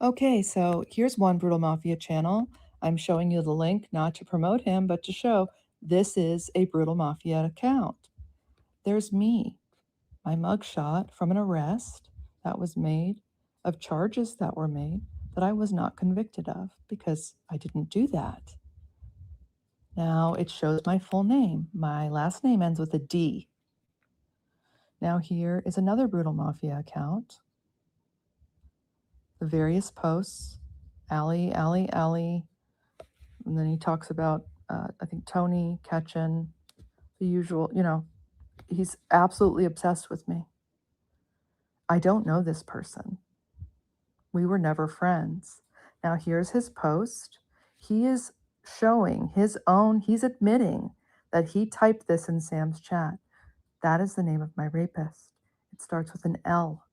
Okay, so here's one Brutal Mafia channel. I'm showing you the link not to promote him, but to show this is a Brutal Mafia account. There's me, my mugshot from an arrest that was made, of charges that were made that I was not convicted of because I didn't do that. Now it shows my full name. My last name ends with a D. Now here is another Brutal Mafia account. The various posts, Allie, Allie, Allie, and then he talks about, I think, Tony, Ketchen, the usual, he's absolutely obsessed with me. I don't know this person. We were never friends. Now, here's his post. He is showing his own, he's admitting that he typed this in Sam's chat. That is the name of my rapist. It starts with an L.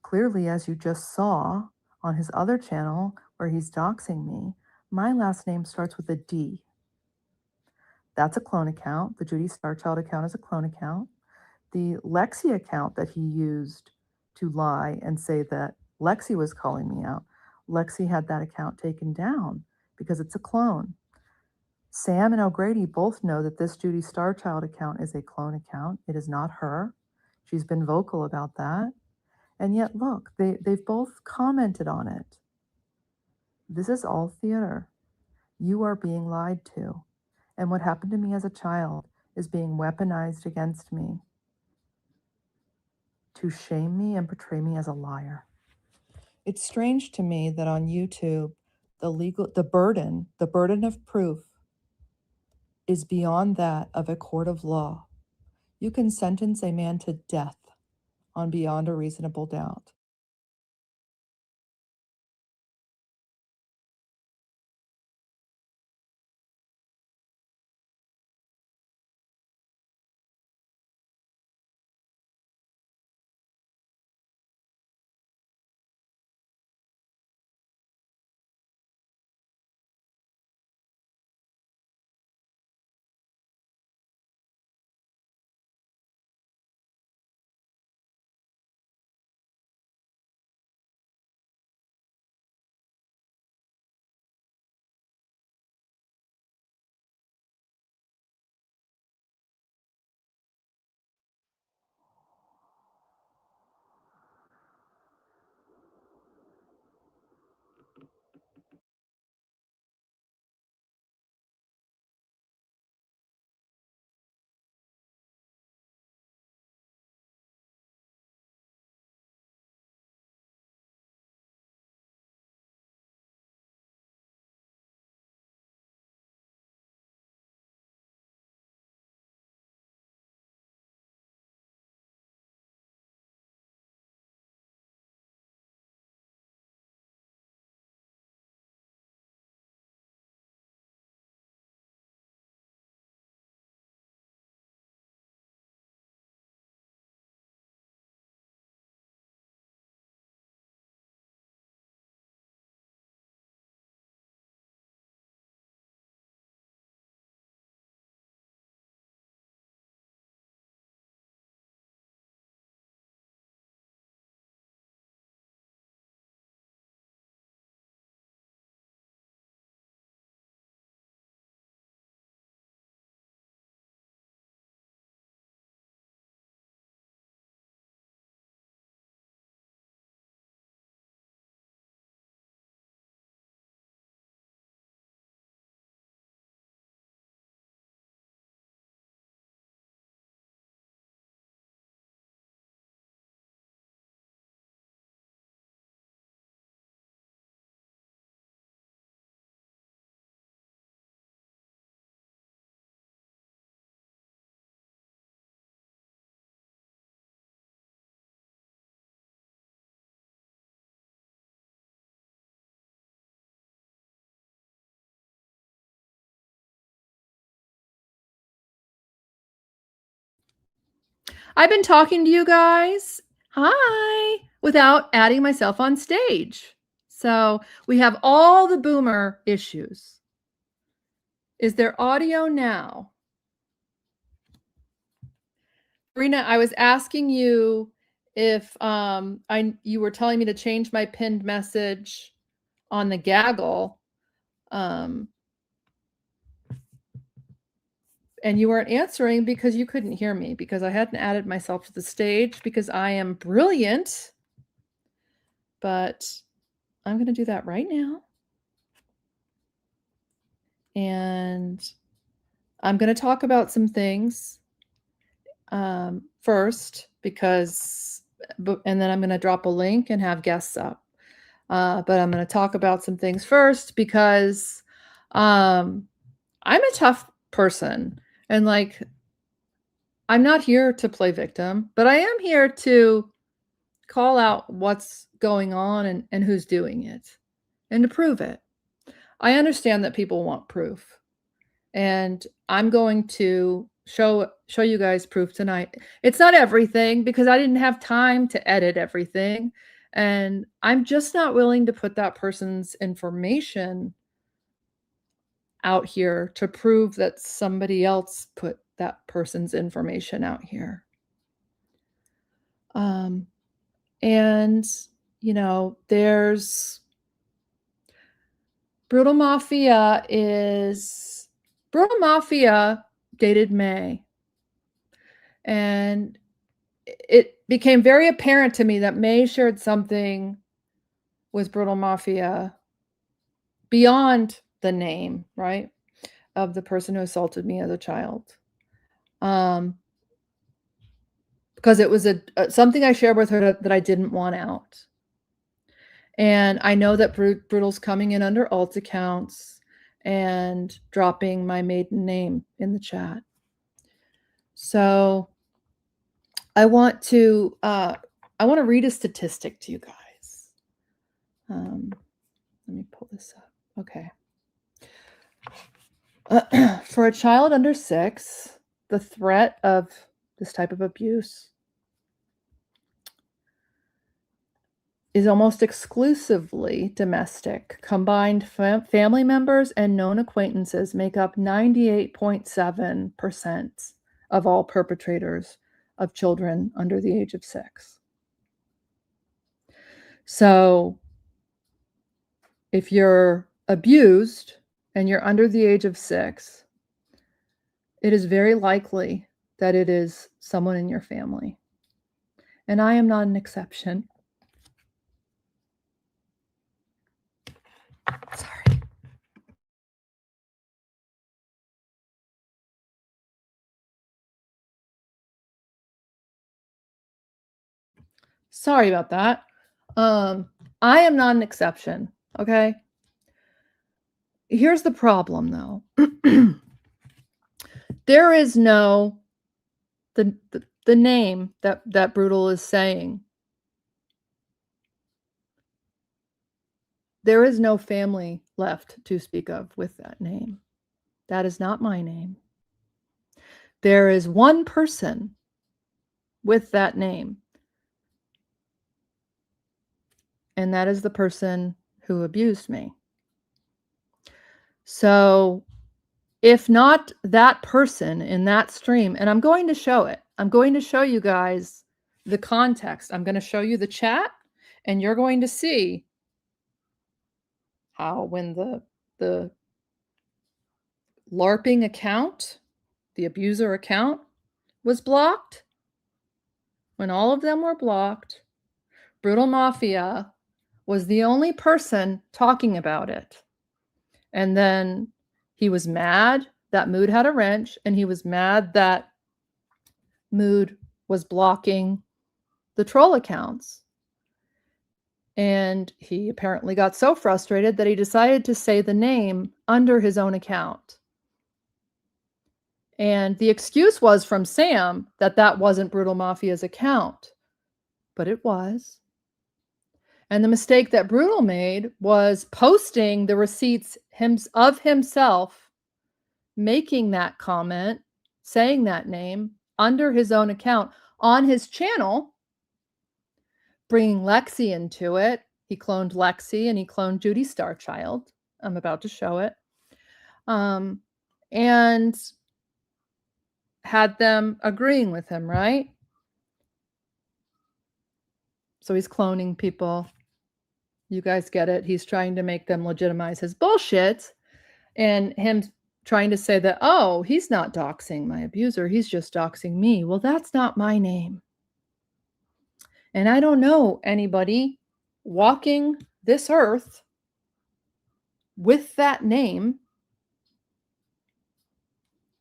Clearly, as you just saw on his other channel where he's doxing me, my last name starts with a D. That's a clone account. The Judy Starchild account is a clone account. The Lexi account that he used to lie and say that Lexi was calling me out, Lexi had that account taken down because it's a clone. Sam and O'Grady both know that this Judy Starchild account is a clone account. It is not her. She's been vocal about that. And yet, look, they've both commented on it. This is all theater. You are being lied to. And what happened to me as a child is being weaponized against me to shame me and portray me as a liar. It's strange to me that on YouTube, the burden of proof is beyond that of a court of law. You can sentence a man to death on beyond a reasonable doubt. I've been talking to you guys, hi, without adding myself on stage. So we have all the boomer issues. Is there audio now? Rena, I was asking you if you were telling me to change my pinned message on the gaggle, and you weren't answering because you couldn't hear me, because I hadn't added myself to the stage because I am brilliant. But I'm going to do that right now. And I'm going to talk about some things first, and then I'm going to drop a link and have guests up. But I'm going to talk about some things first because I'm a tough person, and like, I'm not here to play victim, but I am here to call out what's going on and who's doing it and to prove it. I understand that people want proof, and I'm going to show you guys proof tonight. It's not everything because I didn't have time to edit everything, and I'm just not willing to put that person's information out here to prove that somebody else put that person's information out here. And there's Brutal Mafia dated May. And it became very apparent to me that May shared something with Brutal Mafia beyond the name, right, of the person who assaulted me as a child. Because it was something I shared with her that I didn't want out. And I know that Brutal's coming in under alt accounts and dropping my maiden name in the chat. So I want to read a statistic to you guys. Let me pull this up. Okay. For a child under 6, the threat of this type of abuse is almost exclusively domestic. Combined family members and known acquaintances make up 98.7% of all perpetrators of children under the age of 6. So if you're abused and you're under the age of 6, it is very likely that it is someone in your family. And I am not an exception. Sorry. Sorry about that. I am not an exception, okay? Here's the problem, though. There is no the name that Brutal is saying. There is no family left to speak of with that name. That is not my name. There is one person with that name, and that is the person who abused me. So if not that person in that stream, and I'm going to show it. I'm going to show you guys the context. I'm going to show you the chat, and you're going to see how when the LARPing account, the abuser account, was blocked, when all of them were blocked, Brutal Mafia was the only person talking about it. And then he was mad that Mood had a wrench, and he was mad that Mood was blocking the troll accounts. And he apparently got so frustrated that he decided to say the name under his own account. And the excuse was from Sam that wasn't Brutal Mafia's account, but it was. And the mistake that Brutal made was posting the receipts of himself making that comment, saying that name under his own account on his channel, bringing Lexi into it. He cloned Lexi and he cloned Judy Starchild. I'm about to show it. And had them agreeing with him, right? So he's cloning people. You guys get it. He's trying to make them legitimize his bullshit, and him trying to say that, oh, he's not doxing my abuser. He's just doxing me. Well, that's not my name. And I don't know anybody walking this earth with that name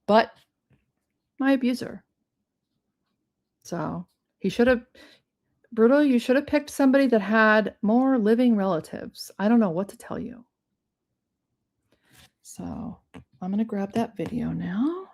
but my abuser. So he should have, Brutal, you should have picked somebody that had more living relatives. I don't know what to tell you. So I'm going to grab that video now.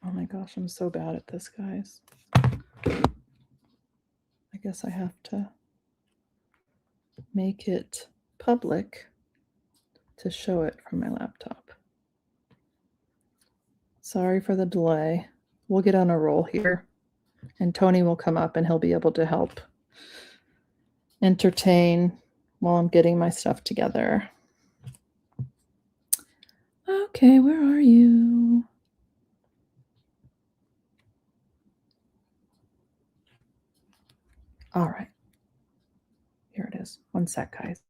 Oh my gosh, I'm so bad at this, guys. I guess I have to make it public to show it from my laptop. Sorry for the delay. We'll get on a roll here, and Tony will come up and he'll be able to help entertain while I'm getting my stuff together. Okay, where are you? All right. Here it is. One sec, guys.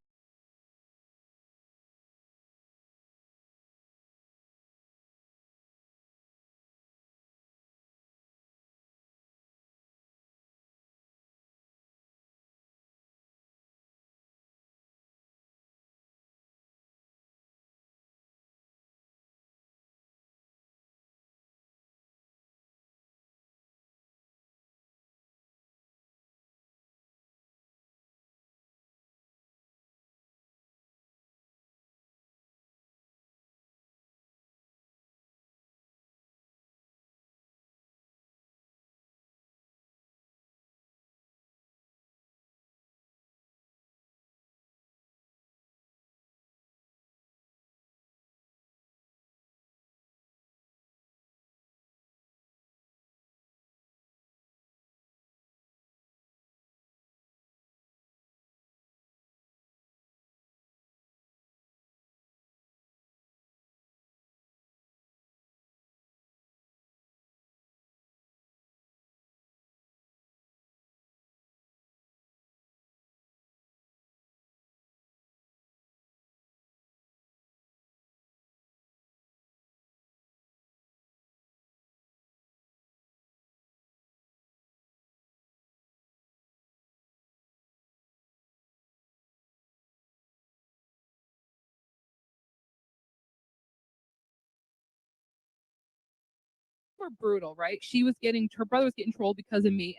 Brutal, right? She was getting, her brother was getting trolled because of me.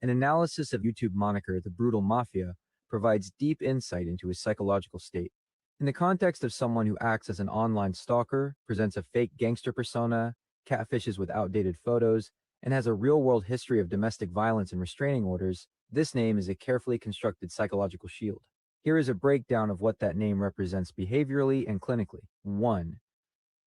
An analysis of YouTube moniker The Brutal Mafia provides deep insight into his psychological state. In the context of someone who acts as an online stalker, presents a fake gangster persona, catfishes with outdated photos, and has a real-world history of domestic violence and restraining orders, this name is a carefully constructed psychological shield. Here is a breakdown of what that name represents behaviorally and clinically. 1.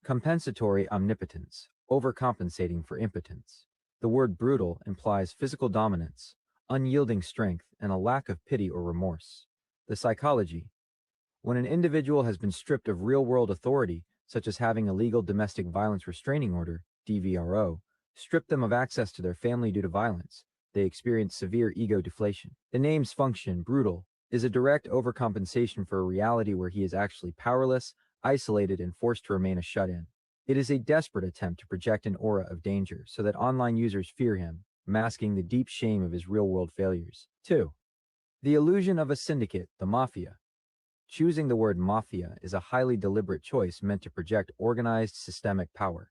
Compensatory omnipotence, overcompensating for impotence. The word brutal implies physical dominance, unyielding strength, and a lack of pity or remorse. The psychology. When an individual has been stripped of real-world authority, such as having a legal domestic violence restraining order, DVRO, stripped them of access to their family due to violence, they experience severe ego deflation. The name's function, brutal, is a direct overcompensation for a reality where he is actually powerless, isolated, and forced to remain a shut-in. It is a desperate attempt to project an aura of danger so that online users fear him, masking the deep shame of his real-world failures. 2. The illusion of a syndicate, the mafia. Choosing the word mafia is a highly deliberate choice meant to project organized systemic power.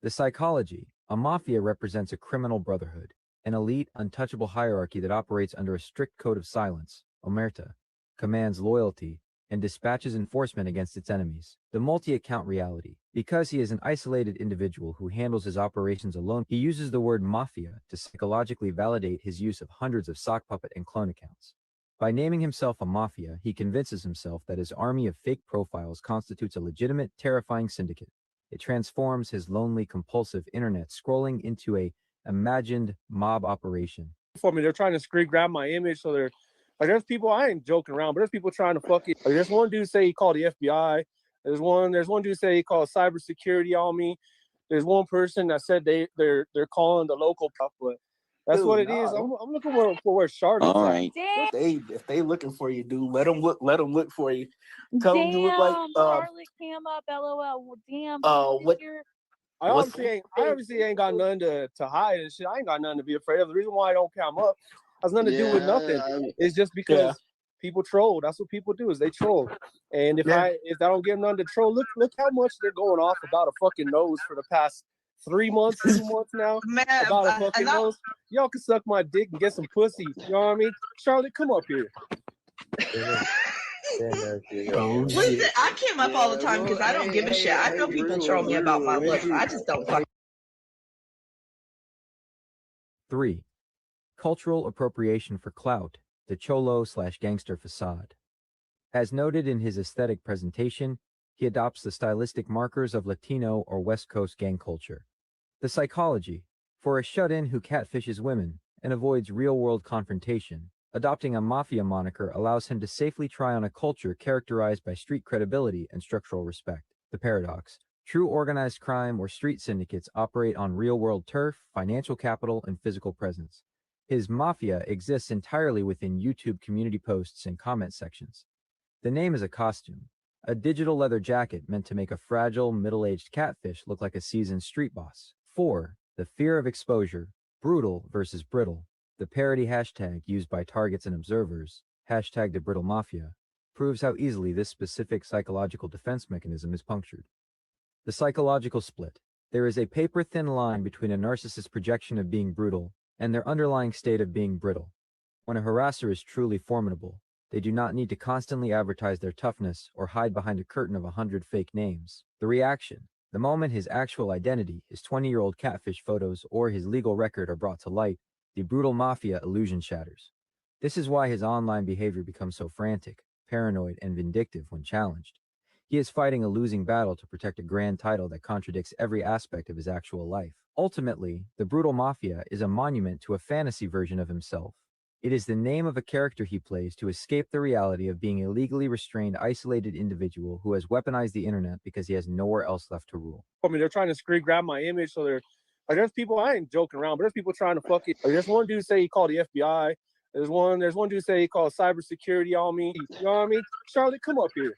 The psychology. A mafia represents a criminal brotherhood, an elite, untouchable hierarchy that operates under a strict code of silence, omerta, commands loyalty, and dispatches enforcement against its enemies. The multi-account reality. Because he is an isolated individual who handles his operations alone, he uses the word mafia to psychologically validate his use of hundreds of sock puppet and clone accounts. By naming himself a mafia, he convinces himself that his army of fake profiles constitutes a legitimate, terrifying syndicate. It transforms his lonely, compulsive internet scrolling into a imagined mob operation. For me, they're trying to screen grab my image, so they're like, there's people, I ain't joking around, but there's people trying to fuck it. Like, there's one dude say he called the FBI. There's one dude say he called cybersecurity on me. There's one person that said they're calling the local puff, but that's what it is. I'm looking for where Charlotte's All at. right. If they looking for you, dude, let them look for you. Tell them to look like Charlotte came up, LOL. Well, damn. I obviously ain't got nothing to hide and shit. I ain't got nothing to be afraid of. The reason why I don't come up has nothing to do with nothing. It's just because people troll. That's what people do, is they troll. And if I don't give them nothing to troll, look how much they're going off about a fucking nose for the past 3 months, 2 months now. Man, about a fucking nose. Y'all can suck my dick and get some pussy. You know what I mean? Charlotte, come up here. Listen, I came up all the time because I don't give a shit. I know people troll me about my looks. I just don't fuck. 3. Cultural appropriation for clout, the cholo/gangster facade. As noted in his aesthetic presentation, he adopts the stylistic markers of Latino or West Coast gang culture. The psychology. For a shut-in who catfishes women and avoids real-world confrontation, adopting a mafia moniker allows him to safely try on a culture characterized by street credibility and structural respect. The paradox. True organized crime or street syndicates operate on real-world turf, financial capital, and physical presence. His mafia exists entirely within YouTube community posts and comment sections. The name is a costume, a digital leather jacket meant to make a fragile, middle-aged catfish look like a seasoned street boss. 4. The fear of exposure, brutal versus brittle. The parody hashtag used by targets and observers, #TheBrittleMafia, proves how easily this specific psychological defense mechanism is punctured. The psychological split. There is a paper-thin line between a narcissist's projection of being brutal and their underlying state of being brittle. When a harasser is truly formidable, they do not need to constantly advertise their toughness or hide behind a curtain of 100 fake names. The reaction. The moment his actual identity, his 20-year-old catfish photos, or his legal record are brought to light, the brutal mafia illusion shatters. This is why his online behavior becomes so frantic, paranoid, and vindictive when challenged. He is fighting a losing battle to protect a grand title that contradicts every aspect of his actual life. Ultimately, the brutal mafia is a monument to a fantasy version of himself. It is the name of a character he plays to escape the reality of being a legally restrained, isolated individual who has weaponized the internet because he has nowhere else left to rule. I mean, they're trying to screen grab my image, so they're like, there's people, I ain't joking around, but there's people trying to fuck it. Like, there's one dude say he called the FBI. There's one dude say he called cybersecurity on me. You know what I mean? Charlotte, come up here.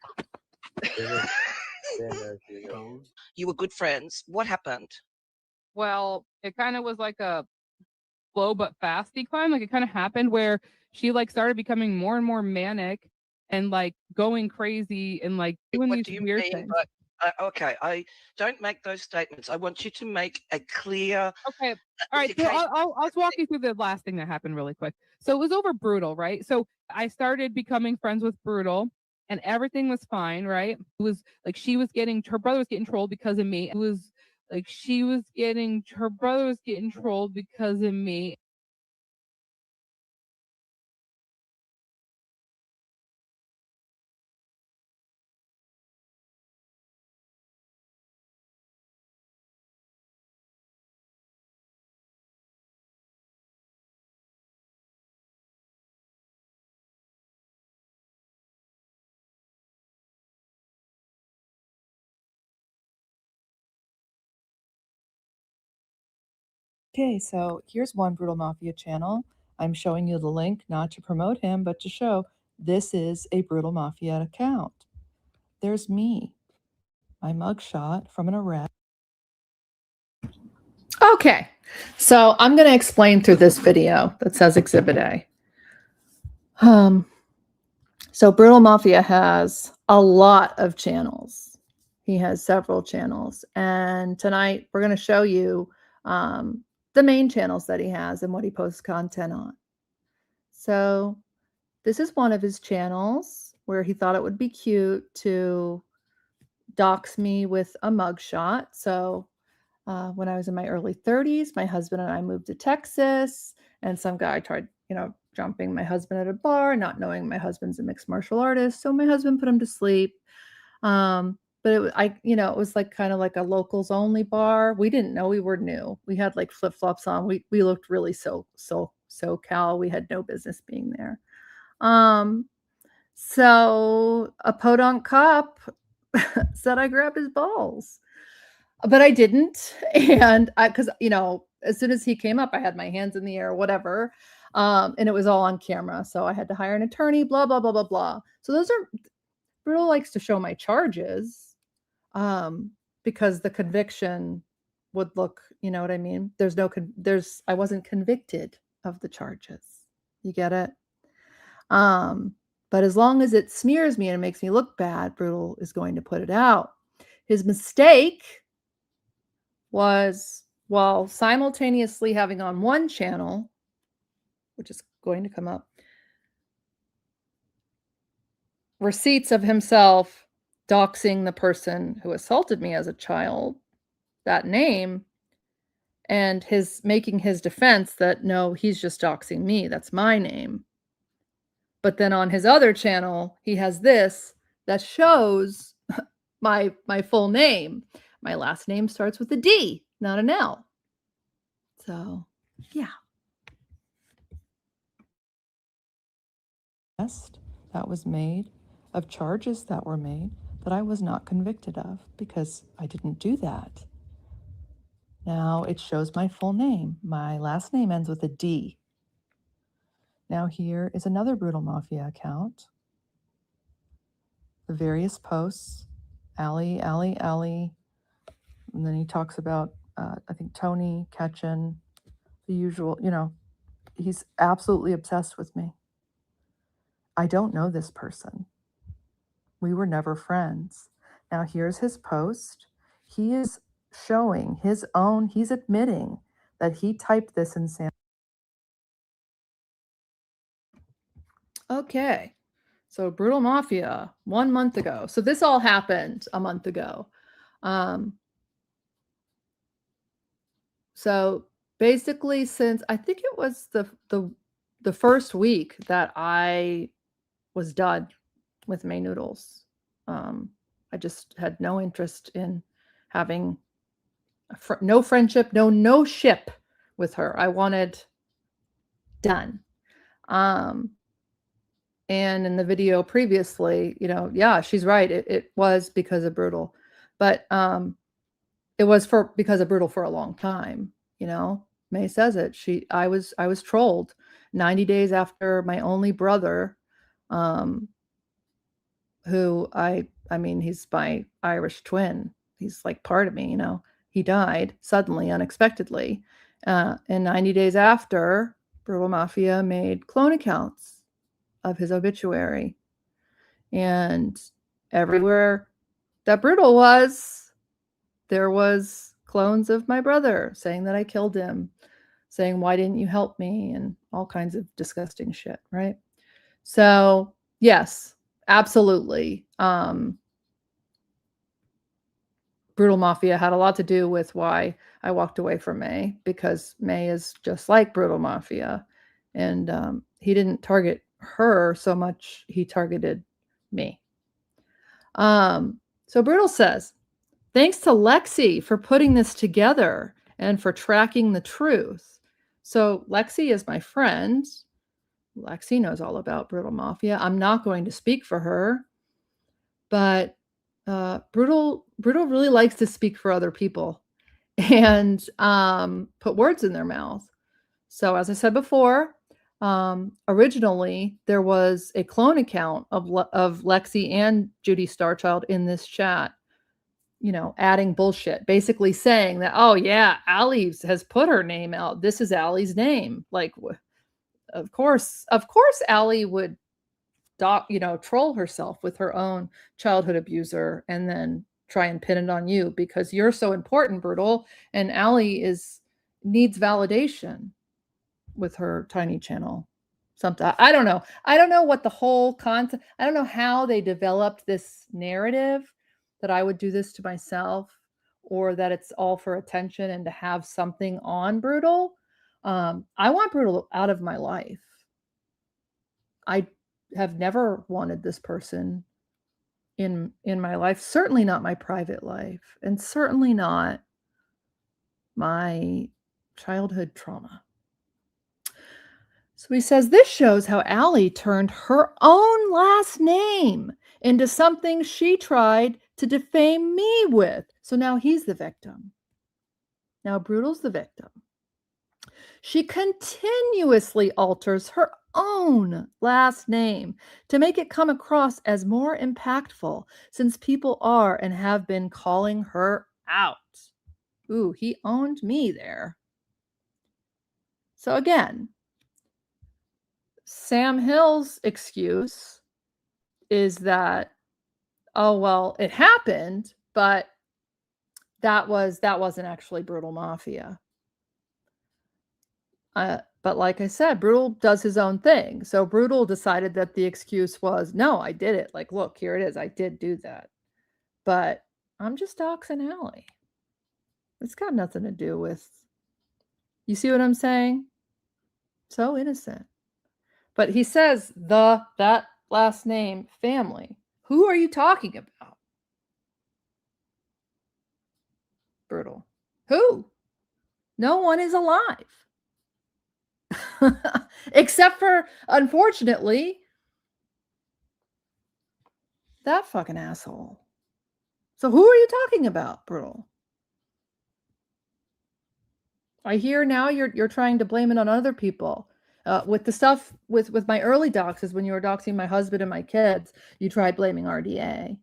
You were good friends. What happened? Well, it kind of was like a slow but fast decline. Like, it kind of happened where she like started becoming more and more manic and like going crazy and like doing What these do you weird mean? things. Okay, I don't make those statements. I want you to make a clear. Okay. All right. So I'll walk you through the last thing that happened really quick. So it was over Brutal, right? So I started becoming friends with Brutal and everything was fine, right? It was like her brother was getting trolled because of me. It was like her brother was getting trolled because of me. Okay, so here's one Brutal Mafia channel. I'm showing you the link not to promote him, but to show this is a Brutal Mafia account. There's me, my mugshot from an arrest. Okay, so I'm going to explain through this video that says Exhibit A. So Brutal Mafia has a lot of channels. He has several channels. And tonight we're going to show you the main channels that he has and what he posts content on. So this is one of his channels. where he thought it would be cute to dox me with a mugshot. So when I was in my early 30s, my husband and I moved to Texas, and some guy tried, jumping my husband at a bar, not knowing my husband's a mixed martial artist. So my husband put him to sleep. But it was like kind of like a locals only bar. We didn't know, we were new. We had like flip flops on. We looked really SoCal. We had no business being there. So a podunk cop said I grabbed his balls, but I didn't. And because as soon as he came up, I had my hands in the air, whatever. And it was all on camera. So I had to hire an attorney, blah, blah, blah, blah, blah. So Brutal likes to show my charges, because the conviction would look, you know what I mean? I wasn't convicted of the charges. You get it? But as long as it smears me and makes me look bad, Brutal is going to put it out. His mistake was, while simultaneously having on one channel, which is going to come up, receipts of himself doxing the person who assaulted me as a child, that name, and making his defense that no, he's just doxing me, that's my name. But then on his other channel, he has this that shows my full name. My last name starts with a D, not an L. So, yeah. That was made of charges that were made that I was not convicted of because I didn't do that. Now it shows my full name. My last name ends with a D. Now here is another Brutal Mafia account. The various posts, Allie, and then he talks about, I think, Tony, Ketchen, the usual, he's absolutely obsessed with me. I don't know this person. We were never friends. Now here's his post. He is showing he's admitting that he typed this in San. Okay, so Brutal Mafia, 1 month ago. So this all happened a month ago. So basically, since I think it was the first week that I was done with May Noodles, I just had no interest in having no friendship, no ship with her. I wanted done. And in the video previously, yeah, she's right. It was because of Brutal, but it was because of Brutal for a long time. May says it. I was trolled 90 days after my only brother, who I mean, he's my Irish twin. He's like part of me, he died suddenly, unexpectedly. And 90 days after, Brutal Mafia made clone accounts of his obituary. And everywhere that Brutal was, there was clones of my brother saying that I killed him, saying, why didn't you help me? And all kinds of disgusting shit, right? So, yes, absolutely. Brutal Mafia had a lot to do with why I walked away from May, because May is just like Brutal Mafia. And he didn't target her so much, he targeted me. So Brutal says, thanks to Lexi for putting this together and for tracking the truth. So Lexi is my friend. Lexi knows all about Brutal Mafia. I'm not going to speak for her, but Brutal really likes to speak for other people and put words in their mouth. So as I said before, originally there was a clone account of Lexi and Judy Starchild in this chat, adding bullshit, basically saying that, oh yeah, Allie has put her name out. This is Allie's name. Like, of course Allie would troll herself with her own childhood abuser and then try and pin it on you because you're so important, Brutal, and Allie needs validation with her tiny channel. something. I don't know. I don't know what the whole concept. I don't know how they developed this narrative that I would do this to myself, or that it's all for attention and to have something on Brutal. I want Brutal out of my life. I have never wanted this person in my life. Certainly not my private life, and certainly not my childhood trauma. So he says, this shows how Allie turned her own last name into something she tried to defame me with. So now he's the victim. Now Brutal's the victim. She continuously alters her own last name to make it come across as more impactful, since people are and have been calling her out. Ooh, he owned me there. So again, Sam Hill's excuse is that, oh, well, it happened, but that wasn't actually Brutal Mafia. But like I said, Brutal does his own thing. So Brutal decided that the excuse was, no, I did it. Like, look, here it is. I did do that. But I'm just doxing Allie. It's got nothing to do with, you see what I'm saying? So innocent. But he says that last name family. Who are you talking about? Brutal. Who? No one is alive. Except for, unfortunately, that fucking asshole. So who are you talking about, Brutal? I hear now you're trying to blame it on other people. With the stuff with my early doxes, when you were doxing my husband and my kids, you tried blaming RDA.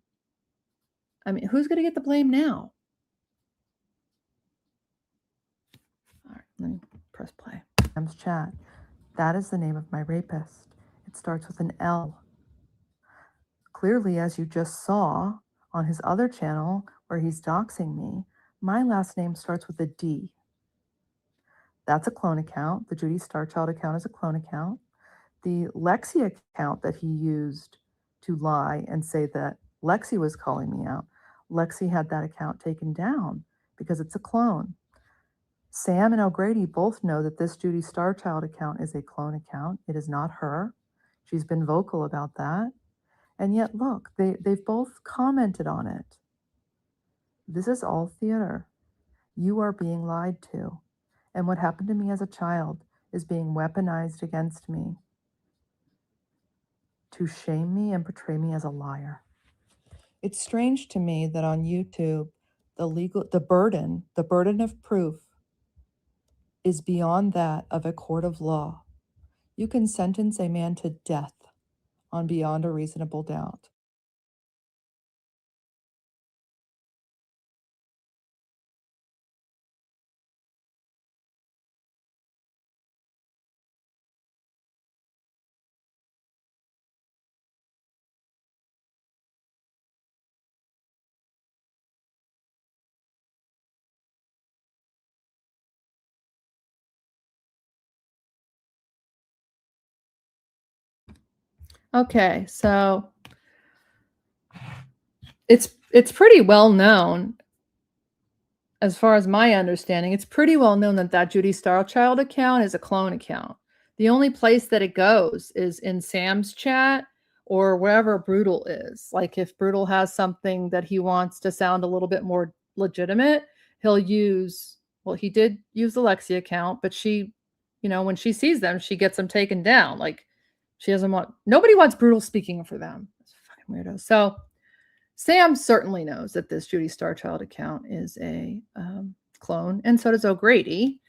I mean, who's going to get the blame now? All right, let me press play. Sam's chat. That is the name of my rapist. It starts with an L. Clearly, as you just saw on his other channel where he's doxing me, my last name starts with a D. That's a clone account. The Judy Starchild account is a clone account. The Lexi account that he used to lie and say that Lexi was calling me out, Lexi had that account taken down because it's a clone. Sam and O'Grady both know that this Judy Starchild account is a clone account. It is not her. She's been vocal about that. And yet, look, they've both commented on it. This is all theater. You are being lied to. And what happened to me as a child is being weaponized against me to shame me and portray me as a liar. It's strange to me that on YouTube, the burden of proof is beyond that of a court of law. You can sentence a man to death on beyond a reasonable doubt. Okay, so it's pretty well known, as far as my understanding, it's pretty well known that Judy Starchild account is a clone account. The only place that it goes is in Sam's chat or wherever Brutal is. Like if Brutal has something that he wants to sound a little bit more legitimate, he'll use, well, he did use the Lexi account, but she, when she sees them, she gets them taken down. Like she doesn't want, nobody wants Brutal speaking for them. It's fucking weirdo. So Sam certainly knows that this Judy Starchild account is a clone, and so does O'Grady.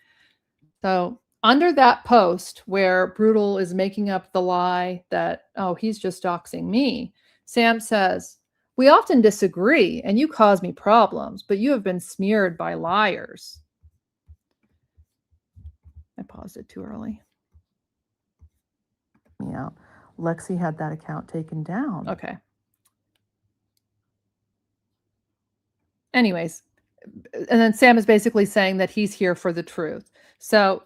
So under that post where Brutal is making up the lie that, oh, he's just doxing me, Sam says, we often disagree and you cause me problems, but you have been smeared by liars. I paused it too early. Yeah, Lexi had that account taken down. Okay. Anyways, and then Sam is basically saying that he's here for the truth. So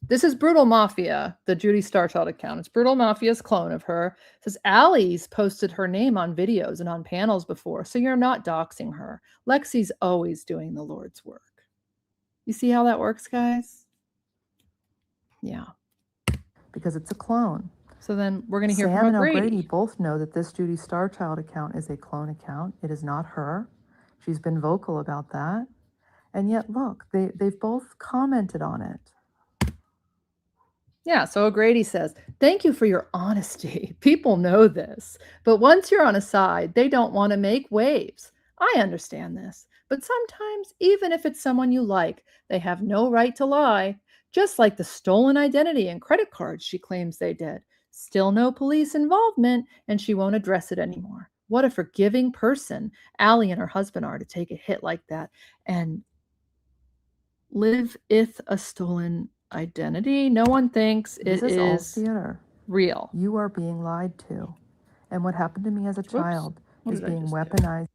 This is Brutal Mafia, the Judy Starchild account. It's Brutal Mafia's clone of her. It says Allie's posted her name on videos and on panels before, so you're not doxing her. Lexi's always doing the Lord's work. You see how that works, guys? Yeah. Because it's a clone. So then we're going to hear Sam from and O'Grady. O'Grady both know that this Judy Starchild account is a clone account. It is not her. She's been vocal about that. And yet, look, they've both commented on it. Yeah, so O'Grady says, thank you for your honesty. People know this. But once you're on a side, they don't want to make waves. I understand this. But sometimes, even if it's someone you like, they have no right to lie. Just like the stolen identity and credit cards she claims they did. Still no police involvement, and she won't address it anymore. What a forgiving person Allie and her husband are to take a hit like that and live with a stolen identity. No one thinks This it is all is theater. real. You are being lied to. And what happened to me as a child What is did I being just do? weaponized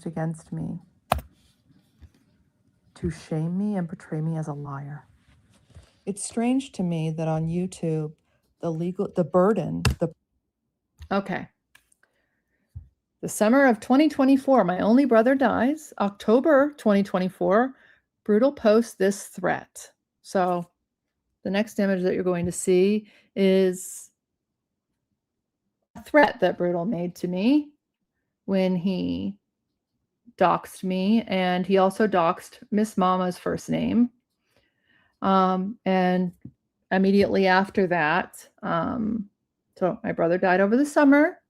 against me to shame me and portray me as a liar. It's strange to me that on YouTube, the burden. Okay. The summer of 2024, my only brother dies. October 2024, Brutal posts this threat. So the next image that you're going to see is a threat that Brutal made to me when he doxed me, and he also doxed Miss Mama's first name. And immediately after that, so my brother died over the summer,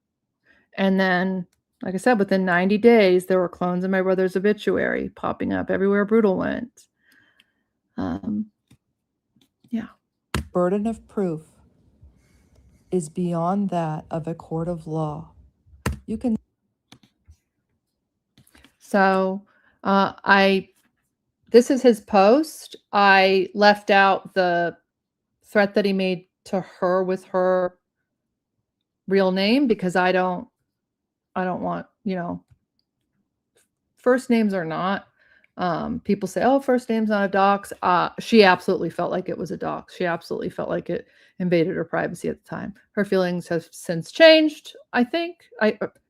and then, like I said, within 90 days, there were clones of my brother's obituary popping up everywhere Brutal went. Yeah. Burden of proof is beyond that of a court of law. You can. So this is his post. I left out the threat that he made to her with her real name because I don't want, first names are not. People say, oh, first name's not a dox. She absolutely felt like it was a dox. She absolutely felt like it invaded her privacy at the time. Her feelings have since changed, I think.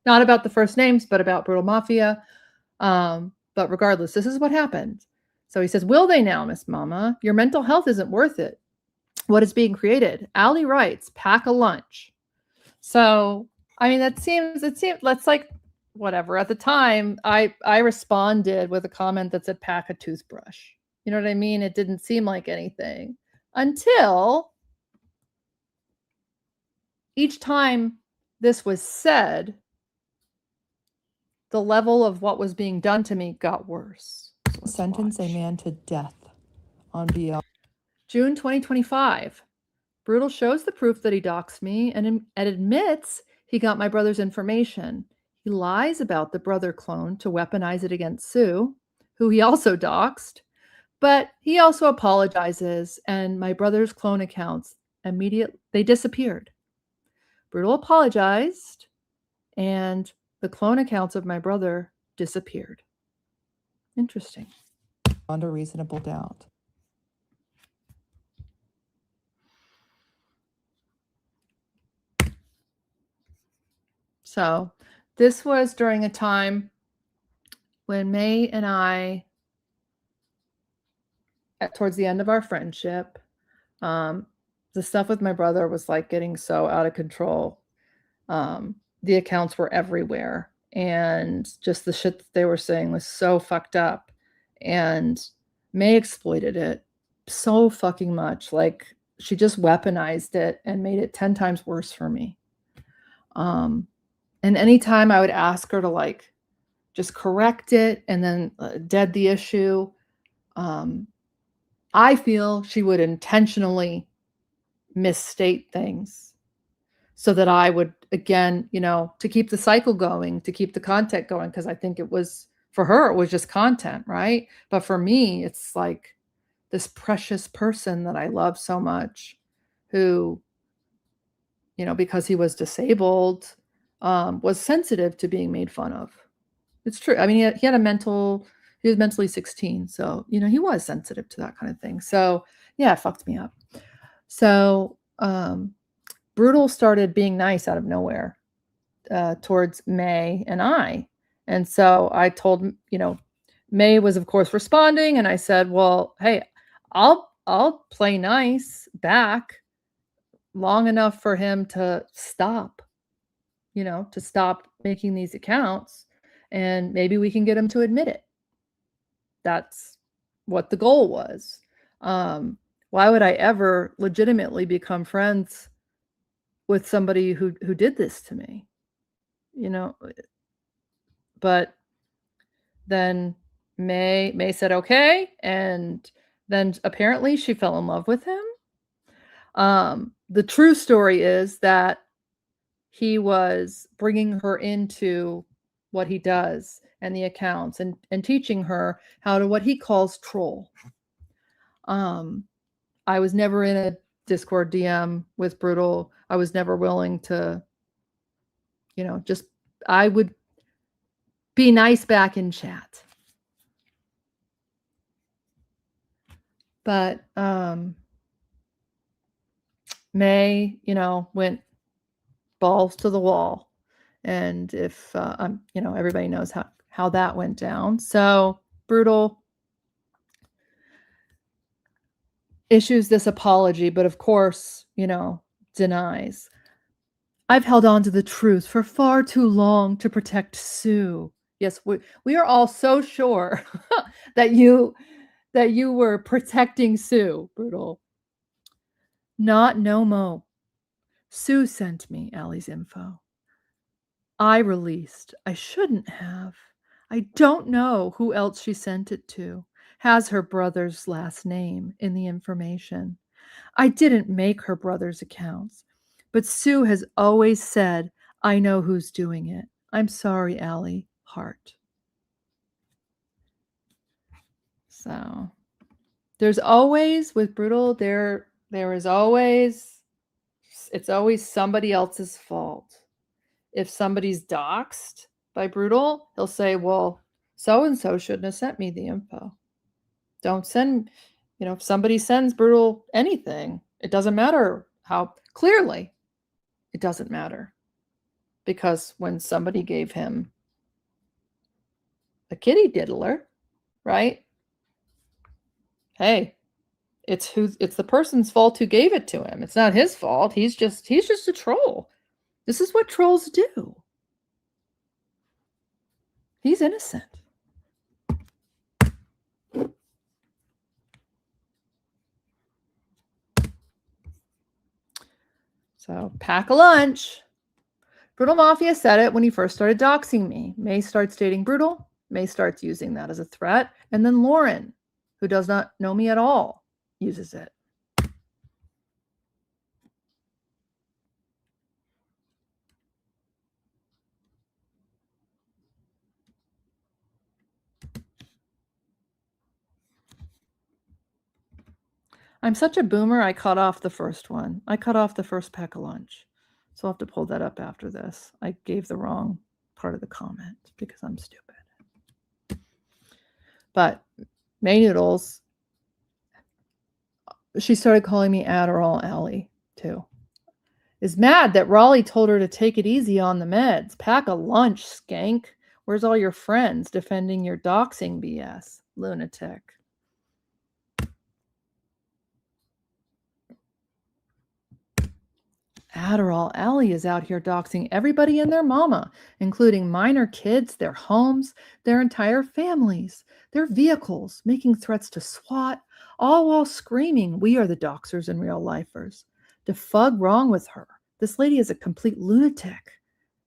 Not about the first names, but about Brutal Mafia. But regardless, this is what happened. So he says, will they now, Miss Mama? Your mental health isn't worth it. What is being created? Allie writes, pack a lunch. So, I mean, it seems, that's like, whatever. At the time, I responded with a comment that said, pack a toothbrush. You know what I mean? It didn't seem like anything until each time this was said, the level of what was being done to me got worse. So Sentence a man to death on beyond. June 2025. Brutal shows the proof that he doxed me and admits he got my brother's information. He lies about the brother clone to weaponize it against Sue, who he also doxed, but he also apologizes, and my brother's clone accounts they disappeared. Brutal apologized, and the clone accounts of my brother disappeared. Interesting. Beyond a reasonable doubt. So this was during a time when May and I, towards the end of our friendship, the stuff with my brother was like getting so out of control. The accounts were everywhere, and just the shit that they were saying was so fucked up. And May exploited it so fucking much. Like, she just weaponized it and made it 10 times worse for me. And anytime I would ask her to like just correct it and then dead the issue, I feel she would intentionally misstate things so that I would, again, to keep the cycle going, to keep the content going, because I think it was, for her, it was just content, right? But for me, it's like this precious person that I love so much who, because he was disabled, was sensitive to being made fun of. It's true. I mean, he had a mental He was mentally 16. So, you know, he was sensitive to that kind of thing. So, yeah, it fucked me up. So, Brutal started being nice out of nowhere towards May and I. And so I told, you know, May was of course responding, and I said, well, hey, I'll play nice back long enough for him to stop, you know, to stop making these accounts, and maybe we can get him to admit it. That's what the goal was. Why would I ever legitimately become friends with somebody who did this to me? You know, but then May said okay, and then apparently she fell in love with him. The true story is that he was bringing her into what he does and the accounts, and teaching her how to what he calls troll. I was never in a Discord DM with Brutal. I was never willing to, you know, just, I would be nice back in chat. But May, you know, went balls to the wall. And if, you know, everybody knows how that went down. So Brutal issues this apology, but of course, you know, denies. I've held on to the truth for far too long to protect Sue. Yes, we are all so sure that you were protecting Sue, Brutal. Not no mo. Sue sent me Allie's info. I released. I shouldn't have. I don't know who else she sent it to. Has her brother's last name in the information. I didn't make her brother's accounts, but Sue has always said, I know who's doing it. I'm sorry, Allie. Heart. So there's always, with Brutal, there is always, it's always somebody else's fault. If somebody's doxxed by Brutal, he'll say, well, so-and-so shouldn't have sent me the info. Don't send, you know, if somebody sends Brutal anything, it doesn't matter how clearly, it doesn't matter. Because when somebody gave him a kitty diddler, right? Hey, it's the person's fault who gave it to him. It's not his fault. He's just a troll. This is what trolls do. He's innocent. So pack a lunch. Brutal Mafia said it when he first started doxing me. May starts dating Brutal. May starts using that as a threat. And then Lauren, who does not know me at all, uses it. I'm such a boomer, I cut off the first one. I cut off the first pack of lunch. So I'll have to pull that up after this. I gave the wrong part of the comment because I'm stupid. But May Noodles, she started calling me Adderall Alley too. Is mad that Raleigh told her to take it easy on the meds. Pack a lunch, skank. Where's all your friends defending your doxing BS? Lunatic. Adderall Alley is out here doxing everybody and their mama, including minor kids, their homes, their entire families, their vehicles, making threats to SWAT, all while screaming, we are the doxers and real lifers. The fug wrong with her. This lady is a complete lunatic.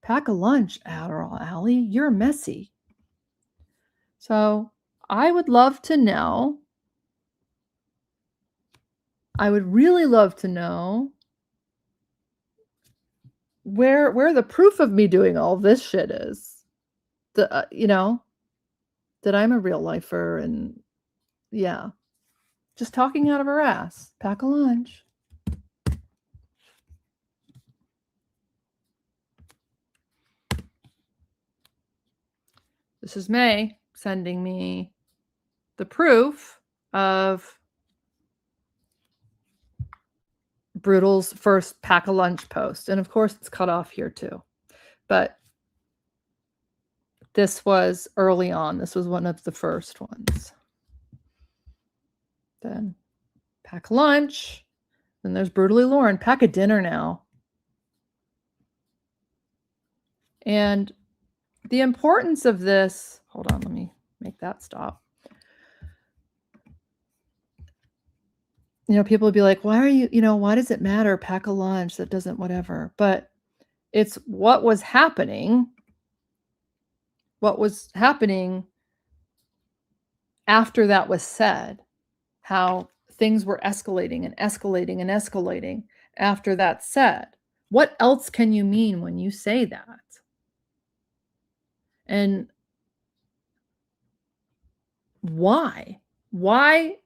Pack a lunch, Adderall Alley. You're messy. So I would love to know. I would really love to know where the proof of me doing all this shit is. The you know, that I'm a real lifer, and yeah, just talking out of her ass. Pack a lunch. This is May sending me the proof of Brutal's first pack a lunch post. And of course, it's cut off here too. But this was early on. This was one of the first ones. Then pack a lunch. Then there's Brutally Lauren. Pack a dinner now. And the importance of this, hold on, let me make that stop. You know, people would be like, why are you, why does it matter? Pack a lunch, that doesn't, whatever. But it's what was happening after that was said, how things were escalating and escalating and escalating after that's said. What else can you mean when you say that? And why? Why?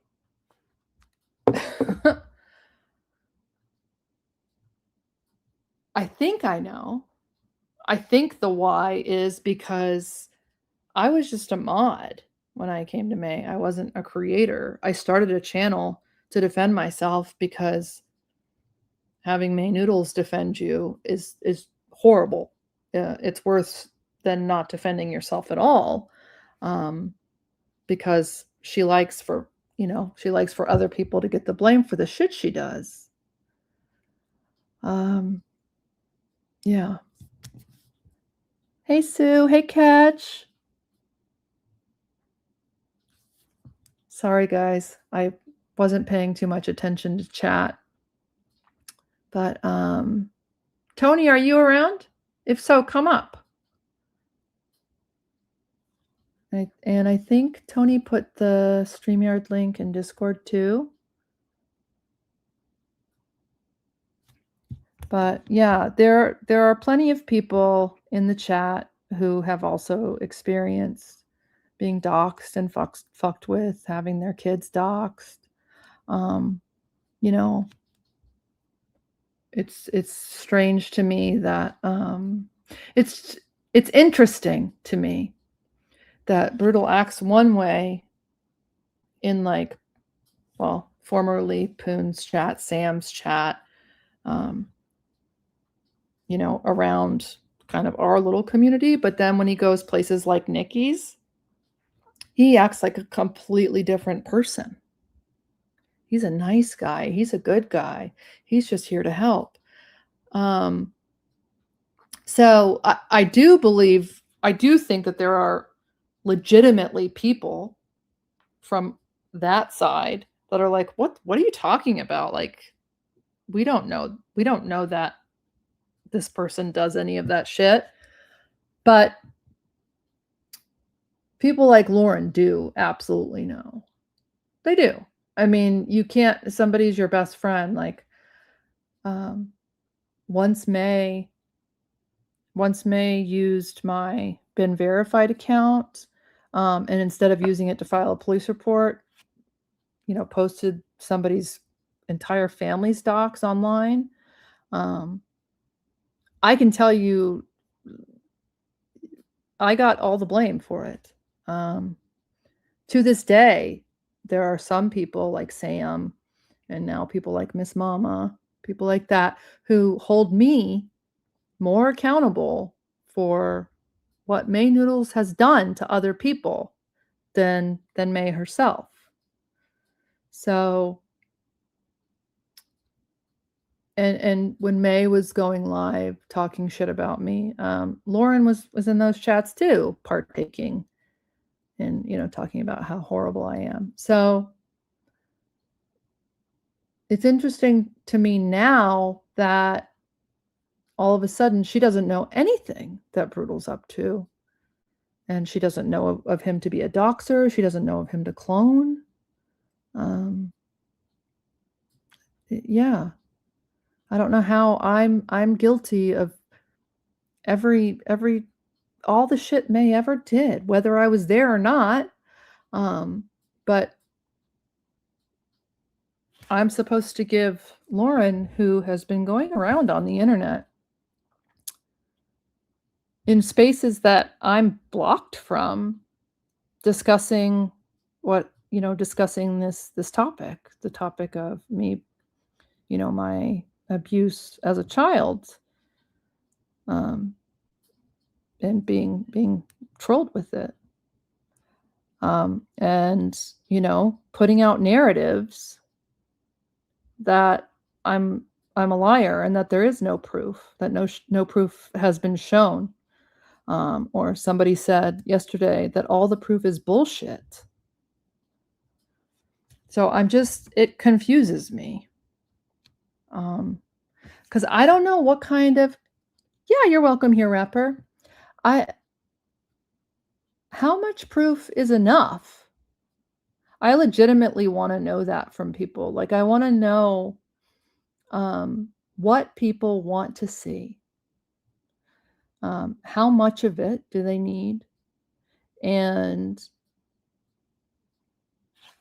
I think I know. I think the why is because I was just a mod when I came to May. I wasn't a creator. I started a channel to defend myself because having May Noodles defend you is horrible. It's worse than not defending yourself at all, because she likes for other people to get the blame for the shit she does. Yeah. Hey, Sue. Hey, Catch. Sorry, guys. I wasn't paying too much attention to chat. But Tony, are you around? If so, come up. And I think Tony put the StreamYard link in Discord too. But yeah, there are plenty of people in the chat who have also experienced being doxxed and fucked with, having their kids doxxed. It's strange to me that it's interesting to me that Brutal acts one way in formerly Poon's chat, Sam's chat, around kind of our little community. But then when he goes places like Nikki's, he acts like a completely different person. He's a nice guy. He's a good guy. He's just here to help. So I do think that there are legitimately people from that side that are like, what are you talking about? Like, we don't know that this person does any of that shit. But people like Lauren do absolutely know. They do. I mean, you can't, somebody's your best friend. Like, once May used my Been Verified account, and instead of using it to file a police report, posted somebody's entire family's docs online. I can tell you, I got all the blame for it. To this day, there are some people like Sam, and now people like Miss Mama, people like that, who hold me more accountable for what May Noodles has done to other people than May herself. So, and when May was going live talking shit about me, Lauren was in those chats too, partaking and talking about how horrible I am. So it's interesting to me now that all of a sudden she doesn't know anything that Brutal's up to. And she doesn't know of him to be a doxer. She doesn't know of him to clone. Yeah. I don't know how I'm guilty of all the shit May ever did, whether I was there or not. But I'm supposed to give Lauren, who has been going around on the internet in spaces that I'm blocked from, discussing what discussing this topic, the topic of me, my abuse as a child, and being trolled with it. And putting out narratives that I'm a liar and that there is no proof, that no proof has been shown. Or somebody said yesterday that all the proof is bullshit. So it confuses me. Because I don't know what kind of, yeah, you're welcome here, rapper. How much proof is enough? I legitimately want to know that from people. Like, I want to know what people want to see. How much of it do they need? And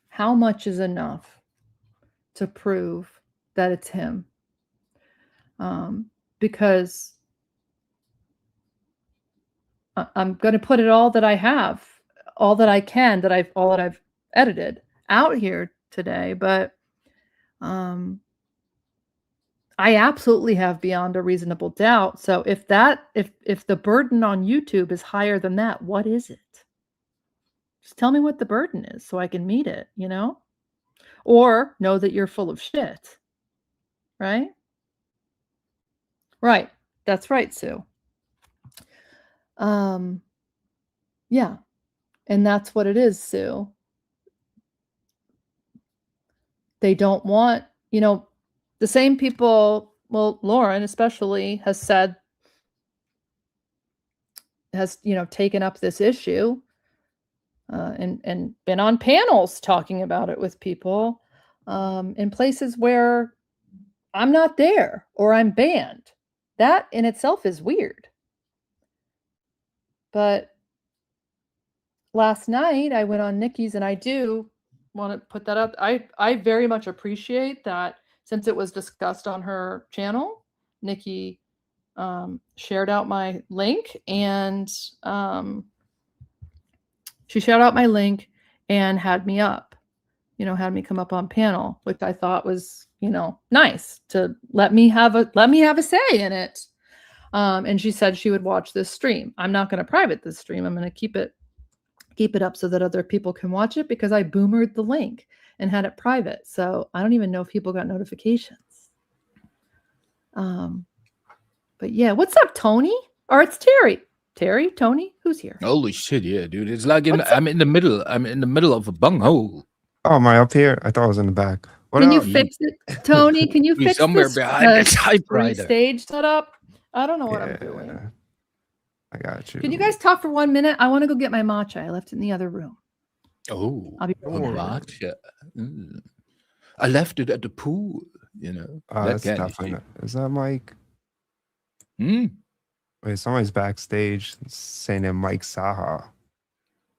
how much is enough to prove that it's him? Because I'm going to put it all that I have, all that I can, all that I've edited out here today. But I absolutely have beyond a reasonable doubt. So if the burden on YouTube is higher than that, what is it? Just tell me what the burden is so I can meet it, or know that you're full of shit. Right? Right. That's right, Sue. Yeah. And that's what it is, Sue. They don't want, the same people, well, Lauren especially has taken up this issue and been on panels talking about it with people in places where I'm not there or I'm banned. That in itself is weird. But last night I went on Nikki's, and I do want to put that up. I very much appreciate that, since it was discussed on her channel, Nikki shared out my link, and she shared out my link and had me up, had me come up on panel, which I thought was, nice to let me have a say in it. And she said she would watch this stream. I'm not going to private this stream. I'm going to keep it up so that other people can watch it, because I boomered the link and had it private. So I don't even know if people got notifications. But yeah, what's up, Tony? Or it's Terry. Terry, Tony, who's here? Holy shit, yeah, dude. It's like I'm in the middle. I'm in the middle of a bunghole. Oh, am I up here? I thought I was in the back. Can you fix it, Tony? Can you fix somewhere this behind the typewriter stage setup? I don't know what I'm doing. I got you. Can you guys talk for 1 minute? I want to go get my matcha. I left it in the other room. Oh, I'll be right back. matcha. I left it at the pool, That's definitely not. Is that Mike? Wait, somebody's backstage saying that Mike Saha.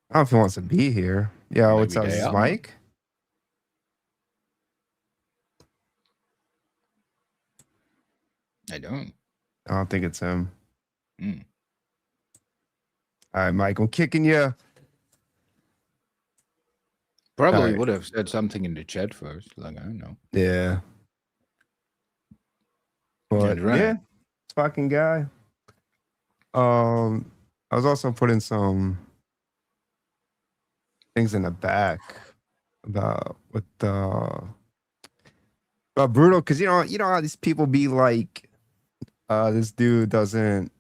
I don't know if he wants to be here. Yeah, what's up? Is this Mike? I don't think it's him. All right, Mike, I'm kicking you. Probably would have said something in the chat first. Like, I don't know. Yeah. But yeah, fucking guy. I was also putting some things in the back about Brutal, because you know how these people be like, this dude doesn't.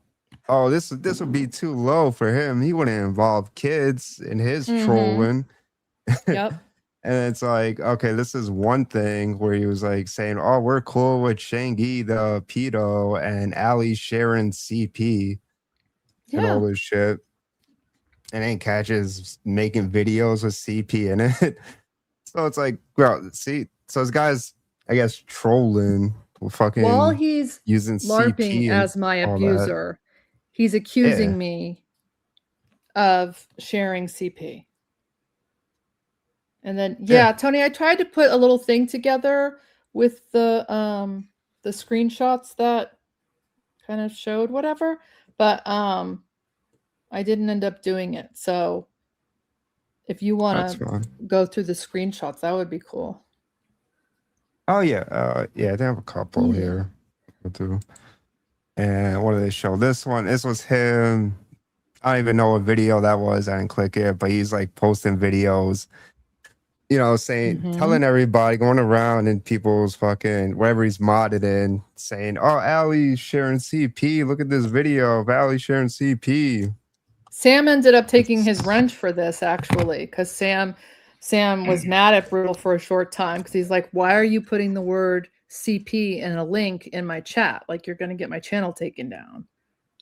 Oh, this would be too low for him. He wouldn't involve kids in his trolling. Yep. And it's like, okay, this is one thing where he was like saying, oh, we're cool with Shangi the pedo and Ali sharing CP and all this shit. And then Catches making videos with CP in it. So it's like, well, see, so this guy's, I guess, trolling. While he's using LARPing CP as my abuser, he's accusing me of sharing CP. And then, Tony, I tried to put a little thing together with the screenshots that kind of showed whatever, but I didn't end up doing it. So If you That's want to fine. go through the screenshots, that would be cool. Oh yeah, yeah, they have a couple Yeah. here. Too. And what did they show? This one, this was him. I don't even know what video that was. I didn't click it, but he's like posting videos, you know, saying, telling everybody, going around in people's fucking wherever he's modded in, saying, "Oh, Allie's sharing CP. Look at this video of Allie sharing CP." Sam ended up taking his wrench for this actually, because Sam was mad at Brutal for a short time because he's like, "Why are you putting the word CP in a link in my chat? Like you're going to get my channel taken down."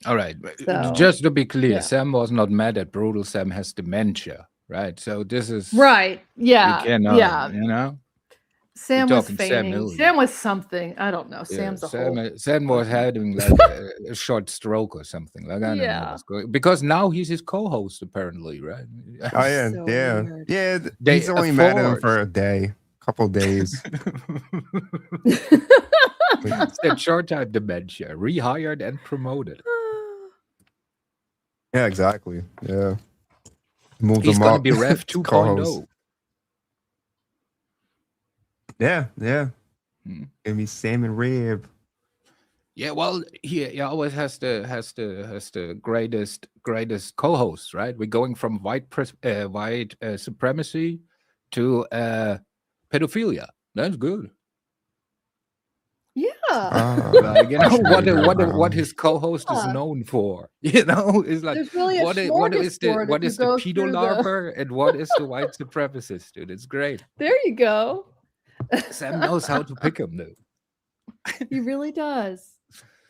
All right. So, Just to be clear, yeah. Sam was not mad at Brutal. Sam has dementia, right? So this is Right. Yeah. You cannot, yeah. you know. Sam We're was talking Sam feigning. Hilliard. Sam was something. I don't know. Yeah, Sam's a whole. Sam was having like a short stroke or something. Like I don't know Yeah. what's going. Because now he's his co-host apparently, right? Oh yeah, So yeah, weird. yeah. They He's only mad at him afford. for a day, couple days. It's that short-time dementia, rehired and promoted. Yeah, exactly. Yeah, moved He's him gonna up. be Ref to co-host. 2.0. Yeah, yeah. Hmm. Gonna be Sam and Rib. Yeah, well, he always has the greatest co-host, right? We're going from white supremacy to pedophilia. That's good. Yeah. Like, you know Trigger, what his co-host is Yeah. known for. You know, it's like There's really a what is smorgasbord what if is you the go pedo through the- larper and what is the white supremacist, dude? It's great. There you go. Sam knows how to pick him, dude. He really does.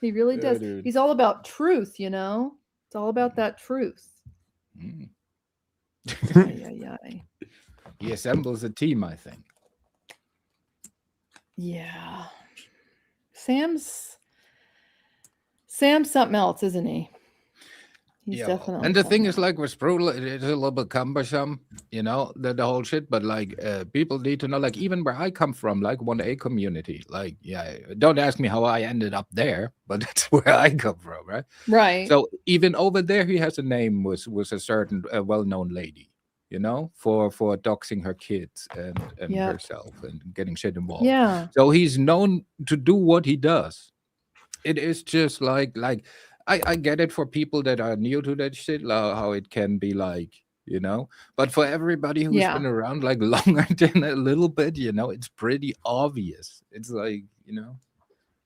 He really Yeah, does. dude. He's all about truth, you know? It's all about that truth. Mm. Ay. He assembles a team, I think. Yeah. Sam's something else, isn't he? He's Yeah, definitely. and the thing something is, like, with Brutal, it's a little bit cumbersome, you know, the whole shit. But like, people need to know, like, even where I come from, like 1A community, like, yeah, don't ask me how I ended up there, but that's where I come from, right? right. So even over there, he has a name with a certain well-known lady, you know, for doxing her kids and Yep. herself and getting shit involved. Yeah. So he's known to do what he does. It is just like I get it for people that are new to that shit, how it can be like, you know. But for everybody who's Yeah. been around like longer than a little bit, you know, it's pretty obvious. It's like, you know.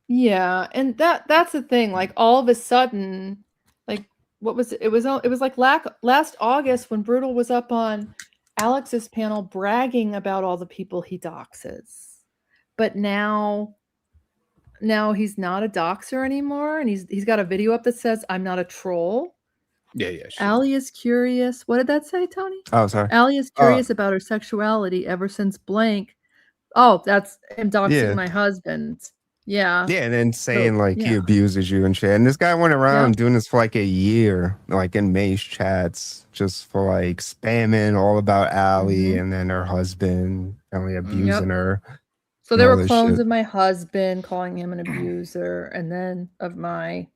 Yeah, and that's the thing. Like all of a sudden, like what was it? It was like last August when Brutal was up on Alex's panel bragging about all the people he doxes, but now he's not a doxer anymore, and he's got a video up that says I'm not a troll. Yeah. Sure. Allie is curious. What did that say, Tony? Oh, sorry. Allie is curious about her sexuality ever since blank. Oh, that's him doxing Yeah. my husband. Yeah. Yeah, and then saying like he yeah. abuses you and shit. And this guy went around Yep. doing this for like a year, like in May's chats, just for like spamming all about Allie and then her husband, only abusing her. So and there all were this clones shit. of my husband calling him an abuser, and then of my,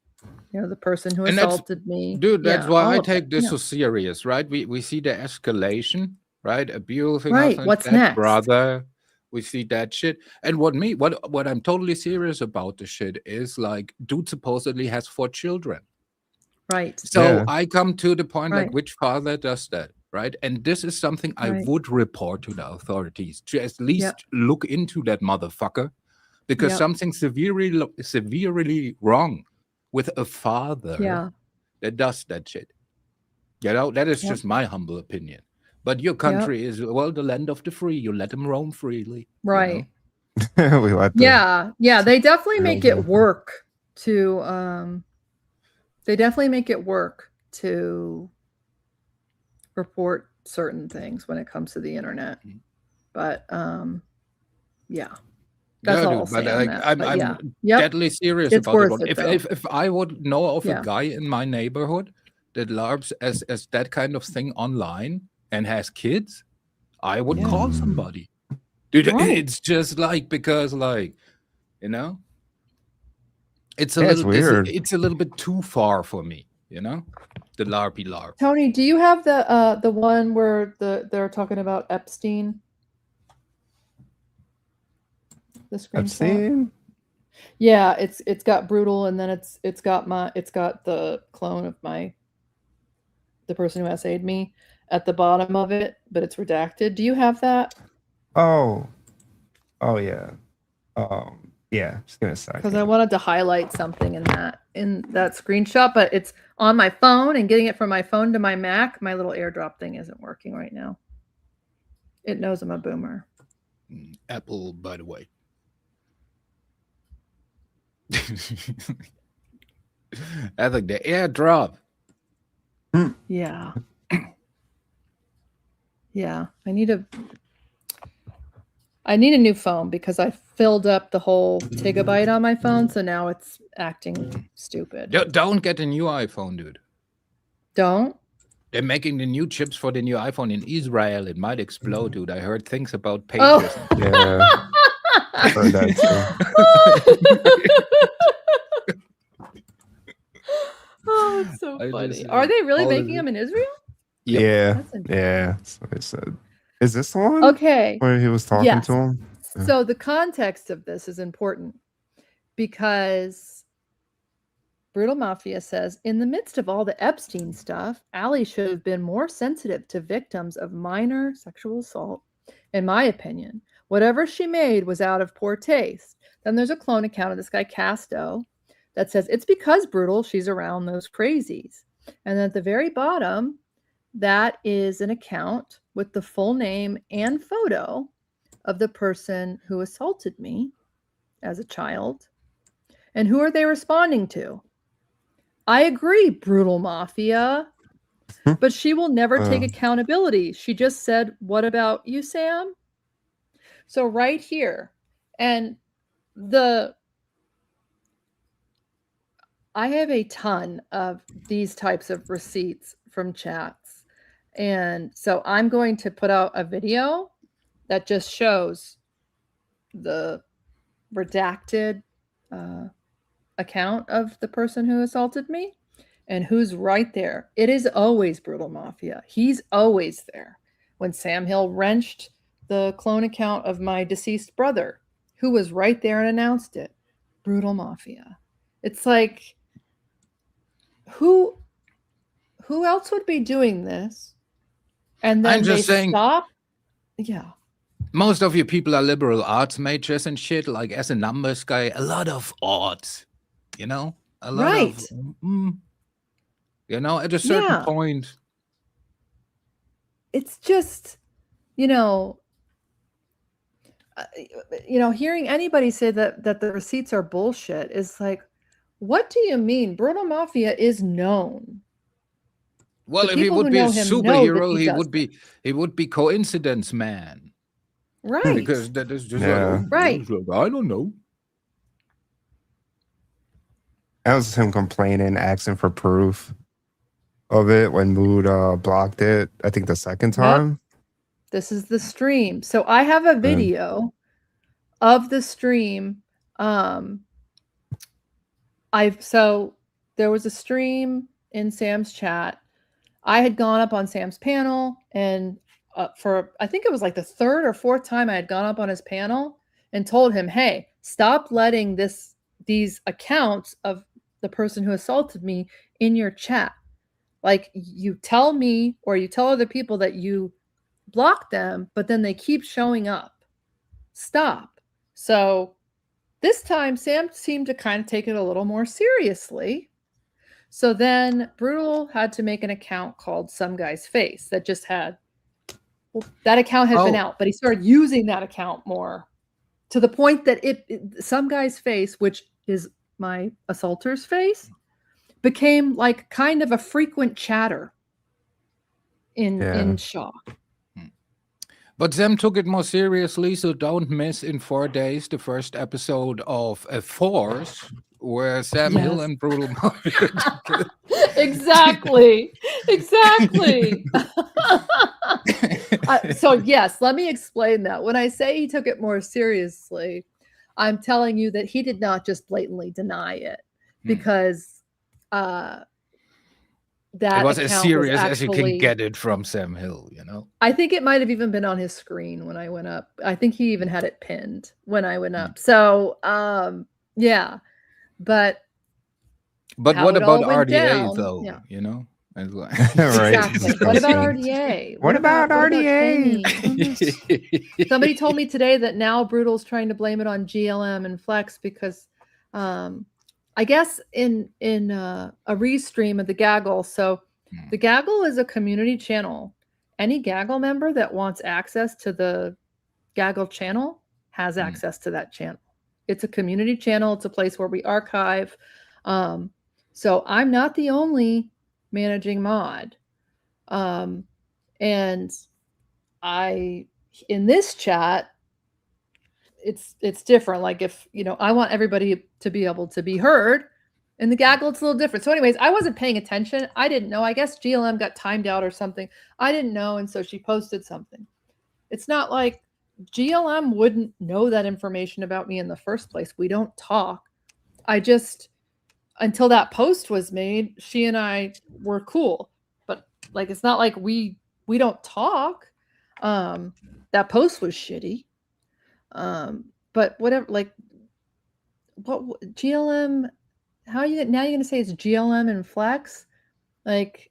the person who And that's- assaulted me. Dude, that's Yeah, why all I of take it, this yeah. so serious, right? We see the escalation, right? Abusing Right, husband, what's dead next? brother. We see that shit. And what I'm totally serious about the shit is like, dude supposedly has 4 children. Right. So Yeah. I come to the point, like, Right. which father does that, right? And this is something I Right. would report to the authorities to at least Yep. look into that motherfucker, because Yep. something severely wrong with a father Yeah. that does that shit. You know, that is Yep. just my humble opinion. But your country is, well, the land of the free. You let them roam freely. you know? Right. We let them. Yeah. They definitely make it Mhm. work to. They definitely make it work to report certain things when it comes to the internet. Mhm. But yeah. That's Yeah, all dude, I'll but say on like, that. I'm But yeah. Yep. deadly serious It's about worth it. it, though. If I would know of Yeah. a guy in my neighborhood that LARPs as that kind of thing online and has kids, I would Yeah. call somebody. Dude, Right. it's just like, because like, you know, it's a Yeah, it's little weird. it's a little bit too far for me, you know? The larpy larp. Tony, do you have the one where they're talking about Epstein? The screenshot. Epstein? Yeah, it's got brutal, and then it's got the clone of the person who essayed me at the bottom of it, but it's redacted. Do you have that? Oh yeah. Yeah, just give me a second. Because I wanted to highlight something in that screenshot, but it's on my phone, and getting it from my phone to my Mac, my little AirDrop thing isn't working right now. It knows I'm a boomer. Apple, by the way. I think the AirDrop. Yeah. Yeah, I need a new phone because I filled up the whole gigabyte on my phone, so now it's acting stupid. Don't get a new iPhone, dude. Don't? They're making the new chips for the new iPhone in Israel. It might explode, dude. I heard things about pages. Oh. Yeah. I heard that too. Oh, it's so funny. Are they really making them in Israel? Yeah. Yeah. That's what I said. Is this the one? Okay. Where he was talking to him? So the context of this is important because Brutal Mafia says, in the midst of all the Epstein stuff, Allie should have been more sensitive to victims of minor sexual assault. In my opinion, whatever she made was out of poor taste. Then there's a clone account of this guy, Casto, that says it's because Brutal, she's around those crazies. And then at the very bottom, that is an account with the full name and photo of the person who assaulted me as a child. And who are they responding to? I agree, Brutal Mafia, but she will never take accountability. She just said, what about you, Sam? So right here, and I have a ton of these types of receipts from chats. And so I'm going to put out a video that just shows the redacted account of the person who assaulted me and who's right there. It is always Brutal Mafia. He's always there. When Sam Hill wrenched the clone account of my deceased brother, who was right there and announced it, Brutal Mafia. It's like, who else would be doing this? And then I'm just saying, stop. Yeah. Most of you people are liberal arts majors and shit. Like, as a numbers guy, a lot of odds, you know, a lot of, you know, at a certain point. It's just, hearing anybody say that the receipts are bullshit is like, what do you mean? Brutal Mafia is known. Well, if he would be a superhero, he would be coincidence man. Right. Because that is just right. I don't know. That was him complaining, asking for proof of it when Mood blocked it, I think the second time. Yep. This is the stream. So I have a video of the stream. So there was a stream in Sam's chat. I had gone up on Sam's panel, and for I think it was like the third or fourth time I had gone up on his panel and told him, hey, stop letting these accounts of the person who assaulted me in your chat. Like, you tell me or you tell other people that you block them, but then they keep showing up. Stop. So this time Sam seemed to kind of take it a little more seriously. So then Brutal had to make an account called Some Guy's Face that just had, that account had been out, but he started using that account more to the point that Some Guy's Face, which is my assaulter's face, became like kind of a frequent chatter in Shaw. But Sam took it more seriously, so don't miss in 4 days the first episode of A Force, where Sam Hill and Brutal Mafia. Exactly. So yes, let me explain that. When I say he took it more seriously, I'm telling you that he did not just blatantly deny it, because that It was as account was serious as you can actually. get it from Sam Hill, you know? I think it might have even been on his screen when I went up. I think he even had it pinned when I went up. So, yeah. But how what it all about went RDA down, though? yeah. You know? It's like Right. Exactly. What about RDA? What about RDA? Shangy? Somebody told me today that now Brutal's trying to blame it on GLM and Flex because I guess in a restream of the Gaggle. So the Gaggle is a community channel. Any Gaggle member that wants access to the Gaggle channel has access to that channel. It's a community channel. It's a place where we archive. So I'm not the only managing mod. And in this chat, it's different. Like if, I want everybody to be able to be heard. In the Gaggle, it's a little different. So anyways, I wasn't paying attention. I didn't know. I guess GLM got timed out or something. I didn't know. And so she posted something. It's not like GLM wouldn't know that information about me in the first place. We don't talk. Until that post was made, she and I were cool. But like, it's not like we don't talk. That post was shitty. But whatever, like, what GLM? How are you now? You're gonna say it's GLM and Flex, like?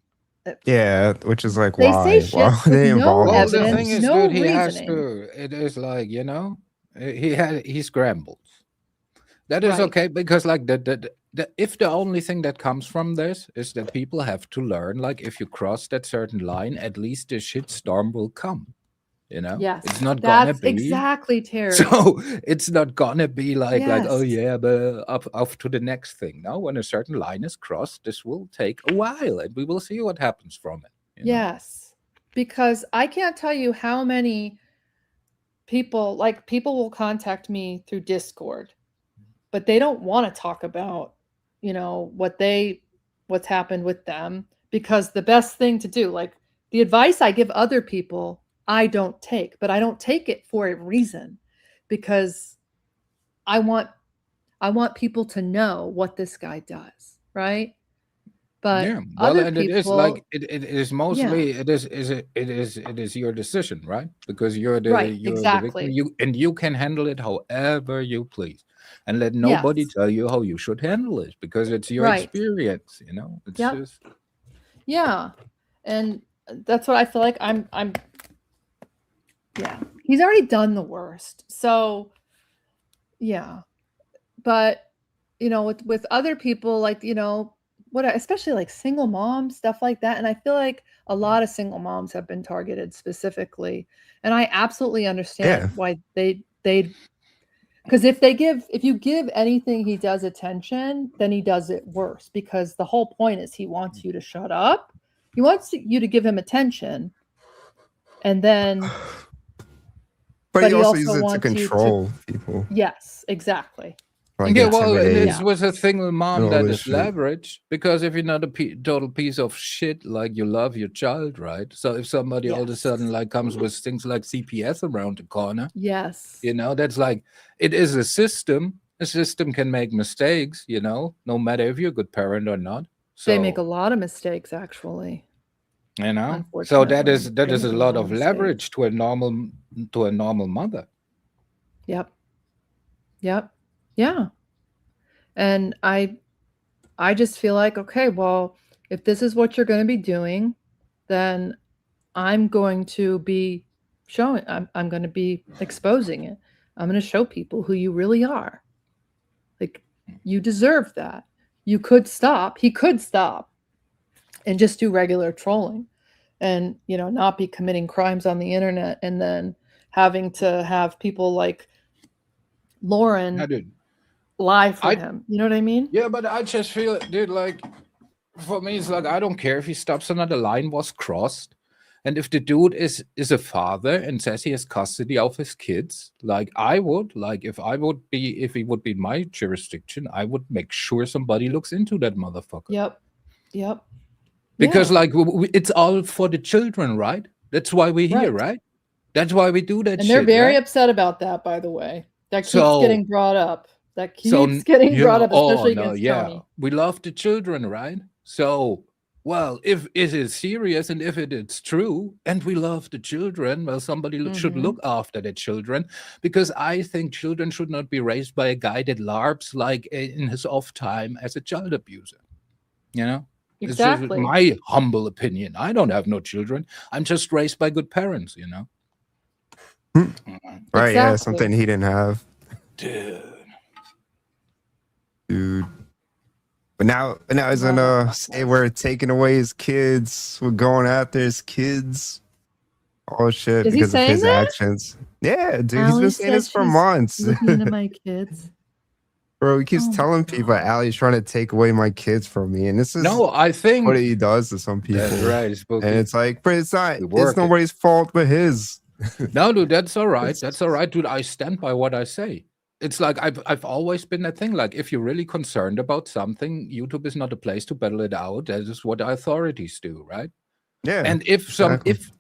Yeah, which is like They why? say shit Why are with they no involved? Well, the evidence, thing is, no dude, he has reasoning. to. It is like, he scrambles. That is Right. okay because like if the only thing that comes from this is that people have to learn, like if you cross that certain line, at least the shit storm will come. Yes, it's not gonna that's be exactly, Terry. So it's not gonna be like oh Yes. yeah, but up to the next thing. Now, when a certain line is crossed, this will take a while, and we will see what happens from it. Yes, because I can't tell you how many people will contact me through Discord, but they don't want to talk about, what's happened with them, because the best thing to do, like the advice I give other people, I don't take, but I don't take it for a reason, because I want people to know what this guy does, right? But yeah, well, other and people, it is like it is mostly it is your decision, right? Because you're the Right, you're exactly. the victim. You can handle it however you please, and let nobody Yes. tell you how you should handle it, because it's your Right. experience. It's Yep. just Yeah, and that's what I feel like. I'm. Yeah, he's already done the worst. So, yeah, but with other people, like especially like single moms, stuff like that, and I feel like a lot of single moms have been targeted specifically, and I absolutely understand why they because if you give anything he does attention, then he does it worse, because the whole point is he wants you to shut up. He wants you to give him attention, and then But he also uses it to wants you control people. Yes, exactly. Like yeah, well, and intimidate it was a single mom all that this is shit. leverage, because if you're not a total piece of shit, like, you love your child, right? So if somebody all of a sudden like comes with things like CPS around the corner, Yes, that's like, it is a system. A system can make mistakes, no matter if you're a good parent or not. So they make a lot of mistakes, actually. So that is Unfortunately, they a make lot of mistakes. leverage to a normal mother. Yep. Yeah. And I just feel like, okay, well, if this is what you're going to be doing, then I'm going to be showing, I'm going to be exposing it. I'm going to show people who you really are. Like, you deserve that. He could stop and just do regular trolling and, not be committing crimes on the internet, and then having to have people like Lauren lie for him. You know what I mean? Yeah, but I just feel, dude, like, for me, it's like, I don't care if he stops another line was crossed. And if the dude is a father and says he has custody of his kids, like, I would, like, if he would be in my jurisdiction, I would make sure somebody looks into that motherfucker. Yep. Because like, it's all for the children, right? That's why we're here, right? That's why we do that. And they're shit, very right? upset about that, by the way. That keeps getting brought up. Especially against Tony. We love the children, right? So well, if it is serious and if it is true, and we love the children, well, somebody should look after the children, because I think children should not be raised by a guy that LARPs like in his off time as a child abuser. You know, it's just Exactly. my humble opinion. I don't have no children. I'm just raised by good parents. You know. Right? Yeah, Exactly. something he didn't have, dude. But now he's gonna say we're taking away his kids. We're going after his kids. Oh shit! Is he because of saying his that? actions. Yeah, dude. He's Allie been saying this said for she's months. looking into my kids. Bro, he keeps Oh my telling people Allie's trying to take away my kids from me. And this is No, I think what he does to some people. that's right, Spooky. And it's like, but it's not, We it's work it. nobody's fault but his. No, dude, that's all right. That's all right, dude. I stand by what I say. It's like I've always been that thing. Like, if you're really concerned about something, YouTube is not a place to battle it out. That is what the authorities do, right? Yeah. And if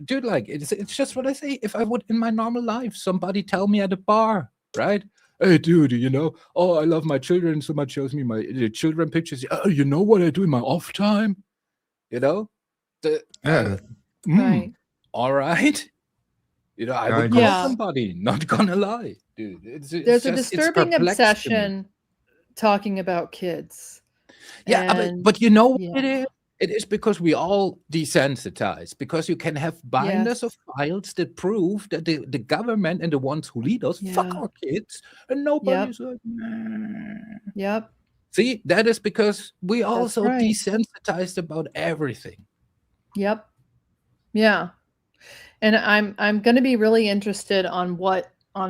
dude, like, it's just what I say. If I would in my normal life, somebody tell me at a bar, right? Hey, dude, you know, oh, I love my children so much. Shows me the children pictures. Oh, you know what I do in my off time? You know, Right. All right. You know, I would call somebody. Not gonna lie, dude. There's a disturbing obsession talking about kids. Yeah, And but you know what it is? It is because we all desensitize, because you can have binders of files that prove that the government and the ones who lead us fuck our kids, and nobody's like, nah. Yep. See, that is because we also right. desensitized about everything. Yep. Yeah. And I'm going to be really interested on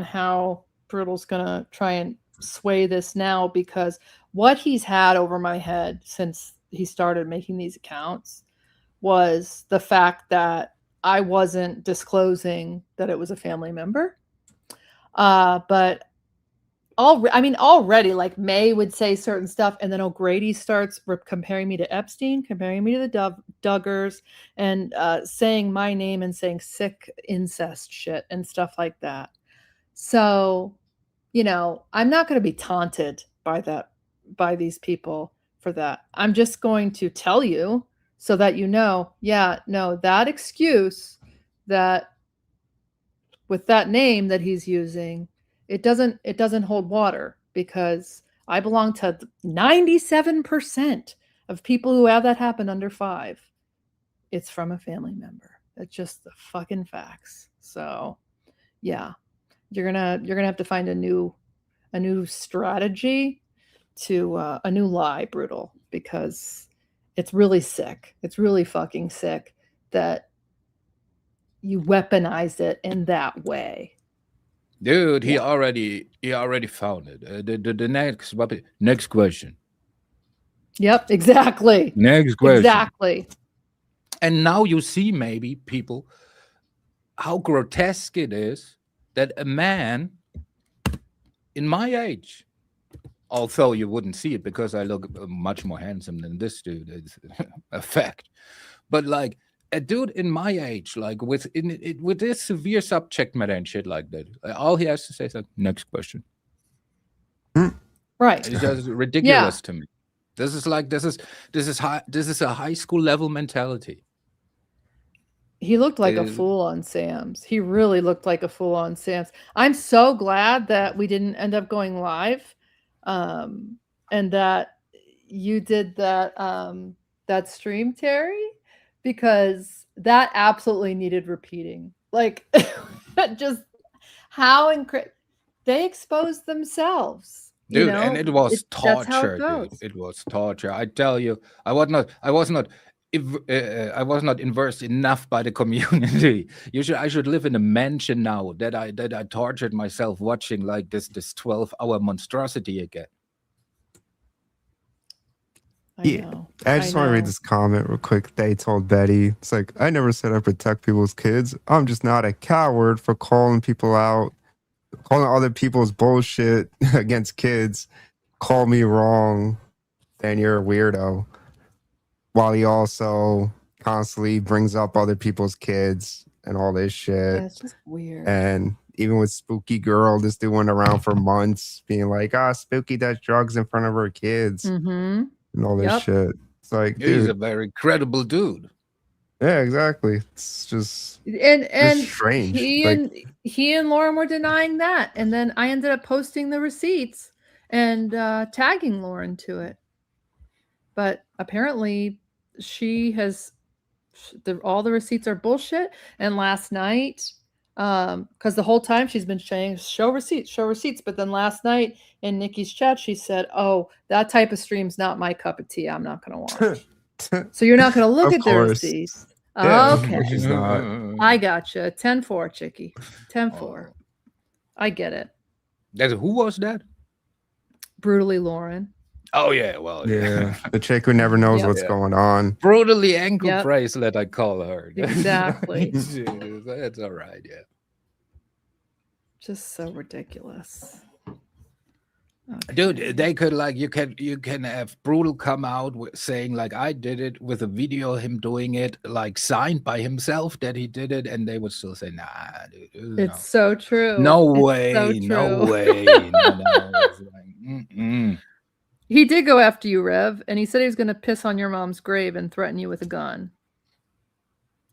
how Brutal's going to try and sway this now, because what he's had over my head since he started making these accounts was the fact that I wasn't disclosing that it was a family member. But already, like, May would say certain stuff, and then O'Grady starts comparing me to Epstein, comparing me to the Duggars, and saying my name and saying sick incest shit and stuff like that. So, you know, I'm not going to be taunted by these people for that. I'm just going to tell you so that you know, that excuse that with that name that he's using, it doesn't hold water, because I belong to 97% of people who have that happen under 5. It's from a family member. That's just the fucking facts. So, yeah, you're gonna have to find a new strategy to a new lie, Brutal, because it's really sick. It's really fucking sick that you weaponize it in that way. Dude, he already found it. The next question. Yep, exactly. Next question. Exactly. And now you see, maybe, people, how grotesque it is that a man in my age, although you wouldn't see it because I look much more handsome than this dude, it's a fact. But like, a dude in my age, like with this severe subject matter and shit like that, all he has to say is like, next question. Right. It's just ridiculous to me. This is a high school level mentality. He looked like a fool on Sam's. He really looked like a fool on Sam's. I'm so glad that we didn't end up going live, and that you did that stream, Terry, because that absolutely needed repeating. Like, just how they exposed themselves, dude, you know? And it was torture, dude. It was torture. I tell you, I was not inversed enough by the community. I should live in a mansion now that I tortured myself watching like this 12-hour monstrosity again. I just want to read this comment real quick. They told Betty, it's like, I never said I protect people's kids. I'm just not a coward for calling people out, calling other people's bullshit against kids. Call me wrong, then you're a weirdo. While he also constantly brings up other people's kids and all this shit. Yeah, it's just weird. And even with Spooky Girl, this dude went around for months being like, Spooky does drugs in front of her kids. Mm-hmm. And all this shit. It's like, He's a dude. very credible dude. Yeah, exactly. It's just and strange. he and Lauren were denying that, and then I ended up posting the receipts and tagging Lauren to it. But apparently, she has all the receipts are bullshit. And last night, because the whole time she's been saying show receipts, but then last night in Nikki's chat she said, "Oh, that type of stream's not my cup of tea. I'm not going to watch." So you're not going to look Of at the course. receipts. Yeah, Okay, which is not. I gotcha. 10-4, Chicky. 10-4. I get it. Who was that? Brutally Lauren. Oh yeah, well Yeah, the chick who never knows what's going on. Brutally ankle bracelet, I call her. Exactly. That's all right. Yeah. Just so ridiculous. Okay. Dude, they could like you can have Brutal come out saying like I did it with a video of him doing it, like signed by himself that he did it, and they would still say, nah, dude. It's so true. No It's way, so no true. way. No. It's like, He did go after you, Rev, and he said he was going to piss on your mom's grave and threaten you with a gun.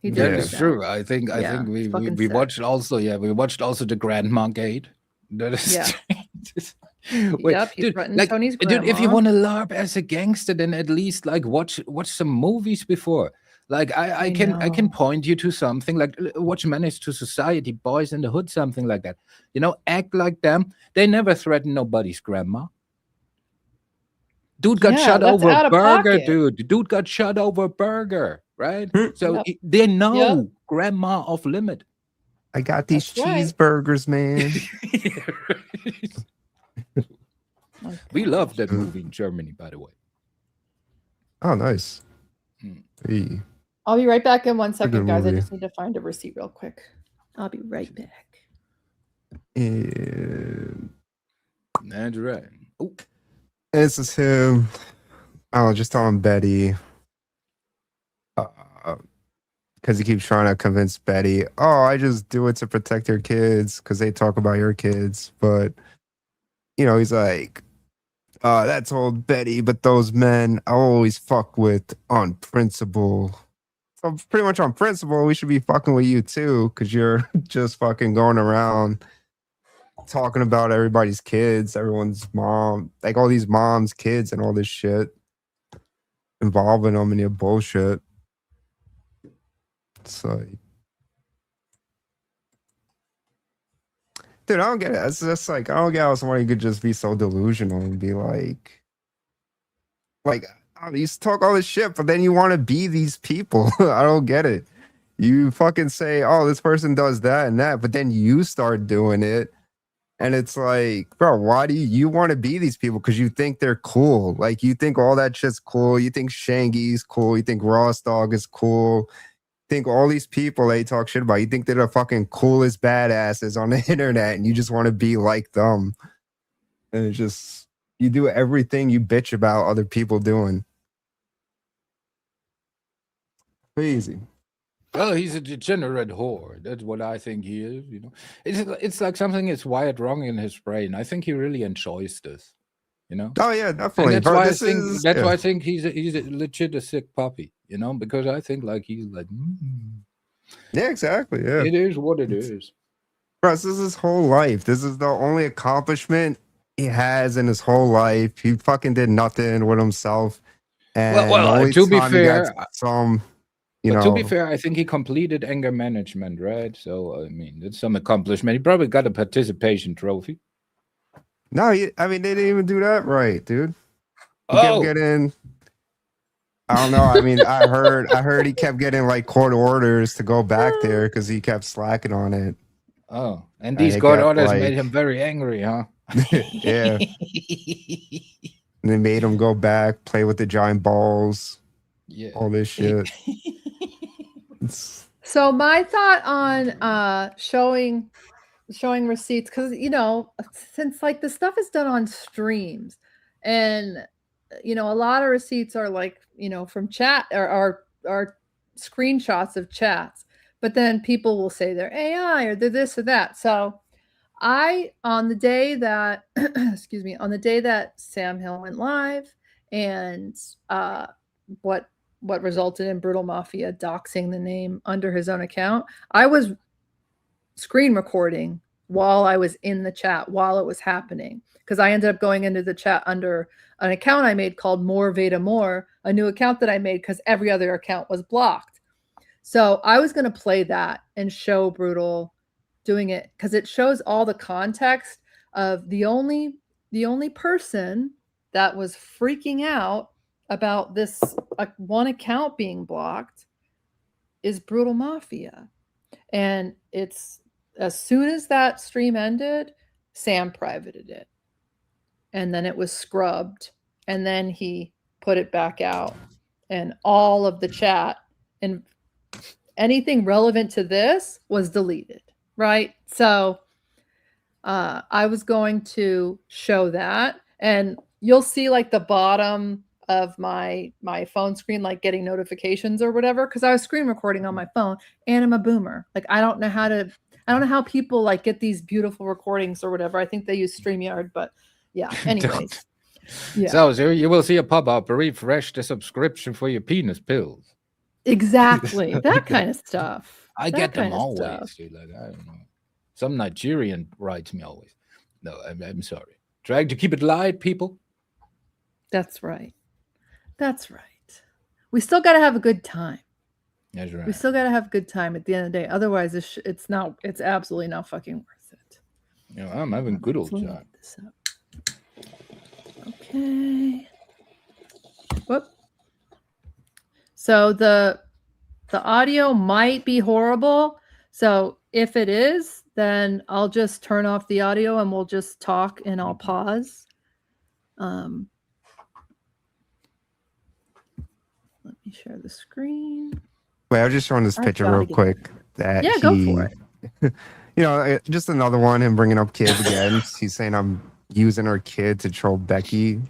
He did That do is true. I think we sick. watched also we watched also the Grandma Gate. That is Wait, yep, he threatened Tony's grandma. Dude, if you want to LARP as a gangster, then at least like watch some movies before. Like I can point you to something like watch Menace to Society, Boys in the Hood, something like that. You know, act like them. They never threaten nobody's grandma. Dude got shot over a burger, dude. Dude got shot over a burger, right? So they know grandma off limit. I got these cheeseburgers, man. We love that movie in Germany, by the way. Oh, nice. Hey. I'll be right back in 1 second, guys. movie. I just need to find a receipt real quick. I'll be right back. That's right. Oh. This is him. Oh, just telling Betty. Because he keeps trying to convince Betty, oh, I just do it to protect your kids because they talk about your kids. But, you know, he's like, that's old Betty, but those men I always fuck with on principle. So pretty much on principle, we should be fucking with you too because you're just fucking going around talking about everybody's kids, everyone's mom, like all these moms, kids, and all this shit, involving them in your bullshit. It's like, dude, I don't get it. It's just like, I don't get how somebody could just be so delusional and be like, oh, you talk all this shit, but then you want to be these people. I don't get it. You fucking say, oh, this person does that and that, but then you start doing it. And it's like, bro, why do you want to be these people? Because you think they're cool. Like, you think all that shit's cool. You think Shangy's cool. You think Ross Dog is cool. You think all these people they talk shit about, you think they're the fucking coolest badasses on the internet, and you just want to be like them. And it's just, you do everything you bitch about other people doing. Crazy. Well, he's a degenerate whore. That's what I think he is. You know, it's like something is wired wrong in his brain. I think he really enjoys this. You know. Oh yeah, definitely. And that's why I think he's a legit a sick puppy. You know, because I think like he's like. Yeah, exactly. Yeah, it is what it is. Bro, this is his whole life. This is the only accomplishment he has in his whole life. He fucking did nothing with himself. And well, to be fair, to be fair, I think he completed anger management, right? So I mean, that's some accomplishment. He probably got a participation trophy. No, I mean they didn't even do that right, dude. He kept getting. I don't know. I mean, I heard he kept getting like court orders to go back there because he kept slacking on it. Oh, and these court orders made him very angry, huh? Yeah. And they made him go back, play with the giant balls. Yeah. All this shit. So my thought on showing receipts, because you know, since like the stuff is done on streams, and you know, a lot of receipts are like, you know, from chat or are screenshots of chats, but then people will say they're AI or they're this or that. So on the day that excuse me, on the day that Sam Hill went live and what resulted in Brutal Mafia doxing the name under his own account. I was screen recording while I was in the chat while it was happening, because I ended up going into the chat under an account I made called More Veda More, a new account that I made because every other account was blocked. So I was going to play that and show Brutal doing it, because it shows all the context of the only person that was freaking out about this one account being blocked is Brutal Mafia. And it's, as soon as that stream ended, Sam privated it. And then it was scrubbed. And then he put it back out. And all of the chat and anything relevant to this was deleted, right? So I was going to show that. And you'll see like the bottom of my phone screen, like getting notifications or whatever, because I was screen recording on my phone, and I'm a boomer. Like I don't know how people like get these beautiful recordings or whatever. I think they use StreamYard, but yeah. Anyways, yeah. So you will see a pop-up: refresh the subscription for your penis pills. Exactly, that kind of stuff. I get them always. Dude, like, I don't know. Some Nigerian writes me always. No, I'm sorry. Trying to keep it light, people. That's right. That's right. We still got to have a good time. That's right. We still got to have a good time at the end of the day. Otherwise, it's absolutely not fucking worth it. You know, I'm having a good old time. Okay. Whoop. So the audio might be horrible. So if it is, then I'll just turn off the audio and we'll just talk, and I'll pause. Let me share the screen. Wait, I was just showing this picture real quick. That yeah, go for it. You know, just another one, him bringing up kids again. He's saying I'm using her kid to troll Becky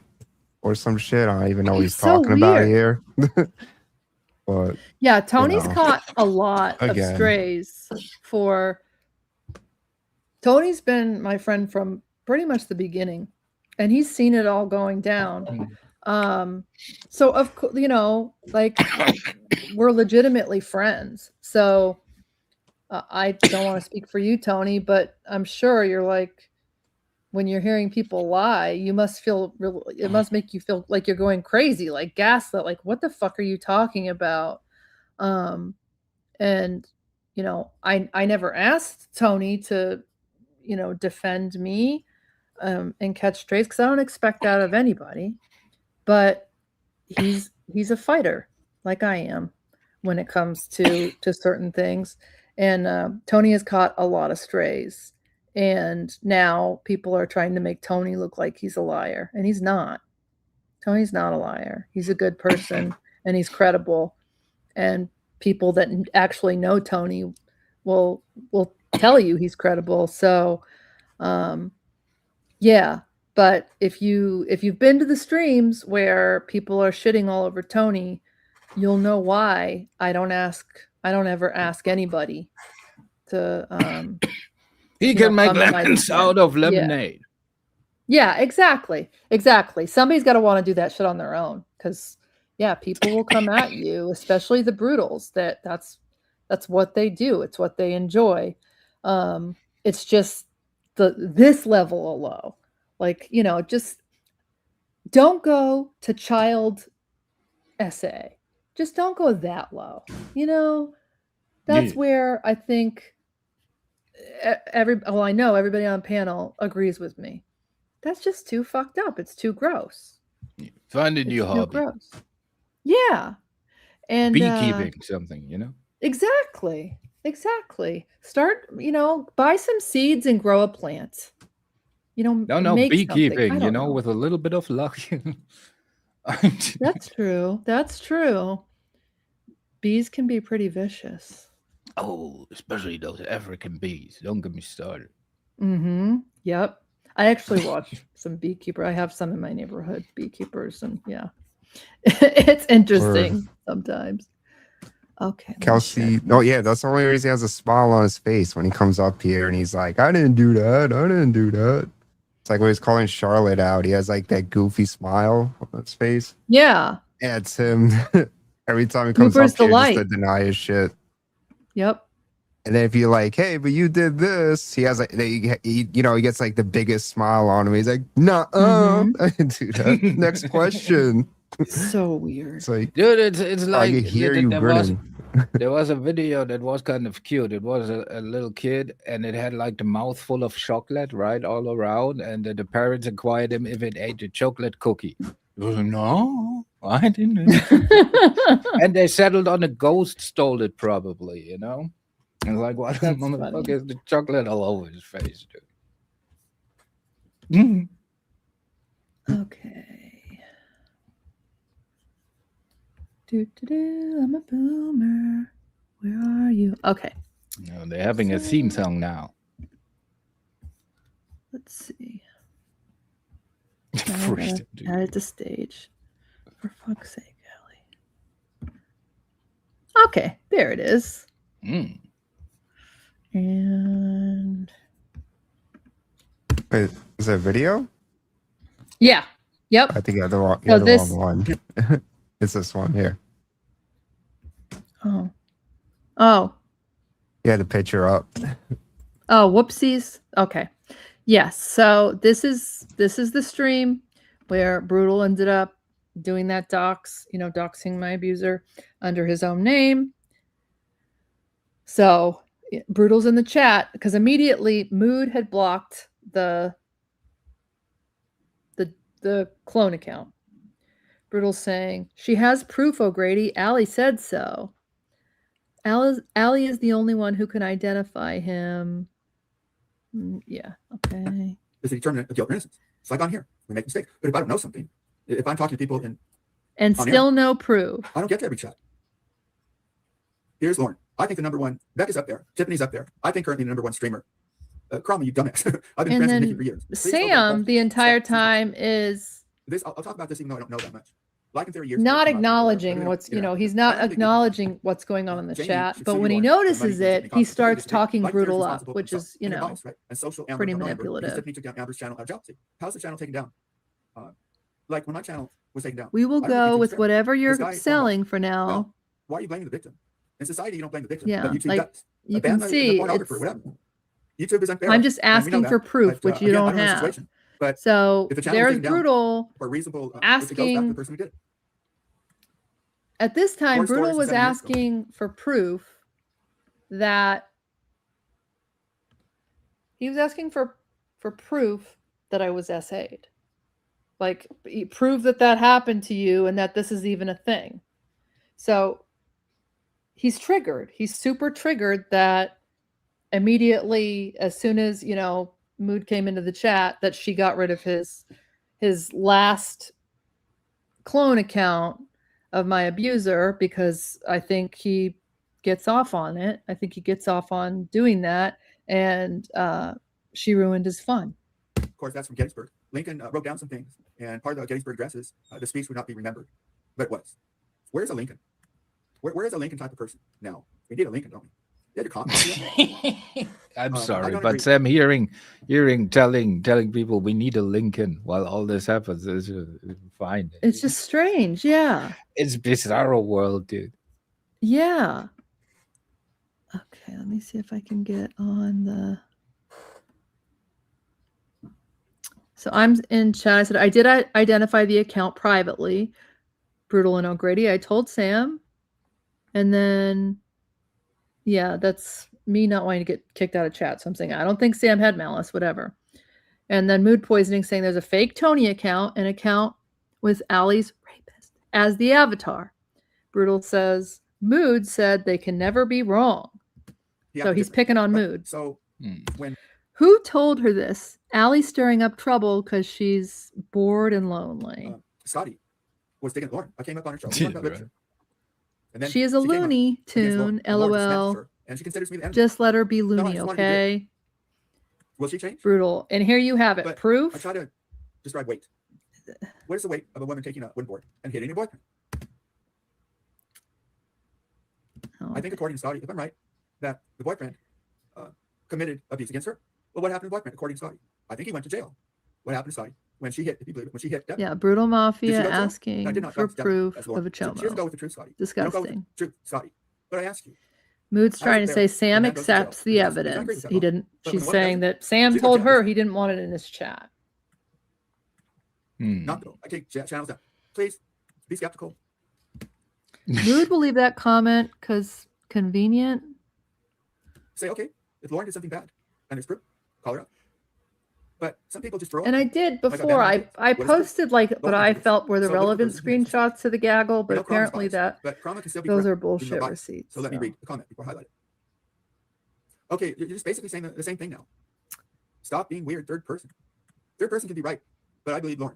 or some shit. I don't even know what he's talking about here. But yeah, Tony's caught a lot of strays for. Tony's been my friend from pretty much the beginning, and he's seen it all going down. So of course, you know, like we're legitimately friends. So I don't want to speak for you, Tony, but I'm sure you're like, when you're hearing people lie, you must feel real. It must make you feel like you're going crazy, like gaslit. Like, what the fuck are you talking about? And you know, I never asked Tony to, you know, defend me and catch strays, because I don't expect that of anybody. But he's a fighter like I am when it comes to certain things. And Tony has caught a lot of strays. And now people are trying to make Tony look like he's a liar. And he's not. Tony's not a liar. He's a good person and he's credible. And people that actually know Tony will tell you he's credible. So yeah. But if you've been to the streams where people are shitting all over Tony, you'll know why I don't ever ask anybody to he can make lemons out of lemonade. Yeah, exactly. Somebody's got to want to do that shit on their own, because yeah, people will come at you, especially the brutals. That's what they do. It's what they enjoy. It's just this level of low. Like, you know, just don't go to child essay. Just don't go that low. You know, that's where I think I know everybody on the panel agrees with me. That's just too fucked up. It's too gross. Find a new hobby. Gross. Yeah. And beekeeping, something, you know? Exactly. Start, you know, buy some seeds and grow a plant. You know, no, beekeeping, you know, with a little bit of luck. That's true. Bees can be pretty vicious. Oh, especially those African bees. Don't get me started. Mm-hmm. Yep. I actually watch some beekeeper. I have some in my neighborhood, beekeepers, and yeah. It's interesting sometimes. Okay. Kelsey, that's the only reason he has a smile on his face when he comes up here and he's like, I didn't do that. It's like when he's calling Charlotte out, he has like that goofy smile on his face. Yeah. It's him. Every time he comes Cooper's up the here just to light. deny his shit. Yep. And then if you're like, hey, but you did this, he has like, he gets like the biggest smile on him. He's like, nah, I didn't do that. Next question. So weird. It's like, Dude, it's I like can hear you grinning. There was a video that was kind of cute. It was a little kid, and it had like the mouth full of chocolate, right, all around. And the parents inquired him if it ate a chocolate cookie. He was like, no, I didn't. And they settled on a ghost stole it, probably, you know? And like, what the motherfucker is the chocolate all over his face, dude? Okay. I'm a boomer. Where are you? Okay. No, they're having a theme song now. Let's see. First, Add it to stage. For fuck's sake, Ellie. Okay, there it is. And Wait, is that a video? yeah. Yep. I think you have the wrong, So wrong one. It's this one here. Oh. You had the picture up. Oh, whoopsies. Okay. Yes. So this is the stream where Brutal ended up doing that doxing my abuser under his own name. So Brutal's in the chat because immediately Mood had blocked the clone account. Brutal's saying, she has proof, O'Grady. Allie said so. Allie is the only one who can identify him. Yeah, okay. Is a determinant of guilt or innocence. It's like on here. We make mistakes. But if I don't know something, if I'm talking to people and still air, no proof. I don't get to every chat. Here's Lauren. I think the number one, Beck is up there. Tiffany's up there. I think currently the number one streamer. Cromwell, you dumbass. I've been friends with Nikki for years. Sam, the entire time is... I'll talk about this even though I don't know that much. Like in 30 years, not acknowledging what's, he's not acknowledging what's going on in the chat, but when he notices it, he starts talking Brutal up, which is, pretty manipulative. Tiffany took down Amber's channel out of jealousy. How's the channel taken down? Like when my channel was taken down. We will go with whatever you're selling for now. Well, why are you blaming the victim? In society, you don't blame the victim. Yeah, but YouTube like does. you can see, YouTube is unfair. I'm just asking for proof, which you don't have. But so there's Brutal asking. The person who did it. At this time, Brutal was asking for proof that he was asking for proof that I was SA'd. Like, prove that happened to you and that this is even a thing. So he's triggered. He's super triggered that immediately, as soon as, Mood came into the chat, that she got rid of his last clone account of my abuser, because I think he gets off on it. I think he gets off on doing that, and she ruined his fun. Of course, that's from Gettysburg. Lincoln wrote down some things, and part of the Gettysburg Address is the speech would not be remembered, but it was. Where's a Lincoln? Where is a Lincoln type of person now? We need a Lincoln, don't we? I'm sorry, but Sam, telling people we need a Lincoln while all this happens is fine. It's just strange, yeah. It's bizarro world, dude. Yeah. Okay, let me see if I can get on the. So I'm in chat. I said I did identify the account privately, Brutal and O'Grady. I told Sam, and then. Yeah, that's me not wanting to get kicked out of chat. So I'm saying I don't think Sam had malice, whatever. And then Mood Poisoning saying there's a fake Tony account, an account with Allie's rapist as the avatar. Brutal says Mood said they can never be wrong. Yeah, so he's picking on Mood. So who told her this? Allie stirring up trouble because she's bored and lonely. Scotty was digging Lauren. I came up on her show. And then she is a Looney Tune, LOL. And she considers me the enemy. Just let her be Looney, okay? Will she change? Brutal. And here you have it. But proof. I try to describe weight. What is the weight of a woman taking a wooden board and hitting your boyfriend? Oh, I think according to Scotty, if I'm right, that the boyfriend committed abuse against her. Well, what happened to the boyfriend according to Scotty? I think he went to jail. What happened to Scotty? when she hit, if you believe it, when she hit Deborah. Yeah, Brutal Mafia Did she go to jail? No, I asking did not. for That was Deborah. proof That's of Lauren. a She doesn't go chomo. with the truth, Scotty. You don't go with Disgusting. the truth, Scotty. But I ask you, Mood's how trying is to it say fair Sam when a man goes to jail accepts the because he's not agree evidence. with that He law? didn't. But She's when one saying doesn't, that Sam she goes to told jail. her he didn't want it in his chat. Not though. I take channels down. Please be skeptical. Mood will leave that comment because convenient. Say, okay, if Lauren did something bad and it's proof, call her out. But some people just throw And up. I did Like a before. bad I what is the truth? posted like what Both I individuals. felt were the So look at the relevant person who makes the mistake. screenshots to the gaggle, but We know Cromwell's apparently biased, but Cromwell can still be those correct, are even though bullshit biased. receipts. So let me read the comment before I highlight it. Okay, you're just basically saying the same thing now. Stop being weird third person. Third person can be right, but I believe Lauren.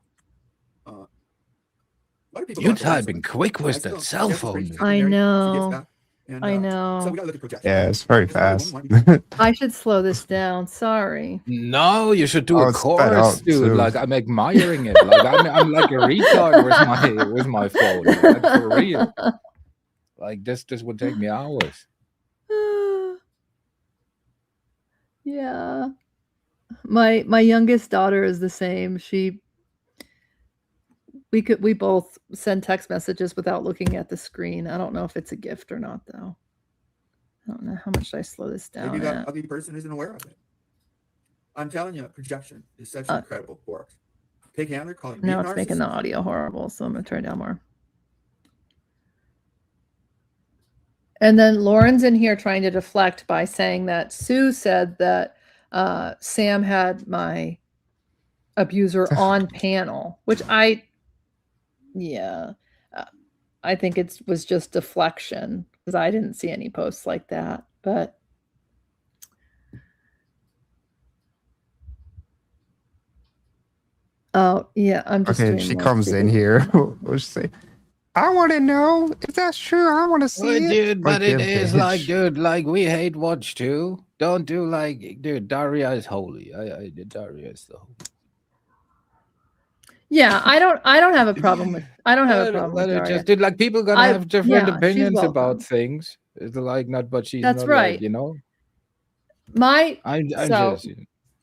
A lot of people You go after Lauren typing so much. quick I with still that don't. cell Yes, it's great. phone. She's happy I married. She gives know. back. And, I so know. we gotta look at projection. Yeah, it's very This is only fast. one we I should slow this down. Sorry. No, you should do Oh, a it's sped chorus, up dude. too. Like I'm admiring it. Like I'm like a retard with my phone. Like for real. Like this would take me hours. Yeah. My youngest daughter is the same. We both send text messages without looking at the screen. I don't know if it's a gift or not though. I don't know how much should I slow this down. Maybe that at. ugly person isn't aware of it. I'm telling you, projection is such an incredible work. Pig handler calling me Now a it's making the narcissist. audio horrible, so I'm gonna turn it down more. And then Lauren's in here trying to deflect by saying that Sue said that Sam had my abuser on panel, which I think it was just deflection because I didn't see any posts like that. But oh yeah, I'm just Okay, doing she more comes in speaking. here. What'll she say? I want to know if that's true. I want to see Well, it. dude, but Like, it yeah, is like, bitch. dude, like we hate watch too. Don't do like, dude. Daria is holy. Daria is the holy. Yeah, I don't have a problem with. I don't have a problem with Let it Daria. just, dude, like people gonna have different she's opinions about welcome. things. It's like not, but she's That's not right. like, you know. I'm so, just.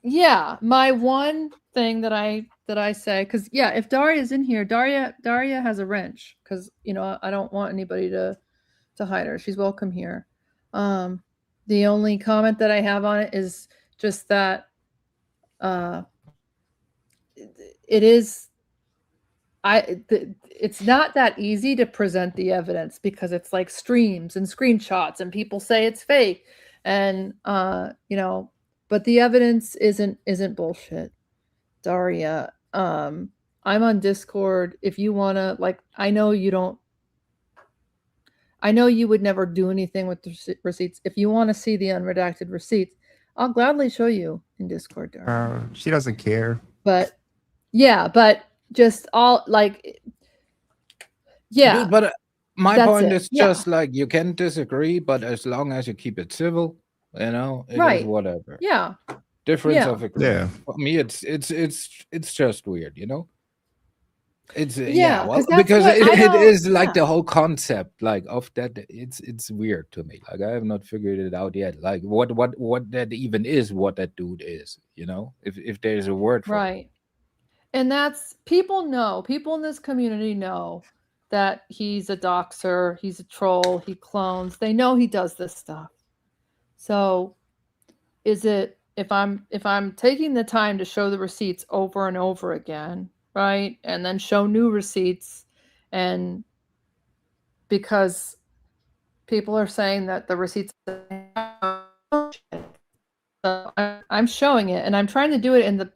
Yeah, my one thing that I say, because yeah, if Daria's in here, Daria has a wrench, because I don't want anybody to hide her. She's welcome here. The only comment that I have on it is just that it is it's not that easy to present the evidence because it's like streams and screenshots and people say it's fake, and but the evidence isn't bullshit. Daria, I'm on Discord if you want to, like, I know you would never do anything with the receipts. If you want to see the unredacted receipts, I'll gladly show you in Discord, Daria. She doesn't care. But yeah, but just all like, yeah. Dude, but my point is Yeah. just like you can disagree, but as long as you keep it civil, it Right. is whatever. Yeah. Difference Yeah. of agreement. Yeah. For me, it's just weird, It's Yeah, well, 'cause that's because what I it don't- is like yeah. the whole concept, like of that. It's weird to me. Like I have not figured it out yet. Like what that even is, what that dude is. If there's a word for it. Right. And that's, people in this community know that he's a doxer, he's a troll, he clones. They know he does this stuff. So is it, if I'm taking the time to show the receipts over and over again, right? And then show new receipts, and because people are saying that the receipts, so I'm showing it, and I'm trying to do it in the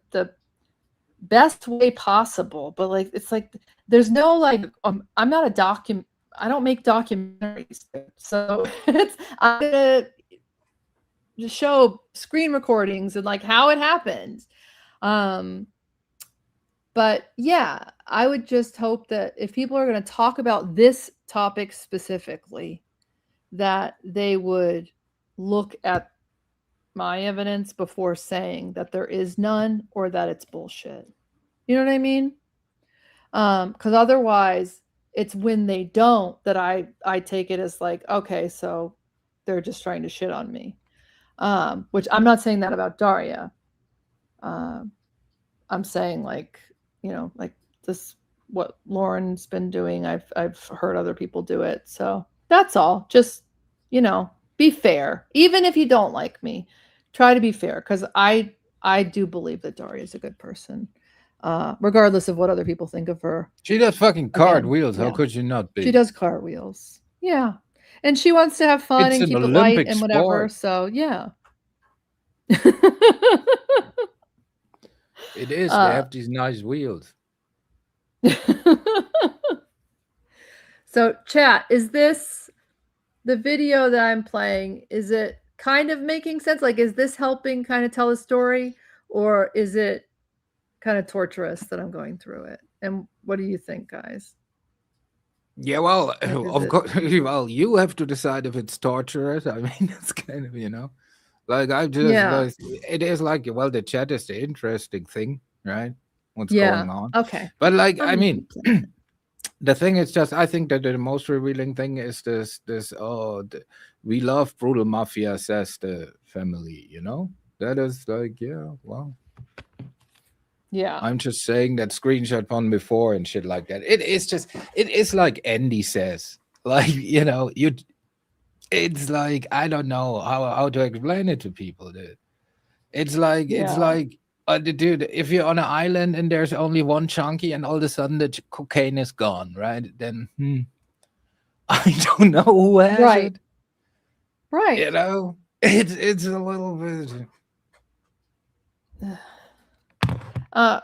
best way possible, but like it's like there's no like I'm not a I don't make documentaries, so I'm gonna just show screen recordings and like how it happened. But yeah, I would just hope that if people are going to talk about this topic specifically, that they would look at my evidence before saying that there is none or that it's bullshit. You know what I mean? Because otherwise, it's when they don't that I take it as like, okay, so they're just trying to shit on me. Which I'm not saying that about Daria. I'm saying like like this, what Lauren's been doing. I've heard other people do it. So that's all. Just, be fair. Even if you don't like me, try to be fair. Because I do believe that Daria is a good person, regardless of what other people think of her. She does fucking cartwheels. How could you not be? She does cartwheels. Yeah. And she wants to have fun It's and an keep it light Olympic and whatever. sport. So yeah. It is. They have these nice wheels. So chat, is this the video that I'm playing? Is it kind of making sense? Like, is this helping kind of tell a story, or is it kind of torturous that I'm going through it? And what do you think, guys? Yeah, well, Like, of course, well, you have to decide if it's torturous. I mean, it's kind of, like I just, like, it is like, well, the chat is the interesting thing, right? What's going on? Okay. But like, I mean, the thing is just, I think that the most revealing thing is this, we love Brutal Mafia, says the family, That is like, yeah, well. Yeah. I'm just saying that screenshot from before and shit like that. It is like Andy says. Like, it's like, I don't know how to explain it to people, dude. It's like, dude, if you're on an island and there's only one chunky and all of a sudden the cocaine is gone, right? Then I don't know who has it. Right. It's a little bit.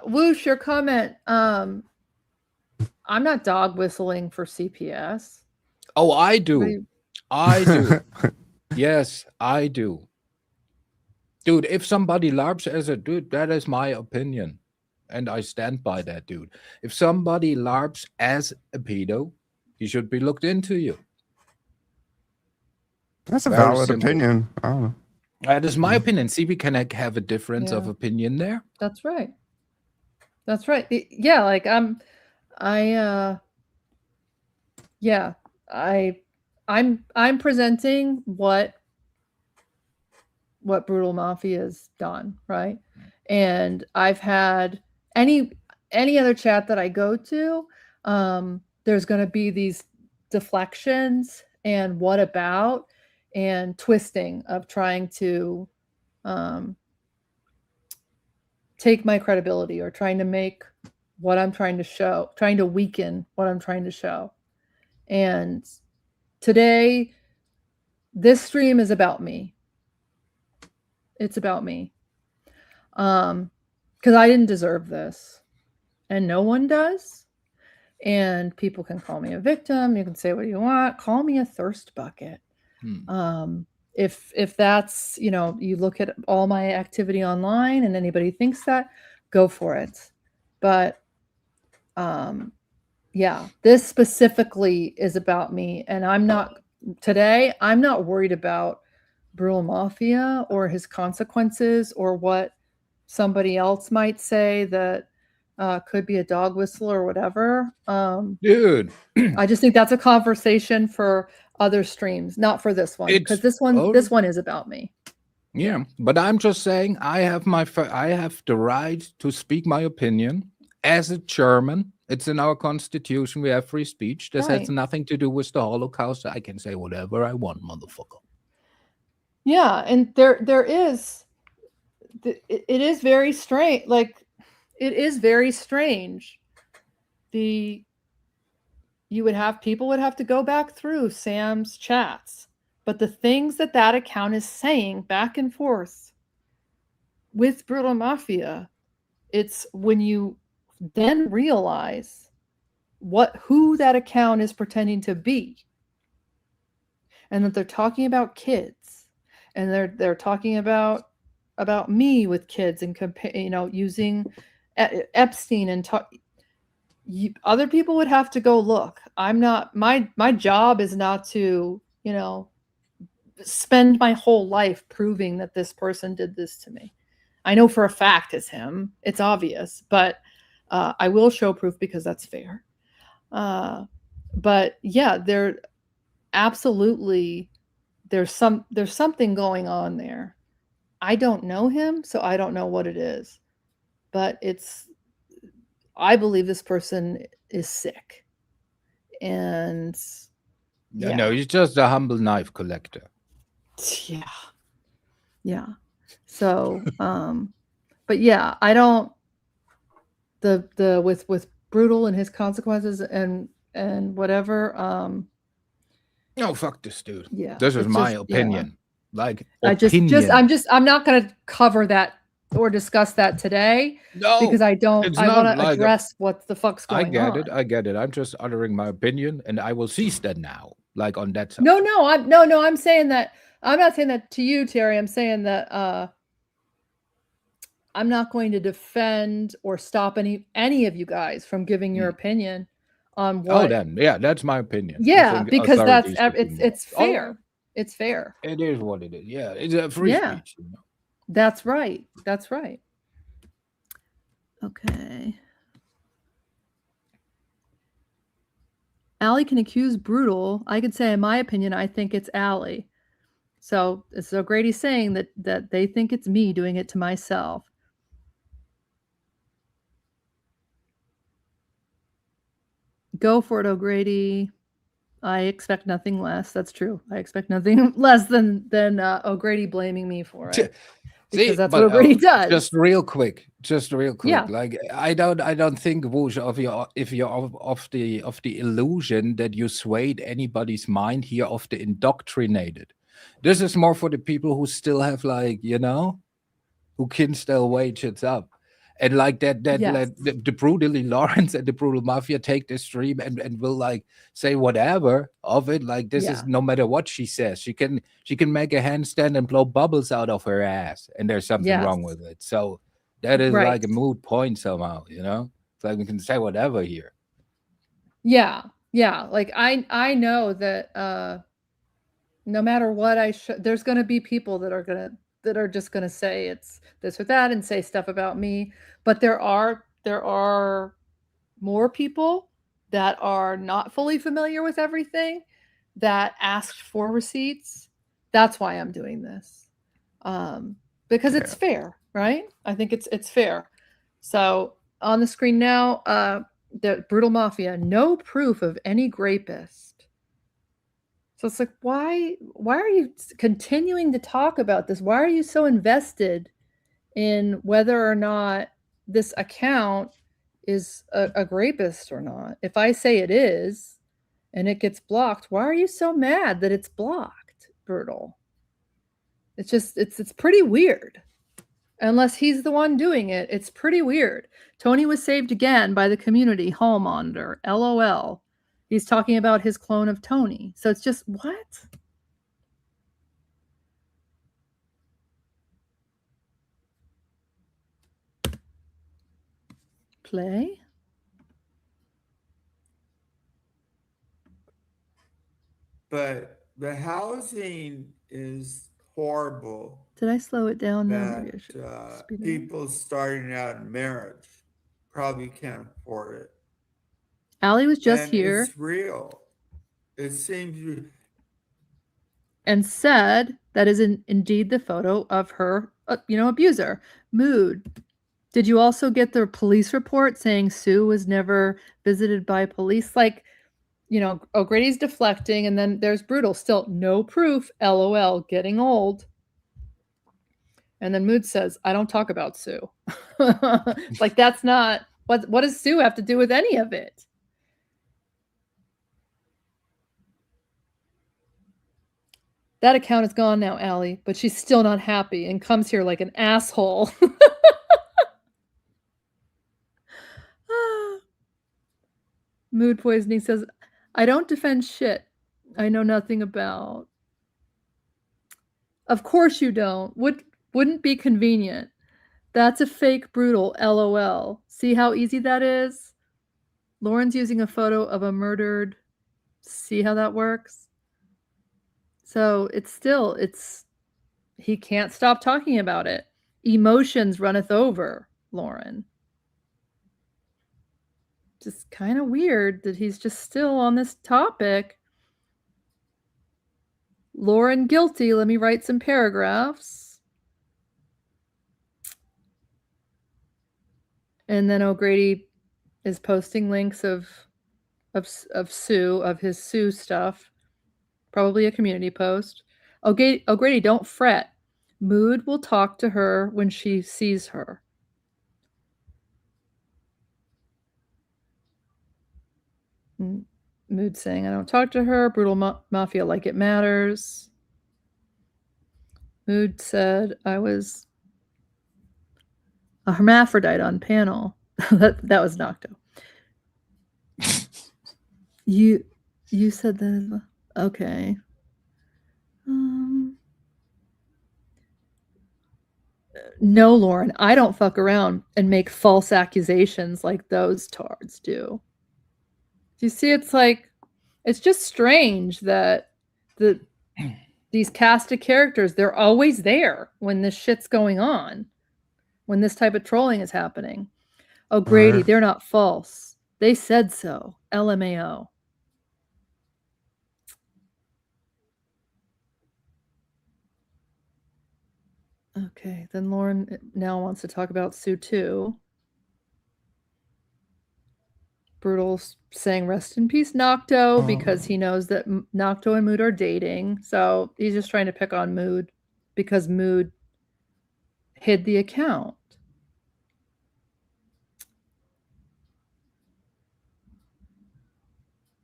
Whoosh, your comment. I'm not dog whistling for CPS. Oh, I do. I do. Yes, I do. Dude, if somebody LARPs as a dude, that is my opinion. And I stand by that, dude. If somebody LARPs as a pedo, he should be looked into you. That's a valid opinion. I don't know. That is my opinion. See, we can have a difference of opinion there. That's right. That's right. Yeah, like I'm presenting what Brutal Mafia has done, right? And I've had any other chat that I go to, there's going to be these deflections and what about and twisting of trying to take my credibility or trying to make what I'm trying to show, trying to weaken what I'm trying to show. And today, this stream is about me. It's about me. Because I didn't deserve this. And no one does. And people can call me a victim. You can say what you want. Call me a thirst bucket. If that's, you look at all my activity online and anybody thinks that, go for it. But this specifically is about me. And I'm not worried about Brutal Mafia or his consequences or what somebody else might say that could be a dog whistle or whatever. Dude, I just think that's a conversation for other streams, not for this one, because this one is about me. Yeah, but I'm just saying I have the right to speak my opinion as a German. It's in our constitution. We have free speech. This has nothing to do with the Holocaust. I can say whatever I want, motherfucker. Yeah, and there is, it is very strange. Like, it is very strange. People would have to go back through Sam's chats, but the things that account is saying back and forth with Brutal Mafia, it's when you then realize who that account is pretending to be, and that they're talking about kids, and they're talking about me with kids and using Epstein and other people would have to go look. I'm not, my job is not to, spend my whole life proving that this person did this to me. I know for a fact it's him. It's obvious, but I will show proof because that's fair. But yeah, there's something going on there. I don't know him, so I don't know what it is, but I believe this person is sick. And yeah, no, he's just a humble knife collector. Yeah. Yeah. So, but yeah, I don't with Brutal and his consequences and whatever. No, fuck this dude. Yeah, This is it's my just, opinion. Like I opinion. I'm not going to cover that or discuss that today because I want to address what the fuck's going on. I get it. I'm just uttering my opinion, and I will cease that now. Like on that side. No, I'm saying that. I'm not saying that to you, Terry. I'm saying that I'm not going to defend or stop any of you guys from giving your opinion on what. Oh, then yeah, that's my opinion. Yeah, because it's fair. It's fair. It is what it is. Yeah, it's a free speech. You know? That's right. That's right. Okay. Allie can accuse Brutal. I could say, in my opinion, I think it's Allie. So Grady's saying that they think it's me doing it to myself. Go for it, O'Grady. I expect nothing less. That's true. I expect nothing less than O'Grady blaming me for it. Because that's what O'Grady does. Just real quick. Yeah. Like I don't think, Woosh, if you're of the illusion that you swayed anybody's mind here of the indoctrinated. This is more for the people who still have, like, you know, who can still weigh shit up. And like that Yes. the brutally Lawrence and the brutal mafia take this stream and will like say whatever of it. Like this is no matter what she says, she can make a handstand and blow bubbles out of her ass, and there's something wrong with it. So that is like a moot point somehow, you know? It's like we can say whatever here. Yeah. Like I know that no matter what there's gonna be people that are just gonna say it's this or that and say stuff about me. But there are more people that are not fully familiar with everything that asked for receipts. That's why I'm doing this. Because it's fair, right? I think it's fair. So on the screen now, the Brutal Mafia, no proof of any rapist. So it's like, why are you continuing to talk about this? Why are you so invested in whether or not this account is a rapist or not? If I say it is and it gets blocked, why are you so mad that it's blocked, Brutal? It's just, it's pretty weird. Unless he's the one doing it, it's pretty weird. Tony was saved again by the community hall monitor. LOL. He's talking about his clone of Tony. So it's just, what? Play. But the housing is horrible. Did I slow it down? That people starting out in marriage probably can't afford it. Allie was just here. It's real. It seems. And said that is indeed the photo of her, abuser. Mood. Did you also get the police report saying Sue was never visited by police? Like, O'Grady's deflecting, and then there's Brutal. Still no proof. LOL. Getting old. And then Mood says, I don't talk about Sue. Like, that's not what does Sue have to do with any of it? That account is gone now, Allie, but she's still not happy and comes here like an asshole. Mood Poisoning says, I don't defend shit I know nothing about. Of course you don't. Wouldn't be convenient. That's a fake Brutal, LOL. See how easy that is? Lauren's using a photo of a murdered. See how that works? So he can't stop talking about it. Emotions runneth over, Lauren. Just kind of weird that he's just still on this topic. Lauren guilty. Let me write some paragraphs. And then O'Grady is posting links of Sue, of his Sue stuff. Probably a community post. O'Grady, don't fret. Mood will talk to her when she sees her. Mood saying, I don't talk to her. Brutal Mafia like it matters. Mood said I was a hermaphrodite on panel. that was Nocto. You said that. Okay. No, Lauren, I don't fuck around and make false accusations like those tards do. Do you see? It's just strange that these cast of characters, they're always there when this shit's going on, when this type of trolling is happening. Oh, Grady, they're not false. They said so. LMAO. Okay, then Lauren now wants to talk about Sue too. Brutal saying rest in peace Nocto because he knows that Nocto and Mood are dating. So he's just trying to pick on Mood because Mood hid the account.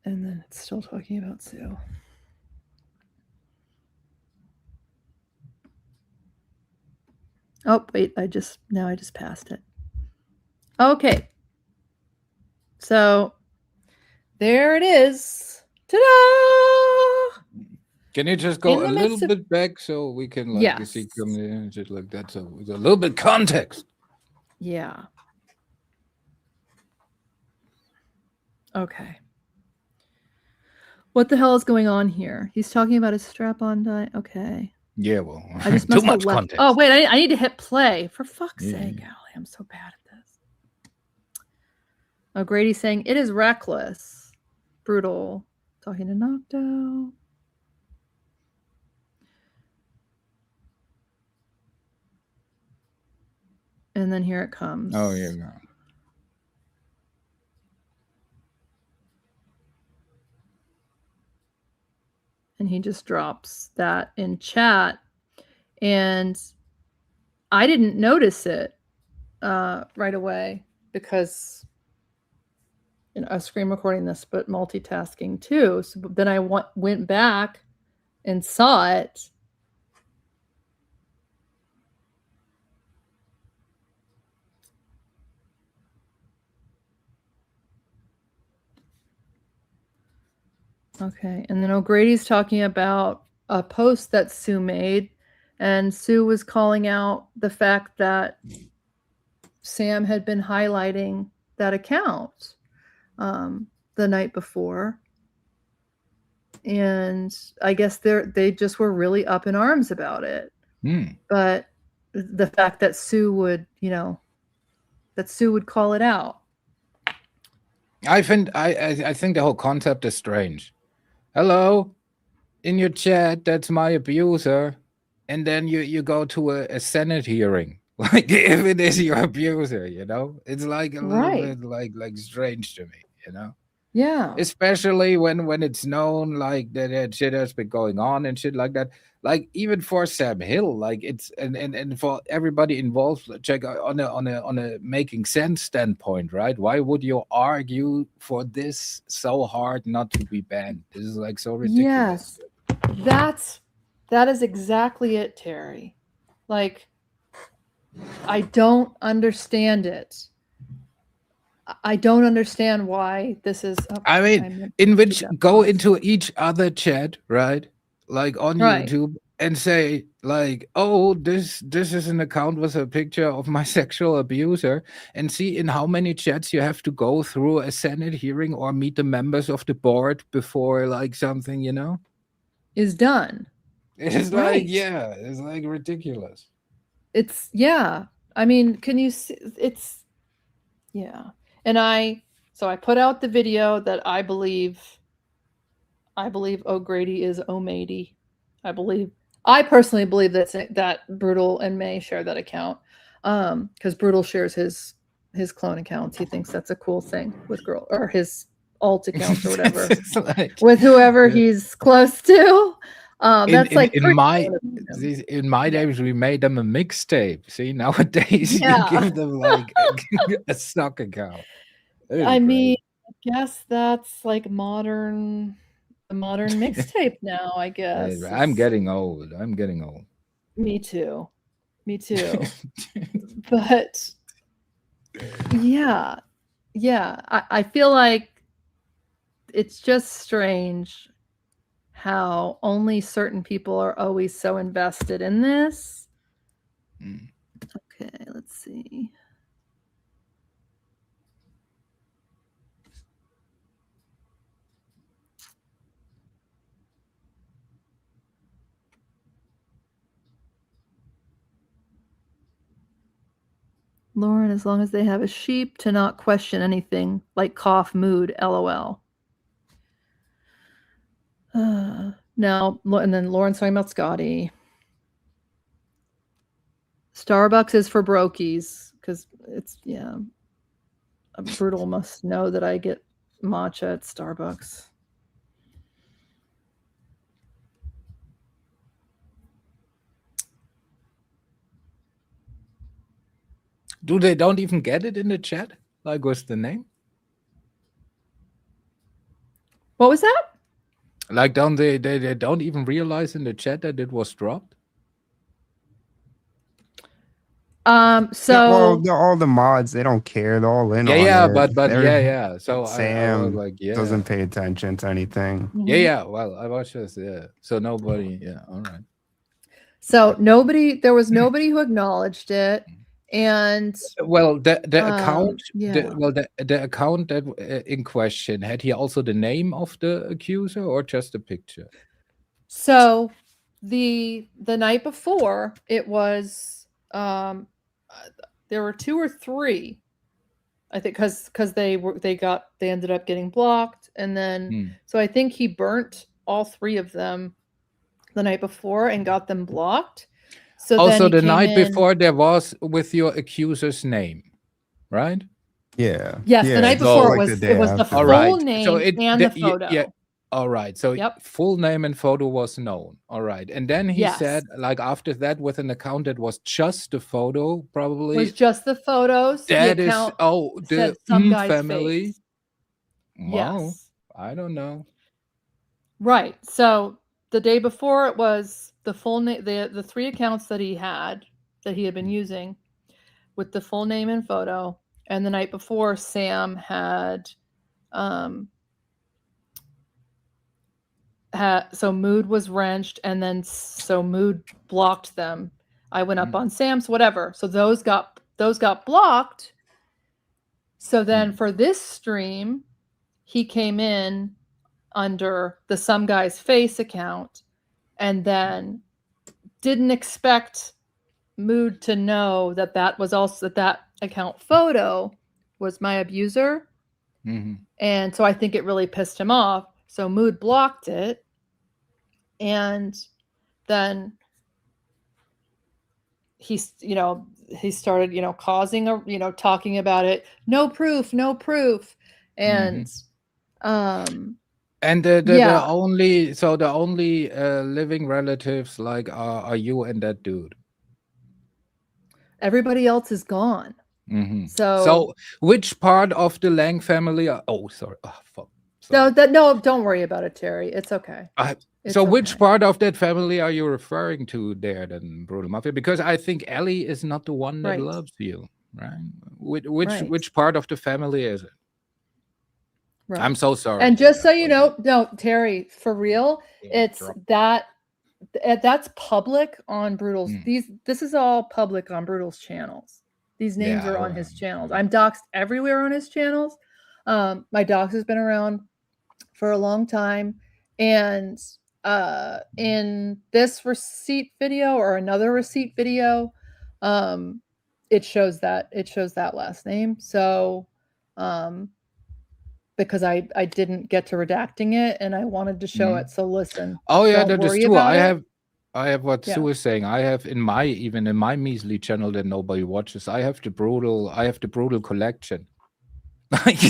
And then it's still talking about Sue. Oh, wait, I just passed it. Okay. So there it is. Ta-da! Can you just go a little bit back so we can like see coming in and shit like that? So with a little bit context. Yeah. Okay. What the hell is going on here? He's talking about his strap-on die. Okay. Yeah, well, I just too much left. context. Oh, wait, I need to hit play. For fuck's sake, Allie, I'm so bad at this. Oh, Grady's saying, it is reckless. Brutal. Talking to Nocto. And then here it comes. Oh, yeah, no. And he just drops that in chat. And I didn't notice it right away because I was screen recording this, but multitasking too. So then I went back and saw it. Okay, and then O'Grady's talking about a post that Sue made, and Sue was calling out the fact that Sam had been highlighting that account the night before, and I guess they just were really up in arms about it. But the fact that Sue would, call it out. I think the whole concept is strange. Hello, in your chat, that's my abuser, and then you go to a Senate hearing. Like if it is your abuser, it's like a little bit like strange to me, Yeah. Especially when it's known like that shit has been going on and shit like that. Like even for Sam Hill, like it's and for everybody involved, check on a making sense standpoint, right? Why would you argue for this so hard not to be banned? This is like so ridiculous. Yes, that is exactly it, Terry. Like, I don't understand it. I don't understand why this is. I mean, go into each other chat, right? Like on YouTube and say like, oh, this is an account with a picture of my sexual abuser, and see in how many chats you have to go through a Senate hearing or meet the members of the board before like something, is done. It's like, it's like ridiculous. It's I mean, can you see? It's and I put out the video that I believe O'Grady is O'Mady. I personally believe that Brutal and May share that account because Brutal shares his his clone accounts. He thinks that's a cool thing with girl or his alt accounts or whatever Like, with whoever he's close to. That's like in my days we made them a mixtape. See, nowadays you give them like a stock account. I mean, I guess that's like the modern mixtape now, I guess. I'm getting old. Me too. But yeah. I feel like it's just strange how only certain people are always so invested in this. Okay, let's see. Lauren, as long as they have a sheep to not question anything, like cough, mood, LOL. Now, and then Lauren's talking about Scotty. Starbucks is for brokies, because it's, a Brutal must know that I get matcha at Starbucks. Do they don't even get it in the chat? Like, what's the name? What was that? Like, don't they don't even realize in the chat that it was dropped? So all the mods, they don't care. They're all in on it. but yeah. So Sam I was like, doesn't pay attention to anything. Yeah. Well, I was just So nobody. Yeah. All right. So there was nobody who acknowledged it, and well, the account, yeah. the account that in question, had he also the name of the accuser or just a picture? So the night before, it was there were 2 or 3, I think, because they ended up getting blocked, and then so I think he burnt all 3 of them the night before and got them blocked. So also, then the night before there was with your accuser's name, right? Yeah. Yes, the night before it was the full right. name and the photo. Yeah. All right. So full name and photo was known. All right. And then he said, like, after that, with an account that was just the photo, probably was just the photos. That the is account the said some guy's family. face. Wow. Yes. I don't know. Right. So the day before, it was the full name, the 3 accounts that he had been using with the full name and photo. And the night before, Sam had so Mood was wrenched, and then so Mood blocked them. I went up on Sam's, whatever. So those got blocked. So then for this stream, he came in under the Some Guy's Face account, and then didn't expect Mood to know that was also that account photo was my abuser. And so I think it really pissed him off. So Mood blocked it. And then he started, causing talking about it. No proof. And, and the only living relatives like are you and that dude. Everybody else is gone. So which part of the Lang family sorry. Oh, fuck. No, don't worry about it, Terry. It's okay. Which part of that family are you referring to there, then, Brutal Mafia? Because I think Ellie is not the one that loves you, right? Which part of the family is it? Right. I'm so sorry. And just so you know, no, Terry, for real, it's that's public on Brutal's. This is all public on Brutal's channels. These names are on his channels. I'm doxxed everywhere on his channels. My dox has been around for a long time, and in this receipt video or another receipt video, it shows that last name. So because I didn't get to redacting it and I wanted to show it. So listen. Oh yeah, that is true. I have what Yeah. Sue is saying. I have even in my measly channel that nobody watches. I have the brutal collection. Like,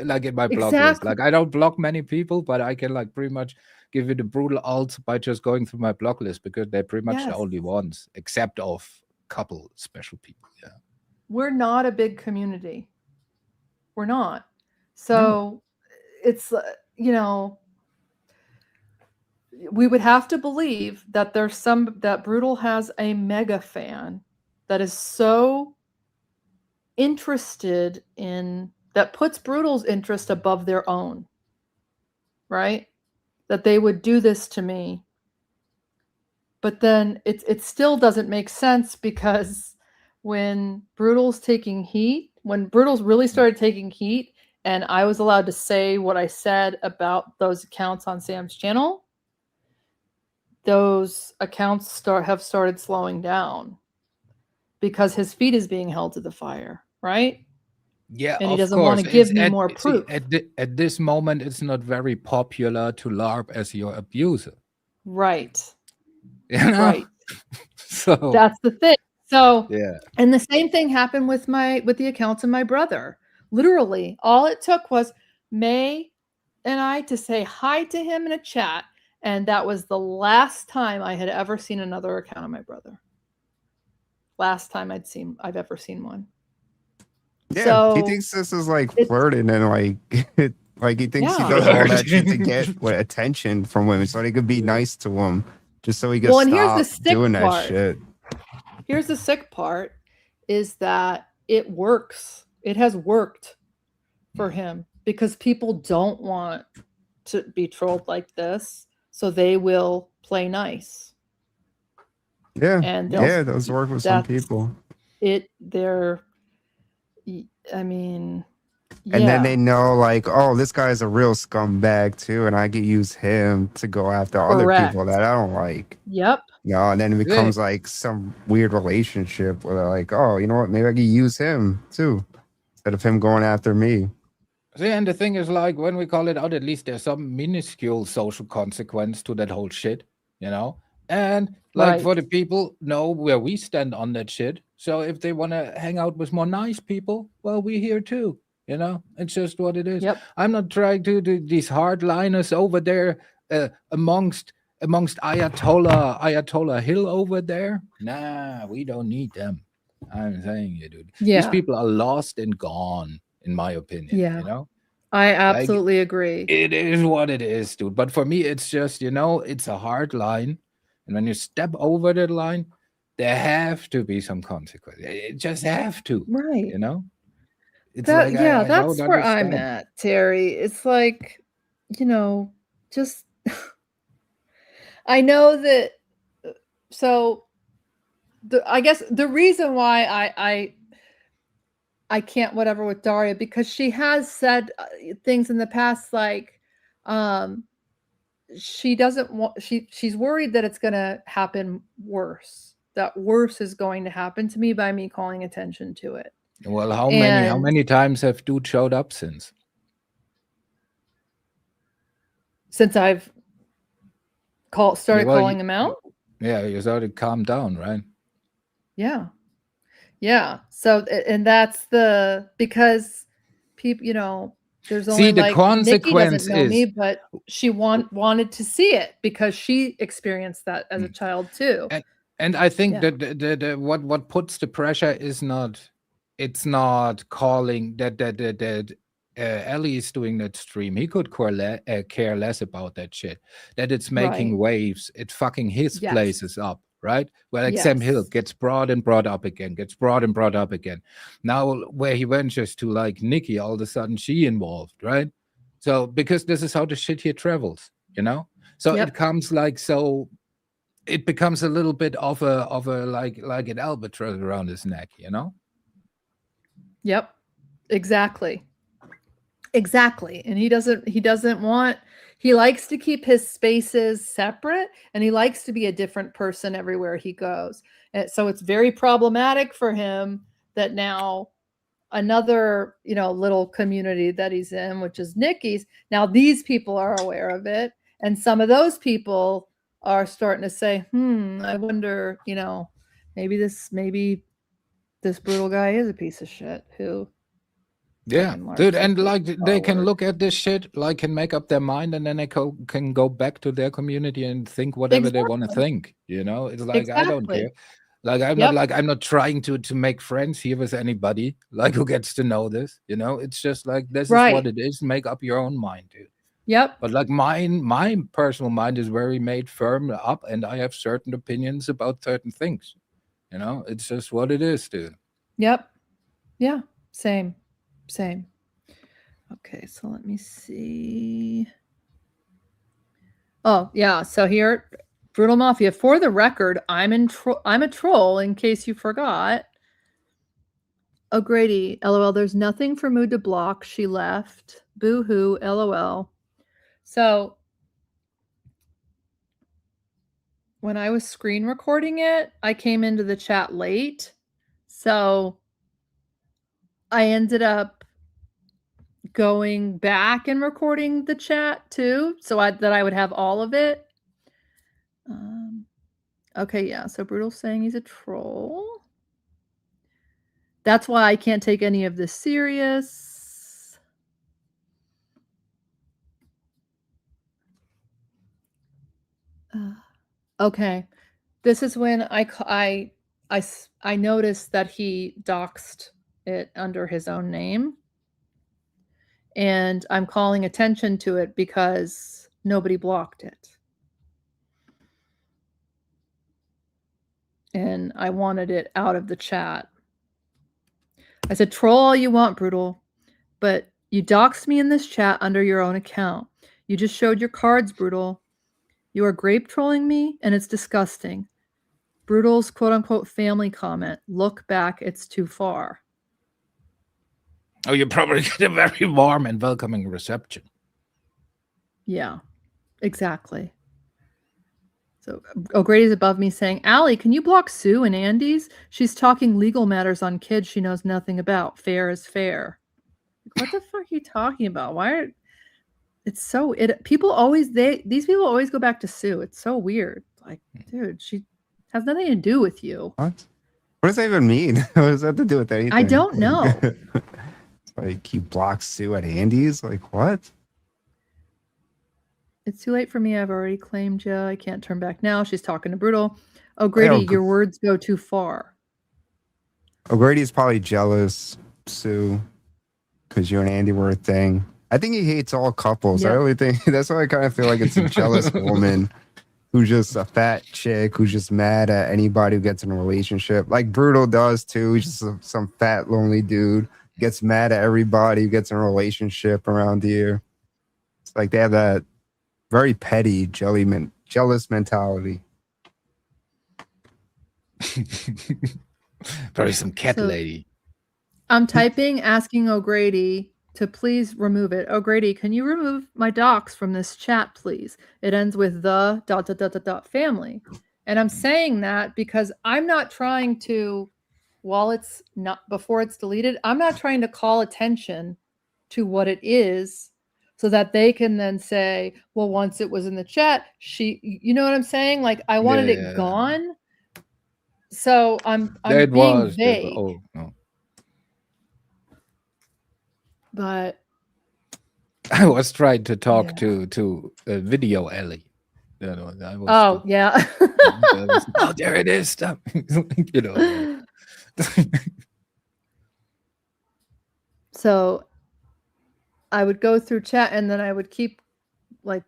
like in my blog list. Exactly. Like I don't block many people, but I can like pretty much give you the brutal alt by just going through my blog list because they're pretty much the Yes. only ones, except of a couple special people. Yeah. We're not a big community. We're not. So it's, you know, we would have to believe that that Brutal has a mega fan that is so interested in, that puts Brutal's interest above their own, right? That they would do this to me. But then it still doesn't make sense, because when Brutal's really started taking heat, and I was allowed to say what I said about those accounts on Sam's channel, those accounts have started slowing down because his feet is being held to the fire, right? Yeah, And he of doesn't want course. to give It's me more proof. at this moment, it's not very popular to LARP as your abuser. Right. You know? Right. So That's the thing. So yeah. And the same thing happened with the accounts of my brother. Literally, all it took was May and I to say hi to him in a chat, and that was the last time I had ever seen another account of my brother. Last time I've ever seen one. Yeah, So he thinks this is like flirting and like like he thinks he Yeah. does all that shit to get attention from women so he could be nice to him, just so he could and here's the stop sick doing that part. shit. Here's the sick part, is that it works. It has worked for him because people don't want to be trolled like this, so they will play nice. Yeah, And yeah, it does work with some people. I mean, And then they know, like, oh, this guy's a real scumbag too, and I could use him to go after other people that I don't like. Yep. No, and then it becomes like some weird relationship where they're like, oh, you know what? Maybe I could use him too, instead of him going after me. See, and the thing is, like, when we call it out, at least there's some minuscule social consequence to that whole shit, you know? And, like, for the people, know where we stand on that shit. So if they want to hang out with more nice people, well, we're here too, you know? It's just what it is. Yep. I'm not trying to do these hardliners over there amongst Ayatollah Hill over there. Nah, we don't need them. I'm saying you, dude. These Yeah. people are lost and gone, in my opinion. Yeah. You know? I absolutely agree. It is what it is, dude. But for me, it's just, you know, it's a hard line. And when you step over that line, there have to be some consequences. It just have to. Right. You know? It's That, like yeah, I that's don't where I'm understand. at, Terry. It's like, you know, just I know that. So, I guess the reason why I can't whatever with Daria, because she has said things in the past like, she doesn't want, she's worried that it's going to happen worse. That worse is going to happen to me by me calling attention to it. Well, how many times have dude showed up since I've started calling him out? Yeah, you started to calm down, right? Yeah. Yeah. So, and that's because people, you know, there's only the like Nikki consequence doesn't know is me, but she wanted to see it because she experienced that as a child too. And I think Yeah. that what puts the pressure is not, it's not calling that Ellie is doing that stream. He could care less about that shit. That it's making Right. waves. It fucking his Yes. places up, right? Well, like Sam Hill Yes. gets brought and brought up again, gets brought and brought up again. Now where he ventures to like Nikki, all of a sudden she involved, right? So because this is how the shit here travels, you know? So Yep. it comes like so. It becomes a little bit of a like an albatross around his neck, you know? Yep. Exactly. And he doesn't want, he likes to keep his spaces separate, and he likes to be a different person everywhere he goes. And so it's very problematic for him that now another, you know, little community that he's in, which is Nikki's, now these people are aware of it, and some of those people are starting to say, I wonder, maybe this brutal guy is a piece of shit who Yeah, fucking dude, marches and it like they can forward. look at this shit, like can make up their mind, and then they can go back to their community and think whatever they want to Exactly. think. It's like I don't care. Exactly. Like I'm not trying to make friends here with anybody like who gets to know this. It's just like this is what Right. it is. Make up your own mind, dude. Yep. But like my personal mind is very made firm up, and I have certain opinions about certain things. It's just what it is, dude. Yep. Yeah. Same. Okay, so let me see. Oh, yeah. So here, Brutal Mafia. For the record, I'm a troll, in case you forgot. O'Grady, LOL. There's nothing for Mood to block. She left. Boo hoo, LOL. So when I was screen recording it, I came into the chat late. So I ended up going back and recording the chat too, so that I would have all of it. Okay, yeah. So Brutal's saying he's a troll. That's why I can't take any of this serious. Okay, this is when I noticed that he doxed it under his own name, and I'm calling attention to it because nobody blocked it. And I wanted it out of the chat. I said, troll all you want, Brutal, but you doxed me in this chat under your own account. You just showed your cards, Brutal. You are grape trolling me, and it's disgusting. Brutal's quote-unquote family comment. Look back, it's too far. Oh, you probably get a very warm and welcoming reception. Yeah, exactly. So O'Grady's above me saying, Allie, can you block Sue and Andy's? She's talking legal matters on kids she knows nothing about. Fair is fair. What the fuck are you talking about? These people always go back to Sue. It's so weird. Like, dude, she has nothing to do with you. What does that even mean? What does that have to do with anything? I don't know. It's like you blocked Sue at Andy's? Like, what? It's too late for me. I've already claimed you. I can't turn back now. She's talking to Brutal. O'Grady, your words go too far. O'Grady's probably jealous, Sue, because you and Andy were a thing. I think he hates all couples. Yeah. I really think that's why I kind of feel like it's a jealous woman who's just a fat chick who's just mad at anybody who gets in a relationship. Like Brutal does too. He's just some fat, lonely dude. Gets mad at everybody who gets in a relationship around here. It's like they have that very petty, jealous mentality. Probably some cat lady. I'm typing asking O'Grady to please remove it. O'Grady, can you remove my docs from this chat, please? It ends with the ... family. And I'm saying that because I'm not trying to, before it's deleted, I'm not trying to call attention to what it is so that they can then say, well, once it was in the chat, you know what I'm saying? Like I wanted it gone. So I'm being vague. Oh, no. But I was trying to talk to Video Ellie. Yeah. Oh, there it is. Stop. So I would go through chat and then I would keep like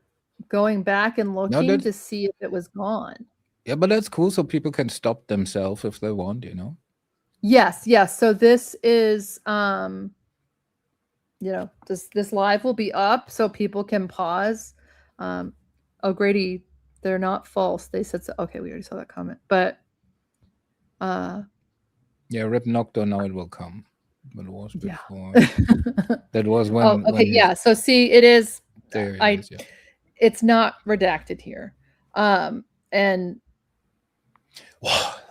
going back and looking to see if it was gone. Yeah, but that's cool. So people can stop themselves if they want, Yes. So this is this live will be up so people can pause. O'Grady, they're not false. They said so. Okay, we already saw that comment. But Rip Nocto, now it will come. But it was before. Yeah. That was when yeah. So see, it is is, it's not redacted here. And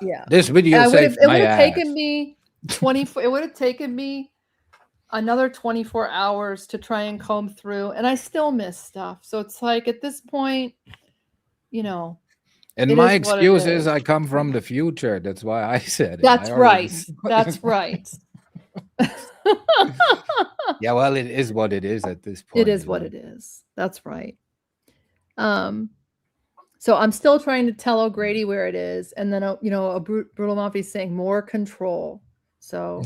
yeah. This video saved my ass. Taken me 24 it would have taken me another 24 hours to try and comb through, and I still miss stuff. So it's like at this point, And It my is what it excuse is is. I come from the future. That's why I said it. That's I already right. said That's it. right. Yeah, well, it is what it is at this point. It is what it is. That's right. So I'm still trying to tell O'Grady where it is, and then Brutal Mafia is saying more control. So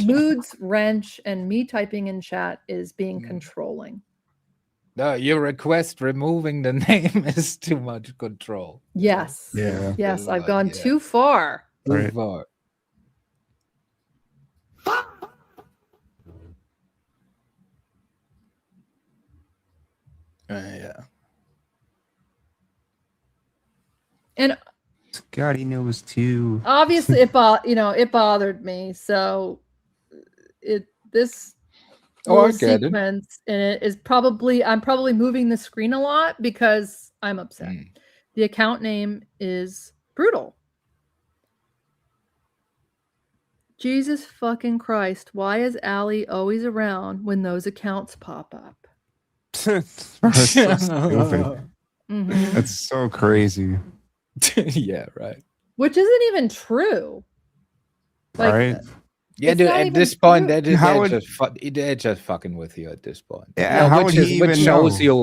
moods wrench, and me typing in chat is being controlling. No, your request removing the name is too much control. Yes. Yeah. Yes, I've gone too far. Too far. Yeah. And God, he knows too. obviously it bothered me. So this little sequence and it is I'm probably moving the screen a lot because I'm upset. The account name is Brutal. Jesus fucking Christ, why is Allie always around when those accounts pop up? That's so stupid. Mhm. That's so crazy. Yeah, right. Which isn't even true. Like, right? Yeah, it's dude. not At even this point, true. they're just fucking with you at this point. Yeah, You know, how would he even know?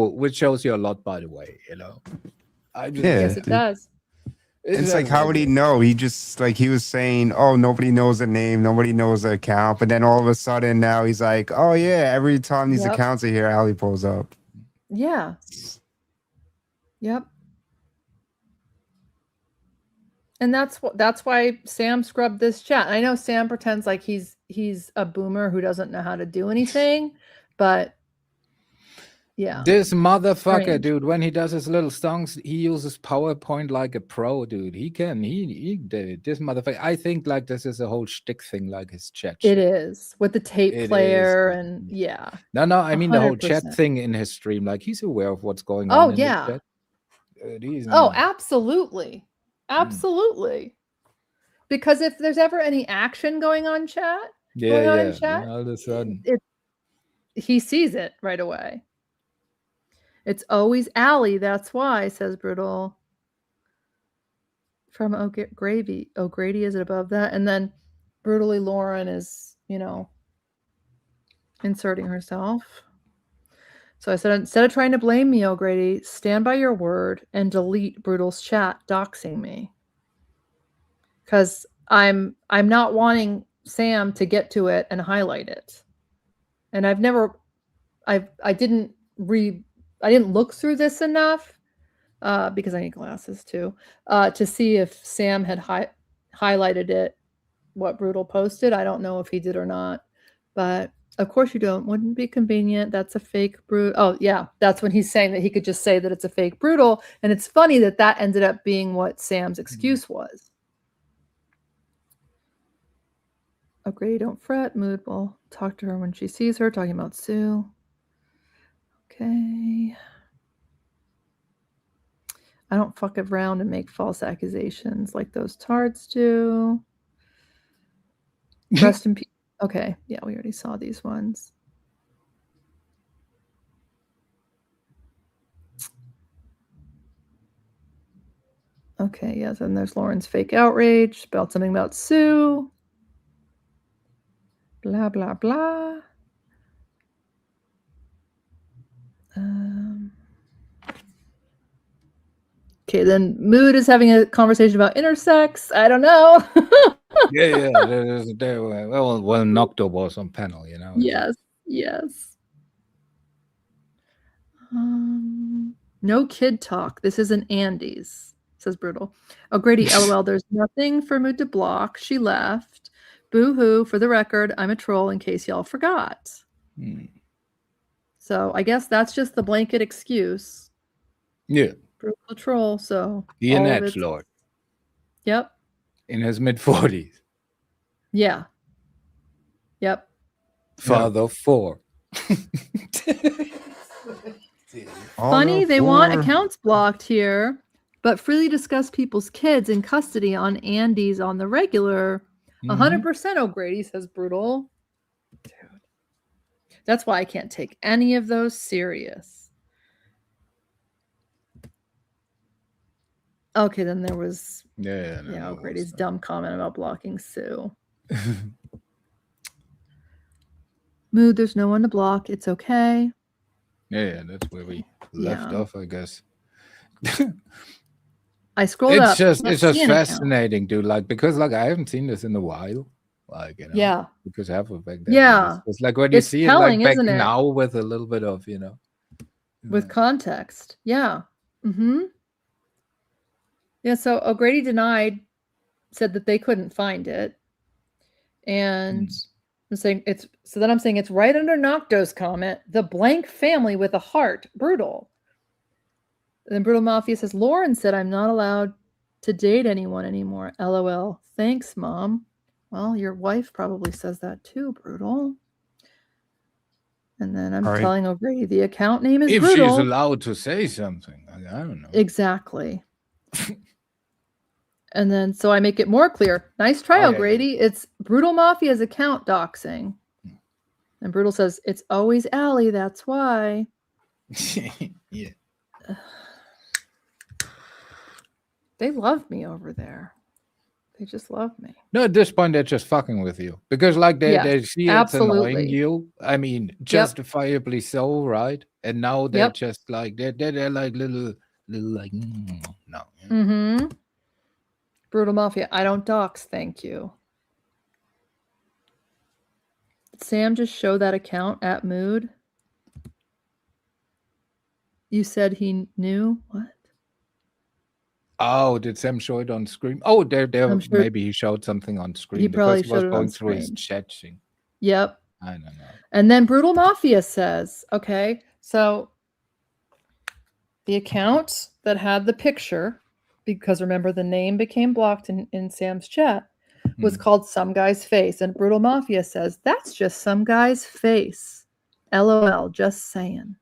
which shows you a lot, by the way. You know. Yes, it does. It's like, how would he know? He just he was saying, oh, nobody knows the name, nobody knows the account, but then all of a sudden now he's like, oh yeah, every time these Yep. accounts are here, Ali pulls up. Yeah. Yep. And that's why Sam scrubbed this chat. I know Sam pretends like he's a boomer who doesn't know how to do anything, but yeah. This motherfucker, Strange. dude, when he does his little songs, he uses PowerPoint like a pro, dude. He did this motherfucker. I think this is a whole shtick thing, like his chat. It is with the tape It player is. and yeah. No, I mean the whole chat 100%. thing in his stream. Like he's aware of what's going Oh on in yeah. the chat. Oh, absolutely. Absolutely. Because if there's ever any action going on in chat, Yeah, all of a sudden. he sees it right away. It's always Allie, that's why, says Brutal. From O'Grady. O'Grady, is it above that? And then Brutally Lauren is, inserting herself. So I said, instead of trying to blame me, O'Grady, stand by your word and delete Brutal's chat doxing me. Because I'm not wanting Sam to get to it and highlight it. And I didn't look through this enough because I need glasses too to see if Sam had highlighted it, what Brutal posted. I don't know if he did or not, but of course you don't. Wouldn't be convenient. That's a fake Brutal. Oh yeah, that's when he's saying that he could just say that it's a fake Brutal, and it's funny that ended up being what Sam's excuse was. O'Grady, don't fret. Mood will talk to her when she sees her. Talking about Sue. Okay. I don't fuck around and make false accusations like those tards do. Rest in peace. Okay. Yeah, we already saw these ones. Okay, yes, and there's Lauren's fake outrage about something about Sue. Blah, blah, blah. Okay, then Mood is having a conversation about intersex. I don't know. Yeah. Well, Nocto was on panel, Yes. No kid talk. This isn't Andy's, says Brutal. O'Grady, LOL, there's nothing for Mood to block. She left. Boo-hoo. For the record, I'm a troll in case y'all forgot. So I guess that's just the blanket excuse. Yeah. Brutal troll, so He an all of edgelord. Yep. In his mid-40s. Yeah. Yep. Father of 4. Funny, they want accounts blocked here, but freely discuss people's kids in custody on Andy's on the regular. 100% O'Grady, says Brutal. Dude. That's why I can't take any of those serious. Okay, then there was Yeah, O'Grady's dumb comment about blocking Sue. Mood, there's no one to block. It's okay. Yeah, that's where we left off, I guess. I scrolled up. It's just fascinating, dude. Like, because like I haven't seen this in a while. Like, you know, yeah, because half of back then, yeah, it's like when you it's see telling, it like back isn't it? now with a little bit of, you know, with context. Yeah. Mm-hmm. Yeah. So O'Grady said that they couldn't find it, and I'm saying it's so. Then I'm saying it's right under Nocto's comment. The blank family with a heart, brutal. And then Brutal Mafia says, Lauren said I'm not allowed to date anyone anymore. LOL. Thanks, Mom. Well, your wife probably says that too, Brutal. And then I'm telling O'Grady the account name is if Brutal. she's allowed to say something. I don't know. Exactly. And then so I make it more clear. Nice try, O'Grady. It's Brutal Mafia's account doxing. And Brutal says, it's always Allie, that's why. Yeah. They love me over there. They just love me. No, at this point, they're just fucking with you. Because, like, they see it's annoying you. I mean, justifiably so, right? And now they're just like, they're like little like, no. Mm-hmm. Brutal Mafia, I don't dox, thank you. Did Sam just show that account at Mood? You said he knew? What? Oh, did Sam show it on screen? Oh, there sure maybe he showed something on screen. he probably because he was showed it on going through his screen. chat thing. Yep. I don't know. And then Brutal Mafia says, okay, so the account that had the picture, because remember the name became blocked in Sam's chat, was called Some Guy's Face. And Brutal Mafia says, that's just some guy's face. LOL, just saying.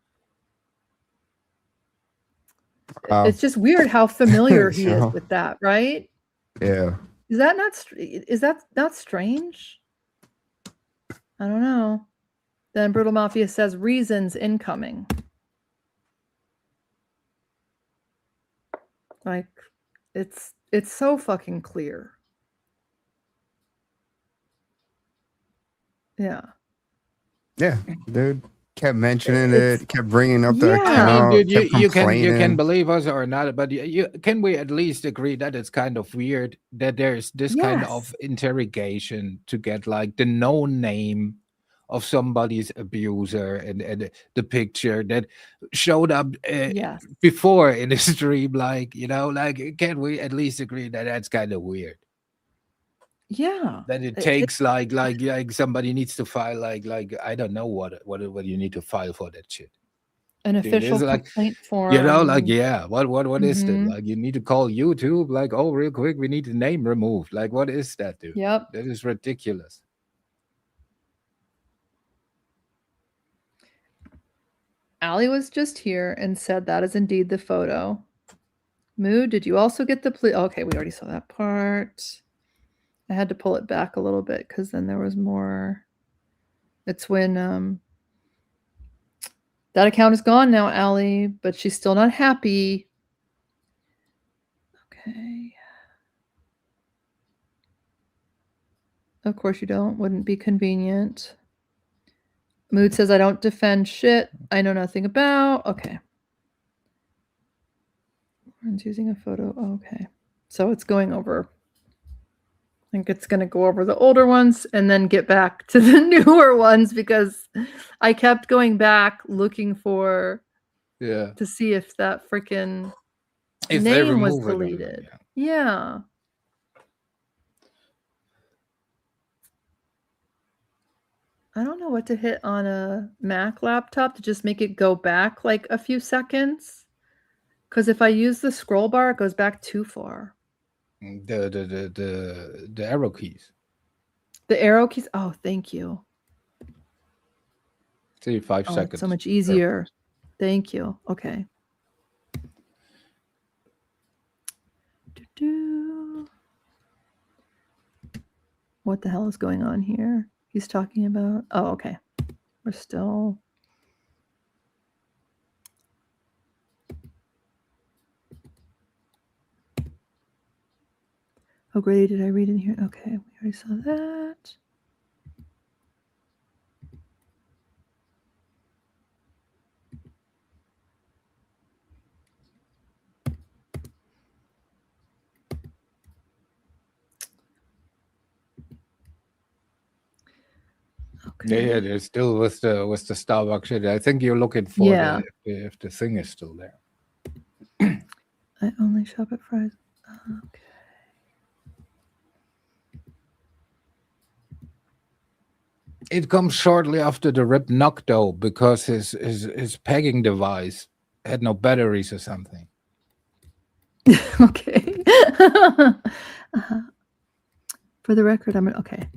It's just weird how familiar he is with that, right? Yeah. Is that not strange? I don't know. Then Brutal Mafia says reasons incoming. Like it's so fucking clear. Yeah. Yeah, dude. Kept mentioning it, kept bringing up the account. I mean, dude, you complaining. can believe us or not, but can we at least agree that it's kind of weird that there's this kind of interrogation to get like the known name of somebody's abuser and the picture that showed up before in the stream, like, you know, like, can we at least agree that that's kind of weird? Yeah, that it takes like somebody needs to file like I don't know what you need to file for that shit. An official complaint form. You know, like what is that? Like you need to call YouTube, like, oh, real quick, we need the name removed. Like, what is that, dude? Yep. That is ridiculous. Allie was just here and said that is indeed the photo. Moo, did you also get the plea? Okay, we already saw that part. I had to pull it back a little bit because then there was more. It's when that account is gone now, Allie, but she's still not happy. Okay. Of course you don't. Wouldn't be convenient. Mood says I don't defend shit I know nothing about. Okay. Lauren's using a photo. Okay. So it's going over. I think it's going to go over the older ones and then get back to the newer ones because I kept going back looking for to see if that freaking name was deleted. Yeah. I don't know what to hit on a Mac laptop to just make it go back like a few seconds. Because if I use the scroll bar, it goes back too far. The arrow keys. The arrow keys. Oh, thank you. See, 5 seconds. It's so much easier. Thank you. Okay. What the hell is going on here? He's talking about. Oh, okay. We're still. Oh, Grady, did I read in here? Okay, we already saw that. Yeah, they're still with the Starbucks shit. I think you're looking for if the thing is still there. I only shop at Fry's. Okay. It comes shortly after the Rip Knock though, because his pegging device had no batteries or something. Okay. For the record, I'm okay.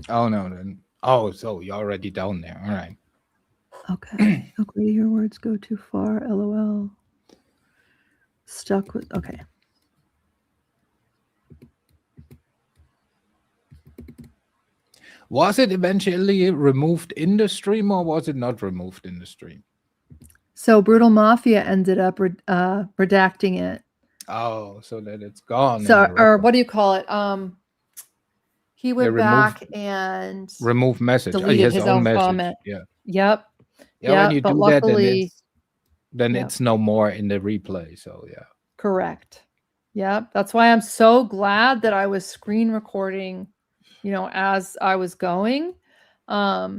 Oh no, then. Oh, so you're already down there. All right. Okay. Okay, your words go too far. LOL. Stuck with. Okay. Was it eventually removed in the stream, or was it not removed in the stream? So Brutal Mafia ended up redacting it. Oh, so that it's gone. So, or what do you call it? He went back removed, and remove message. deleted his own message. comment. Yeah. Yep. Yeah. When you but do luckily, that, then it's no more in the replay. So yeah. Correct. Yep. That's why I'm so glad that I was screen recording, as I was going. Yeah.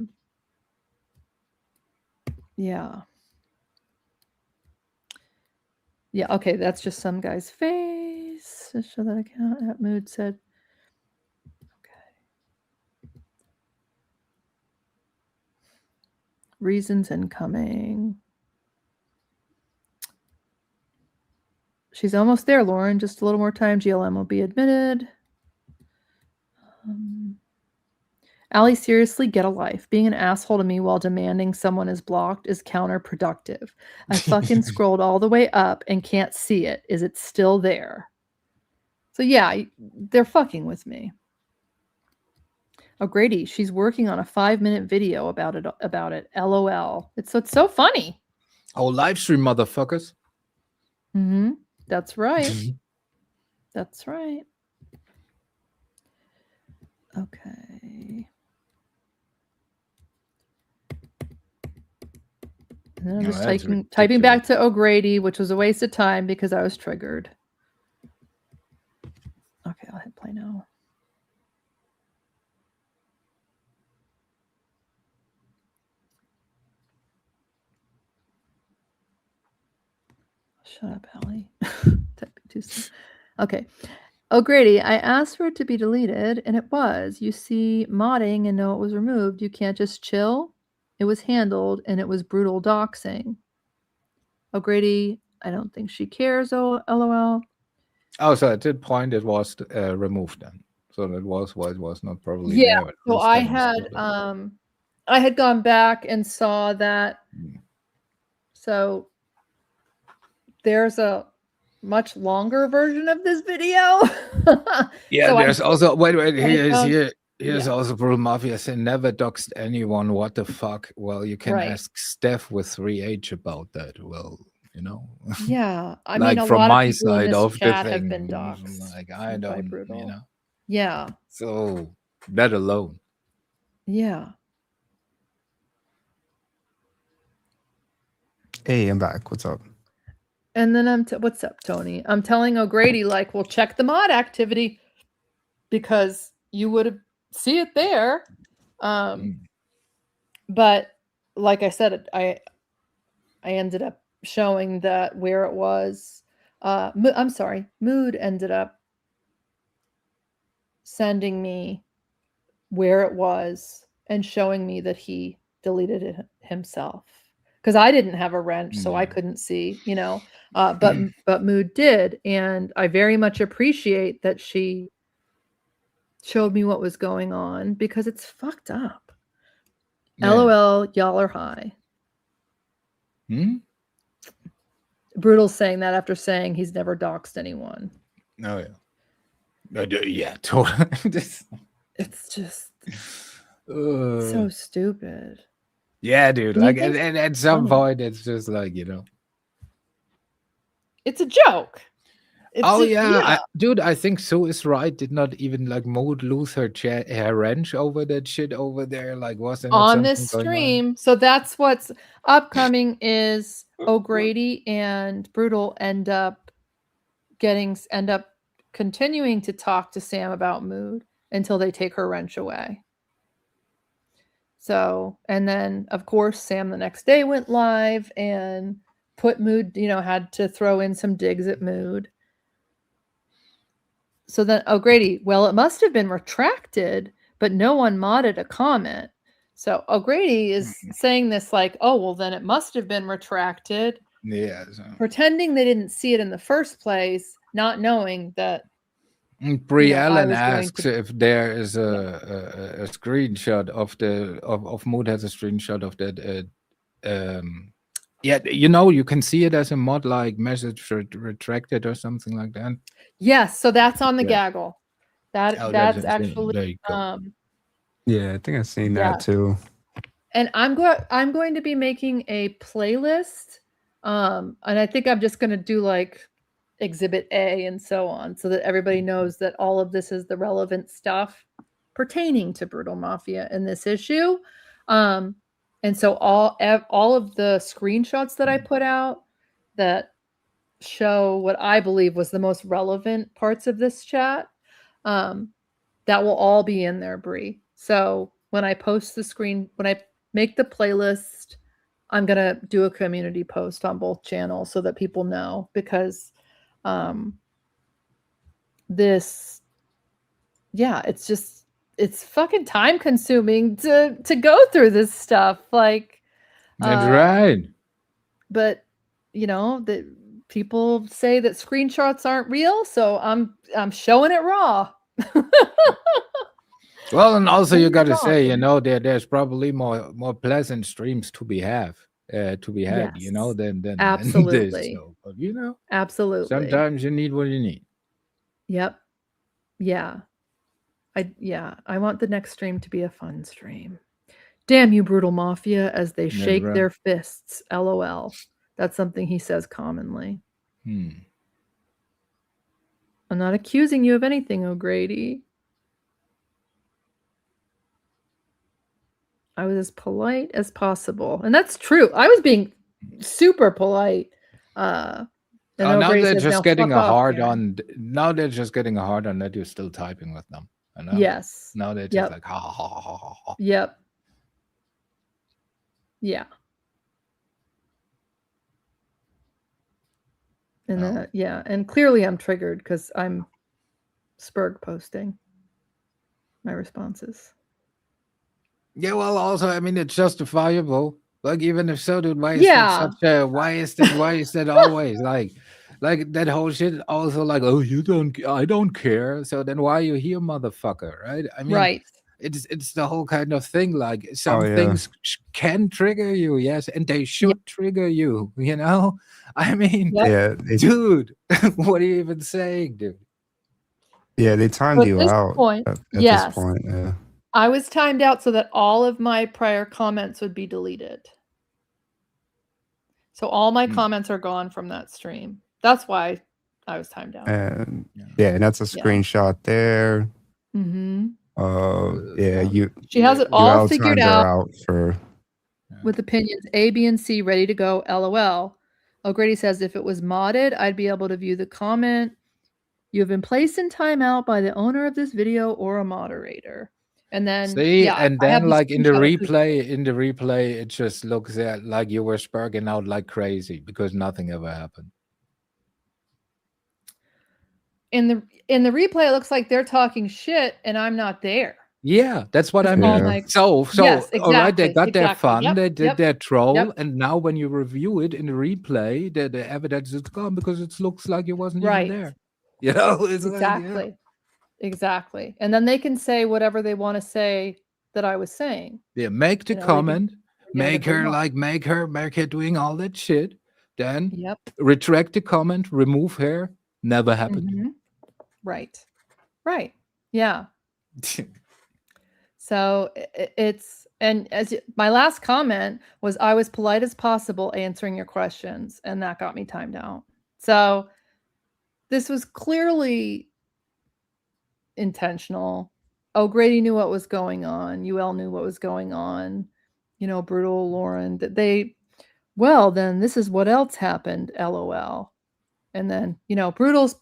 Yeah. Okay. That's just some guy's face. Just show that account at Mood said. Okay. Reasons incoming. She's almost there, Lauren. Just a little more time. GLM will be admitted. Allie, seriously, get a life. Being an asshole to me while demanding someone is blocked is counterproductive. I fucking scrolled all the way up and can't see it. Is it still there? So yeah, they're fucking with me. Oh, Grady, she's working on a 5-minute video about it. LOL. It's so funny. Oh, live stream, motherfuckers. Mm-hmm. That's right. That's right. Okay. And then I'm just typing back to O'Grady, which was a waste of time because I was triggered. Okay, I'll hit play now. Shut up, Allie. Typing too soon. Okay. O'Grady, I asked for it to be deleted, and it was. You see modding and know it was removed. You can't just chill. It was handled, and it was brutal doxing. O'Grady, I don't think she cares, LOL. Oh, so at that point it was removed then. So that was why it was not probably yeah, there. So I had gone back and saw that. So there's a much longer version of this video. Yeah, so there's also here's also Brutal Mafia saying never doxed anyone. What the fuck? Well, you can ask Steph with 3H about that. Well, Yeah, I like mean, a from lot my of people in side this of the chat thing, have been doxed. like I don't, Yeah. So that alone. Yeah. Hey, I'm back. What's up? And then what's up, Tony? I'm telling O'Grady, like, well, check the mod activity because you would see it there. But like I said, I ended up showing that where it was. I'm sorry, Mood ended up sending me where it was and showing me that he deleted it himself. Because I didn't have a wrench, so I couldn't see, but Mood did, and I very much appreciate that she showed me what was going on because it's fucked up. Yeah. LOL, y'all are high. Brutal's saying that after saying he's never doxed anyone. Oh yeah, yeah, totally. It's just so stupid. Yeah, dude. And you Like think at some funny. point, it's just like, you know. It's a joke. It's Oh a, yeah, dude. I think Sue is right. Did not even like Maud lose her her wrench over that shit over there? Like, wasn't it on this something going on? stream. So that's what's upcoming is O'Grady and Brutal end up continuing to talk to Sam about Mood until they take her wrench away. So, and then of course Sam the next day went live and put Mood, had to throw in some digs at Mood. So then O'Grady, well, it must have been retracted, but no one modded a comment. So O'Grady is saying this like, oh, well, then it must have been retracted. Yeah. So. Pretending they didn't see it in the first place, not knowing that. Brie Allen asks if there is a screenshot of Mood has a screenshot of that. Yeah, you can see it as a mod, like message retracted or something like that. Yes, so that's on the gaggle. That's actually there you go. Yeah, I think I've seen that too. And I'm going to be making a playlist. And I think I'm just going to do like Exhibit A and so on, so that everybody knows that all of this is the relevant stuff pertaining to Brutal Mafia in this issue. And so all of the screenshots that I put out that show what I believe was the most relevant parts of this chat, that will all be in there, Brie. So when I post when I make the playlist, I'm going to do a community post on both channels so that people know, because it's fucking time consuming to go through this stuff. Like, that's right. But that people say that screenshots aren't real, so I'm showing it raw. Well, and also you got to say, there's probably more pleasant streams to be had, Yes. than Absolutely. this. So, but Absolutely. sometimes you need what you need. Yep. Yeah. I want the next stream to be a fun stream. Damn you, Brutal Mafia, as they shake their fists. LOL. That's something he says commonly. I'm not accusing you of anything, O'Grady. I was as polite as possible. And that's true. I was being super polite. Now they're just getting a hard on. Now they're just getting a hard on that you're still typing with them. Yes. Now they're just like, ha ha ha ha ha ha. Yep. Yeah. And and clearly I'm triggered because I'm Spurg posting my responses. Yeah, well, also, I mean, it's justifiable. Like, even if so, dude, why is that always like that whole shit? Also, like, oh, I don't care. So then, why are you here, motherfucker? Right? I mean, it's the whole kind of thing. Like, some things can trigger you, yes, and they should trigger you. I mean, dude, what are you even saying, dude? Yeah, they timed you out at this point. Yeah. I was timed out so that all of my prior comments would be deleted. So all my comments are gone from that stream. That's why I was timed out. And and that's a screenshot there. Mm-hmm. She has it all figured out for with opinions A, B, and C ready to go. LOL. O'Grady says if it was modded, I'd be able to view the comment. You have been placed in timeout by the owner of this video or a moderator. And then and then like in the replay, it just looks like you were sparking out like crazy because nothing ever happened. In the replay, it looks like they're talking shit and I'm not there. Yeah, that's what I mean. Like, so yes, exactly, all right, they got their fun, they did their troll, Yep. and now when you review it in the replay, the evidence is gone because it looks like it wasn't even there. It's exactly. Exactly. And then they can say whatever they want to say that I was saying. Yeah, make the comment, make her doing all that shit, then retract the comment, remove her, never happened. Mm-hmm. Right. Yeah. So it's And my last comment was, I was polite as possible answering your questions, and that got me timed out. So this was clearly intentional. O'Grady knew what was going on. UL knew what was going on. Brutal, Lauren, that well, then this is what else happened, LOL. And then, Brutal's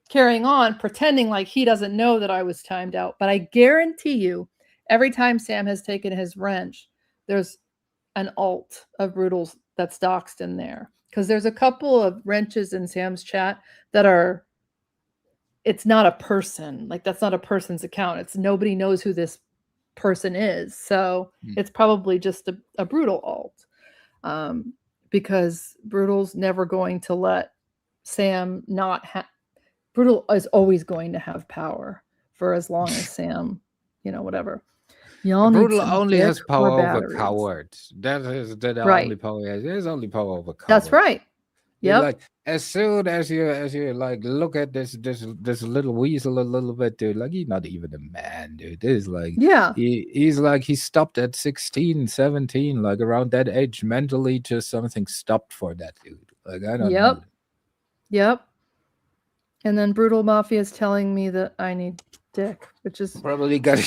carrying on, pretending like he doesn't know that I was timed out. But I guarantee you, every time Sam has taken his wrench, there's an alt of Brutal's that's doxed in there. Because there's a couple of wrenches in Sam's chat that are, it's not a person. Like, that's not a person's account. It's nobody knows who this person is. So it's probably just a Brutal alt. Because Brutal's never going to let Sam not have, Brutal is always going to have power for as long as Sam, whatever. Y'all Brutal only has power over batteries. Cowards. That is the Right. only power he has. He has only power over Cowards. That's right. Yeah. Yep. Like, as soon as you like look at this little weasel a little bit, dude, like, he's not even a man, dude. This is like, he's like, he stopped at 16, 17, like around that age. Mentally, just something stopped for that dude. Like, I don't know. Yep. And then Brutal Mafia is telling me that I need dick, which is probably got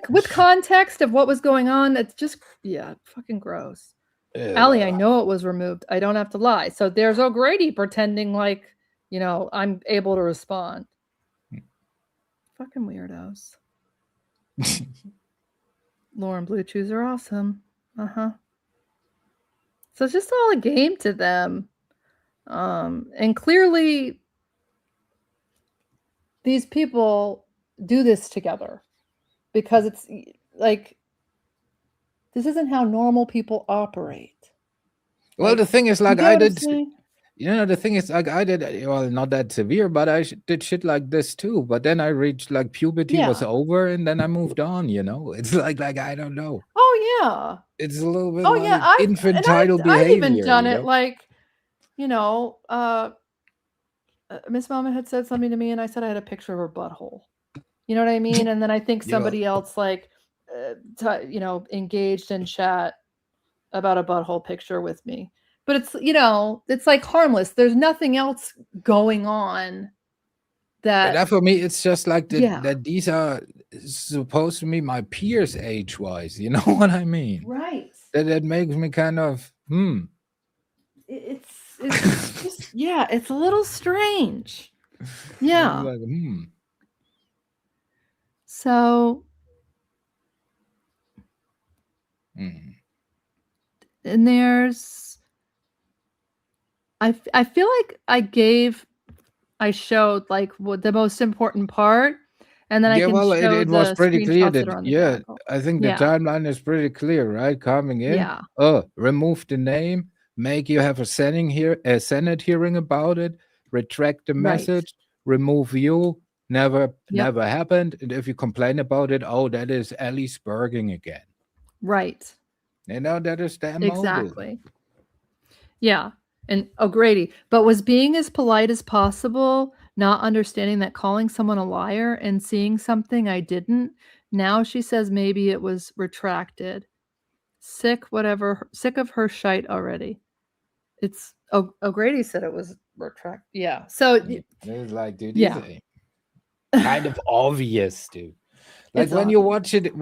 with context of what was going on. It's just fucking gross. Allie, I know it was removed. I don't have to lie. So there's O'Grady pretending like, I'm able to respond. Fucking weirdos. Lauren, Blue Chews are awesome. So it's just all a game to them. And clearly these people do this together because it's like, this isn't how normal people operate. Well, the thing is, like, I did, the thing is, like, I did, well, not that severe, but I did shit like this too. But then I reached, like, puberty was over, and then I moved on, It's like I don't know. Oh, yeah. It's a little bit infantile behavior. I've even done it, like, Miss Mama had said something to me, and I said I had a picture of her butthole. You know what I mean? And then I think somebody else, like, engaged in chat about a butthole picture with me. But it's, it's like harmless. There's nothing else going on that for me, it's just like that these are supposed to be my peers age-wise. You know what I mean? Right. That makes me kind of, It's just, it's a little strange. Yeah. Like, So, and there's, I feel like I showed like what the most important part, and then I can show it was pretty clear that I think the Yeah. timeline is pretty clear, right? Coming in, remove the name, make you have a Senate hearing about it, retract the message, remove you. Never happened. And if you complain about it, that is Ellie Spurging again. Right. That is damn exactly. Yeah. And O'Grady, but was being as polite as possible, not understanding that calling someone a liar and seeing something I didn't. Now she says maybe it was retracted. Sick of her shite already. It's O'Grady said it was retracted. Yeah. So it's like, dude, kind of obvious, dude. Like when you watch it,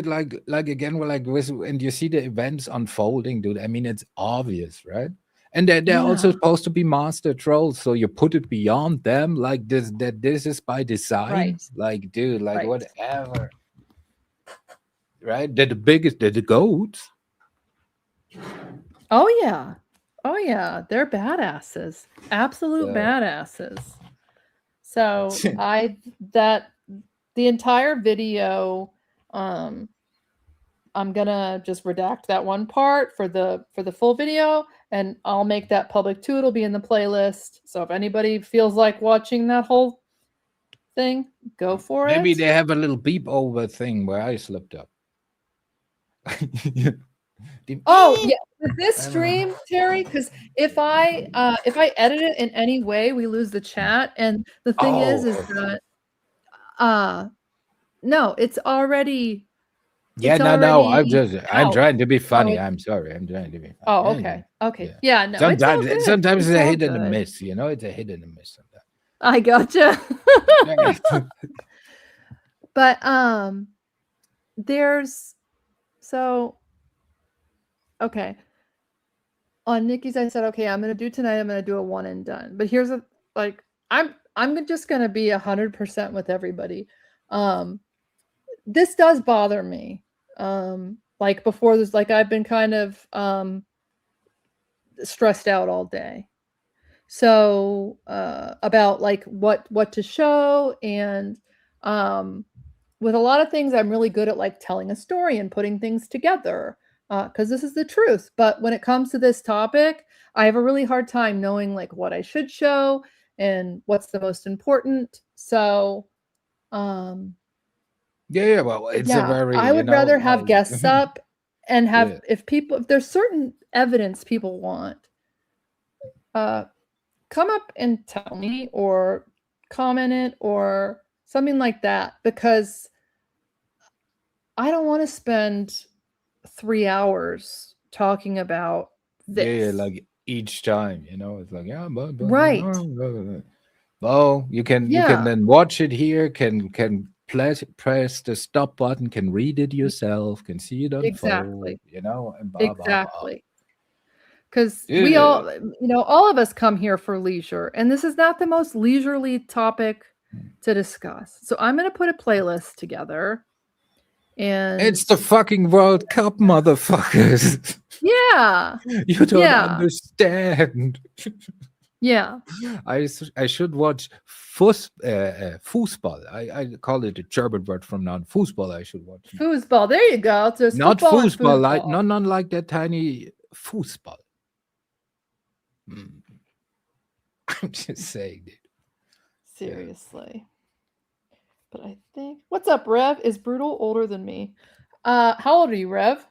like again, and you see the events unfolding, dude. I mean, it's obvious, right? And they're also supposed to be master trolls, so you put it beyond them, like this. That this is by design, right. Like, dude, like whatever, right? They're the biggest. They're the goats. Oh yeah, they're badasses, absolute badasses. So the entire video, I'm gonna just redact that one part for the full video, and I'll make that public too. It'll be in the playlist. So if anybody feels like watching that whole thing, go for it. Maybe they have a little beep over thing where I slipped up. Oh yeah, with this stream, Terry, because if I edit it in any way, we lose the chat. And the thing is that no, it's already Yeah, It's no. I'm already just, I'm out. trying to be funny. Oh, I'm sorry. I'm trying to be funny. oh, Yeah, okay. Okay. yeah. Yeah, no, it's all good. Sometimes it's a all hit and a good. miss. You know, it's a hit and a miss. I gotcha. Sometimes. But there's so okay. On Nikki's, I said, okay, I'm gonna do tonight. I'm gonna do a one and done. But here's a like I'm just gonna be 100% with everybody. This does bother me. Like before this, like I've been kind of stressed out all day. So about like what to show, and with a lot of things, I'm really good at like telling a story and putting things together because this is the truth. But when it comes to this topic, I have a really hard time knowing like what I should show and what's the most important. So Yeah, well, it's a yeah, very, I would rather have guests up and have Yeah. if there's certain evidence people want, come up and tell me or comment it or something like that, because I don't want to spend 3 hours talking about Yeah, this. like each time, you know, it's like, yeah, but Right. well, you can Yeah. then watch it here, can press the stop button, can read it yourself, can see it unfold, Exactly. you know, and blah blah blah. Exactly. Because we all, all of us come here for leisure, and this is not the most leisurely topic to discuss. So I'm going to put a playlist together, and It's the fucking World Cup, motherfuckers. yeah, You don't yeah, understand. yeah. I should watch Fußball. I call it a German word from now on. Fußball. I should watch. Foosball. There you go. There's Not football and Fußball, like foosball. not like that tiny Fußball. I'm just saying, dude. Seriously. But I think what's up, Rev? Is Brutal older than me? How old are you, Rev?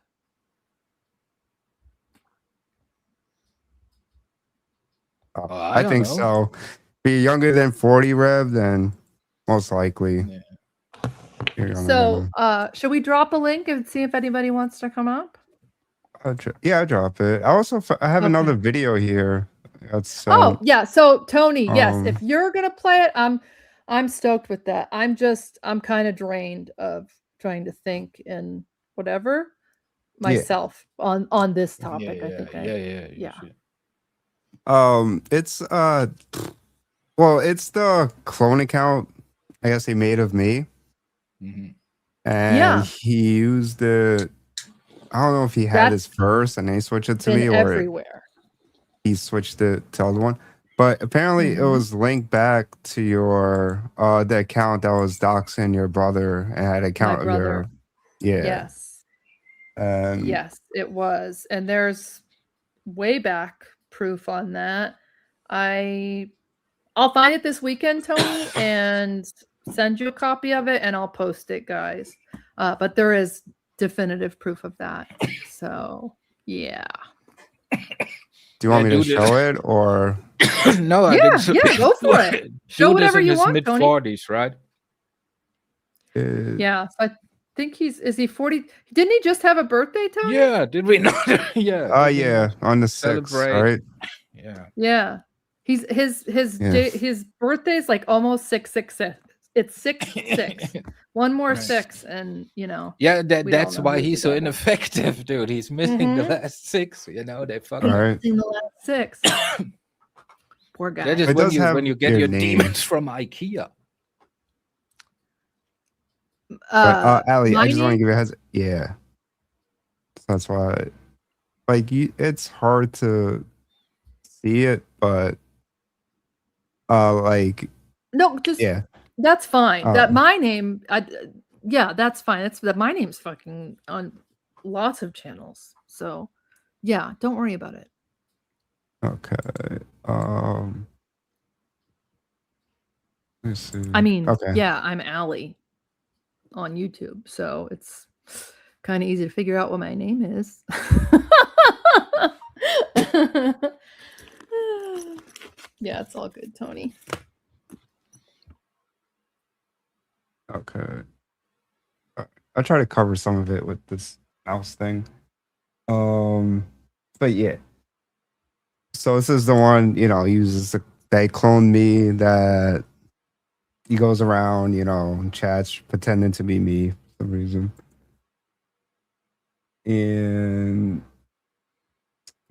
I don't think know. so. Be younger than 40, Rev, then most likely. You're younger than So him. should we drop a link and see if anybody wants to come up? Yeah, I drop it. I also I have Okay. another video here. That's Oh yeah. So Tony, yes, if um, you're gonna play it, I'm stoked with that. I'm kind of drained of trying to think and whatever myself on this topic. I think yeah. it's well, it's the clone account I guess they made of me. And Yeah. he used it. I don't know if he had his first and then he switched it to been me, or everywhere. he switched it to the other one. But apparently it was linked back to your the account that was doxing your brother and had an account of your Yes. Um, Yes, it was. And there's way back proof on that. I'll find it this weekend, Tony, and send you a copy of it, and I'll post it, guys. But there is definitive proof of that. So yeah. Do you want me to show it or? No, I Yeah, didn't. yeah, go for it. Show whatever you want, mid Tony. 40s, right? Yeah, so I think is he 40? Didn't he just have a birthday, Tony? Yeah, did we not? Yeah. Oh did we yeah, not on the 6th, celebrate? right? Yeah. Yeah. He's his birthday is like almost 666. It's 666. One more Right. 6, and you know. Yeah, we all that's know why who's he's the so devil. ineffective, dude. He's missing the last 6. You know, they fucking. Right. In the last 6. Poor guy. That is It when does you have when you get your your name. demons from IKEA. But Ali, I just want to Mining? give you a heads. Yeah, that's why. Like it's hard to see it, but like No, just yeah. that's fine. That Oh. my name, yeah, that's fine. That's that my name's fucking on lots of channels. So yeah, don't worry about it. Okay. Let's see. I mean, okay. yeah, I'm Allie on YouTube, so it's kind of easy to figure out what my name is. Yeah, it's all good, Tony. Okay. I'll try to cover some of it with this mouse thing. But yeah. So this is the one, they cloned me, that he goes around, and chats pretending to be me for some reason. And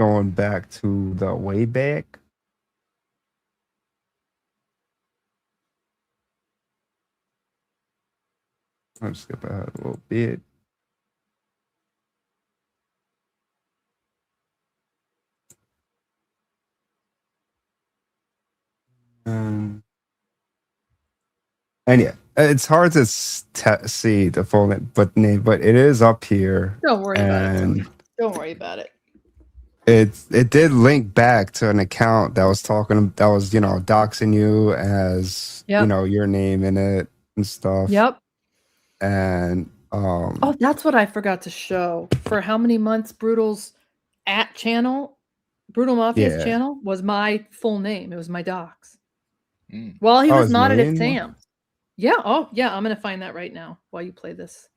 going back to the way back. I'll skip ahead a little bit. And yeah, it's hard to see the full name, but it is up here. Don't worry about it, and Tony. Don't worry about it. it did link back to an account that was doxing you as your name in it and stuff. Yep. And oh, that's what I forgot to show. For how many months Brutal's channel, Brutal Mafia's channel, was my full name. It was my dox. Well, he was not at Sam. Yeah. Oh, yeah. I'm gonna find that right now while you play this.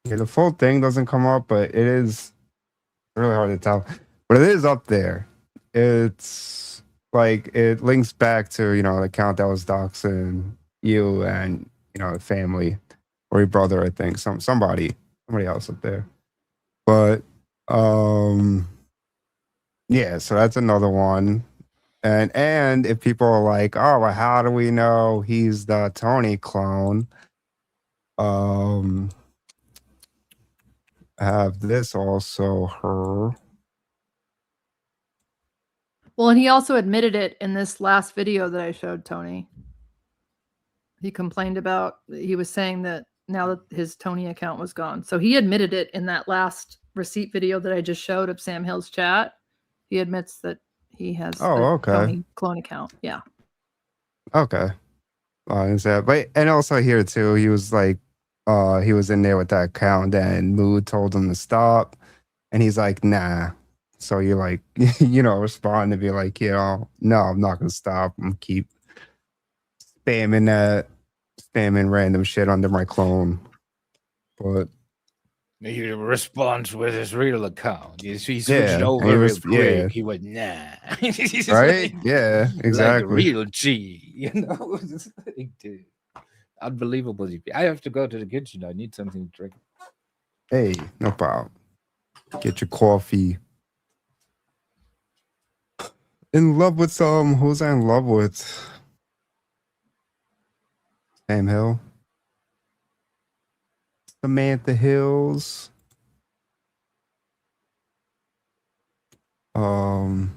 Yeah, the full thing doesn't come up, but it is really hard to tell. But it is up there. It's like it links back to the account that was doxing you and the family or your brother, I think, somebody else up there. But yeah, so that's another one. And if people are like, oh, well, how do we know he's the Tony clone? I have this also, her. Well, and he also admitted it in this last video that I showed Tony. He complained about, he was saying that now that his Tony account was gone. So he admitted it in that last receipt video that I just showed of Sam Hill's chat. He admits that he has a Tony clone account. Yeah. Okay. But and also here too, he was like, he was in there with that account and Mood told him to stop. And he's like, nah. So you're like, respond to be like, no, I'm not gonna stop. I'm gonna keep spamming random shit under my clone. But he responds with his real account. He switched over real quick. Yeah. He went, nah. Right? Yeah, exactly. Like real G, Dude, unbelievable. I have to go to the kitchen. I need something to drink. Hey, no problem. Get your coffee. In love with who's I in love with? Sam Hill. Samantha Hills. You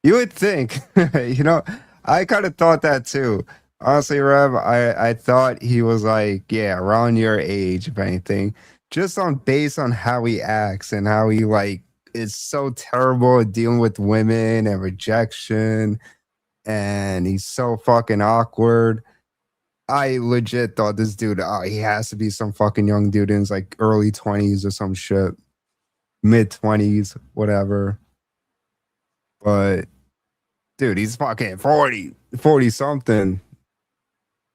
would think, I kind of thought that too. Honestly, Rev, I thought he was like, around your age, if anything, just based on how he acts and how he is so terrible at dealing with women and rejection, and he's so fucking awkward. I legit thought this dude, he has to be some fucking young dude in his early 20s or some shit, mid 20s, whatever. But dude, he's fucking 40 something,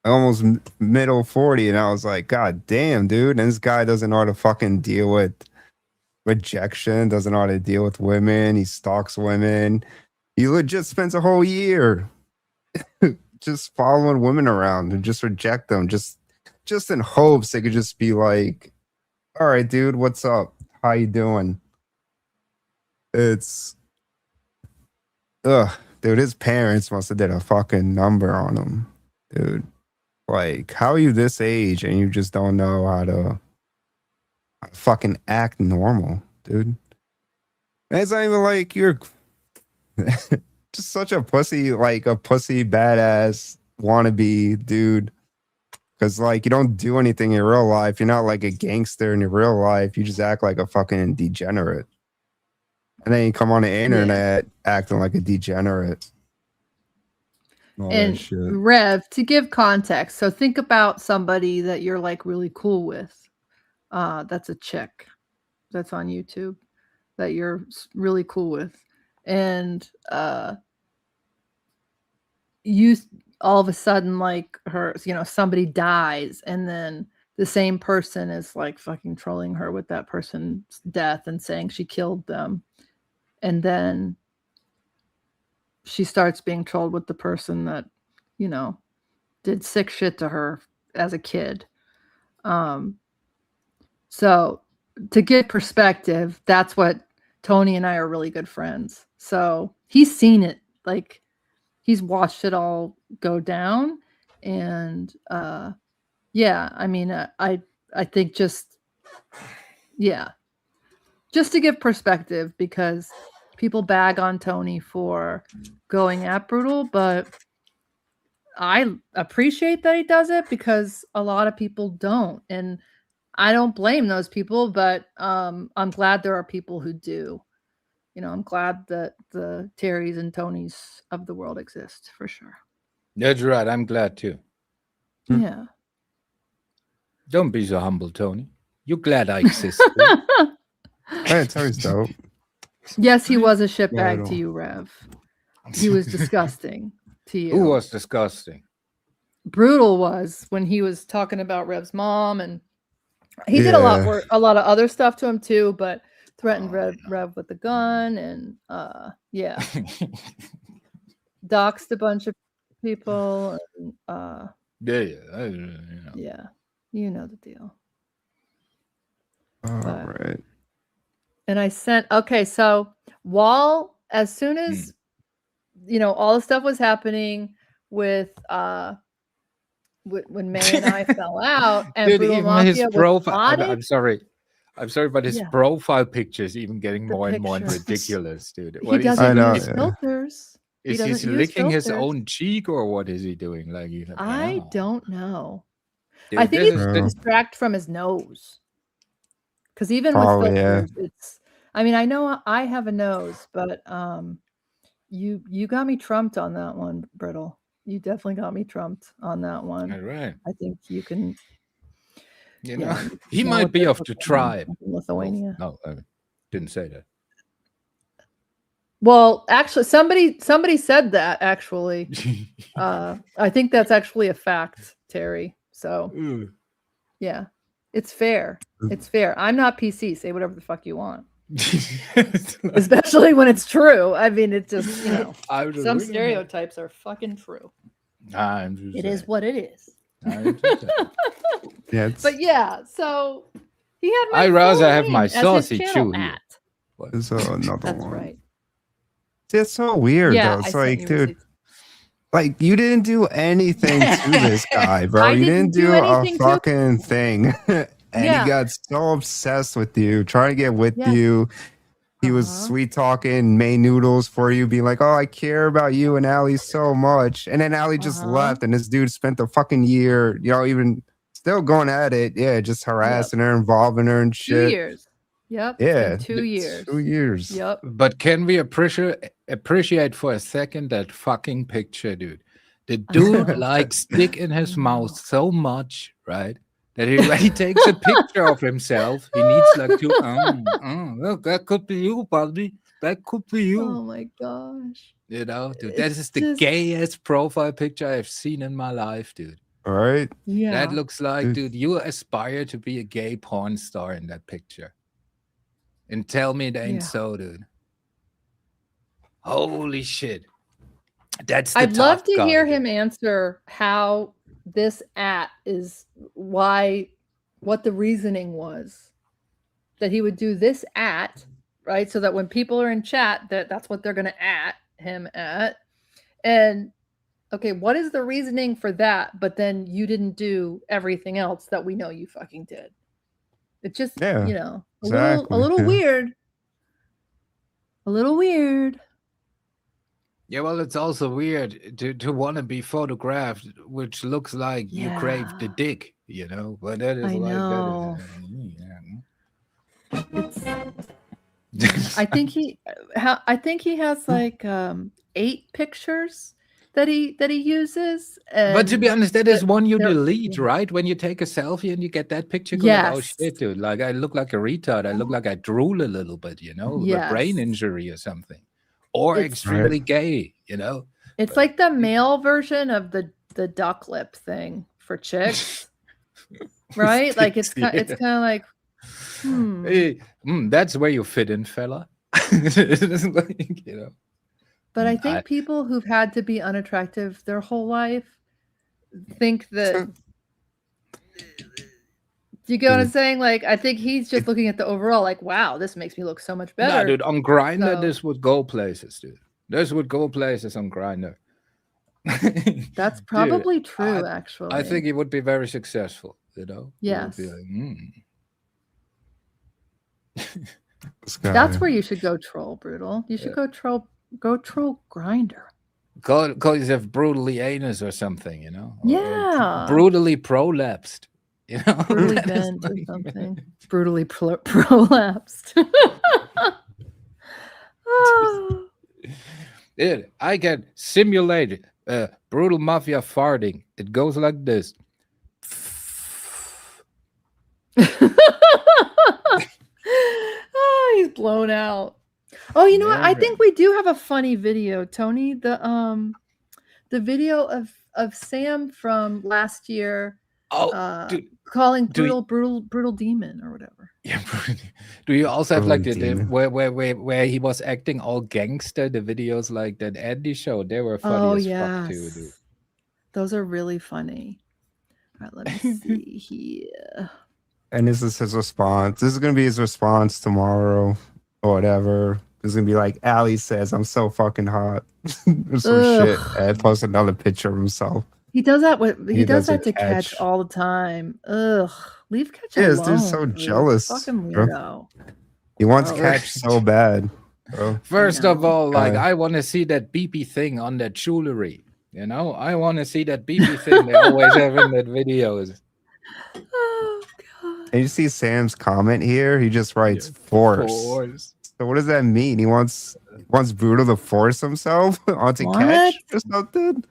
almost middle 40, and I was like, god damn, dude. And this guy doesn't know how to fucking deal with rejection, doesn't know how to deal with women. He stalks women. He legit spends a whole year just following women around and just reject them, just in hopes they could just be like, all right, dude, what's up? How you doing? It's dude, his parents must have did a fucking number on him, dude. How are you this age and you just don't know how to fucking act normal, dude? And it's not even like you're just such a pussy, a pussy badass wannabe dude. Because you don't do anything in real life. You're not like a gangster in your real life. You just act like a fucking degenerate. And then you come on the internet acting like a degenerate. And Rev, to give context, so think about somebody that you're really cool with. That's a chick that's on YouTube that you're really cool with. And you all of a sudden, like somebody dies, and then the same person is like fucking trolling her with that person's death and saying she killed them. And then she starts being trolled with the person that, did sick shit to her as a kid. So to get perspective, that's what Tony and I are really good friends. So he's seen it, like he's watched it all go down. And yeah, I mean, I think just to give perspective, because people bag on Tony for going at Brutal, but I appreciate that he does it because a lot of people don't. And I don't blame those people, but I'm glad there are people who do. I'm glad that the Terrys and Tonys of the world exist, for sure. That's right. I'm glad too. Yeah. Don't be so humble, Tony. You're glad I exist. Hey, Tony's dope. Yes, he was a shitbag to you, Rev. He was disgusting to you. Who was disgusting? Brutal was, when he was talking about Rev's mom, and he did a lot of other stuff to him too, but threatened Rev with the gun, and doxed a bunch of people. And, you know the deal. All right. And I sent, so as soon as all the stuff was happening with when May and I fell out, and Dude, Brutal even Mafia his was profile. spotted. I'm sorry, but his profile picture is even getting more and more ridiculous, dude. He doesn't use filters. Is he licking his own cheek, or what is he doing? Like, I don't know. Dude, I think he's distract from his nose. Because even with filters, it's. I mean, I know I have a nose, but you got me trumped on that one, Brittle. You definitely got me trumped on that one. All right. I think you can. He might be of the tribe. Lithuania. No, I didn't say that. Well, actually, somebody said that. Actually, I think that's actually a fact, Terry. So, yeah, it's fair. It's fair. I'm not PC. Say whatever the fuck you want. Especially when it's true. I mean, it's just some stereotypes are fucking true. It is what it is. But yeah, so he had my. I rather have my saucy chew. There's another That's one. right. It's so weird though. It's like, dude, like you didn't do anything to this guy, bro. You didn't do a fucking thing. And he got so obsessed with you, trying to get with you. He was sweet talking May Noodles for you, being like, "Oh, I care about you and Allie so much." And then Allie just left, and this dude spent the fucking year, even still going at it. Yeah, just harassing her, involving her and shit. 2 years. Yep. Yeah. 2 years. 2 years. Yep. But can we appreciate for a second that fucking picture, dude? The dude likes dick in his mouth so much, right? That when he takes a picture of himself, he needs like to, look, that could be you, buddy. That could be you. Oh my gosh. Dude, that is the gayest profile picture I've seen in my life, dude. All right. Yeah. That looks like, dude, you aspire to be a gay porn star in that picture. And tell me it ain't so, dude. Holy shit. That's the I'd love tough to guy, hear dude. him answer how this is what the reasoning was that he would do this right, so that when people are in chat, that's what they're going to at him at. And okay, what is the reasoning for that? But then you didn't do everything else that we know you fucking did. It just a little weird. A little weird. Yeah, well, it's also weird to want to be photographed, which looks like you crave the dick, But that is know. I think he has like 8 pictures that he uses. But to be honest, that is one you delete, right? When you take a selfie and you get that picture, like, oh shit, dude! Like I look like a retard. I look like I drool a little bit, a brain injury or something. Or extremely gay, It's like the male version of the duck lip thing for chicks, right? Like it's kind of like, Hey, that's where you fit in, fella. Like, you know. But I think people who've had to be unattractive their whole life think that. Do you get what I'm saying? Like, I think he's just looking at the overall, like, wow, this makes me look so much better. Nah, dude, on Grindr, So- this would go places, dude. This would go places on Grindr. That's probably true, I actually. I think he would be very successful, you know? He would Yes. be like, That's where you should go troll, Brutal. You should Yeah. go troll Grinder. Call yourself brutally anus or something, you know? Or Yeah. brutally prolapsed, you know? Brutally That is bent or like- something. Brutally prolapsed. Oh. Dude, I can simulate brutal mafia farting. It goes like this. Oh, he's blown out. Oh, you know what? I think we do have a funny video, Tony. The video of Sam from last year. Dude, calling do you- brutal demon or whatever. Yeah, do you also have like the Demon. where he was acting all gangster? The videos like that Andy showed, they were funny Oh as yes, fuck too, dude. those are really funny. All right, let me see here. And this is his response. This is gonna be his response tomorrow or whatever. It's gonna be like Ali says, "I'm so fucking hot," or some shit, Ugh. and post another picture of himself. He does that with he does does that a to catch catch. all the time. Ugh, leave catch Yeah, alone. this dude's so dude. jealous, Fucking bro. weirdo. He wants Oh. catch so bad, bro. First of all, like Uh, I want to see that beepy thing on that jewelry. You know, I want to see that beepy thing they always have in that videos. Oh god. And you see Sam's comment here. He just writes force. Force. So what does that mean? He wants Brutal to force himself onto catch or something?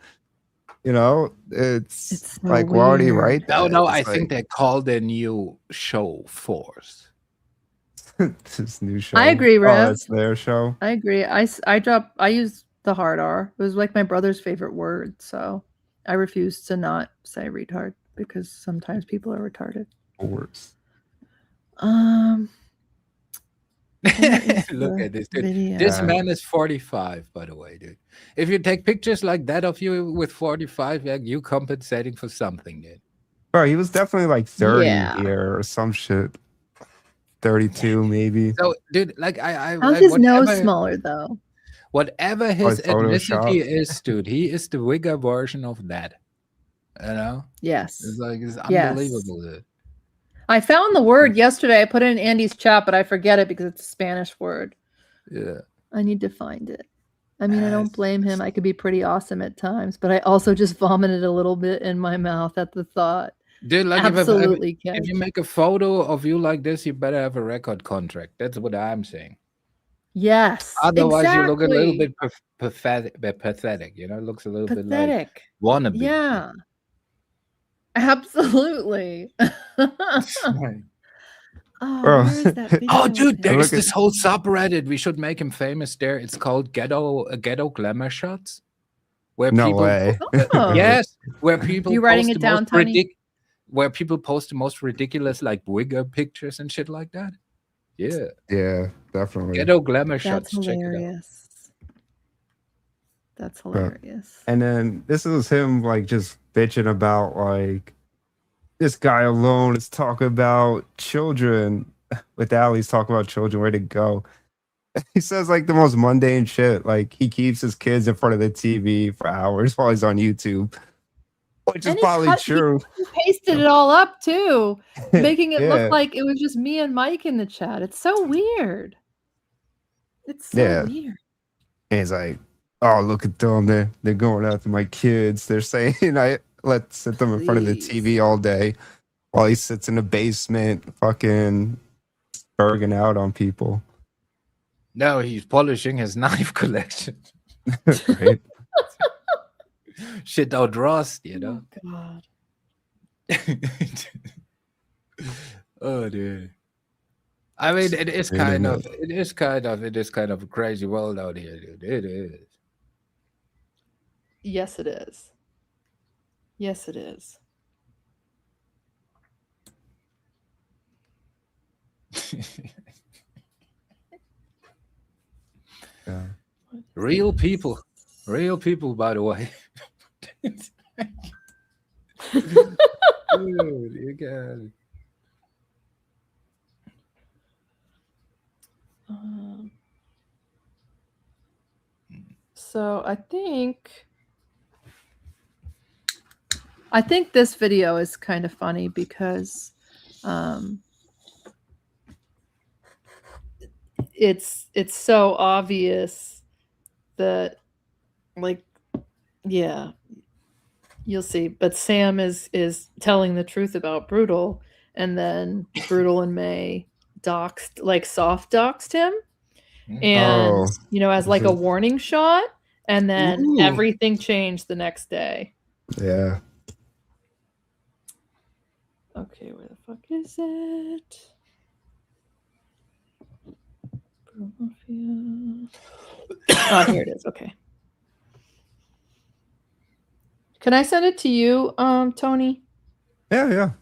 You know, it's so like, why would he weird. write that? No, I It's think they called their new show Force. this new show. I agree, Oh, Rev. it's their show. I agree. I use the hard R. It was like my brother's favorite word, so I refuse to not say retard because sometimes people are retarded. Force. Look at this, dude. video? This man is 45, by the way, dude. If you take pictures like that of you with 45, yeah, you compensating for something, dude. Bro, he was definitely like 30 Yeah. here or some shit. 32 maybe. So, dude, like I How's his nose smaller though? whatever his Probably ethnicity Photoshop. is, dude, he is the bigger version of that. You know? Yes. It's like it's Yes. unbelievable, dude. I found the word yesterday. I put it in Andy's chat, but I forget it because it's a Spanish word. Yeah. I need to find it. I mean, I don't blame him. I could be pretty awesome at times, but I also just vomited a little bit in my mouth at the thought. Dude, like Absolutely, if you Ken. make a photo of you like this, you better have a record contract. That's what I'm saying. Yes. Otherwise, you look a little exactly. bit pathetic. You know, it looks a little bit Pathetic. like wannabe. Yeah. Absolutely. Oh, Bro. where is that video? Oh, dude, of there him? is this whole subreddit. We should make him famous there. It's called ghetto glamour shots, where No people way. Oh. yes, where people You writing post it the down, most Tony? where people post the most ridiculous like wigger pictures and shit like that. Yeah, Yeah, definitely. ghetto glamour That's shots. Check it out. hilarious. That's hilarious. And then this was him like just bitching about like this guy alone is talking about children. With Ali's talking about children, where to go. He says like the most mundane shit. Like he keeps his kids in front of the TV for hours while he's on YouTube. Which is And he probably cut- true. He pasted it all up too, making it Yeah. look like it was just me and Mike in the chat. It's so weird. It's so Yeah. weird. And he's like, oh, look at them. They're going after my kids. They're saying let's sit them in front of the TV all day while he sits in the basement fucking berging out on people. No, he's polishing his knife collection. Right? Shit out rust, you know. Oh God. Oh, dude. I mean, it is kind of, it is kind of, it is kind of a crazy world out here, dude. It is. Oh, It is kind of a crazy world out here, dude. It is. It is kind of, it is kind of, it is kind of crazy world out here, dude. It is. It is kind of, it is kind of crazy world out here, dude. It is. It is kind of, it is kind of crazy world out here, dude. It is. I mean, it is kind of Yes, it is. Yes, it is. Yeah. Real people, by the way. Dude, you got it. So I think this video is kind of funny because it's so obvious that, like, yeah, you'll see. But Sam is telling the truth about Brutal, and then Brutal and May soft doxed him, and as like a warning shot, and then everything changed the next day. Yeah. Okay, where the fuck is it? Oh, here it is. Okay. Can I send it to you, Tony? Yeah.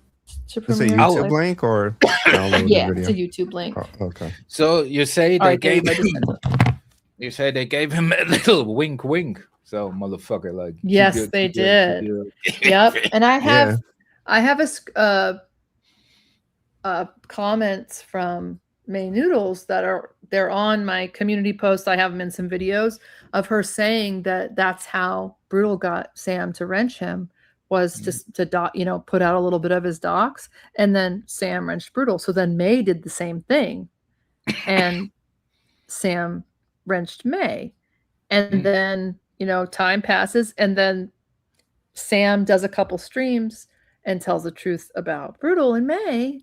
To Is it premiere YouTube live? link or download Yeah, the video? it's a YouTube link. Oh, okay. So you say All they right, there you gave go, I just sent it. you say they gave him a little wink, wink. So motherfucker, like too Yes, good, they too good, did. too good. Yep, and I have comments from May Noodles they're on my community post. I have them in some videos of her saying that that's how Brutal got Sam to wrench him, was just to put out a little bit of his docs, and then Sam wrenched Brutal. So then May did the same thing, and Sam wrenched May, and then time passes, and then Sam does a couple streams and tells the truth about Brutal in May,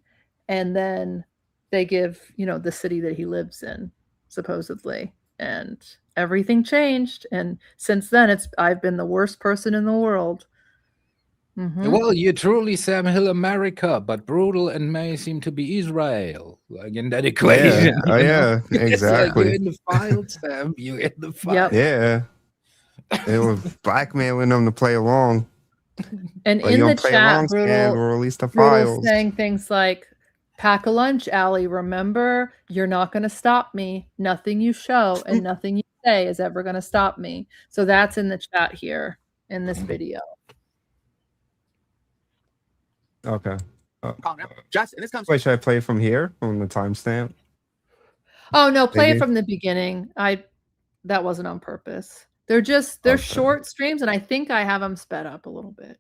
and then they give the city that he lives in, supposedly, and everything changed. And since then, I've been the worst person in the world. Mm-hmm. Well, you're truly Sam Hill America, but Brutal and May seem to be Israel, like in that equation. Yeah. Oh, yeah, exactly. You're in the file, Sam. You're in the file. Yep. Yeah. They were blackmailing them to play along. And but in the play chat, along, Sam, we'll release the Brutal's files. saying things like, "Pack a lunch, Allie. Remember, you're not going to stop me. Nothing you show and nothing you say is ever going to stop me." So that's in the chat here in this video. Okay. Just, and this comes. Wait, should I play from here on the timestamp? Oh no, play it Maybe. from the beginning. That wasn't on purpose. They're short streams, and I think I have them sped up a little bit.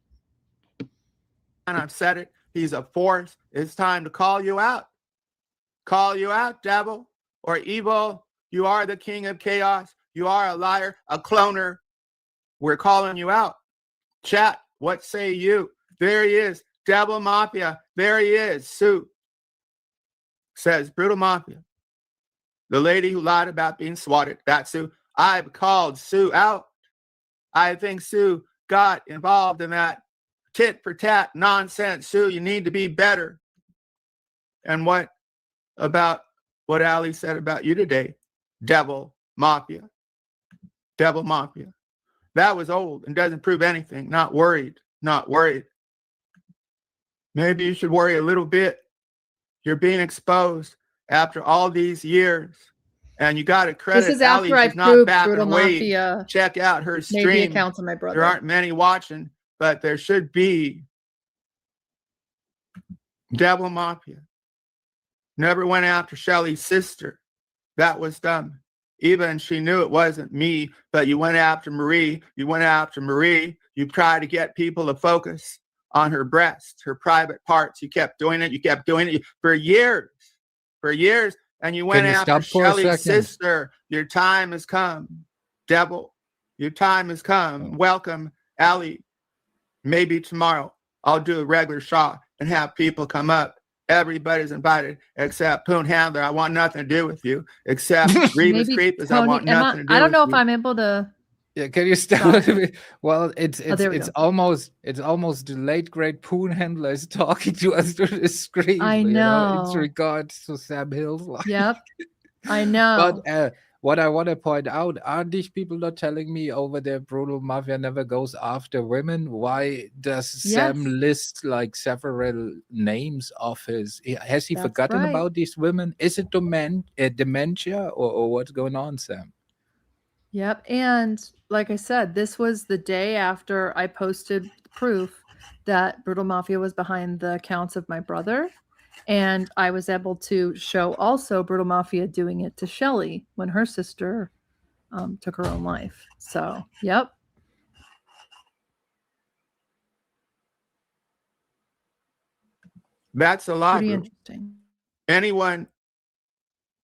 And I've said it. He's a force. It's time to call you out. Call you out, devil or evil. You are the king of chaos. You are a liar, a cloner. We're calling you out. Chat, what say you? There he is. Devil Mafia. There he is. Sue says, Brutal Mafia. The lady who lied about being swatted. That's Sue. I've called Sue out. I think Sue got involved in that tit for tat nonsense. Sue, you need to be better. And what about what Ali said about you today? Devil Mafia. Devil Mafia. That was old and doesn't prove anything. Not worried. Not worried. Maybe you should worry a little bit. You're being exposed after all these years. And you got to credit This is Ali. after I She's not proved backing Brutal away. Mafia Check out her made the stream. accounts of my brother. There aren't many watching, but there should be. Devil Mafia. Never went after Shelly's sister. That was dumb. Even she knew it wasn't me, but you went after Marie. You went after Marie. You tried to get people to focus on her breast, her private parts. You kept doing it. You kept doing it for years. For years. And you went after Shelly's sister. Your time has come. Devil, your time has come. Welcome, Ali. Maybe tomorrow I'll do a regular shot and have people come up. Everybody's invited except Poon Handler. I want nothing to do with you. Except Revis Creepers. I want nothing to do with you. I don't know if I'm able to. Yeah, can you stop? Well, it's almost the late great Poon Handler is talking to us through the screen. I know. It's regards to Sam Hill's life. Yep, I know. But what I want to point out, are these people not telling me over there Brutal Mafia never goes after women? Why does Sam Yes. list like several names of his? Has he That's forgotten right. about these women? Is it dementia or what's going on, Sam? Yep. And like I said, this was the day after I posted proof that Brutal Mafia was behind the accounts of my brother. And I was able to show also Brutal Mafia doing it to Shelly when her sister took her own life. So, yep. That's a lot. Pretty interesting. Anyone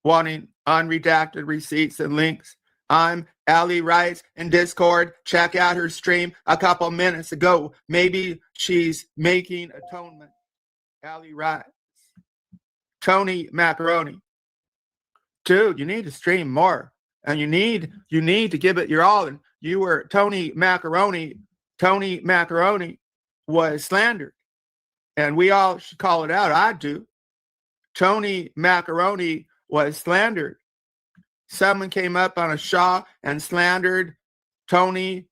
wanting unredacted receipts and links? I'm Ali Rice in Discord. Check out her stream a couple minutes ago. Maybe she's making atonement. Ali Rice. Tony Macaroni. Dude, you need to stream more. And you need to give it your all. And you were Tony Macaroni. Tony Macaroni was slandered. And we all should call it out. I do. Tony Macaroni was slandered. Someone came up on a Shaw and slandered Tony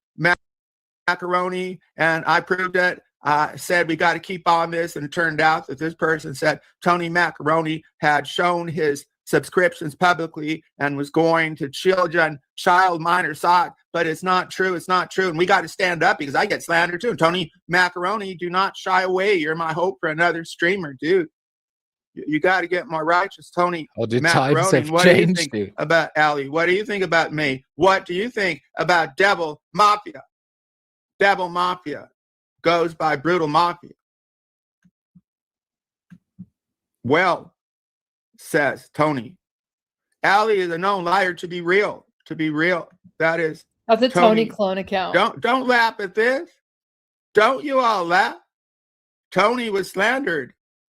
Macaroni, and I proved it. I said we got to keep on this, and it turned out that this person said Tony Macaroni had shown his subscriptions publicly and was going to child minor saw it, but it's not true. It's not true, and we got to stand up because I get slandered too. And Tony Macaroni, do not shy away. You're my hope for another streamer, dude. You got to get more righteous, Tony Macaroni. What do you think about Ali? What do you think about me? What do you think about Devil Mafia? Devil Mafia goes by Brutal Mafia. Well, says Tony, Ali is a known liar to be real. To be real, that is. That's a Tony clone account. Don't laugh at this. Don't you all laugh? Tony was slandered.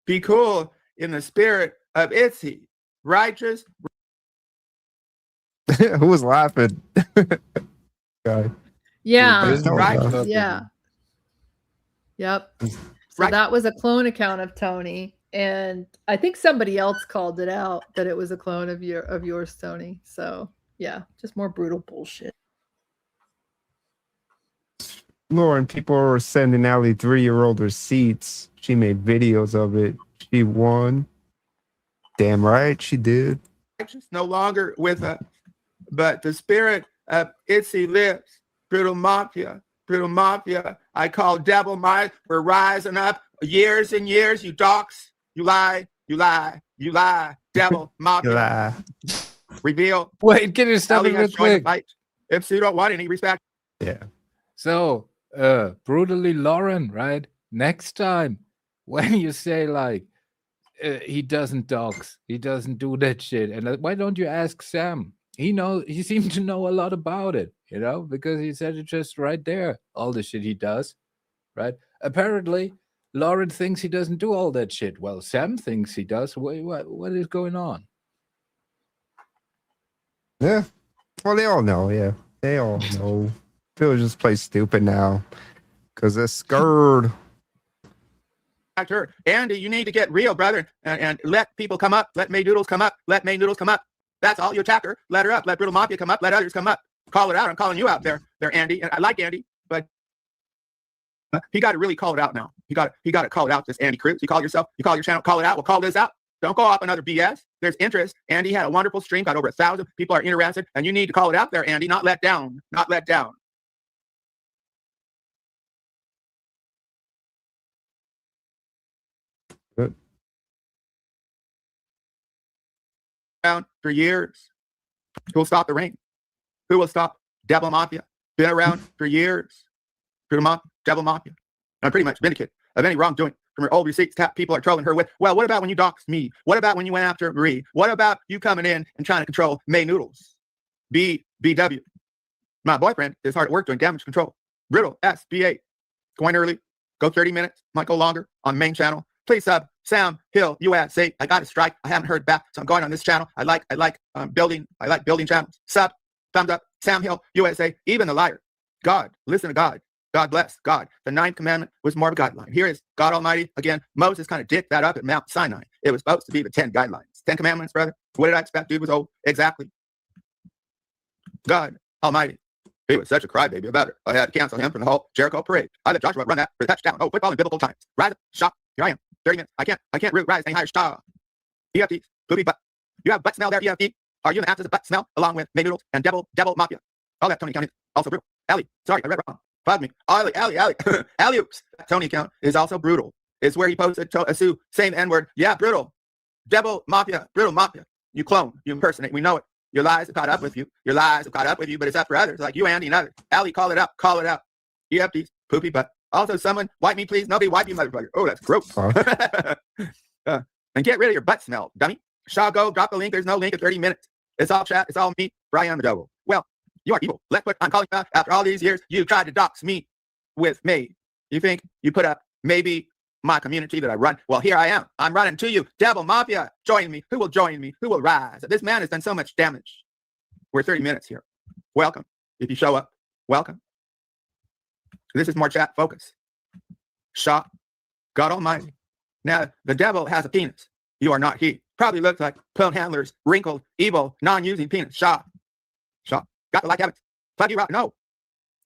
Be cool. In the spirit of Itzy, righteous. Who was laughing? Guy. Yeah. Right. Yeah. Yep. So that was a clone account of Tony, and I think somebody else called it out that it was a clone of yours, Tony. So yeah, just more brutal bullshit. Lauren, people were sending Ali 3-year-old receipts. She made videos of it. She won. Damn right she did. No longer with us, but the spirit of Itzy lives. Brutal Mafia. Brutal Mafia. I call Devil Mafia for rising up years and years. You docs. You lie. You lie. You lie. Devil Mafia. Lie. Reveal. Wait, can you stop it real quick? If you don't want any respect. Yeah. So, brutally Lauren, right? Next time when you say like he doesn't dox, he doesn't do that shit, and why don't you ask Sam? He seemed to know a lot about it, because he said it just right there, all the shit he does, right? Apparently Lauren thinks he doesn't do all that shit. Well, Sam thinks he does. What is going on? Yeah. Well, they all know. Yeah, they all know. People just play stupid now because they're scared. Her. Andy, you need to get real, brother, and let people come up. Let May Noodles come up. Let May Noodles come up. That's all. You attack her. Let her up. Let Brutal Mafia come up. Let others come up. Call it out. I'm calling you out there, Andy. And I like Andy, but he got to really call it out now. He got to call it out. This Andy Cruz. You call your channel. Call it out. We'll call this out. Don't go off another BS. There's interest. Andy had a wonderful stream. Got over 1,000 people are interested, and you need to call it out there, Andy. Not let down. Not let down. Good. Around for years. Who will stop the rain? Who will stop Devil Mafia? Been around for years. Devil Mafia. I'm pretty much vindicated of any wrongdoing from her old receipts people are trolling her with. Well, what about when you doxed me? What about when you went after Marie? What about you coming in and trying to control May Noodles? BW. My boyfriend is hard at work doing damage control. Brittle SB8. Going early. Go 30 minutes. Might go longer on the main channel. Please sub Sam Hill USA. I got a strike. I haven't heard back, so I'm going on this channel. I like building channels. Sub, thumbs up. Sam Hill USA. Even the liar. God, listen to God. God bless God. The 9th commandment was more of a guideline. Here is God Almighty. Again, Moses kind of dicked that up at Mount Sinai. It was supposed to be the 10 guidelines. 10 commandments, brother. What did I expect? Dude was old. Exactly. God Almighty. He was such a crybaby about it. I had to cancel him from the whole Jericho parade. I let Joshua run that for the touchdown. Oh, football in biblical times. Rise up, shop. Here I am. 30 minutes. I can't really rise any higher. Stop. EFTs. Poopy butt. You have butt smell there, EFT? Are you in the absence of butt smell along with May Noodles and Devil Mafia? All that Tony County. Also brutal. Allie. Sorry, I read wrong. Pardon me. Allie. Alley-oops. That Tony account is also brutal. It's where he posted a Sue, same N-word. Yeah, brutal. Devil Mafia. Brutal Mafia. You clone. You impersonate. We know it. Your lies have caught up with you. Your lies have caught up with you, but it's up for others, like you, Andy, and others. Allie, call it up. Call it out. EFTs. Poopy butt. Also, someone, wipe me, please. Nobody wipe you, motherfucker. Oh, that's gross. And get rid of your butt smell, dummy. Shaw, go. Drop the link. There's no link at 30 minutes. It's all chat. It's all me. Brian the Devil. Well, you are evil. Let's put, I'm calling you out. After all these years, you tried to dox me with me. You think you put up maybe my community that I run? Well, here I am. I'm running to you. Devil Mafia, join me. Who will join me? Who will rise? This man has done so much damage. We're 30 minutes here. Welcome. If you show up, welcome. This is more chat focus. Shaw, God Almighty. Now, the devil has a penis. You are not he. Probably looks like pill handlers, wrinkled, evil, non-using penis. Shaw. Got the like habits. Plug you rock. No.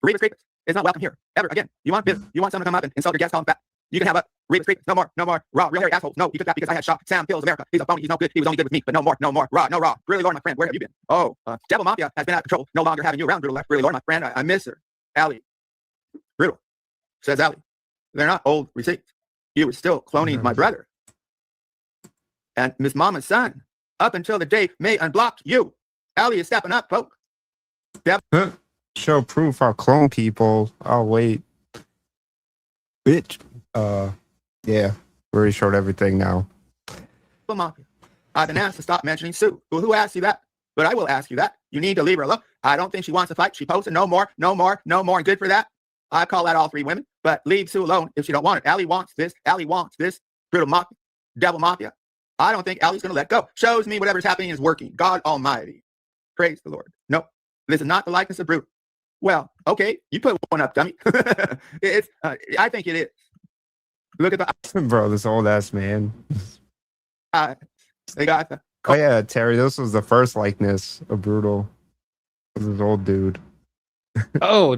Rebus Creepers is not welcome here. Ever again. You want business. You want someone to come up and insult your guest, call him fat. You can have a Rebus Creepers. No more. Raw, real hairy assholes. No, he took that because I had Shaw. Sam kills America. He's a phony. He's no good. He was only good with me, but no more. Raw. Really, Lord, my friend, where have you been? Oh, Devil Mafia has been out of control. No longer having you around, Brutal. Really, Lord, my friend, I miss her. Allie. Brutal. Says Allie. They're not old receipts. You were still cloning my brother. And Miss Mama's son. Up until the day May unblocked you. Allie is stepping up, folks. Show proof I'll clone people. I'll wait. Bitch. Yeah. We already showed everything now. Mafia. I've been asked to stop mentioning Sue. Well, who asked you that? But I will ask you that. You need to leave her alone. I don't think she wants to fight. She posted no more. Good for that. I call that all three women. But leave Sue alone if she don't want it. Allie wants this. Brutal Mafia. Devil Mafia. I don't think Allie's going to let go. Shows me whatever's happening is working. God Almighty. Praise the Lord. No, this is not the likeness of Brutal. Well, okay, you put one up, dummy. I think it is. Look at the bro, this old ass man. They got the. Oh yeah, Terry, this was the first likeness of Brutal. This old dude. Oh,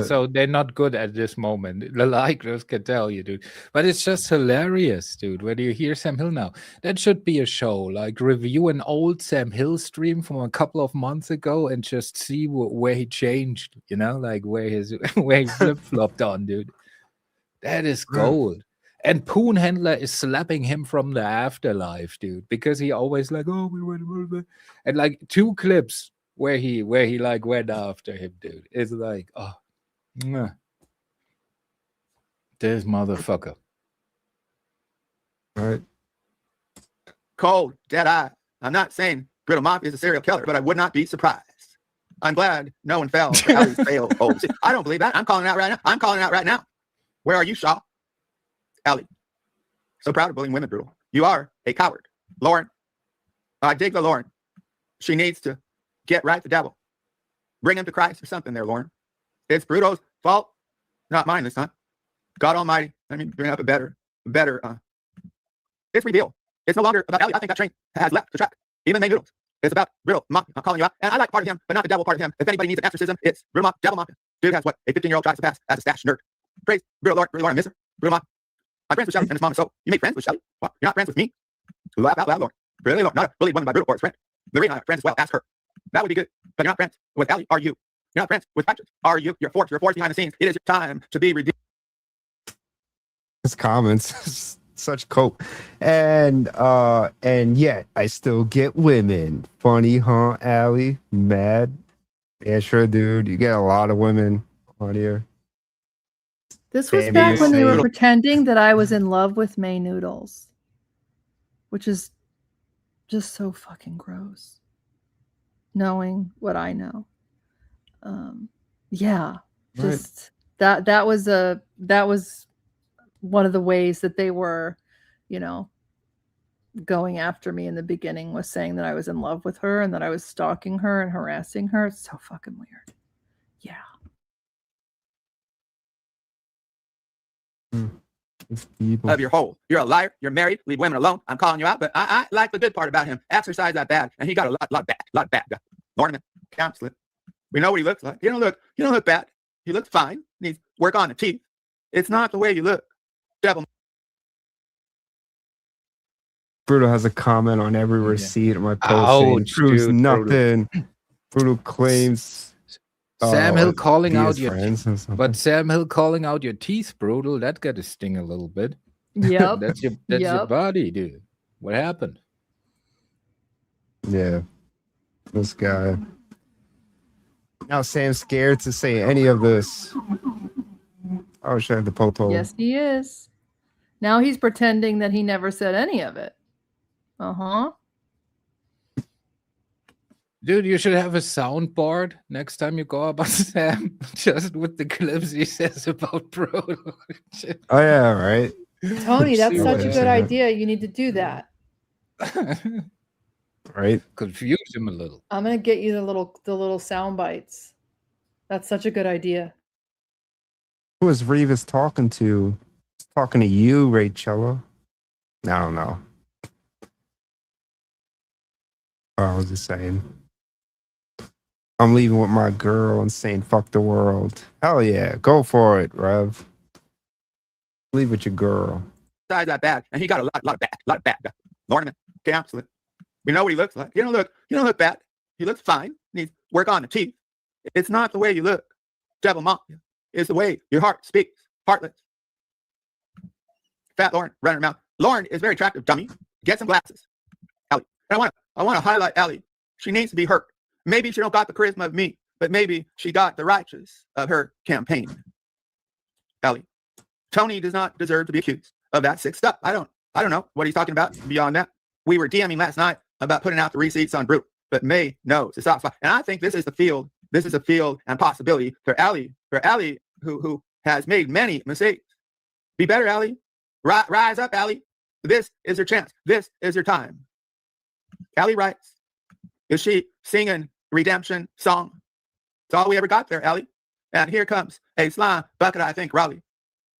so they're not good at this moment. The likers can tell you, dude. But it's just hilarious, dude. When you hear Sam Hill now, that should be a show. Like review an old Sam Hill stream from a couple of months ago and just see where he changed. You know, like where he flip flopped on, dude. That is gold. And Poon Handler is slapping him from the afterlife, dude, because he always like, oh, we went, and like 2 clips. Where he like went after him, dude. It's like, oh, this motherfucker. All right. Cold, dead eye. I'm not saying Brutal Mafia is a serial killer, but I would not be surprised. I'm glad no one fell for Allie's fail. Oh, see, I don't believe that. I'm calling it out right now. Where are you, Shaw? Allie. So proud of bullying women, Brutal. You are a coward. Lauren. I dig the Lauren. She needs to get right the devil. Bring him to Christ or something there, Lauren. It's Bruto's fault, not mine this time. God Almighty, let me bring up a better. It's revealed. It's no longer about Ellie. I think that train has left the track. Even May Noodles. It's about Brutal Mafia. I'm calling you out. And I like part of him, but not the devil part of him. If anybody needs an exorcism, it's Brutal Mafia, Devil Mafia. Dude has what? A 15-year-old tries to pass as a stash nerd. Praise Brutal Lauren, I miss her. Brutal Mafia. I'm friends with Shelly and his mom. So you make friends with Shelly? What? You're not friends with me? Laugh out loud, Lauren. Really, Lauren? Not a bullied woman by Brutal or his friend. Lorraine and I are friends as well. Ask her. That would be good. But you're not friends with Allie, are you? You're not friends with Patrick, are you? You're forced behind the scenes. It is your time to be redeemed. His comments, such cope. And yet I still get women. Funny, huh, Allie? Mad? Yeah, sure, dude. You get a lot of women on here. This was back when they were pretending that I was in love with May Noodles, which is just so fucking gross. Knowing what I know. Yeah, just right. that was one of the ways that they were, going after me in the beginning, was saying that I was in love with her and that I was stalking her and harassing her. It's so fucking weird. Yeah. Of your hole. You're a liar. You're married. Leave women alone. I'm calling you out, but I like the good part about him. Exercise that bad, and he got a lot bad. Ornament, count slip. We know what he looks like. He don't look bad. He looks fine. Needs work on the teeth. It's not the way you look. Devil. Brutal has a comment on every receipt of my post saying Ouch, proves dude, nothing. Brutal claims Sam Hill calling out your friends but Sam Hill calling out your teeth, Brutal, that got to sting a little bit. Yep. That's your body, dude. What happened? Yeah. This guy. Now Sam's scared to say any of this. Oh shit, the poto. Yes, he is. Now he's pretending that he never said any of it. Uh-huh. Dude, you should have a soundboard next time you go about Sam, just with the clips he says about Brutal. Oh yeah, right. Tony, that's See such what a good happens. idea. You need to do that. Right. Confuse him a little. I'm gonna get you the little sound bites. That's such a good idea. Who is Revis talking to? He's talking to you, Rachella. I don't know. I was just saying. I'm leaving with my girl and saying fuck the world. Hell yeah. Go for it, Rev. Leave with your girl. Besides that bad, and he got a lot of bad. Ornament. Okay, absolutely. We know what he looks like. He don't look bad. He looks fine. Needs work on the teeth. It's not the way you look. Devil Mafia. It's the way your heart speaks. Heartless. Fat Lauren running her mouth. Lauren is very attractive, dummy. Get some glasses. Allie. And I want to highlight Allie. She needs to be hurt. Maybe she don't got the charisma of me, but maybe she got the righteous of her campaign. Allie. Tony does not deserve to be accused of that sick stuff. I don't know what he's talking about beyond that. We were DMing last night about putting out the receipts on Brute, but May knows it's not. And I think this is a field and possibility for Allie, who has made many mistakes. Be better, Allie. Rise up, Allie. This is your chance. This is your time. Allie writes, is she singing redemption song? It's all we ever got there, Allie. And here comes a slime bucket, I think, Raleigh.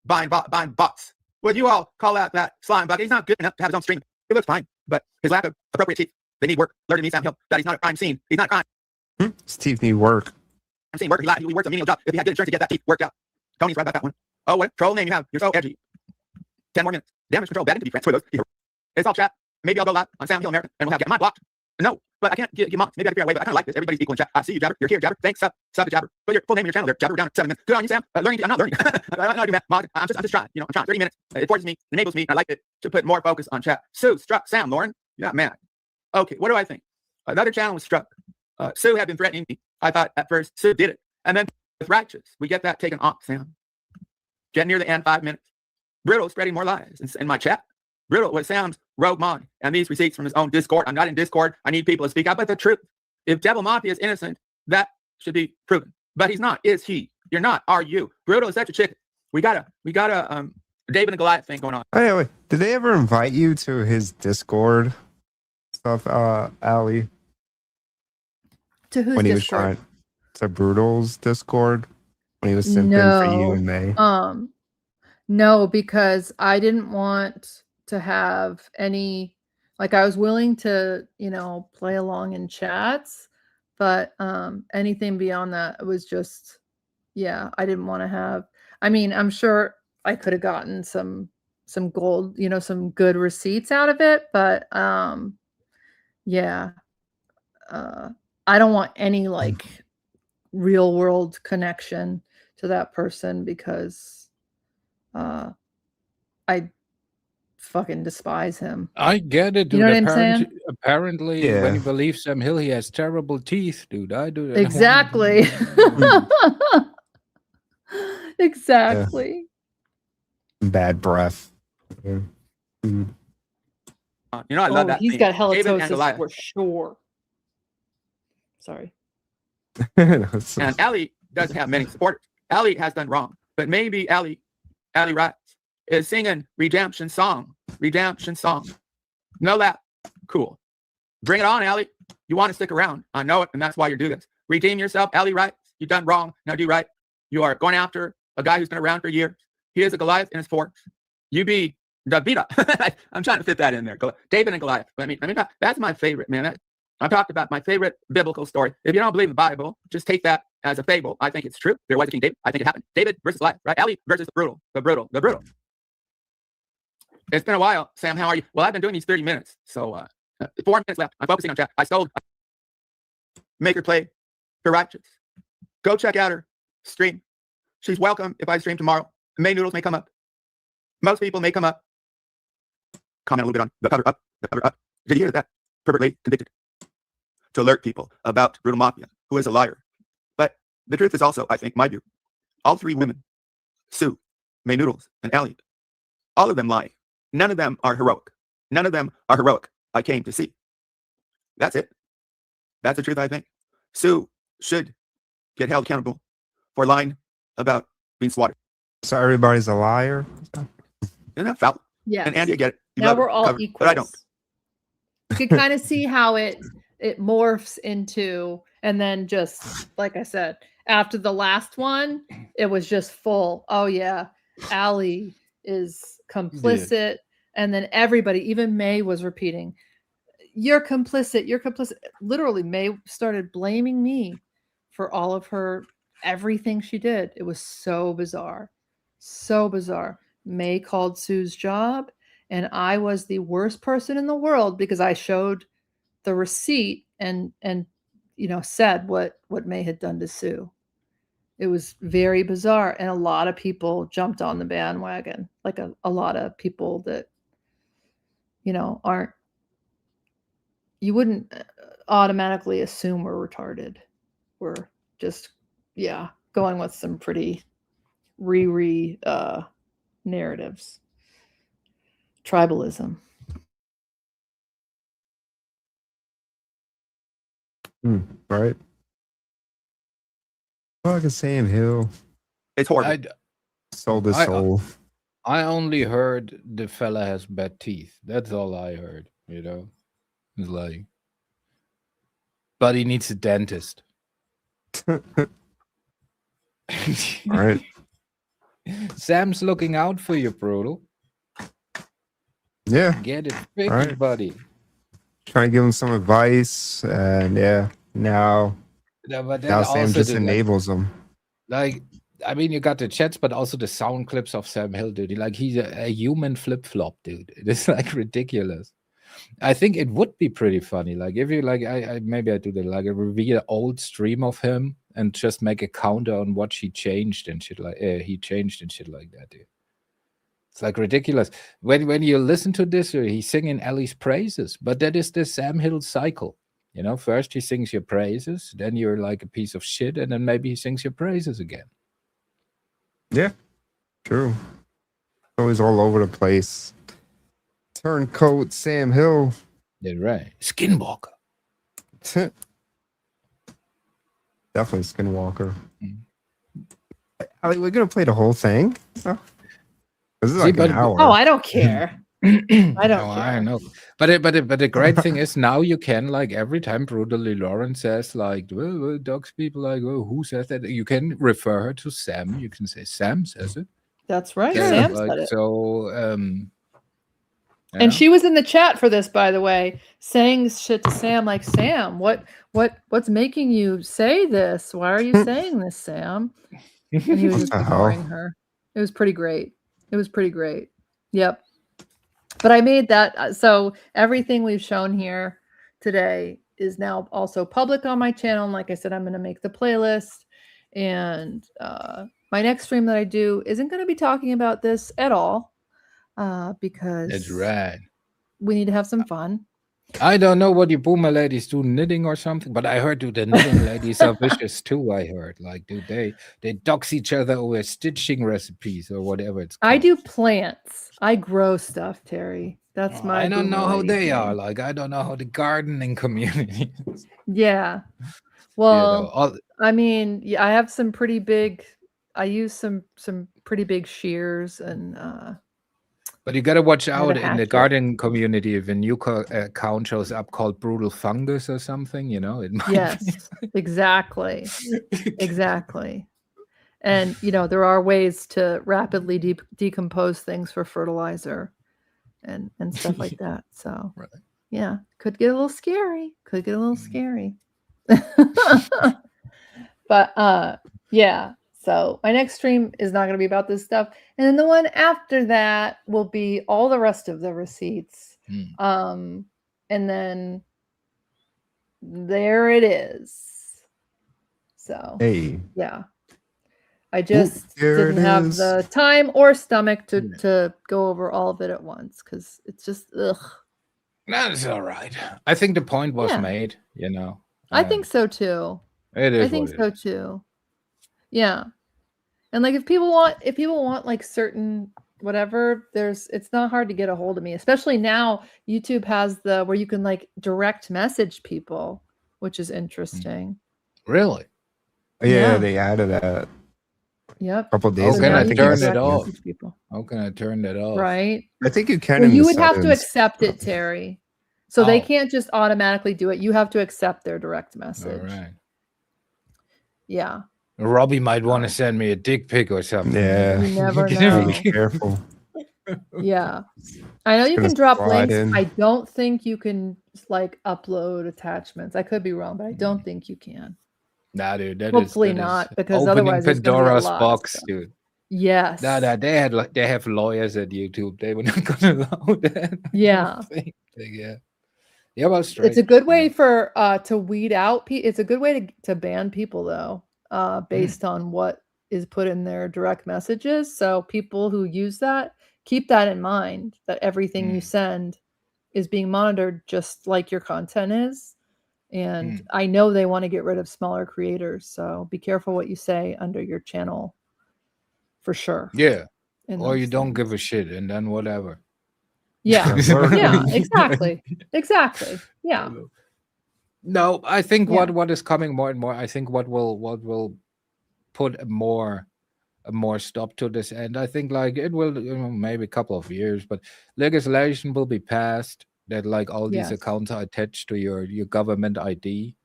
Buying bots. Would you all call out that slime bucket? He's not good enough to have his own stream. He looks fine, but his lack of appropriate teeth, they need work. Learn to me, Sam Hill, that he's not a crime scene. He's not a crime. His teeth need work. I'm saying work. He works a menial job. If he had good insurance to get that teeth worked out. Tony's right about that one. Oh, what troll name you have. You're so edgy. 10 more minutes. Damage control, begging to be friends with those. It's all chat. Maybe I'll go live on Sam Hill American and we'll have get. Am I blocked? No, but I can't get mocked. Maybe I can figure out a way, but I kind of like this. Everybody's equal in chat. I see you, Jabber. You're here, Jabber. Thanks, sub to Jabber. Put your full name in your channel there. Jabber, we're down at 7 minutes. Good on you, Sam. Learning. I'm not learning. I don't do math. I'm just trying. I'm trying. 30 minutes. It forces me, enables me. I like it to put more focus on chat. Sue struck Sam, Lauren. You're not mad. Okay, what do I think? Another channel was struck. Sue had been threatening me. I thought at first Sue did it. And then with Righteous, we get that taken off, Sam. Get near the end, 5 minutes. Brittle spreading more lies in my chat. Brittle was Sam's rogue mod and these receipts from his own Discord. I'm not in Discord. I need people to speak out. But the truth, if Devil Mafia is innocent, that should be proven. But he's not. Is he? You're not. Are you? Brittle is such a chicken. We got a David and Goliath thing going on. Hey, wait. Did they ever invite you to his Discord stuff, Allie? To whose when he was Discord? trying to Brutal's Discord when he was simping for you and May. No, because I didn't want to have any, like, I was willing to, play along in chats, but anything beyond that was just, I didn't want to have. I mean, I'm sure I could have gotten some gold, some good receipts out of it, but I don't want any like real world connection to that person because I fucking despise him. I get it, dude. You know what I'm saying? Apparently, when you believe Sam Hill, he has terrible teeth, dude. I do. Exactly. Exactly. Bad breath. Yeah. I love that. He's got David and halitosis Goliath. for sure. Sorry. And Allie doesn't have many supporters. Allie has done wrong, but maybe Allie writes is singing redemption song. Know that? Cool. Bring it on, Allie. You want to stick around. I know it, and that's why you're doing this. Redeem yourself, Allie writes. You've done wrong. Now do right. You are going after a guy who's been around for years. He is a Goliath in his forks. You be Davida. I'm trying to fit that in there. David and Goliath. I mean, that's my favorite, man. I've talked about my favorite biblical story. If you don't believe the Bible, just take that as a fable. I think it's true. There was a King David. I think it happened. David versus Goliath, right? Ellie versus the brutal. It's been a while. Sam, how are you? Well, I've been doing these 30 minutes. So 4 minutes left. I'm focusing on chat. I stole Make Her Play Her Righteous. Go check out her stream. She's welcome if I stream tomorrow. May Noodles may come up. Most people may come up. Comment a little bit on the cover up. Did you hear that? Pervert lady convicted. To alert people about Brutal Mafia, who is a liar. But the truth is also, I think, my view, all three women, Sue, May Noodles, and Elliot, all of them lie. None of them are heroic. None of them are heroic. I came to see. That's it. That's the truth, I think. Sue should get held accountable for lying about being swatted. So everybody's a liar? Isn't that foul? Yeah. And Andy, I get it. You Now love we're it, all cover it, equals. but I don't. You can kind of see how it morphs into, and then just like I said, after the last one, it was just full. Oh yeah, Allie is complicit, and then everybody, even May, was repeating, "You're complicit. You're complicit." Literally, May started blaming me for all of her everything she did. It was so bizarre, so bizarre. May called Sue's job, and I was the worst person in the world because I showed the receipt and said what May had done to Sue. It was very bizarre, and a lot of people jumped on the bandwagon, like a lot of people that aren't, you wouldn't automatically assume were retarded. We're just going with some pretty narratives. Tribalism. Right. Fucking Sam Hill. It's horrible. Sold his soul. I only heard the fella has bad teeth. That's all I heard, It's like, but he needs a dentist. Right. Sam's looking out for you, Brutal. Yeah. Get it fixed, Right. buddy. Trying to give him some advice, and now Sam just enables him. Like, I mean, you got the chats, but also the sound clips of Sam Hill, dude. Like, he's a human flip-flop, dude. It's like ridiculous. I think it would be pretty funny. Like, if you like, I maybe I do that, like a reveal old stream of him and just make a counter on what he changed and shit like that, dude. It's like ridiculous. When you listen to this, he's singing Ellie's praises, but that is the Sam Hill cycle. First he sings your praises, then you're like a piece of shit, and then maybe he sings your praises again. Yeah, true. Always all over the place. Turncoat Sam Hill. Yeah, right. Skinwalker. Definitely Skinwalker. We're gonna play the whole thing. Oh. This is like an hour. Oh, I don't care. I don't care. I know. But the great thing is now you can, like, every time Brutally Lauren says, like, well, dogs people, like, well, who says that? You can refer her to Sam. You can say Sam says it. That's right. Yeah, Sam like, said it. So and she was in the chat for this, by the way, saying shit to Sam, like, Sam, what's making you say this? Why are you saying this, Sam? And he was just ignoring her. It was pretty great. Yep. But I made that, so everything we've shown here today is now also public on my channel. And like I said, I'm going to make the playlist. And my next stream that I do isn't going to be talking about this at all, because that's right. We need to have some fun. I don't know what you boomer ladies do, knitting or something, but I heard, dude, the knitting ladies are vicious too. I heard, like, dude, they dox each other over stitching recipes or whatever it's called. I do plants. I grow stuff, Terry. That's my. I don't know boomer how lady they thing. are. Like, I don't know how the gardening community is. Yeah. Well, I mean, yeah, I have some pretty big. I use some pretty big shears and. But you gotta watch I have a out in the hatchet. garden community if a new account shows up called Brutal Fungus or something, it might Yes, exactly. Exactly. And, there are ways to rapidly decompose things for fertilizer and stuff like that. So, Right. yeah, could get a little scary. Could get a little scary. But yeah. So my next stream is not going to be about this stuff, and then the one after that will be all the rest of the receipts. And then there it is. So Hey. yeah. I just there didn't it have is. the time or stomach to go over all of it at once because it's just ugh. That's all right. I think the point was Yeah. made, you know. I think so too. It is I think what it so is. too. Yeah. And like if people want like certain whatever, it's not hard to get a hold of me. Especially now YouTube has the where you can like direct message people, which is interesting. Really? Yeah, they added that. Yep. A couple How days can ago. I I think turn it's- it off? message people. How can I turn that off? Right. I think you can Well, in you the would have to settings. accept it, Terry. So they Oh. can't just automatically do it. You have to accept their direct message. All right. Yeah. Robbie might want to send me a dick pic or something. Yeah. You never Be know. careful. Yeah. I know you gonna can drop slide links. in. I don't think you can like upload attachments. I could be wrong, but I don't think you can. Nah, dude, that Hopefully is not, because opening otherwise there's gonna be a Pandora's lot of box, stuff. dude. Yes. Nah, they have lawyers at YouTube. They were not gonna allow that. Yeah. Yeah. Yeah, well, straight. It's a good way for to weed out it's a good way to ban people though, based on what is put in their direct messages. So people who use that, keep that in mind, that everything you send is being monitored just like your content is. And I know they want to get rid of smaller creators, so be careful what you say under your channel for sure. Yeah. in Or those you don't things. give a shit and then whatever. Yeah. Word. Yeah, exactly. Exactly. Yeah. No, I think Yeah. what is coming more and more, I think what will put a more stop to this, and I think like it will, maybe a couple of years, but legislation will be passed that like all these Yes. accounts are attached to your government ID,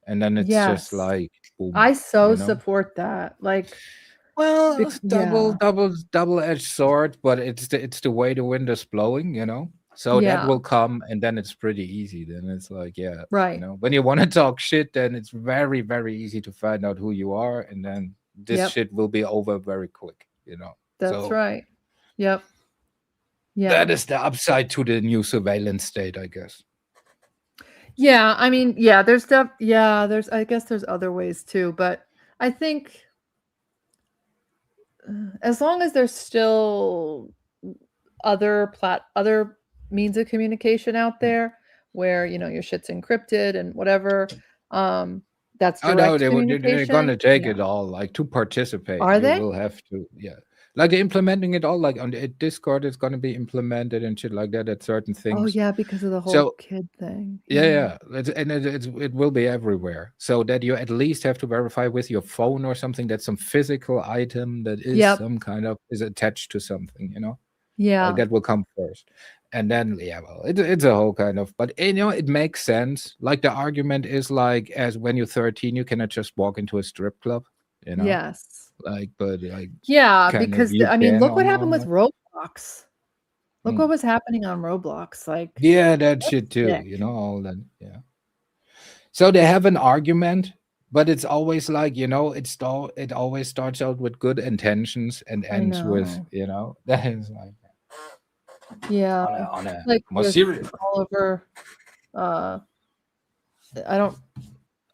and then it's Yes. just like boom, I so you know? support that. Like, Well, yeah. double-edged sword, but it's the way the wind is blowing, you know. So that Yeah. will come, and then it's pretty easy. Then it's like, yeah, Right. you know, when you want to talk shit, then it's very, very easy to find out who you are, and then this Yep. shit will be over very quick, you know. That's So right. Yep. Yeah. that is the upside to the new surveillance state, I guess. Yeah, I mean, yeah, there's I guess there's other ways too, but I think as long as there's still other means of communication out there where, your shit's encrypted and whatever, that's Oh direct no, they're communication. gonna take yeah. it all. Like to participate, Are you they? will have to, yeah. Like they're implementing it all. Like on the Discord, it's gonna be implemented and shit like that at certain Oh things. yeah, because of the whole So kid thing. yeah. It will be everywhere. So that you at least have to verify with your phone or something that some physical item that is Yep. some kind of is attached to something, you know. Yeah. Like that will come first, and then yeah, well, it's a whole kind of. But it makes sense. Like the argument is like, as when you're 13, you cannot just walk into a strip club, you know. Yes. Like, but like, Yeah, kind of because you I mean, can look what on happened with online. Roblox. Look what was happening on Roblox. Like, Yeah, that shit too. sick. You know, all that. Yeah. So they have an argument, but it's always like, it always starts out with good intentions and I ends with, know. that is like Yeah. on a Like more with serious. Oliver,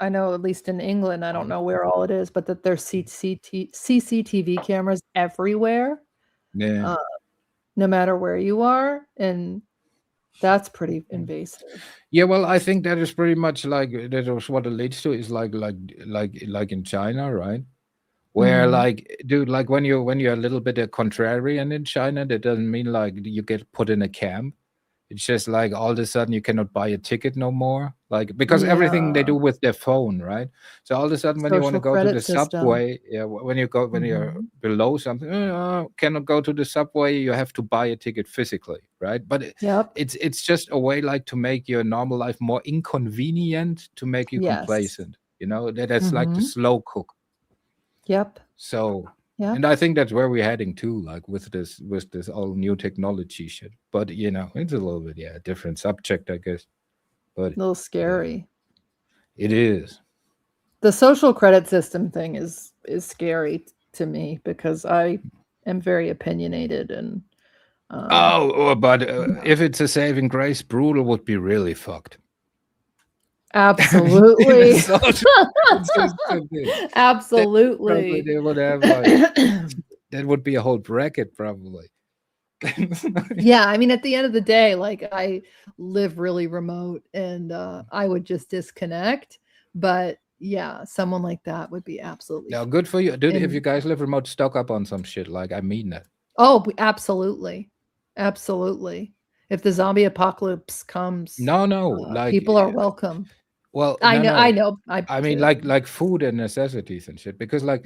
I know at least in England, I don't know where all it is, but that there's CCTV cameras everywhere, Yeah. no matter where you are, and that's pretty invasive. Yeah, well, I think that is pretty much like that is what it leads to is like in China, right? Where Mhm. like, dude, like when you're a little bit a contrarian in China, that doesn't mean like you get put in a camp. It's just like all of a sudden you cannot buy a ticket no more, like because everything they Yeah. do with their phone, right? So all of a sudden when you want to Social go to credit the system. subway, yeah, when you're Mhm. below something, cannot go to the subway. You have to buy a ticket physically, right? But Yep. it's just a way like to make your normal life more inconvenient to make you Yes. complacent. You know that's like the Mhm. slow cook. Yep. So Yeah. And I think that's where we're heading to, like with this all new technology shit. But it's a little bit different subject, I guess. But A little scary. It is. The social credit system thing is scary to me because I am very opinionated and but if it's a saving grace, Brutal would be really fucked. Absolutely. Absolutely. They would have that would be a whole bracket probably. Yeah, I mean, at the end of the day, like I live really remote and I would just disconnect. But yeah, someone like that would be absolutely. Now, good for you, dude. If you guys live remote, stock up on some shit. Like, I mean that. Oh, absolutely, absolutely. If the zombie apocalypse comes, no, like people are welcome. Well, I know, no. I mean, like food and necessities and shit. Because like,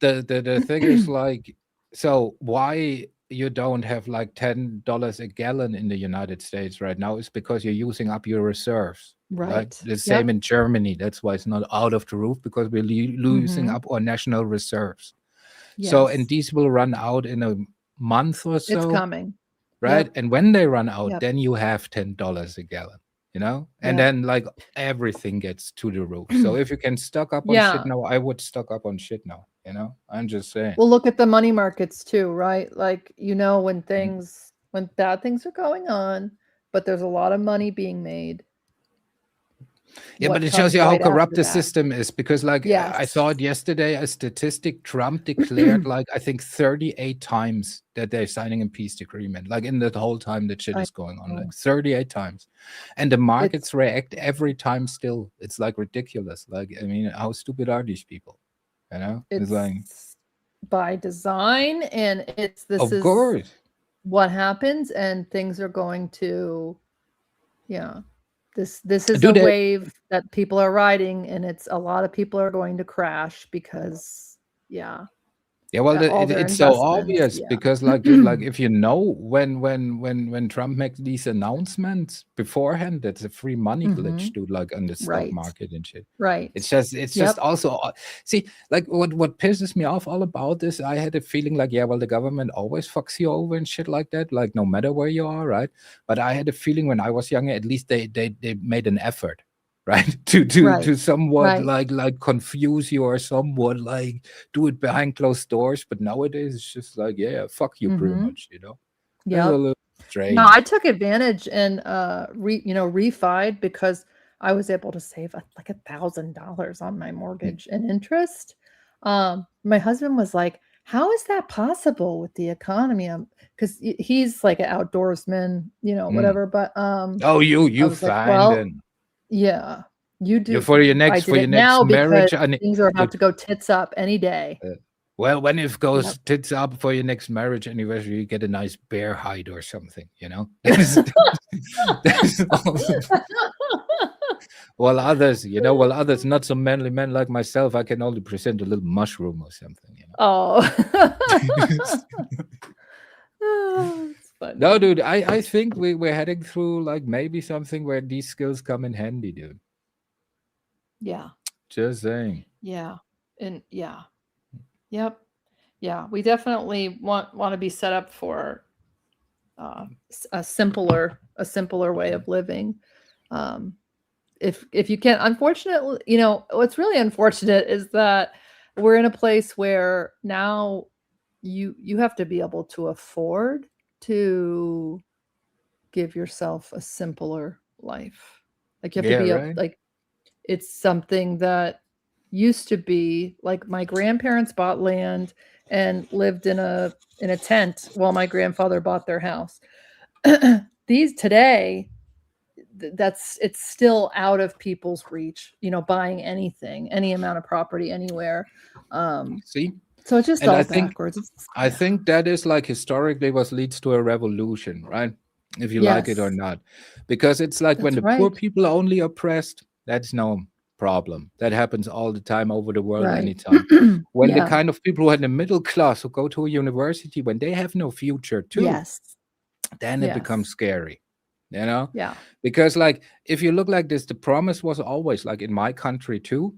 the thing is like, so why you don't have like $10 a gallon in the United States right now is because you're using up your reserves. Right. The same in Germany. That's why it's not out of the roof, because we're losing up our national reserves. Yes. So, and these will run out in a month or so. It's coming. Right. Yep. And when they run out, Yep. then you have $10 a gallon, and then like everything gets to the roof. So if you can stock up on shit now, I would stock up on shit now. I'm just saying. Well, look at the money markets too, right? Like, when when bad things are going on, but there's a lot of money being made. Yeah, but it shows you how corrupt the system is, because like I saw it yesterday, a statistic, Trump declared like I think 38 times that they're signing a peace agreement, like in the whole time that shit is going on, like 38 times. And the markets react every time still. It's like ridiculous. Like, I mean, how stupid are these people? It's like by design, and this of course what happens, and things are going to This is a wave that people are riding, and it's a lot of people are going to crash because well, it's so obvious because like dude, like if when Trump makes these announcements beforehand, that's a free money glitch, dude, like on the stock market and shit. Right. It's just also see, like what pisses me off all about this, I had a feeling like the government always fucks you over and shit like that, like no matter where you are, right? But I had a feeling when I was younger, at least they made an effort. Right, to somewhat like confuse you or somewhat like do it behind closed doors, but nowadays it's just like fuck you pretty much, Yeah, a little strange. No, I took advantage and refied because I was able to save like $1,000 on my mortgage and interest. My husband was like, "How is that possible with the economy?" Because he's like an outdoorsman, whatever. But you find and. Yeah, you do. For your next marriage, things are about to go tits up any day. Well, when it goes tits up for your next marriage anniversary, you get a nice bear hide or something, That's awesome. While others, not so manly men like myself, I can only present a little mushroom or something, Oh. No, dude, I think we're heading through like maybe something where these skills come in handy, dude. Yeah. Just saying. Yeah. And Yep. Yeah. We definitely want to be set up for a simpler way of living. If you can, unfortunately, what's really unfortunate is that we're in a place where now you have to be able to afford to give yourself a simpler life. Like you have to be like, it's something that used to be like my grandparents bought land and lived in a tent while my grandfather bought their house. These today, it's still out of people's reach, buying anything, any amount of property anywhere. See? So it's just all backwards. I think that is like historically what leads to a revolution, right? If you like it or not. Because it's like when the poor people are only oppressed, that's no problem. That happens all the time over the world, anytime. When the kind of people who are in the middle class who go to a university, when they have no future too, then it becomes scary. Yeah. Because like if you look like this, the promise was always like in my country too,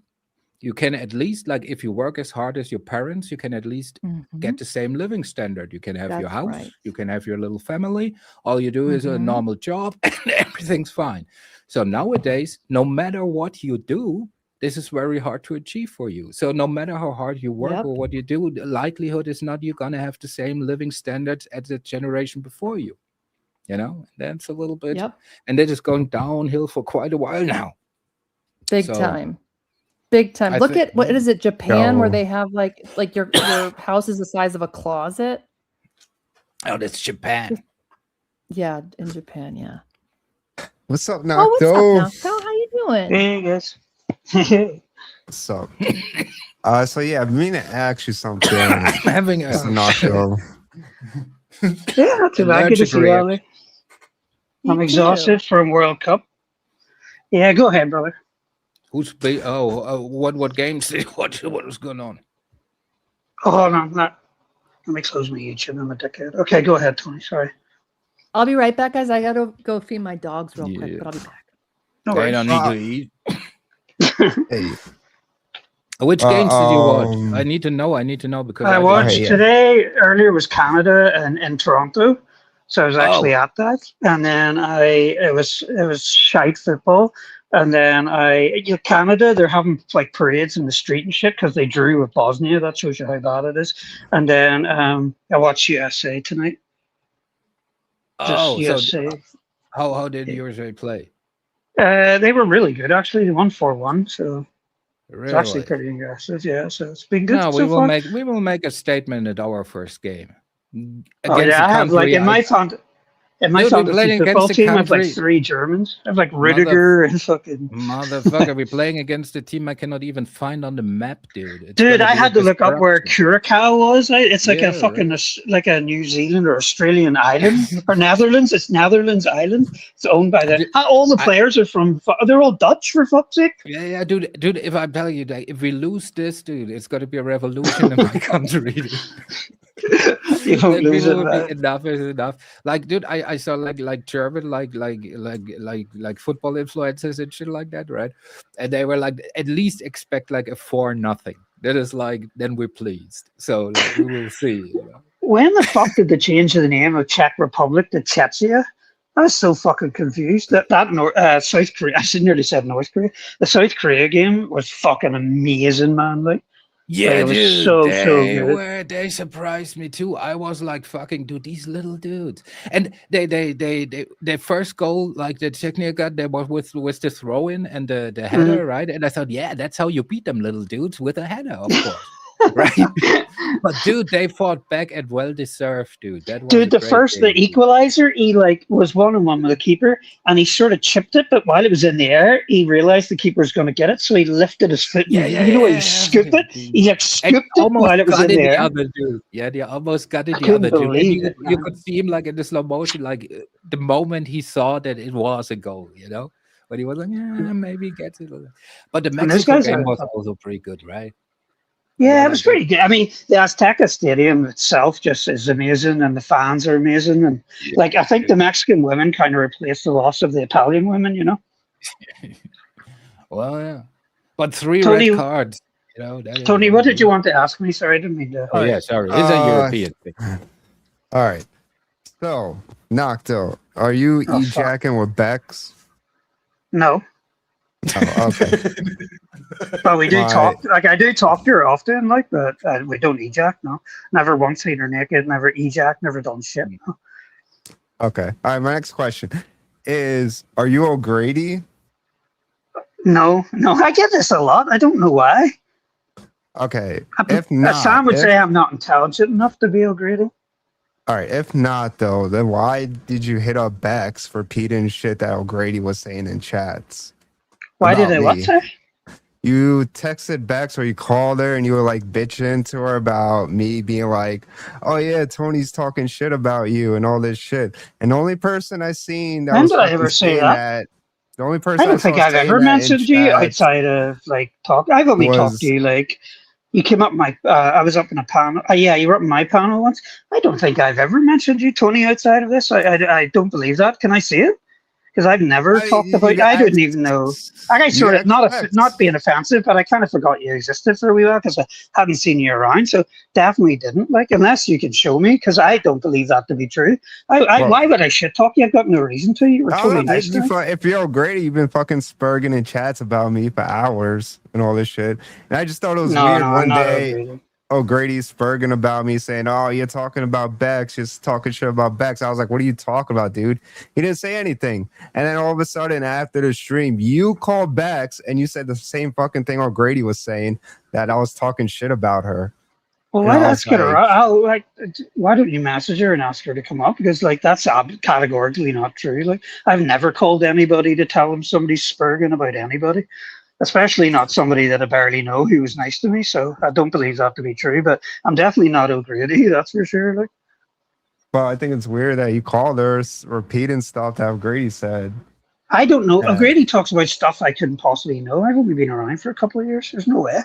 you can at least, like, if you work as hard as your parents, you can at least get the same living standard. You can have your That's house, right. you can have your little family. All you do is a normal job, and everything's fine. So nowadays, no matter what you do, this is very hard to achieve for you. So no matter how hard you work Yep. or what you do, the likelihood is not you're gonna have the same living standards as the generation before you. You know, that's a little bit, Yep. and that is going downhill for quite a while now. Big So, time. Big time. I Look think- at what is it, Japan, where So- they have like your house is the size of a closet. Oh, that's Japan. Yeah, in Japan, yeah. What's up, Oh, what's up, Nocto? Nocto? How you doing? Hey guys. What's up? So yeah, I've been to ask you something. I'm having a Nocto. Yeah, not too bad. Good to see you, Ali. I'm You exhausted from World Cup. Yeah, go ahead, brother. Who's what games did you watch? What was going on? Oh, no, not. Let me close my YouTube. I'm a dickhead. Okay, go ahead, Tony. Sorry. I'll be right back, guys. I gotta go feed my dogs real quick, but I'll be back. No They worries. don't need to eat. Hey, Which games did you watch? um, I need to know. I need to know because I don't- watched yeah. today. Earlier was Canada and in Toronto, so I was actually at that. And then it was shite football. And then Canada, they're having like parades in the street and shit because they drew with Bosnia. That shows you how bad it is. And then I watched USA tonight. Oh, Just so USA. how did USA play? They were really good actually. They won 4-1, so it's actually Really? pretty impressive. Yeah, so it's been good No, so far. we will make a statement at our first game. Oh Against yeah, a I have like country in my I- fantasy Dude, we're playing football against a team, I have like country- 3 Germans. I have like Rudiger and fucking. Motherfucker, we're playing against a team I cannot even find on the map, dude. It's Dude, gonna I be had a to look up where destruction. Curacao was. It's like Yeah, a fucking like a New Zealand or Australian island or Netherlands. It's Netherlands Island. It's owned by the. All the players are from. They're all Dutch for fuck's sake. Yeah, dude. If I'm telling you, like, if we lose this, dude, it's gonna be a revolution in my country. Dude. You won't Like, lose it, people will man. be enough is enough. Like, dude, I saw like German like football influencers and shit like that, right? And they were like, at least expect like a 4-0. That is like, then we're pleased. So like, we will see. You know? When the fuck did they change the name of Czech Republic to Czechia? I was so fucking confused. That South Korea. I nearly said North Korea. The South Korea game was fucking amazing, man. Like, Yeah, it was dude, so they good. they surprised me too. I was like, fucking, dude, these little dudes, and their first goal, like the Czechia got, there was the throw in and the header, right? And I thought, yeah, that's how you beat them little dudes, with a header, of course, right? But dude, they fought back and well deserved, dude. That was Dude, a the great first, game. the equalizer, he like was 1-on-1 with the keeper, and he sort of chipped it, but while it was in the air, he realized the keeper was going to get it, so he lifted his foot. And, you know, what, he scooped it. He like And scooped it almost while it was got in it the the air. other dude. Yeah, they almost got it I the couldn't other dude. And believe it, you man. could see him like in the slow motion, like the moment he saw that it was a goal, you know? But he was like, yeah, maybe he gets it. But the And those Mexico guys game are- was also pretty good, right? Yeah, it was pretty good. I mean, the Azteca Stadium itself just is amazing, and the fans are amazing. And like, I think the Mexican women kind of replaced the loss of the Italian women. You know, Well, yeah. But 3 Tony- red cards, you know? That is Tony, what did you want to ask me? Sorry, I didn't mean to. Oh, yeah, sorry. It's a European thing. All right. So, Nocto, are you Oh, fuck. e-jacking with Bex? No, Oh, okay. but we do Right. talk. Like, I do talk to her often, like, but we don't ejac. No, never once seen her naked. Never ejac. Never done shit. No. Okay. All right. My next question is: are you O'Grady? No, I get this a lot. I don't know why. Okay. If not, Sam would if- say I'm not intelligent enough to be O'Grady. all right. If not, though, then why did you hit up Bex for Pete and shit that O'Grady was saying in chats? Why did about I what me? say? You texted Bex or you called her and you were like bitching to her about me being like, oh yeah, Tony's talking shit about you and all this shit. And the only person I seen that When was did I fucking ever say saying that? the only person I don't think saw I've saying ever that in mentioned you chats outside of like talk. I've only talked was- to you like you came up my. I was up in a panel. Yeah, you were up in my panel once. I don't think I've ever mentioned you, Tony, outside of this. I don't believe that. Can I see it? Because I've never talked about. I didn't even know. I sort of not being offensive, but I kind of forgot you existed for a wee while because I hadn't seen you around. So definitely didn't like unless you can show me because I don't believe that to be true. Why would I shit talk you? I've got no reason to. You were totally nice to me. If you're O'Grady, you've been fucking spurging in chats about me for hours and all this shit. And I just thought it was weird one day. O'Grady's spurging about me saying, "Oh, you're talking about Bex, just talking shit about Bex." I was like, "What are you talking about, dude?" He didn't say anything. And then all of a sudden, after the stream, you called Bex and you said the same fucking thing O'Grady was saying, that I was talking shit about her. Well, let's get her. Why don't you message her and ask her to come up? Because that's categorically not true. Like, I've never called anybody to tell them somebody's spurging about anybody. Especially not somebody that I barely know who was nice to me. So I don't believe that to be true, but I'm definitely not O'Grady, that's for sure. Like, well, I think it's weird that you called her repeating stuff that O'Grady said. I don't know. O'Grady talks about stuff I couldn't possibly know. I've only been around for a couple of years. There's no way.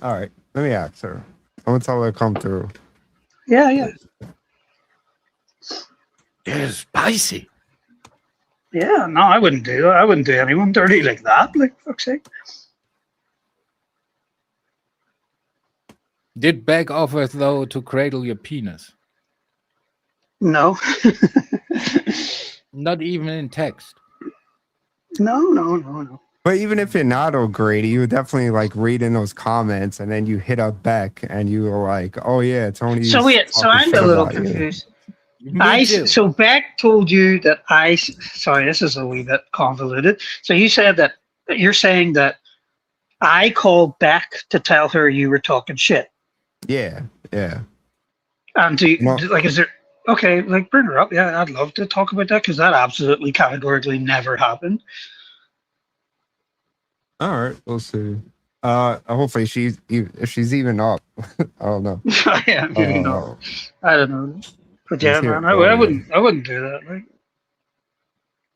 All right. Let me ask her. I'm going to tell her to come through. Yeah. It's spicy. Yeah, no, I wouldn't do that. I wouldn't do anyone dirty like that. Like, fuck's sake. Did Beck offer, though, to cradle your penis? No. Not even in text? No. But even if you're not O'Grady, you would definitely like read in those comments and then you hit up Beck and you were like, "Oh yeah, Tony." So I'm a little confused. So Beck told you that sorry, this is a wee bit convoluted. So you said that you're saying that I called Beck to tell her you were talking shit. Yeah. And is there okay? Like, bring her up. Yeah, I'd love to talk about that because that absolutely categorically never happened. All right, we'll see. Hopefully if she's even up. I don't know. Yeah, maybe not. I don't know. But yeah, man, I wouldn't do that. Like,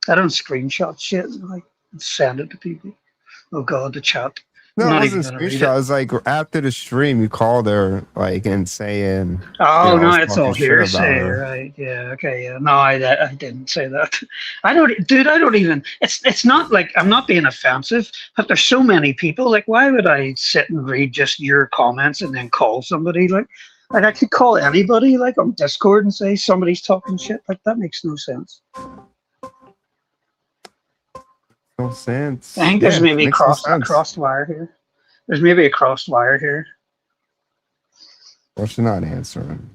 I don't screenshot shit and like send it to people. Oh god, the chat. No, it wasn't screenshot. It was like after the stream, you called her like and saying. Oh no, it's all hearsay, right? Yeah, okay, yeah. No, I didn't say that. I don't even. It's not like I'm not being offensive, but there's so many people. Like, why would I sit and read just your comments and then call somebody like I could call anybody like on Discord and say somebody's talking shit. Like, that makes no sense. No sense. I think there's maybe a crossed wire here. There's maybe a crossed wire here. Well, she's not answering.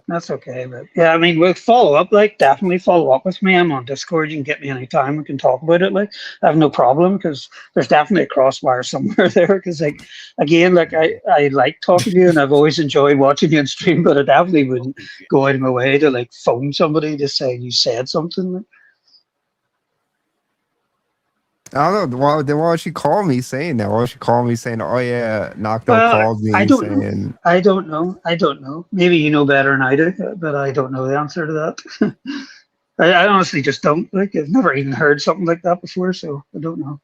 That's okay, but yeah, I mean, we'll follow up. Like, definitely follow up with me. I'm on Discord. You can get me anytime. We can talk about it. Like, I have no problem because there's definitely a crosswire somewhere there. Because, like, again, like I like talking to you, and I've always enjoyed watching you on stream. But I definitely wouldn't go out of my way to like phone somebody to say you said something. Like, I don't know. Why did she call me saying that? Why did she call me saying, "Oh yeah, Nocto called me"? I don't know. Maybe you know better than I do, but I don't know the answer to that. I honestly just don't. Like, I've never even heard something like that before, so I don't know.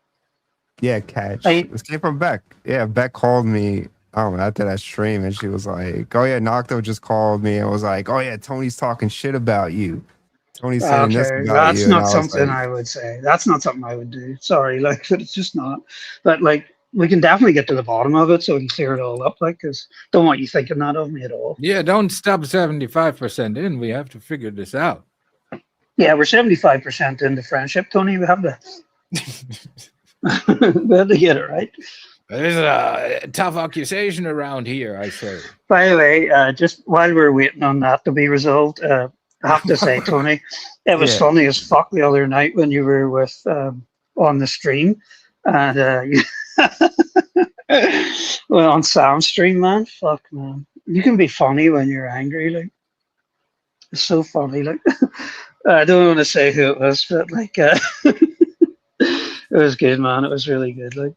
Yeah, catch. This came from Beck. Yeah, Beck called me. After that stream, and she was like, "Oh yeah, Nocto just called me and was like, oh yeah, Tony's talking shit about you. Tony's saying this about that's you." not something I would say. That's not something I would do. Sorry, like, but it's just not. But like, we can definitely get to the bottom of it so we can clear it all up. Like, because don't want you thinking that of me at all. Yeah, don't stop 75% in. We have to figure this out. Yeah, we're 75% into friendship, Tony. We have to. We have to get it right. There's a tough accusation around here, I say. By the way, just while we're waiting on that to be resolved, I have to say, Tony, it was funny as fuck the other night when you were with on the stream, and well, on Sam's stream, man. Fuck, man, you can be funny when you're angry. Like, it's so funny. Like, I don't want to say who it was, but like, it was good, man. It was really good. Like,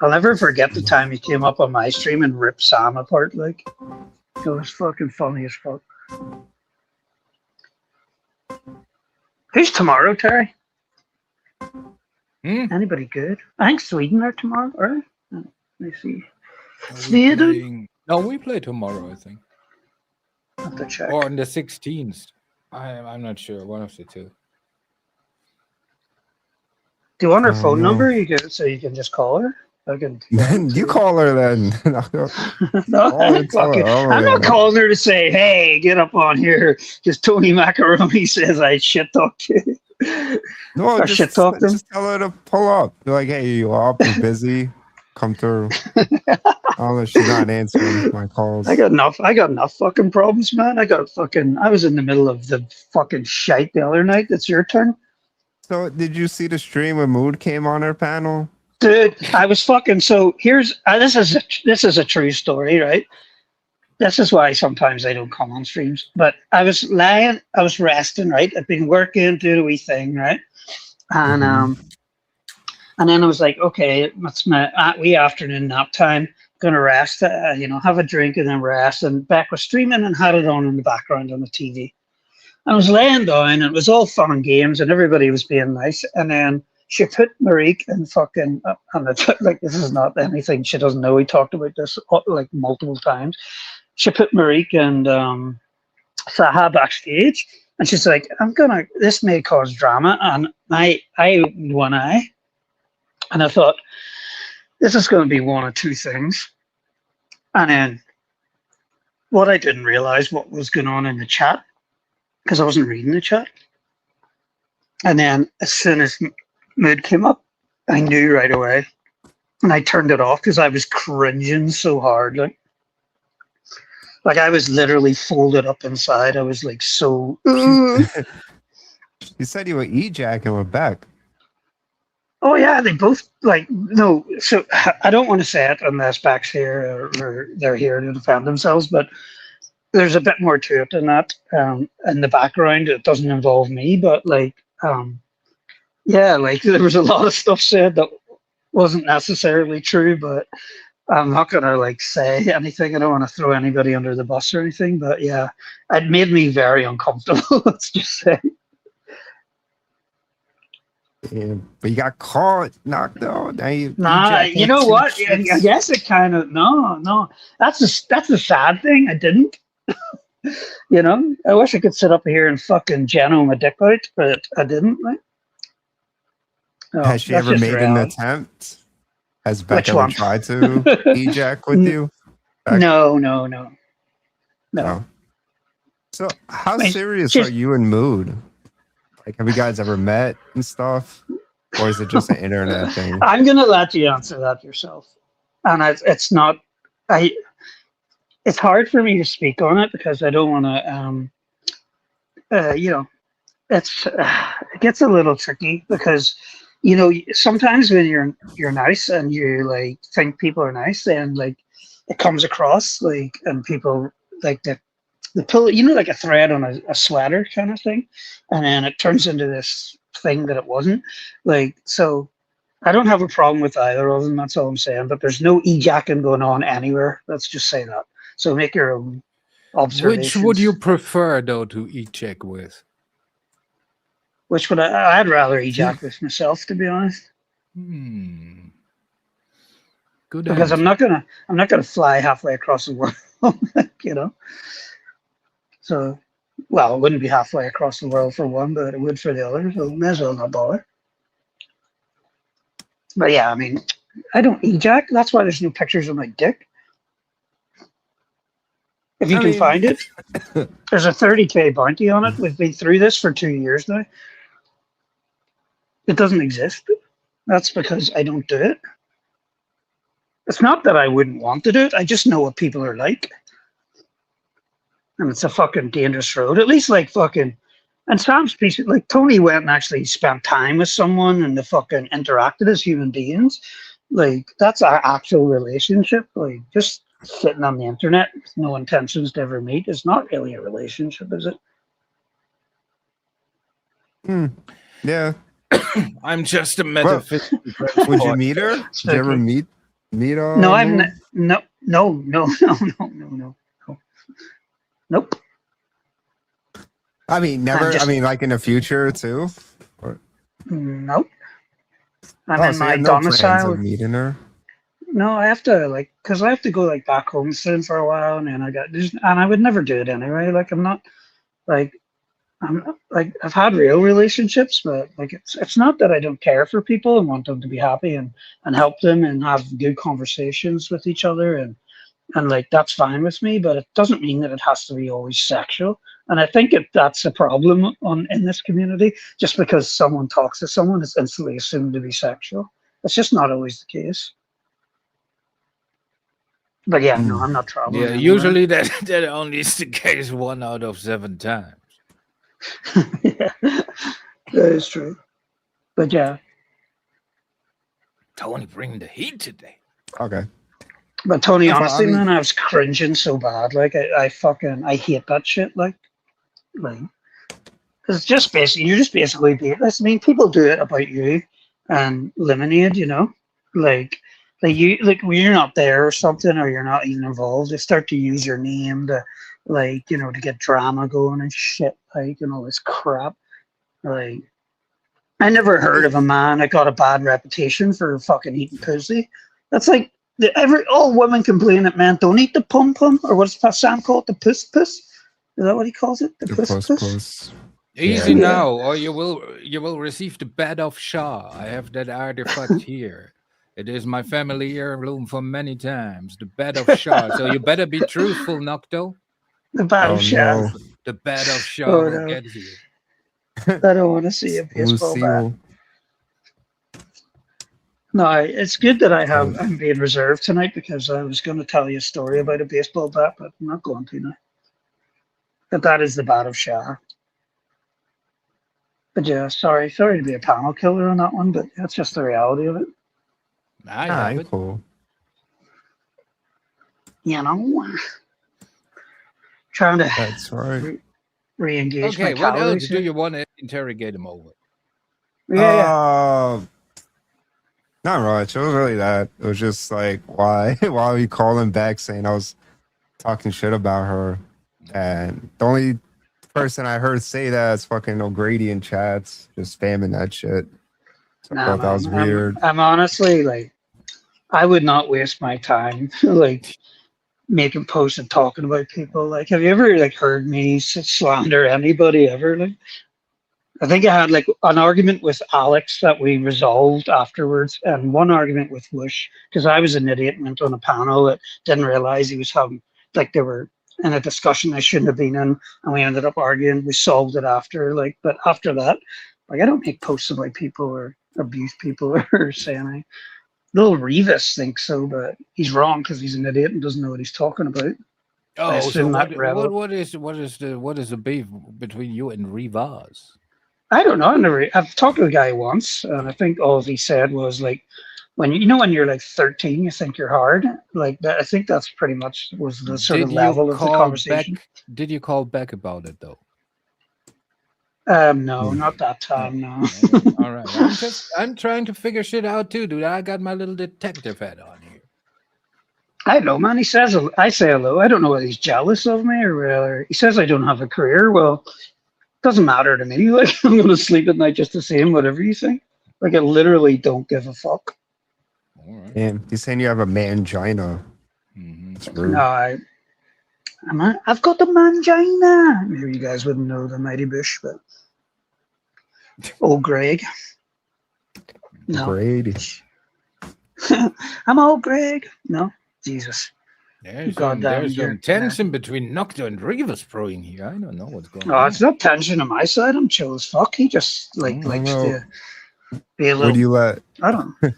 I'll never forget the time you came up on my stream and ripped Sam apart. Like, it was fucking funny as fuck. Who's tomorrow, Terry? Anybody good? I think Sweden are tomorrow, right? Let me see. Sweden? No, we play tomorrow, I think. I have to check. Or on the 16th. I'm not sure. One of the two. Do you want her Oh, phone no. number? So you can just call her. I can. You call her then. No, Call her, tell her, I'm not oh, calling her to say, "Hey, get up on here." Just Tony Macaroni says I shit talked you. no, Or shit talked them. just tell her to pull up. Be like, hey, you up? You busy? Come through. I don't know. She's not answering my calls. I got enough fucking problems, man. I was in the middle of the fucking shite the other night. It's your turn. So, did you see the stream when Mood came on her panel? Dude, I was fucking. So here's this is a true story, right? This is why sometimes I don't come on streams. But I was resting, right? I've been working, doing a wee thing, right? And and then I was like, okay, it's my wee afternoon nap time. Gonna rest, have a drink and then rest. And Beck was streaming and had it on in the background on the TV. I was laying down and it was all fun and games and everybody was being nice. And then she put Marique and fucking, and it's like, this is not anything she doesn't know. We talked about this like multiple times. She put Marique and Saha backstage and she's like, this may cause drama. And I one eye. And I thought, this is going to be one of two things. And then what I didn't realize what was going on in the chat, because I wasn't reading the chat. And then as soon as Mood came up, I knew right away. And I turned it off because I was cringing so hard. Like I was literally folded up inside. I was like so... You said you were e-jacking with Beck. Oh yeah, they both no. So I don't want to say it unless Beck's here or they're here to defend themselves, but there's a bit more to it than that. In the background, it doesn't involve me, but there was a lot of stuff said that wasn't necessarily true, but I'm not gonna say anything. I don't want to throw anybody under the bus or anything, but yeah, it made me very uncomfortable. Let's just say. Yeah, but you got caught, knocked out. Now you you know what? I guess it kind of no. That's the sad thing. I didn't. I wish I could sit up here and fucking geno my dick out, but I didn't. Oh, has she ever made an attempt? Has Beck ever tried to ejac with you? No. Oh. So how serious are you and Mood? Have you guys ever met and stuff? Or is it just an internet thing? I'm going to let you answer that yourself. And it's not... It's hard for me to speak on it because I don't want to... it gets a little tricky because, sometimes when you're nice and you, think people are nice, then, it comes across, and people, the pull, like a thread on a sweater kind of thing, and then it turns into this thing that it wasn't. So I don't have a problem with either of them, that's all I'm saying, but there's no e-jacking going on anywhere. Let's just say that. So make your own observations. Which would you prefer, though, to e-check with? Which would I'd rather e-jack with myself, to be honest. Good because answer. I'm not gonna fly halfway across the world, So, well, it wouldn't be halfway across the world for one, but it would for the other, so may as well not bother. But yeah, I mean, I don't ejac. That's why there's no pictures of my dick. If you can find it, there's a 30K bounty on it. We've been through this for 2 years now. It doesn't exist. That's because I don't do it. It's not that I wouldn't want to do it. I just know what people are like. And it's a fucking dangerous road. At least and Sam's piece, Tony went and actually spent time with someone and they fucking interacted as human beings. That's our actual relationship. Just sitting on the internet with no intentions to ever meet is not really a relationship, is it? Yeah. I'm just a metaphysical. Would you meet her? Did you ever meet her? No, no. Nope. I mean, never. In the future too. Or... Nope. I'm in my domicile. Meeting her. No, I have to because I have to go back home soon for a while, and then and I would never do it anyway. I'm not like I've had real relationships, but like it's not that I don't care for people and want them to be happy and help them and have good conversations with each other and like that's fine with me, but it doesn't mean that it has to be always sexual. And I think that's a problem in this community. Just because someone talks to someone, it's instantly assumed to be sexual. It's just not always the case. But yeah, no, I'm not traveling. Yeah, usually that only is the case 1 out of 7 times. Yeah, that is true. But yeah, Tony bringing the heat today. Okay. But Tony, That's honestly, I mean, man, I was cringing so bad. Like I hate that shit. Like it's just basically you're just basically being. I mean, people do it about you and Lemonade. You know, like when you're not there or something, or you're not even involved, they start to use your name to, like, you know, to get drama going and shit, like, and all this crap. Like, I never heard of a man that got a bad reputation for fucking eating pussy. That's like all women complain that men don't eat the pum pum, or what's Sam called, the puss puss. Is that what he calls it? The puss puss. Easy now, or you will receive the bed of Shah. I have that artifact here. It is my family heirloom for many times. The bed of Shah. So you better be truthful, Nocto. The bed of Shah. no. The bed of Shah Oh, will no. get you. I don't want to see a baseball bat. Lucille. No, it's good that I'm being reserved tonight because I was going to tell you a story about a baseball bat, but I'm not going to now. But that is the bat of Shah. But yeah, sorry to be a panel killer on that one, but that's just the reality of it. I have it. Cool. You know, trying to That's right. re-engage Okay, my what else calories do here. you want to interrogate him over? Yeah. Not much. It was really that. It was just like why we calling back saying I was talking shit about her, and the only person I heard say that is fucking O'Grady in chats, just spamming that shit. So I thought that was weird. I'm honestly like, I would not waste my time like making posts and talking about people. Like, have you ever like heard me slander anybody ever? Like, I think I had like an argument with Alex that we resolved afterwards, and one argument with Whoosh because I was an idiot and went on a panel that didn't realize he was having, like, they were in a discussion I shouldn't have been in, and we ended up arguing. We solved it after, like, but after that, like, I don't make posts about people or abuse people or say anything. Little Revis thinks so, but he's wrong because he's an idiot and doesn't know what he's talking about. I Oh, so assume that what is the beef between you and Rivas? I don't know. I've talked to the guy once, and I think all he said was like, when you're like 13, you think you're hard. Like that, I think that's pretty much was the sort of level of the conversation. Did you call back about it though? No, not that time. No. All right, I'm trying to figure shit out too, dude. I got my little detective hat on here. I don't know, man. He says I say hello. I don't know whether he's jealous of me or whether he says I don't have a career. Well, doesn't matter to me. Like, I'm gonna sleep at night just to see him, whatever you think. Like, I literally don't give a fuck. And he's saying you have a mangina. It's rude. No, I've got the mangina. Maybe you guys wouldn't know the Mighty Bush, but old Greg. No. Grady. I'm old Greg. No, Jesus. There's some tension between Nocto and Rivas brewing here. I don't know what's going on. Oh, it's not tension on my side. I'm chill as fuck. He just likes to be a little. Would you let? I don't know.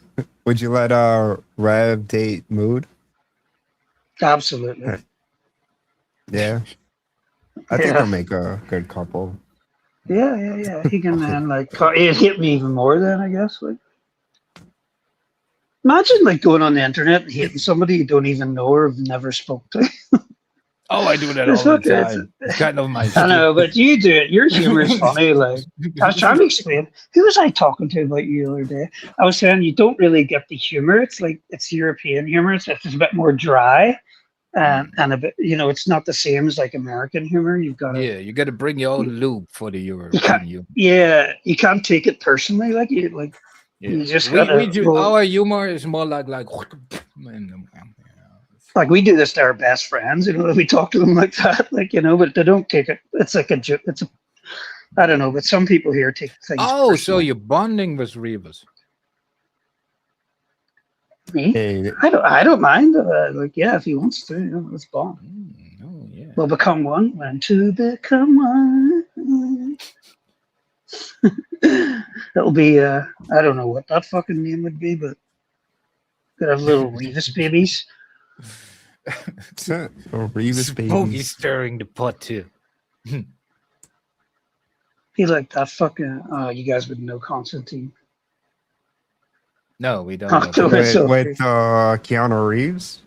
Would you let Rev date Mood? Absolutely. Yeah. I think they'll make a good couple. Yeah. He can then it hit me even more then, I guess. Like, imagine like going on the internet and hating somebody you don't even know or have never spoke to. Oh, I do that all the time. It's kind of my I know, but you do it. Your humor is funny. Like, I was trying to explain. Who was I talking to about you the other day? I was saying you don't really get the humor. It's like it's European humor. It's a bit more dry, and a bit. You know, it's not the same as like American humor. You got to bring your own loop for the European humor. Yeah, you can't take it personally. Like you just our humor is more like. Like we do this to our best friends, you know, we talk to them like that, like, you know, but they don't take it. It's like I don't know, but some people here take things. Oh, so you're bonding with Revis. Me? Hey, I don't mind. Like, yeah, if he wants to, let's bond. Oh, yeah. We'll become one. When to become one. That'll be, I don't know what that fucking name would be, but could have little Revis babies. Revis babies. Bogey stirring the pot too. He like that fucking, you guys would know Constantine. No, we don't. With Keanu Reeves?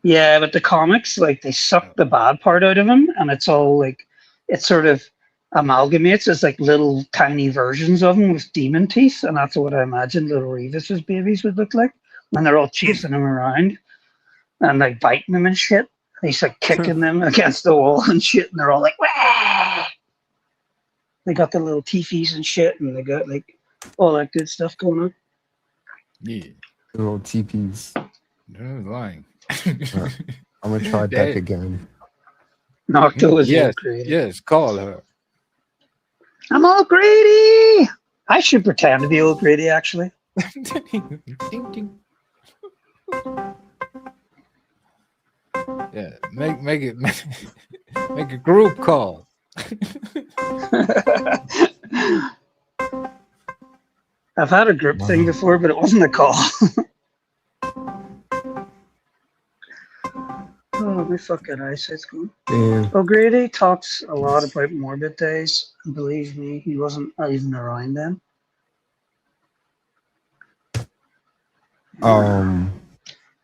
Yeah, but the comics, like, they suck the bad part out of him, and it's all like, it sort of amalgamates as like little tiny versions of him with demon teeth, and that's what I imagine little Revis's babies would look like. And they're all chasing him around and like biting him and shit. And he's like kicking them against the wall and shit, and they're all like, wah! They got the little teethies and shit, and they got like all that good stuff going on. Yeah. Little teepees. No lying. I'm gonna try back again. Nocto was yes, yes, call her. I'm all greedy. I should pretend to be old greedy, actually. Ding, ding. Yeah, make a group call. I've had a group thing before, but it wasn't a call. Oh, my fucking eyesight's gone. Yeah. O'Grady talks a lot about Morbid Days, and believe me, he wasn't even around then.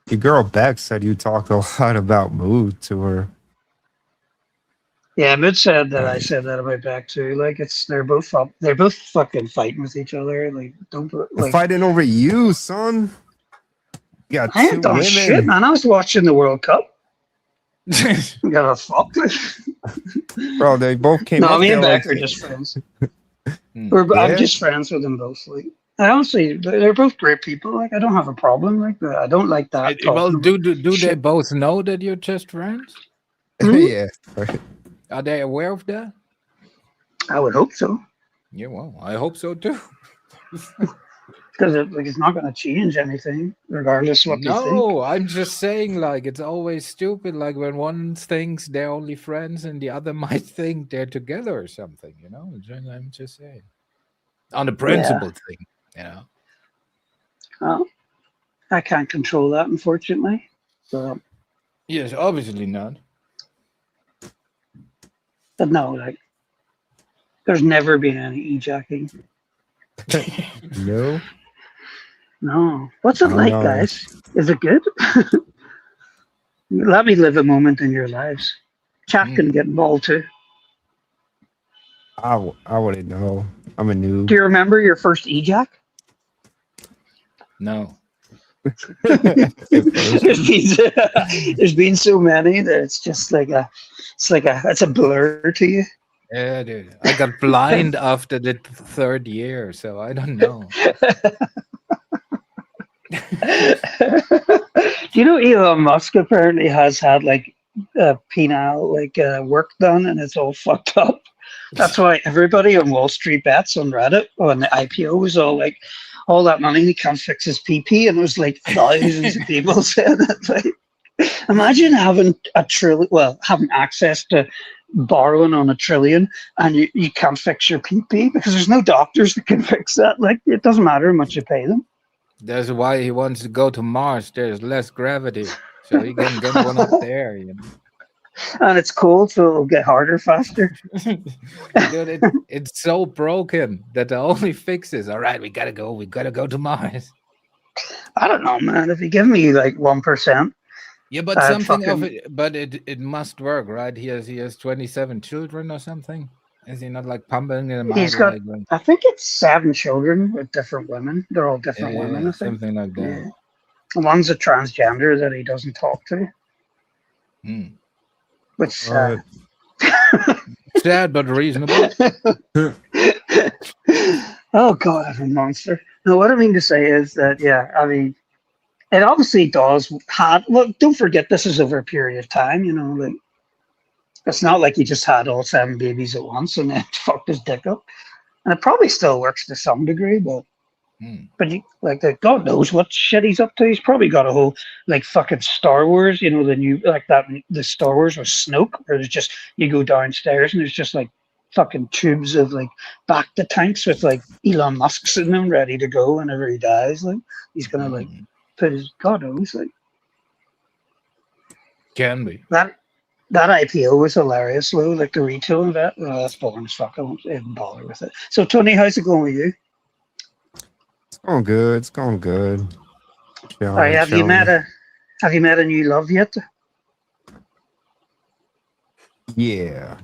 Your girl Beck said you talked a lot about Mood to her. Yeah, Mood said that I said that about Beck too. Like, they're both fucking fighting with each other. Like, don't They're like fighting over you, son. You got I two ain't done women. shit, man. I was watching the World Cup. You gotta fuck. Bro, they both came No, up me and there Beck like- are just friends. Yeah? I'm just friends with them both. Like, I honestly, they're both great people. Like, I don't have a problem. Like, I don't like that. Well, talking do about they shit. both know that you're just friends? Yeah. Right. Are they aware of that? I would hope so. Yeah, well, I hope so too. Because it's not going to change anything, regardless what they think. No, I'm just saying, like, it's always stupid. Like, when one thinks they're only friends and the other might think they're together or something, you know? I'm just saying. On the principle thing, you know? Well, I can't control that, unfortunately. So, Yes, obviously not. but no, like, there's never been any ejacking. No. No. What's it Oh, like, no. guys? Is it good? Let me live a moment in your lives. Chat can get involved too. I wouldn't know. I'm a noob. Do you remember your first ejac? No. There's been so many that it's just like it's a blur to you. Yeah, dude. I got blind after the third year, so I don't know. Do you know Elon Musk apparently has had like penile work done and it's all fucked up? That's why everybody on Wall Street bets on Reddit when the IPO was all like, all that money, he can't fix his PP, and it was like thousands of people saying that. Like, imagine having having access to borrowing on $1 trillion and you can't fix your PP because there's no doctors that can fix that. Like, it doesn't matter how much you pay them. That's why he wants to go to Mars. There's less gravity, so he can get one up there, you know. And it's cold, so it'll get harder faster. Dude, it's so broken that the only fix is, all right, we gotta go to Mars. I don't know, man. If you give me like 1%. Yeah, but something of it, but it must work, right? He has 27 children or something. Is he not like pumping them out? He's got, I think it's 7 children with different women. They're all different women, I think. Something like that. Yeah. One's a transgender that he doesn't talk to. Which sad, but reasonable. Oh God, I'm a monster. No, what I mean to say is that, yeah, I mean, it obviously does have. Look, don't forget, this is over a period of time. You know, like It's not like he just had all 7 babies at once and then fucked his dick up. And it probably still works to some degree, but God knows what shit he's up to. He's probably got a whole like fucking Star Wars, you know, the new like that the Star Wars with Snoke, where there's just you go downstairs and there's just like fucking tubes of like back to tanks with like Elon Musk's in them ready to go whenever he dies. Like he's gonna like put his God knows like Can be. That IPO was hilarious, though. Like the retail and that. Oh, that's boring as fuck. I won't even bother with it. So, Tony, how's it going with you? It's going good. It's going good. All right, have you met a new love yet? Yeah.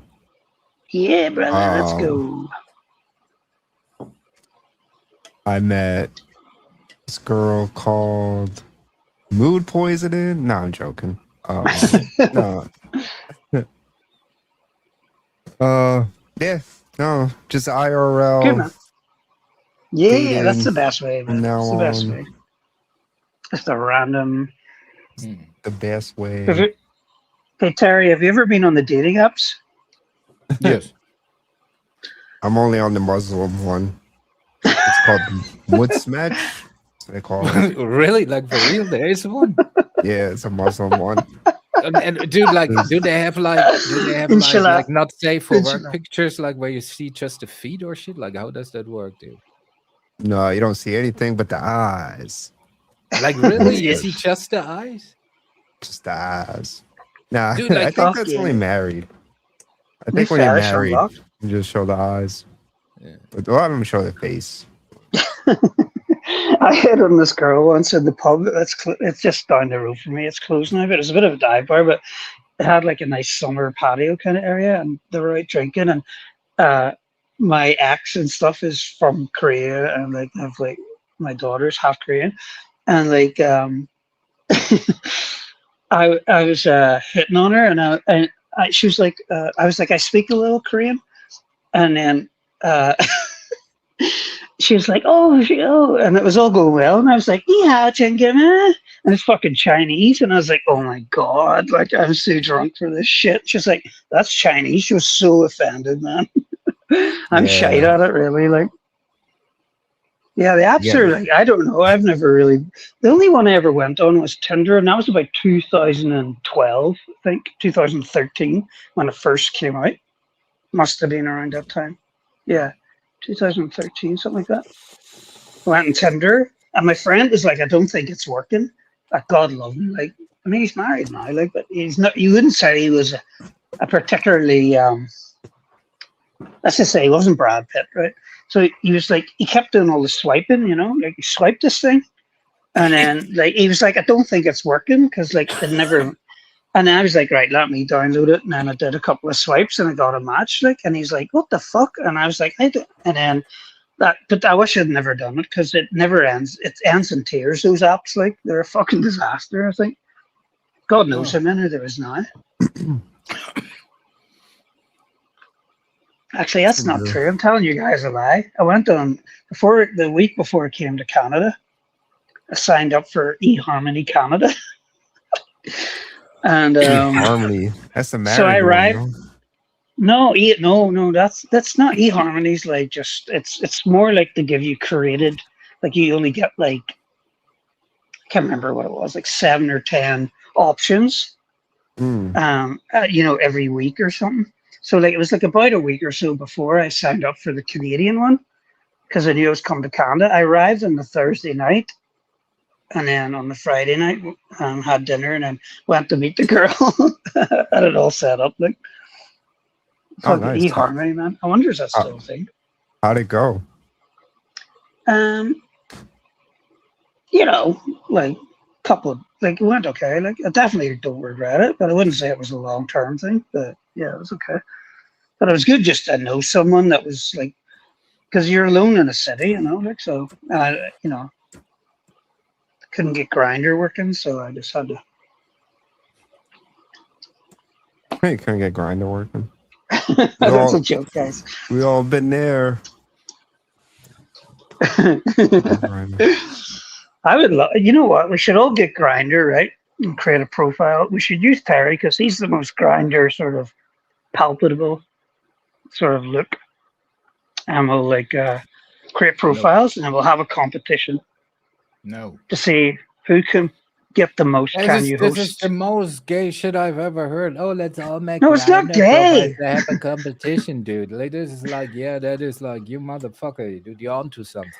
Yeah, brother. Let's go. I met this girl called Mood Poisoning. No, I'm joking. No. Yeah, no, just IRL. Good, man. Yeah, dating that's the best way. from now That's the best on. way. Just a random. The best way. Hey, Terry, have you ever been on the dating apps? Yes. I'm only on the Muslim one. It's called Wood Smash. That's what they call it. Really? Like for real? There is one? Yeah, it's a Muslim one. And dude, like, do they have like not safe for work pictures, like where you see just the feet or shit? Like, how does that work, dude? No, you don't see anything but the eyes. Like, really? You see just the eyes? Just the eyes. Nah, Dude, like, I think that's only married. I think when you're married, you just show the eyes. Yeah. But a lot of them show the face. I hit on this girl once in the pub. It's just down the road from me. It's closed now, but it's a bit of a dive bar. But it had like a nice summer patio kind of area, and they were out drinking. And my ex and stuff is from Korea, and like I have like my daughter's half Korean, and like I was hitting on her, and she was like, I was like, I speak a little Korean, and then she was like, oh, and it was all going well, and I was like, yeah, and it's fucking Chinese, and I was like, oh my god, like I'm so drunk for this shit. She's like, that's Chinese. She was so offended, man. I'm shite at it, really. Like, yeah, the apps are like, I don't know. I've never really. The only one I ever went on was Tinder, and that was about 2012, I think, 2013 when it first came out. Must have been around that time. Yeah. 2013, something like that. I went on Tinder, and my friend was like, I don't think it's working. Like, God love him. Like, I mean, he's married now, like, but he's not, you wouldn't say he was a particularly, let's just say he wasn't Brad Pitt, right? So he was like, he kept doing all the swiping, you know, like he swiped this thing. And then, like, he was like, I don't think it's working because, like, it never. And I was like, right, let me download it. And then I did a couple of swipes and I got a match. Like, and he's like, what the fuck? And I was like, I don't. And then but I wish I'd never done it because it never ends. It ends in tears, those apps. Like, they're a fucking disaster, I think. God knows how many there is now. Actually, that's not true. I'm telling you guys a lie. I went on the week before I came to Canada. I signed up for eHarmony Canada. And Harmony. That's the married so I arrived. one, No, that's not eHarmony's. Like, just it's more like they give you curated. Like, you only get like, I can't remember what it was, like 7 or 10 options. You know, every week or something. So like it was like about a week or so before I signed up for the Canadian one because I knew I was coming to Canada. I arrived on the Thursday night. And then on the Friday night, had dinner and then went to meet the girl. Had it all set up. Like, nice. eHarmony, man. I wonder if that's still a thing. How'd it go? You know, like it went okay. Like, I definitely don't regret it, but I wouldn't say it was a long-term thing. But yeah, it was okay. But it was good just to know someone that was like, because you're alone in a city, you know, like, so, you know. Couldn't get Grindr working, so I just had to. Hey, couldn't get Grindr working. That's a joke, guys. We all been there. I would love. You know what? We should all get Grindr, right? And create a profile. We should use Terry because he's the most Grindr sort of palpable sort of look, and we'll like create profiles, and we'll have a competition No. to see who can get the most Can You This is hosts. the most gay shit I've ever heard. Oh, let's all make No, it's not Grindr gay. profiles to have a competition, dude. Like this is like, yeah, that is like you motherfucker, dude. You're onto something.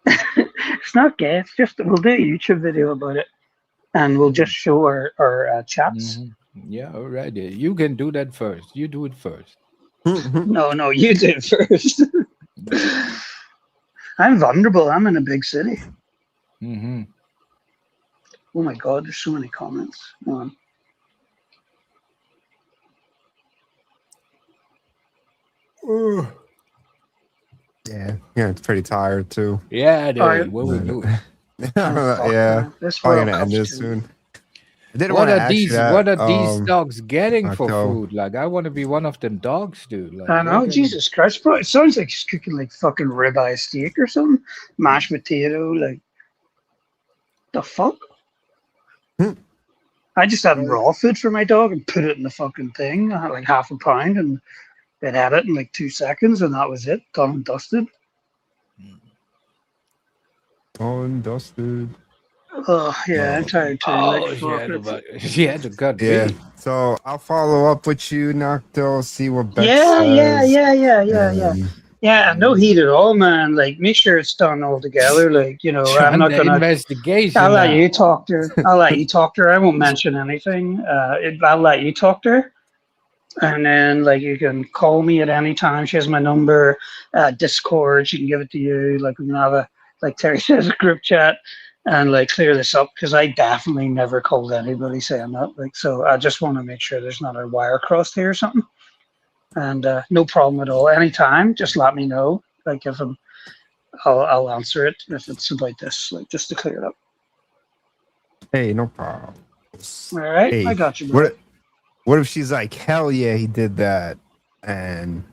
It's not gay. It's just we'll do a YouTube video about it, and we'll just show our chats. Yeah, all right. You can do that first. You do it first. No, you do it first. I'm vulnerable. I'm in a big city. Oh my god, there's so many comments. Hold on. Yeah, it's pretty tired too. Yeah, dude. Alright. What we do? Yeah, This probably World gonna end Cup's this too. soon. I didn't What want to are ask you these? that. What are these dogs getting for Octo. food? Like, I want to be one of them dogs, dude. Like, I they're know, getting- Jesus Christ, bro. It sounds like he's cooking like fucking ribeye steak or something. Mashed potato, like the fuck? I just had raw food for my dog and put it in the fucking thing. I had like half a pound and it had it in like 2 seconds and that was it. Done and dusted. Undusted. Oh yeah, I'm tired too. Oh, like, fuck it. she had to cut Yeah. me. So I'll follow up with you, Nocto. See what Beck Yeah, says. yeah. Yeah, no heat at all, man. Like, make sure it's done all together. Like, you know, I'm not The gonna. investigation. I'll let now. you talk to her. I'll let you talk to her. I won't mention anything. I'll let you talk to her, and then like you can call me at any time. She has my number. Discord. She can give it to you. Like we can have a like Terry says a group chat and like clear this up because I definitely never called anybody saying that. Like, so I just want to make sure there's not a wire crossed here or something. And no problem at all. Anytime, just let me know. Like if I'll answer it if it's about this. Like just to clear it up. Hey, no problem. All right, Hey, I got you. Bro. what if she's like, hell yeah, he did that, and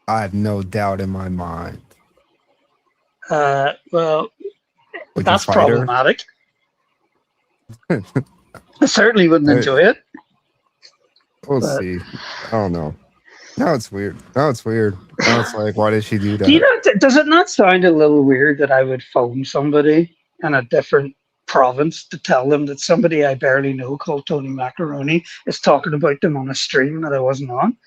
I have no doubt in my mind. Well, Would you that's fight her? problematic. I certainly wouldn't enjoy it. We'll But- see. I don't know. No, it's weird. Now it's like, why did she do that? Do you know? Does it not sound a little weird that I would phone somebody in a different province to tell them that somebody I barely know called Tony Macaroni is talking about them on a stream that I wasn't on?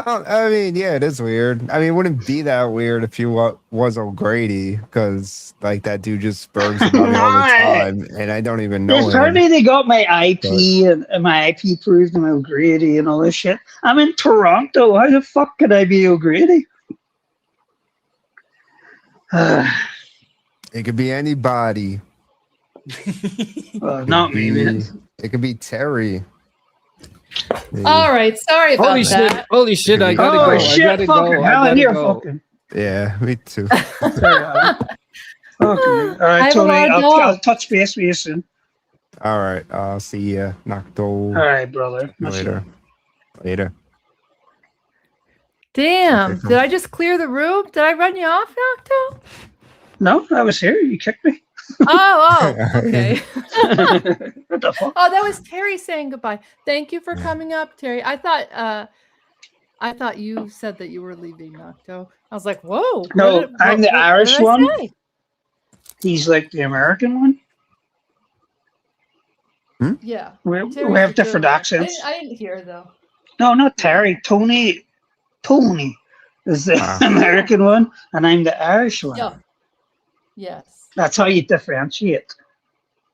I mean, yeah, it is weird. I mean, it wouldn't be that weird if you was O'Grady, because like that dude just burgs about me all the time, and I don't even know him. Apparently they got my IP and my IP proved I'm O'Grady and all this shit. I'm in Toronto. How the fuck could I be O'Grady? It could be anybody. Not me, man. It could be Terry. All right, sorry about Holy that. shit! Holy shit! I gotta Oh go. I shit! gotta Fucking go. hell, I and gotta you're go. fucking. Yeah, me too. Okay. All I right, have a Tony. lot of I'll dogs. touch base with you soon. All right, I'll see ya. Nocto. All right, brother. Later. Later. Damn, Okay, did I just clear the room? Did I run you off, Nocto? No, I was here. You kicked me. Oh, okay. What the fuck? Oh, that was Terry saying goodbye. Thank you for coming up, Terry. I thought you said that you were leaving, Nocto. I was like, whoa. No, I'm the Irish did I one. say? He's like the American one. Yeah. We Terry's have the different good one. accents. I didn't hear though. No, not Terry. Tony is the Ah. American one, and I'm the Irish one. Yeah. Yes. That's how you differentiate.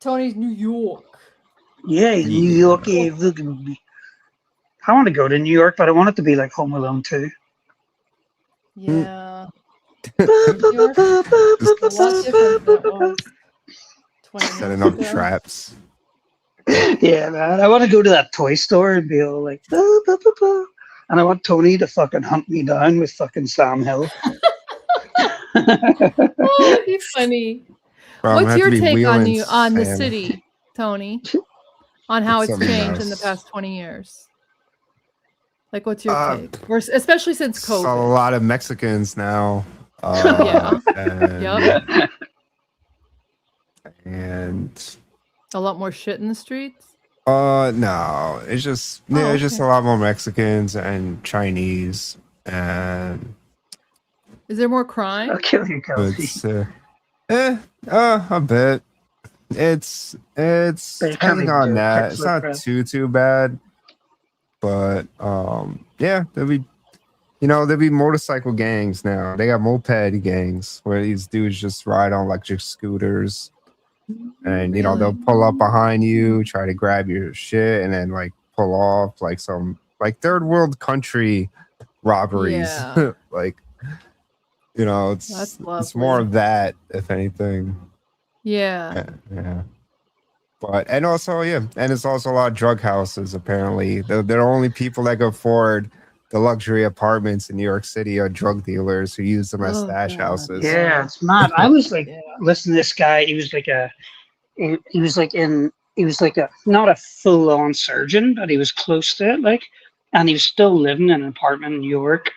Tony's New York. Yeah, New York. Yeah, look at me. I want to go to New York, but I want it to be like Home Alone 2. Yeah. New York is a lot different than it was 20 Setting minutes up ago. traps. Yeah, man. I want to go to that toy store and be all like, "Bah, bah, bah, bah." And I want Tony to fucking hunt me down with fucking Sam Hill. Oh, it'd be funny. Bro, I'm gonna What's have your to be take wheeling on the Sam. city, Tony? On how It's it's a changed in the mess. past 20 years? Like, what's your Uh, take? Especially since Saw a COVID. lot of Mexicans now. Yeah. And, Yep. and A lot more shit in the streets. No, it's just Oh, it's just a okay. lot more Mexicans and Chinese, and Is there more crime? I'll kill you, Kelsey. it's a bit. It's But you can't depending even on do a that. It's kickflip, not bro. too bad, but yeah, there'll be motorcycle gangs now. They got moped gangs where these dudes just ride on electric scooters. And they'll Really? pull up behind you, try to grab your shit, and then like pull off like some like third world country robberies. Yeah. Like That's it's more lovely. of that, if anything. Yeah. Yeah. But and also and it's also a lot of drug houses. Apparently, the only people that can afford the luxury apartments in New York City are drug dealers who use them as Oh, stash God. houses. Yeah, it's mad. I was like, Yeah. listen to this guy. He was like a not a full on surgeon, but he was close to it. Like, and he was still living in an apartment in New York,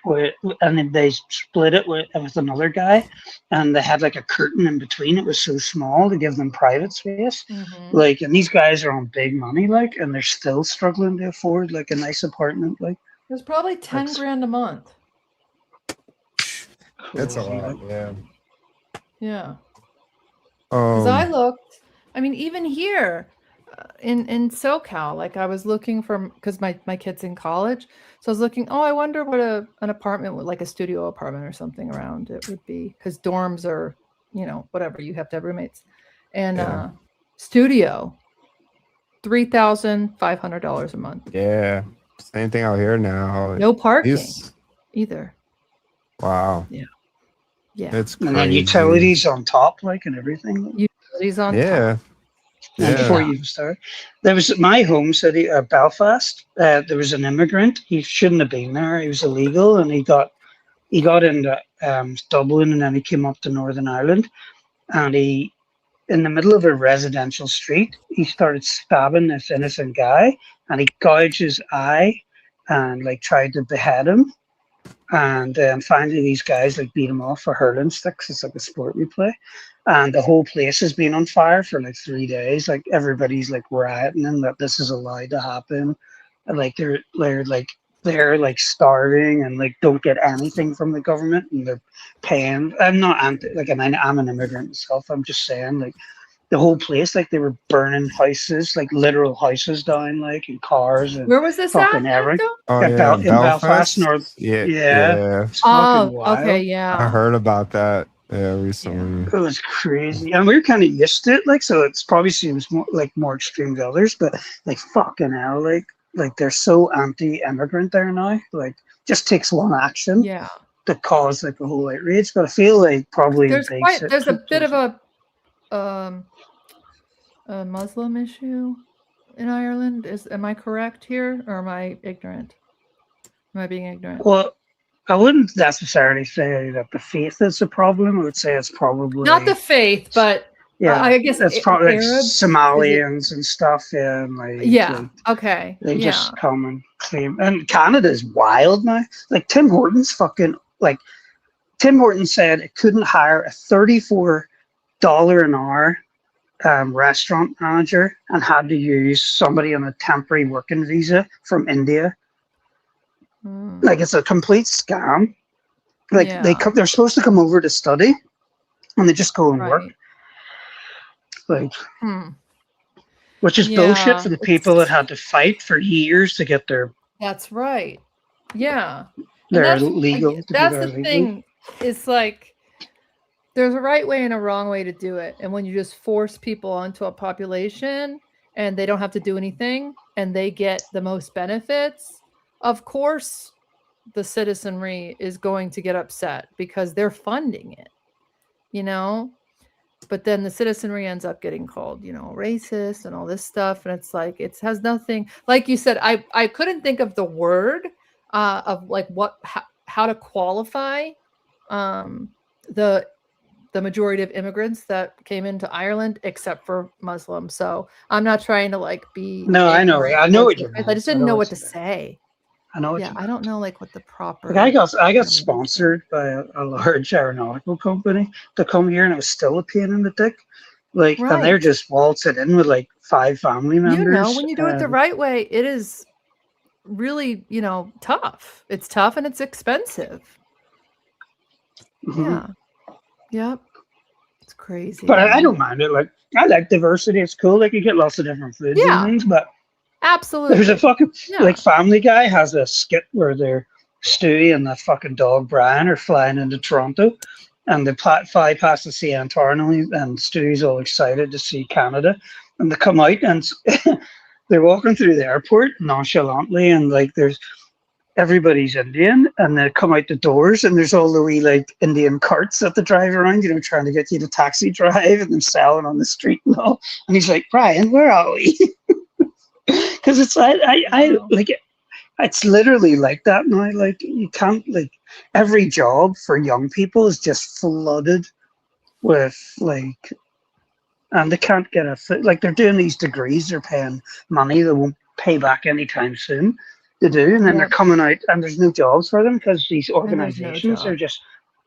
and then they split it with another guy, and they had like a curtain in between. It was so small to give them private space. Mhm. Like, and these guys are on big money, like, and they're still struggling to afford like a nice apartment. Like, There's probably 10 grand a month. That's a crazy, lot. like. Yeah. Yeah. Because I Um. looked, I mean, even here in SoCal, like I was looking for, because my kid's in college. So I was looking, I wonder what an apartment with like a studio apartment or something around it would be. Because dorms are, whatever, you have to have roommates. And Yeah. studio, $3,500 a month. Yeah. Same thing out here now. No parking These- either. Wow. Yeah. Yeah. It's And then crazy. utilities on top, like, and everything. Utilities on Yeah. top. And before you even start, there was my home city, Belfast. There was an immigrant. He shouldn't have been there. He was illegal, and he got into Dublin, and then he came up to Northern Ireland, and he, in the middle of a residential street, he started stabbing this innocent guy, and he gouged his eye, and like tried to behead him. And then finally, these guys like beat him off for hurling sticks. It's like a sport we play, and the whole place has been on fire for like 3 days. Like everybody's like rioting and that this is allowed to happen, and like they're like starving and like don't get anything from the government, and they're paying. I'm not anti, like, I'm an immigrant myself. I'm just saying, like, the whole place, like, they were burning houses, like literal houses down, like, and cars and Where was this fucking at? everything. Oh In yeah, in Belfast, North. Yeah, Yeah. It's fucking wild. Okay, I yeah. heard about that recently. It was crazy, and we were kind of used to it, like, so it's probably seems more extreme to others, but like fucking hell, like they're so anti-immigrant there now. Like, just takes one action Yeah. to cause like a whole outrage. But I feel like probably There's in big there's a bit of a Muslim issue in Ireland. Am I correct here, or am I ignorant? Am I being ignorant? Well, I wouldn't necessarily say that the faith is a problem. I would say it's probably Not the faith, but yeah. I guess it's probably like Arabs. Somalians and stuff. Yeah, and like Yeah. Okay. they Yeah. just come and claim. And Canada's wild now. Like Tim Hortons Tim Hortons said it couldn't hire a $34 an hour restaurant manager and had to use somebody on a temporary working visa from India. Like, it's a complete scam. Like, they're supposed to come over to study, and they just go and work. Like, which is bullshit for the people that had to fight for years to get their. That's right. Yeah. They're legal. That's the thing. It's like there's a right way and a wrong way to do it. And when you just force people onto a population and they don't have to do anything and they get the most benefits, of course the citizenry is going to get upset because they're funding it, but then the citizenry ends up getting called, racist and all this stuff. And it's like, it has nothing, like you said, I couldn't think of the word of like how to qualify the majority of immigrants that came into Ireland, except for Muslims. So I'm not trying to like be. No, I know what you mean. I just didn't know what to say. I know. I don't know like what the proper. Like, I got sponsored by a large aeronautical company to come here, and it was still a pain in the dick. Like, and they're just waltzing in with like 5 family members. When you do it the right way, it is really, tough. It's tough and it's expensive. Mhm. Yeah. Yep. It's crazy. But I man. don't mind it. Like, I like diversity. It's cool. Like, you get lots of different foods and Yeah. things. But Absolutely. there's a fucking Yeah. like Family Guy has a skit where they're Stewie and that fucking dog Brian are flying into Toronto, and they fly past the CN Tower, and Stewie's all excited to see Canada, and they come out and they're walking through the airport nonchalantly, and like there's everybody's Indian, and they come out the doors, and there's all the wee like Indian carts that they drive around, trying to get you to taxi drive and then selling on the street and all. And he's like, Brian, where are we? Because it's I like it. It's literally like that now. Like you can't like every job for young people is just flooded with like, and they can't get like they're doing these degrees. They're paying money they won't pay back anytime soon. They do, and then they're coming out, and there's no jobs for them because these And there's no organizations are job. just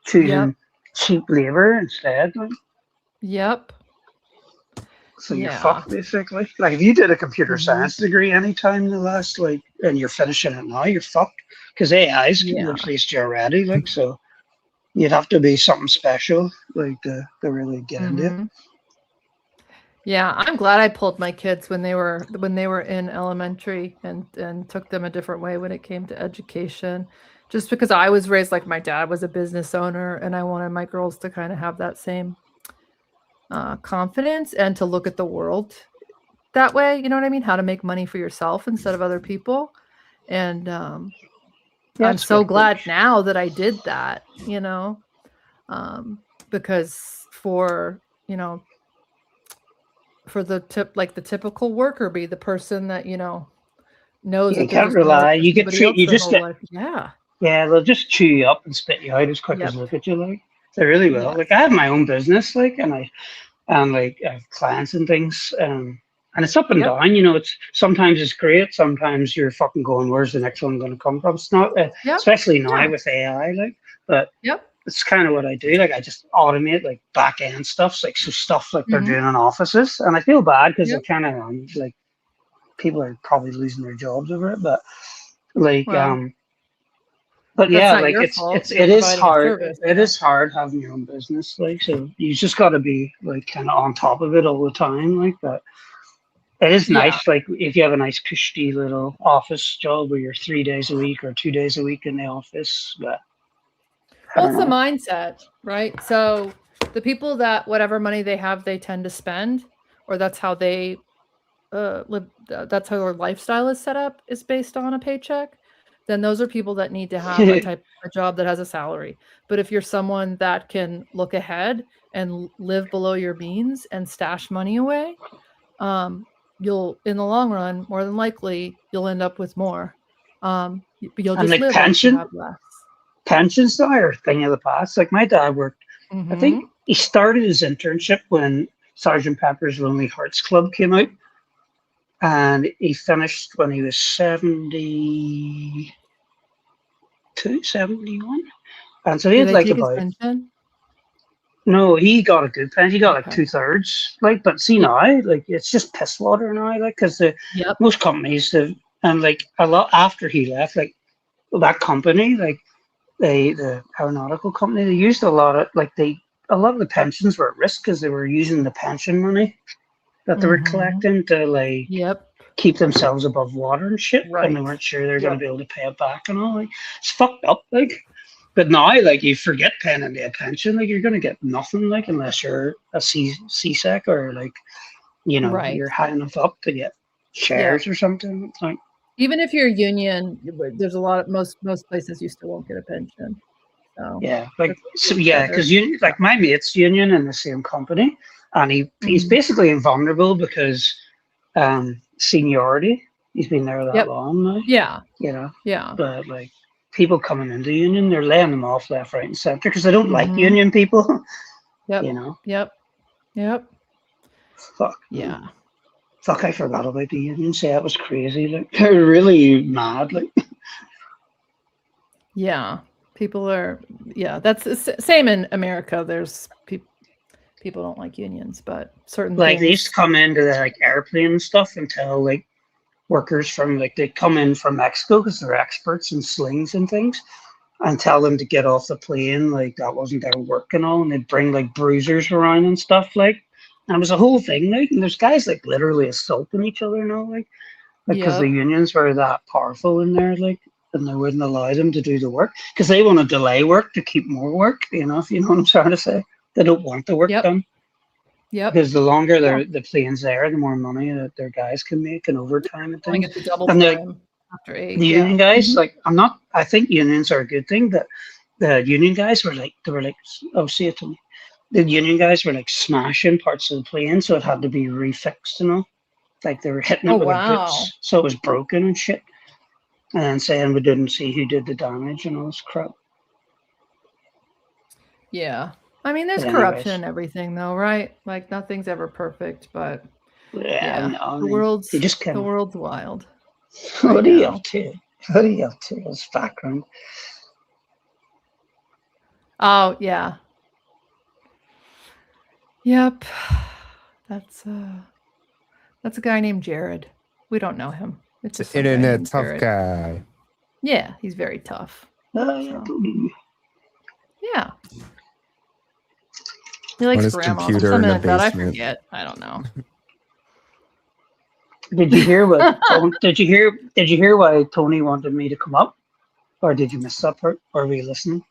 choosing Yep. cheap labor instead. Like, Yep. so you're Yeah. fucked basically. Like if you did a computer Mhm. science degree anytime in the last and you're finishing it now, you're fucked because AI's Yeah. replaced you already. Like so, you'd have to be something special like to really get into it. Mhm. Yeah, I'm glad I pulled my kids when they were in elementary and took them a different way when it came to education. Just because I was raised like my dad was a business owner, and I wanted my girls to kind of have that same confidence and to look at the world that way. You know what I mean? How to make money for yourself instead of other people. And I'm That's so good. glad now that I did that. Because for the typical worker bee, the person that knows You that they're can't just gonna work rely. for You get somebody treat. else You their just whole get. life. Yeah. Yeah, they'll just chew you up and spit you out as quick as Yep. look at you. Like they really will. Yeah. Like I have my own business, like, and I have clients and things, and it's up and Yep. down. It's sometimes it's great, sometimes you're fucking going, where's the next one going to come from? It's not, Yep. especially now Yeah. with AI, like, but Yep. it's kind of what I do. Like I just automate like back end stuff, like so stuff like they're Mhm. doing in offices, and I feel bad because Yep. I kind of like people are probably losing their jobs over it, but like Well, but that's yeah, not like your fault. it You're is providing a hard. service. It is hard having your own business, like so you just got to be like kind of on top of it all the time, like but it is Yeah. nice, like if you have a nice cushy little office job where you're 3 days a week or 2 days a week in the office, but I Well, don't it's the know. mindset, right? So the people that whatever money they have, they tend to spend, or that's how they live. That's how their lifestyle is set up, is based on a paycheck. Then those are people that need to have a job that has a salary. But if you're someone that can look ahead and live below your means and stash money away, you'll, in the long run, more than likely, you'll end up with more. But you'll And just like live like you have less. pensions now are a thing of the past. Like my dad worked, I Mhm. think he started his internship when Sergeant Pepper's Lonely Hearts Club came out, and he finished when he was 72, 71. And so he Did had they like take his about, pension? no, he got a good pension. He got like Okay. 2/3. Like, but see now, like it's just piss water now, like because Yep. most companies have, and like a lot after he left, like that company, like the aeronautical company, they used a lot of a lot of the pensions were at risk because they were using the pension money that they were Mhm. collecting to like Yep. keep themselves above water and shit, and they Right. weren't sure they're going to be able to pay it back and all. Like it's fucked up, like. But now, like you forget paying into a pension, like you're going to get nothing, like unless you're a CSEC or like Right. you're high enough up to get shares or something. It's like Even if you're union, there's a lot of most places you still won't get a pension. So yeah, like that's so yeah, because you like my mate's union in the same company, and he's Mhm. basically invulnerable because seniority. He's been there that Yep. long now. Yeah. Yeah. But like people coming into union, they're laying them off left, right, and center because they don't like Mhm. union people. Yep. You know. Yep. Fuck. Yeah. Fuck, I forgot about the union. Say that was crazy. Like they're really mad. Like Yeah. People are. Yeah. That's the same in America. There's people don't like unions, but certain Like they used things. to come into the like airplane and stuff and tell like workers from like they come in from Mexico because they're experts in slings and things, and tell them to get off the plane like that wasn't their work and all, and they'd bring like bruisers around and stuff like. And it was a whole thing like, and there's guys like literally assaulting each other now like because the Yep. unions were that powerful in there like, and they wouldn't allow them to do the work because they want to delay work to keep more work. You know, if you know what I'm trying to say, they don't want the work Yep. done. Yep. Because the longer Yeah. the plane's there, the more money that their guys can make and overtime and I things. get the double And time after 8. the Yeah. union guys, Mhm. like I'm not. I think unions are a good thing. That the union guys were like they were like, oh, see it to me. The union guys were like smashing parts of the plane, so it had to be refixed. You know, like they were hitting it Oh, with their wow. boots, so it was broken and shit. And then saying we didn't see who did the damage and all this crap. Yeah. I mean, there's But corruption anyways, and everything, though, right? Like nothing's ever perfect, but yeah, yeah, no, I the mean, you just the can't. world's wild What right are you now. up to? What are you up to? As background. Oh yeah. Yep. That's a guy named Jared. We don't know him. It's just some guy Internet named tough Jared. guy. Yeah, he's very tough. Oh yeah, So, yeah. He On likes his grandmas or computer in something the like that. I basement. forget. I don't know. Did you hear what? Did you hear? Did you hear why Tony wanted me to come up, or did you miss that part? Or were you listening?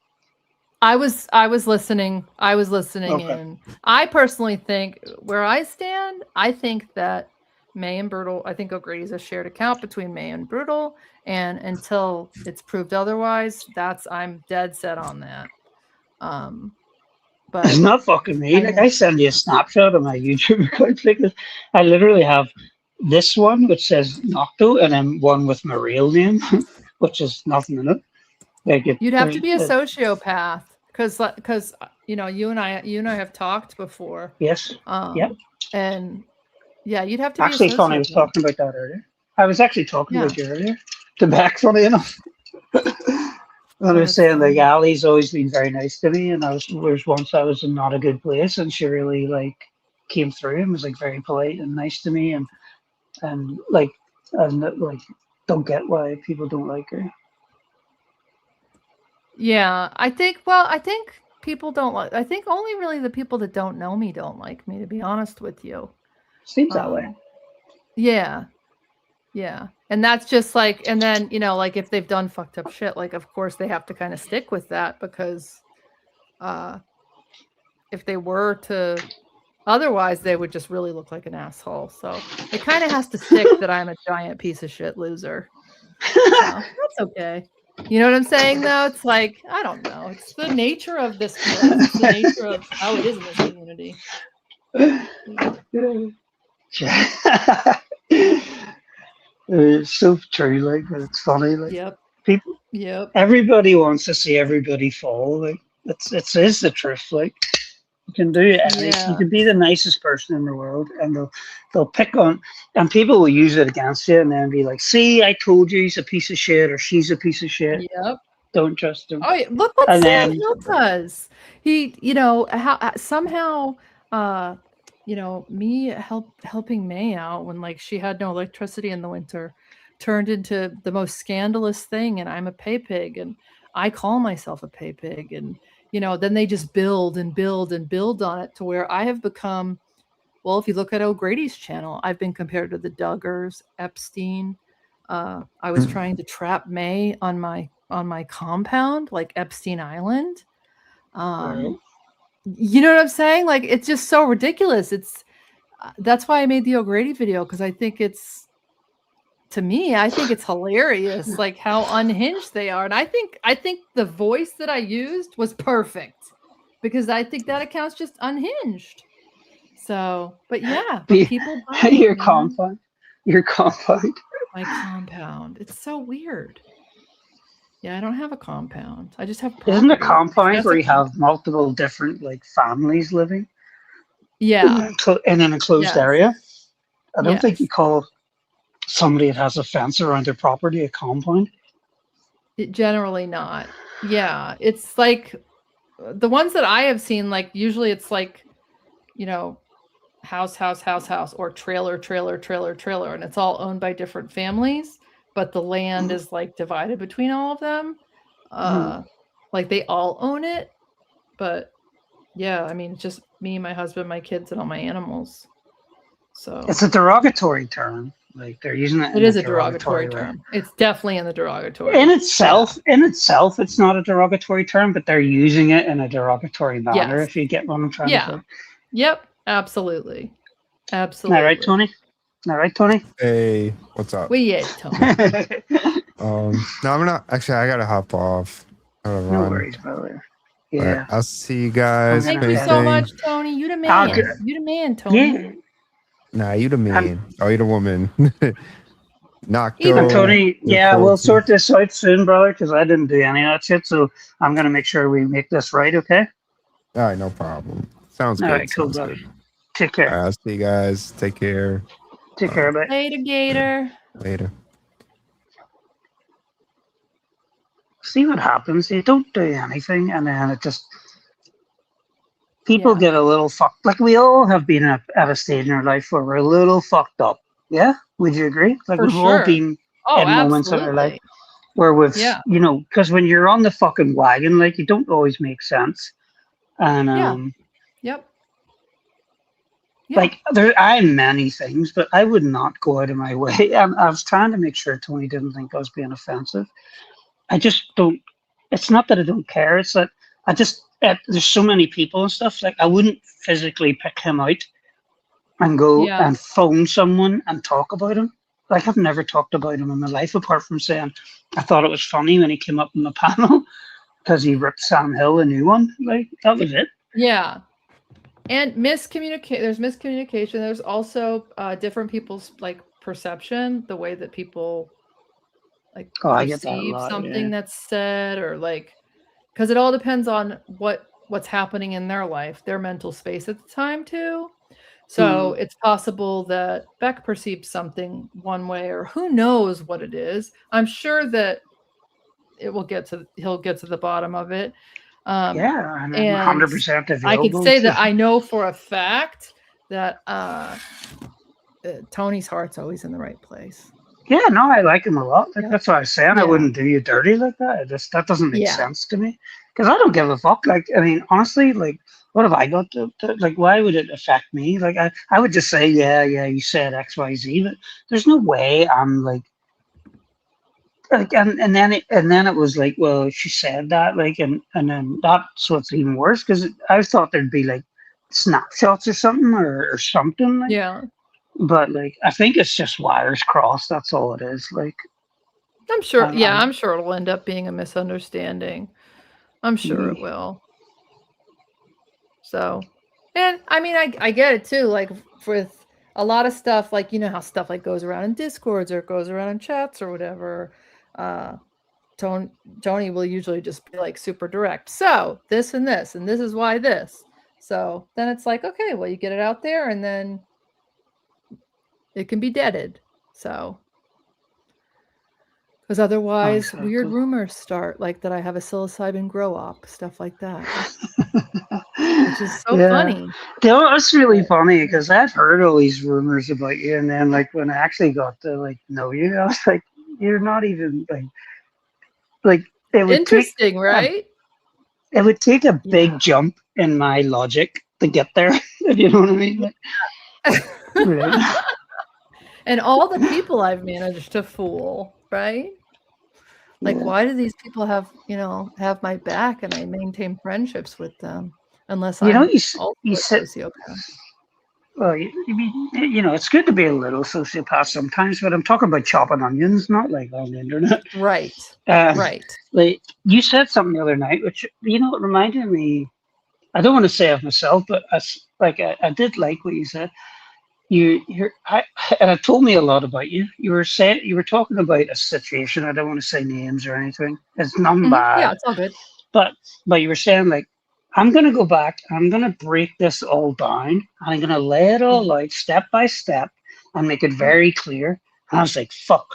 I was listening. I was listening Okay. in. I personally think where I stand, I think that May and Brutal, I think O'Grady's a shared account between May and Brutal. And until it's proved otherwise, I'm dead set on that. But It's not fucking me. Like I send you a snapshot of my YouTube account because I literally have this one which says Nocto and then one with my real name, which is nothing in it. Like you'd have to be a sociopath because you know you and I have talked before. Yes. Yep. And yeah, you'd have to Actually, be a Tony was sociopath. talking about that earlier. I was actually talking Yeah. about you earlier. To back, funny enough. And I was saying like Ali's always been very nice to me, and was once I was in not a good place, and she really like came through and was like very polite and nice to me, and like don't get why people don't like her. Yeah, I think people don't like. I think only really the people that don't know me don't like me. To be honest with you, seems that way. Yeah, yeah, and that's just like, and then you know, like if they've done fucked up shit, like of course they have to kind of stick with that because, if they were to, otherwise they would just really look like an asshole. So it kind of has to stick that I'm a giant piece of shit loser. So that's okay. You know what I'm saying, though? It's like, I don't know. It's the nature of this place. It's the nature of how it is in this community. It's so true, like it's funny, like Yep. people. Yep. Everybody wants to see everybody fall. Like it is the truth. Like you can do it. Yeah. You can be the nicest person in the world, and they'll pick on, and people will use it against you, and then be like, "See, I told you he's a piece of shit, or she's a piece of shit. Yep. Don't trust him." Oh, yeah. Look what And Sam then- Hill does. He, you know, somehow, you know, me helping May out when like she had no electricity in the winter turned into the most scandalous thing, and I'm a pay pig, and I call myself a pay pig, and you know, then they just build and build and build on it to where I have become, well, if you look at O'Grady's channel, I've been compared to the Duggars, Epstein. I was trying to trap May on my compound, like Epstein Island. You know what I'm saying? Like, it's just so ridiculous. That's why I made the O'Grady video, because I think it's hilarious, like how unhinged they are. And I think the voice that I used was perfect because I think that account's just unhinged. So, but yeah, but people buy it, your man. compound. My compound. It's so weird. Yeah, I don't have a compound. I just have Isn't a property. compound That's where a you have multiple different like families living? Yeah. In an enclosed Yes. area. I don't think Yes. you call somebody that has a fence around their property a compound. Generally not. Yeah, it's like the ones that I have seen, like usually it's like you know, house, or trailer, and it's all owned by different families, but the land is like divided between all of them. Like they all own it, but yeah, I mean, it's just me, my husband, my kids, and all my animals. So It's a derogatory term. Like they're using it. It is a derogatory way. term. It's definitely in the derogatory. In itself, it's not a derogatory term, but they're using it in a derogatory manner. Yes. If you get what I'm trying to say. Yep. Absolutely. All right, Tony. All right, Tony. Hey, what's up? Tony. No, I'm not. Actually, I gotta hop off. No worries, brother. Yeah. Yeah. I'll see you guys. Thank you so much, Tony. You the man. You the man, Tony. Yeah. Nah, you the man. Oh, you the woman. Even Tony, we'll sort this out soon, brother, because I didn't do any of that shit. So I'm gonna make sure we make this right, okay? All right, no problem. Sounds good. All right, cool, brother. Take care. All right, I'll see you guys. Take care. Take care, bye. Later, Gator. Later. See what happens. You don't do anything, and then it just people get a little fucked. Like we all have been at a stage in our life where we're a little fucked up. Yeah, would you agree? Like For we've all been in moments in our life where we've, you know, because when you're on the fucking wagon, like you don't always make sense, and Yep. like I am many things, but I would not go out of my way. And I was trying to make sure Tony didn't think I was being offensive. I just don't. It's not that I don't care. It's that I just there's so many people and stuff. Like I wouldn't physically pick him out and go and phone someone and talk about him. Like I've never talked about him in my life apart from saying I thought it was funny when he came up in the panel because he ripped Sam Hill a new one. Like that was it. Yeah. And there's miscommunication. There's also different people's like perception, the way that people like I get that a perceive lot, something that's said, or like, because it all depends on what's happening in their life, their mental space at the time too. So it's possible that Beck perceives something one way, or who knows what it is. I'm sure that he'll get to the bottom of it. And 100% available. I could say that I know for a fact that Tony's heart's always in the right place. Yeah, no, I like him a lot. Like, that's what I was saying. I wouldn't do you dirty like that. That doesn't make sense to me. Because I don't give a fuck. Like, I mean, honestly, like, what have I got to like, why would it affect me? Like, I would just say, yeah, you said X, Y, Z, but there's no way I'm like, and then it was like, well, she said that, like, and then that's what's even worse, because I thought there'd be like snapshots or something or something. Like, but like, I think it's just wires crossed. That's all it is. Like, I'm sure. I'm sure it'll end up being a misunderstanding. I'm sure it will. So, and I mean, I get it too. Like with a lot of stuff, like, you know, how stuff like goes around in Discords or it goes around in chats or whatever. Tony will usually just be like super direct. So this and this is why this. So then it's like, okay, well, you get it out there and then it can be deaded. So, because otherwise weird rumors start, like that I have a psilocybin grow up, stuff like that. Which is so funny. That's really funny because I've heard all these rumors about you, and then like when I actually got to like know you, I was like, you're not even like it would interesting, right? It would take a big jump in my logic to get there, if you know what I mean. Like, and all the people I've managed to fool, right? Like, why do these people have my back and I maintain friendships with them? Unless you said sociopath. Well, you know, it's good to be a little sociopath sometimes, but I'm talking about chopping onions, not like on the internet. Right. Right. Like you said something the other night, which, you know, it reminded me. I don't want to say of myself, but I did like what you said. It told me a lot about you. You were talking about a situation. I don't want to say names or anything. It's not bad. Yeah, it's all good. But you were saying like, I'm gonna go back. I'm gonna break this all down. And I'm gonna lay it all out step by step and make it very clear. And I was like, fuck.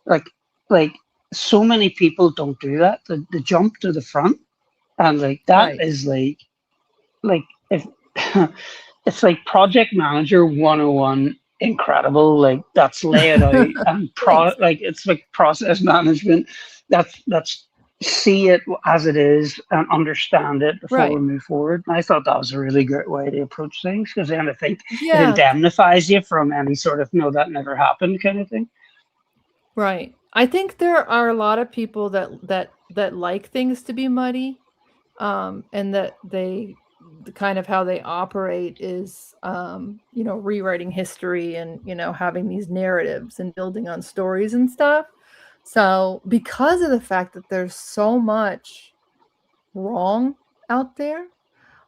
Like so many people don't do that. The jump to the front, and like that is like if. it's like project manager 101, incredible. Like that's lay it out and Thanks. like it's like process management. That's see it as it is and understand it before we Right. move forward. And I thought that was a really good way to approach things, because then I think it Yeah. indemnifies you from any sort of no, that never happened kind of thing. Right. I think there are a lot of people that like things to be muddy, and that the kind of how they operate is, rewriting history and, having these narratives and building on stories and stuff. So because of the fact that there's so much wrong out there,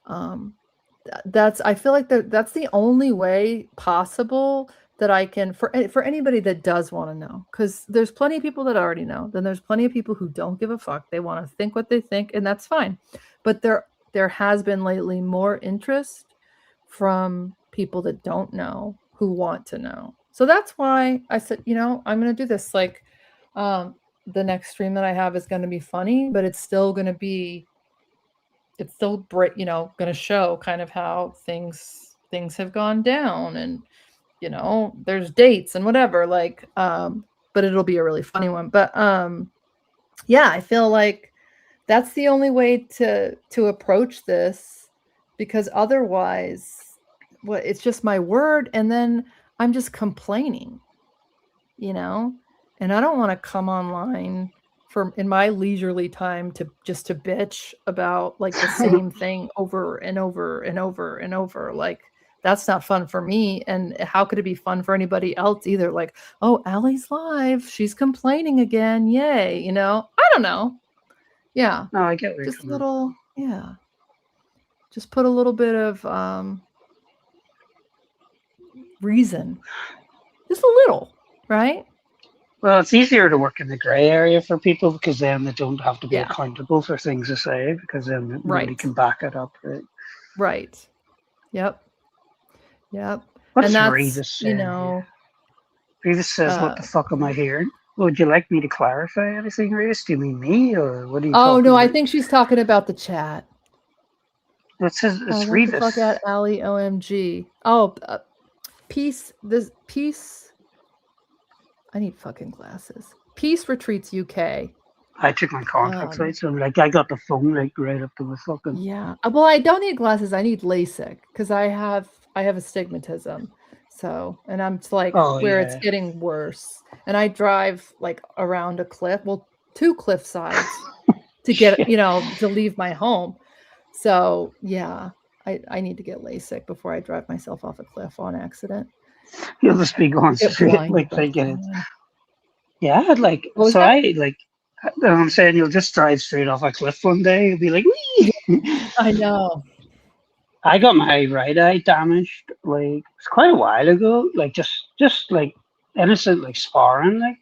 I feel like that's the only way possible that I can, for anybody that does want to know, because there's plenty of people that already know. Then there's plenty of people who don't give a fuck. They want to think what they think, and that's fine. But there has been lately more interest from people that don't know who want to know. So that's why I said, I'm going to do this. Like, the next stream that I have is going to be funny, but it's still going to be, going to show kind of how things have gone down, and there's dates and whatever, like, but it'll be a really funny one. But yeah, I feel like that's the only way to approach this, because otherwise, it's just my word, and then I'm just complaining, and I don't want to come online in my leisurely time to bitch about like the same thing over and over and over and over. Like, that's not fun for me. And how could it be fun for anybody else either? Like, oh, Allie's live, she's complaining again. Yay. I don't know. Yeah. No, I get just a little, yeah. Just put a little bit of reason. Just a little, right? Well, it's easier to work in the gray area for people, because then they don't have to be accountable for things they say, because then nobody can back it up, right? Right. Yep. Yep. What's and that's, Revis saying? Revis says, what the fuck am I hearing? Would you like me to clarify anything, Revis? Do you mean me, or what are you Oh, talking no, about? I think she's talking about the chat. It says it's what Revis. The fuck at Allie OMG. Oh, peace. This peace. I need fucking glasses. Peace Retreats UK. I took my contacts out, so like I got the phone like right up to the fucking. Yeah. Well, I don't need glasses. I need LASIK, because I have astigmatism. So, and I'm like where it's getting worse. And I drive like around a cliff. Well, 2 cliff sides to get, to leave my home. So yeah, I need to get LASIK before I drive myself off a cliff on accident. You'll just be going straight, like thinking, yeah, like, so I like, I'm saying you'll just drive straight off a cliff one day. You'll be like, wee! I know. I got my right eye damaged, like, it's quite a while ago, like, just like innocent, like, sparring, like,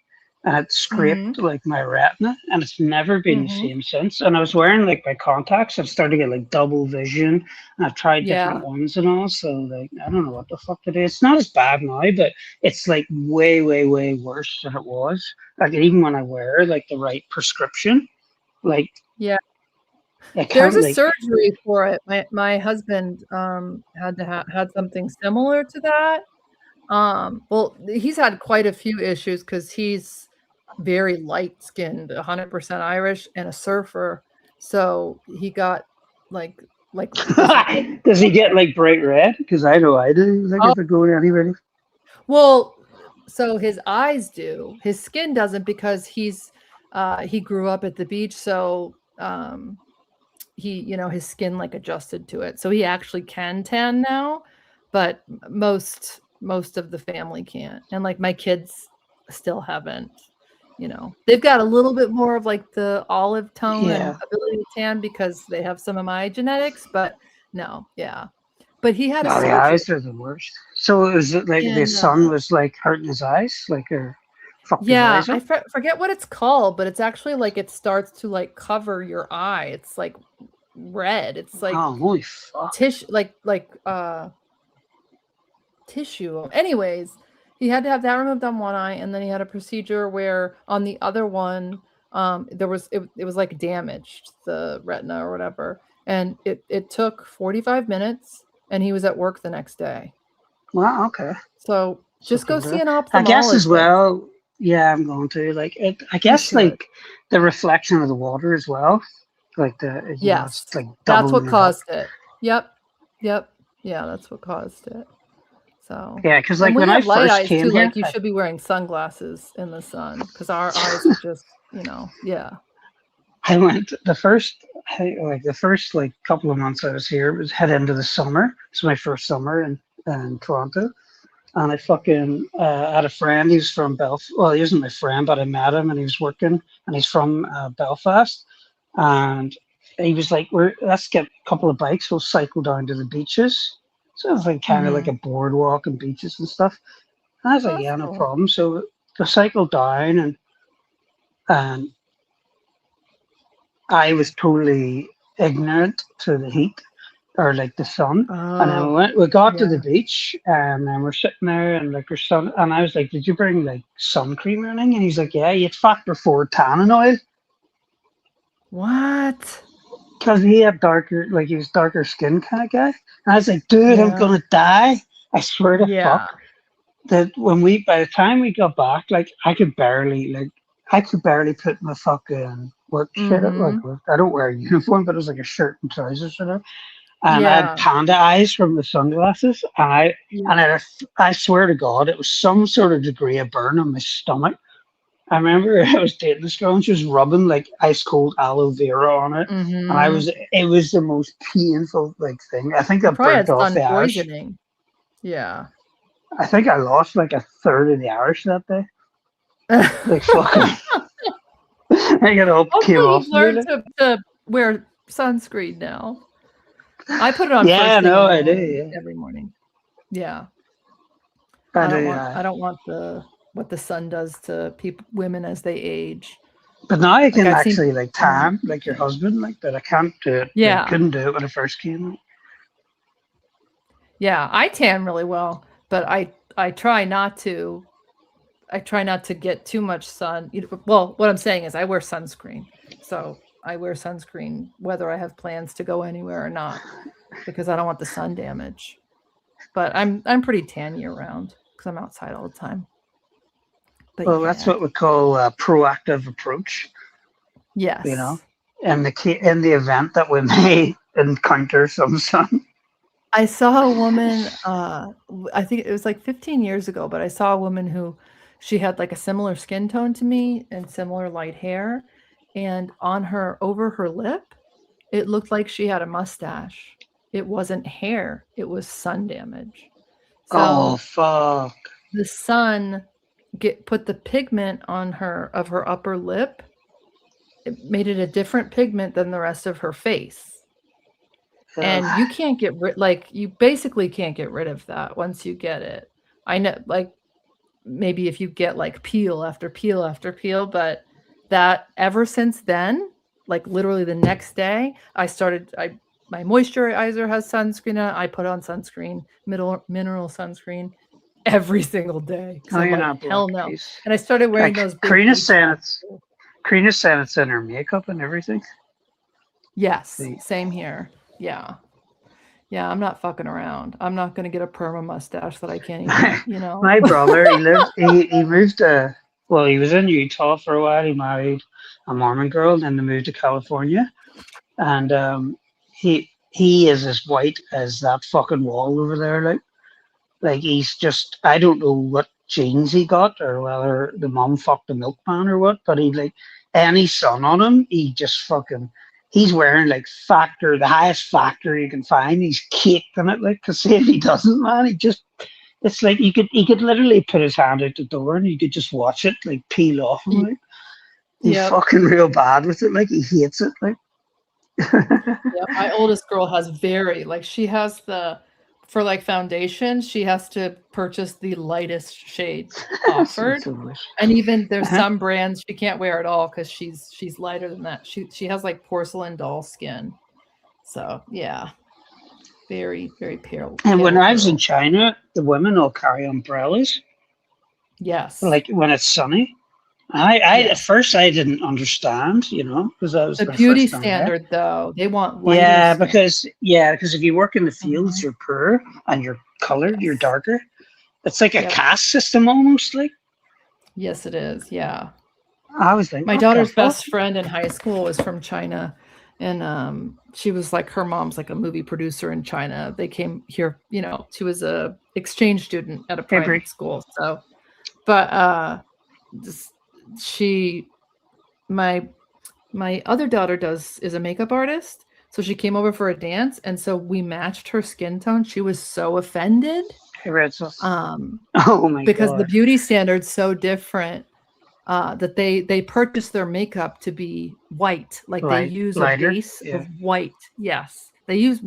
and it scraped like my retina, and it's never been the same since. And I was wearing like my contacts, I've started to get like double vision, and I've tried different ones and all. So like, I don't know what the fuck it is. It's not as bad now, but it's like way, way, way worse than it was. Like, even when I wear like the right prescription, like, there's a surgery for it. My husband had something similar to that. Well, he's had quite a few issues because he's very light skinned, 100% Irish, and a surfer. So he got like does he get like bright red? Because I know I do. Like, if I go anywhere. Well, so his eyes do. His skin doesn't, because he grew up at the beach, so he, his skin like adjusted to it. So he actually can tan now, but most of the family can't. And like my kids still haven't, they've got a little bit more of like the olive tone and ability to tan because they have some of my genetics, but no. Yeah. But he had the eyes are the worst. So is it like the sun was like hurting his eyes, like, or fucked his eyes up? I forget what it's called, but it's actually like it starts to like cover your eye. It's like red. It's like holy fuck. Tissue, tissue. Anyways, he had to have that removed on one eye, and then he had a procedure where on the other one, it was like damaged, the retina or whatever, and it took 45 minutes, and he was at work the next day. Wow. Okay. So just go see an ophthalmologist. I guess as well. Yeah, I'm going to like it. I guess should. like the reflection of the water as well. Like Yes, it's like that's what doubling it up. caused it. Yep. Yeah, that's what caused it. So Yeah, because and like when you I have light first eyes came too, here, like you should be wearing sunglasses in the sun because our eyes are just, yeah. I went the first like couple of months I was here. It was head into the summer. It's my first summer in Toronto. And I fucking had a friend. He was from Belfast. Well, he isn't my friend, but I met him, and he was working, and he's from Belfast. And he was like, let's get a couple of bikes. We'll cycle down to the beaches." So it was like kind of like a boardwalk and beaches and stuff. And I was like, "Yeah, no problem." So we cycled down, and I was totally ignorant to the heat or like the sun. And then we got to the beach, and then we're sitting there and like there's sun. And I was like, "Did you bring like sun cream or anything?" And he's like, "Yeah, it's factor 4 tannin oil." What? Because he had he was darker skin kind of guy. And I was like, "Dude, I'm gonna die. I swear to fuck." That by the time we got back, like I could barely put my fucking work shit up. Like I don't wear a uniform, but it was like a shirt and trousers or whatever. And I had panda eyes from the sunglasses, and I swear to God, it was some sort of degree of burn on my stomach. I remember I was dating this girl, and she was rubbing like ice cold aloe vera on it, and it was the most painful like thing. I think I burnt off the Irish. Poisoning. Yeah. I think I lost like a third of the Irish that day. Like fucking. I got all came off. You've learned to wear sunscreen now. I put it on. Yeah, no, I do. Every morning. Yeah. I don't want what the sun does to women as they age. But now I can actually like tan like your husband, like that. I can't do it. Yeah. I couldn't do it when I first came. Yeah, I tan really well, but I try not to. I try not to get too much sun. Well, what I'm saying is I wear sunscreen. So I wear sunscreen whether I have plans to go anywhere or not, because I don't want the sun damage. But I'm pretty tan year round because I'm outside all the time. But well, that's what we call a proactive approach. Yes. In the event that we may encounter some sun. I saw a woman, I think it was like 15 years ago, but I saw a woman who she had like a similar skin tone to me and similar light hair. And over her lip, it looked like she had a mustache. It wasn't hair. It was sun damage. So oh, fuck. The sun put the pigment on her upper lip. It made it a different pigment than the rest of her face. And you can't you basically can't get rid of that once you get it. I know, like, maybe if you get like peel after peel after peel, but that ever since then, like literally the next day, my moisturizer has sunscreen. I put on sunscreen, mineral sunscreen every single day. Oh, you're like, not hell no. And I started wearing those big Karina's saying it's in her makeup and everything. Yes, same here. Yeah. Yeah, I'm not fucking around. I'm not going to get a perma mustache that I can't even, My brother, he moved he was in Utah for a while. He married a Mormon girl, and then they moved to California. And he is as white as that fucking wall over there. Like he's just, I don't know what genes he got or whether the mom fucked the milkman or what, but he like any sun on him, he just fucking, he's wearing like the highest factor you can find. He's caked in it, like, because see if he doesn't, man, it's like he could literally put his hand out the door and you could just watch it like peel off him. Like. He's fucking real bad with it. Like he hates it. Like. Yeah, my oldest girl has she has for like foundation, she has to purchase the lightest shades offered. And even there's some brands she can't wear at all because she's lighter than that. She has like porcelain doll skin. So yeah. Very, very pale. And when I was in China, the women all carry umbrellas. Yes. Like when it's sunny. At first I didn't understand, you know, because that was The my beauty first time there. standard, though, they want lighter Yeah, skin. because if you work in the fields, you're poorer and you're colored, you're darker. It's like a Yep. caste system almost, like. Yes, it is. Yeah. I was like, My what the daughter's fuck? best friend in high school was from China, and she was like, her mom's like a movie producer in China. They came here, you know, she was a exchange student at a Hey, Brie. private school. So, but my other daughter is a makeup artist. So she came over for a dance, and so we matched her skin tone. She was so offended. Hey, Red Sauce. Oh my because the God. beauty standard's so different. That they purchase their makeup to be white, like they use lighter, a base yeah. of white. Yes, they use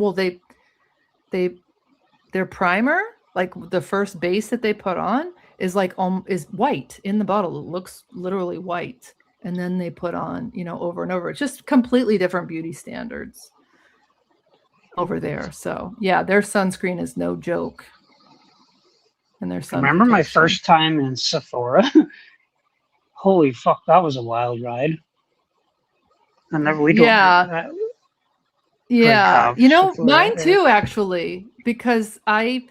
their primer, like the first base that they put on is like is white in the bottle. It looks literally white, and then they put on, you know, over and over. It's just completely different beauty standards over there. So yeah, their sunscreen is no joke. And their I sun remember my protection. first time in Sephora. Holy fuck, that was a wild ride. I never, we don't. Yeah. Yeah, have you know, Sephora mine here. too, actually, because I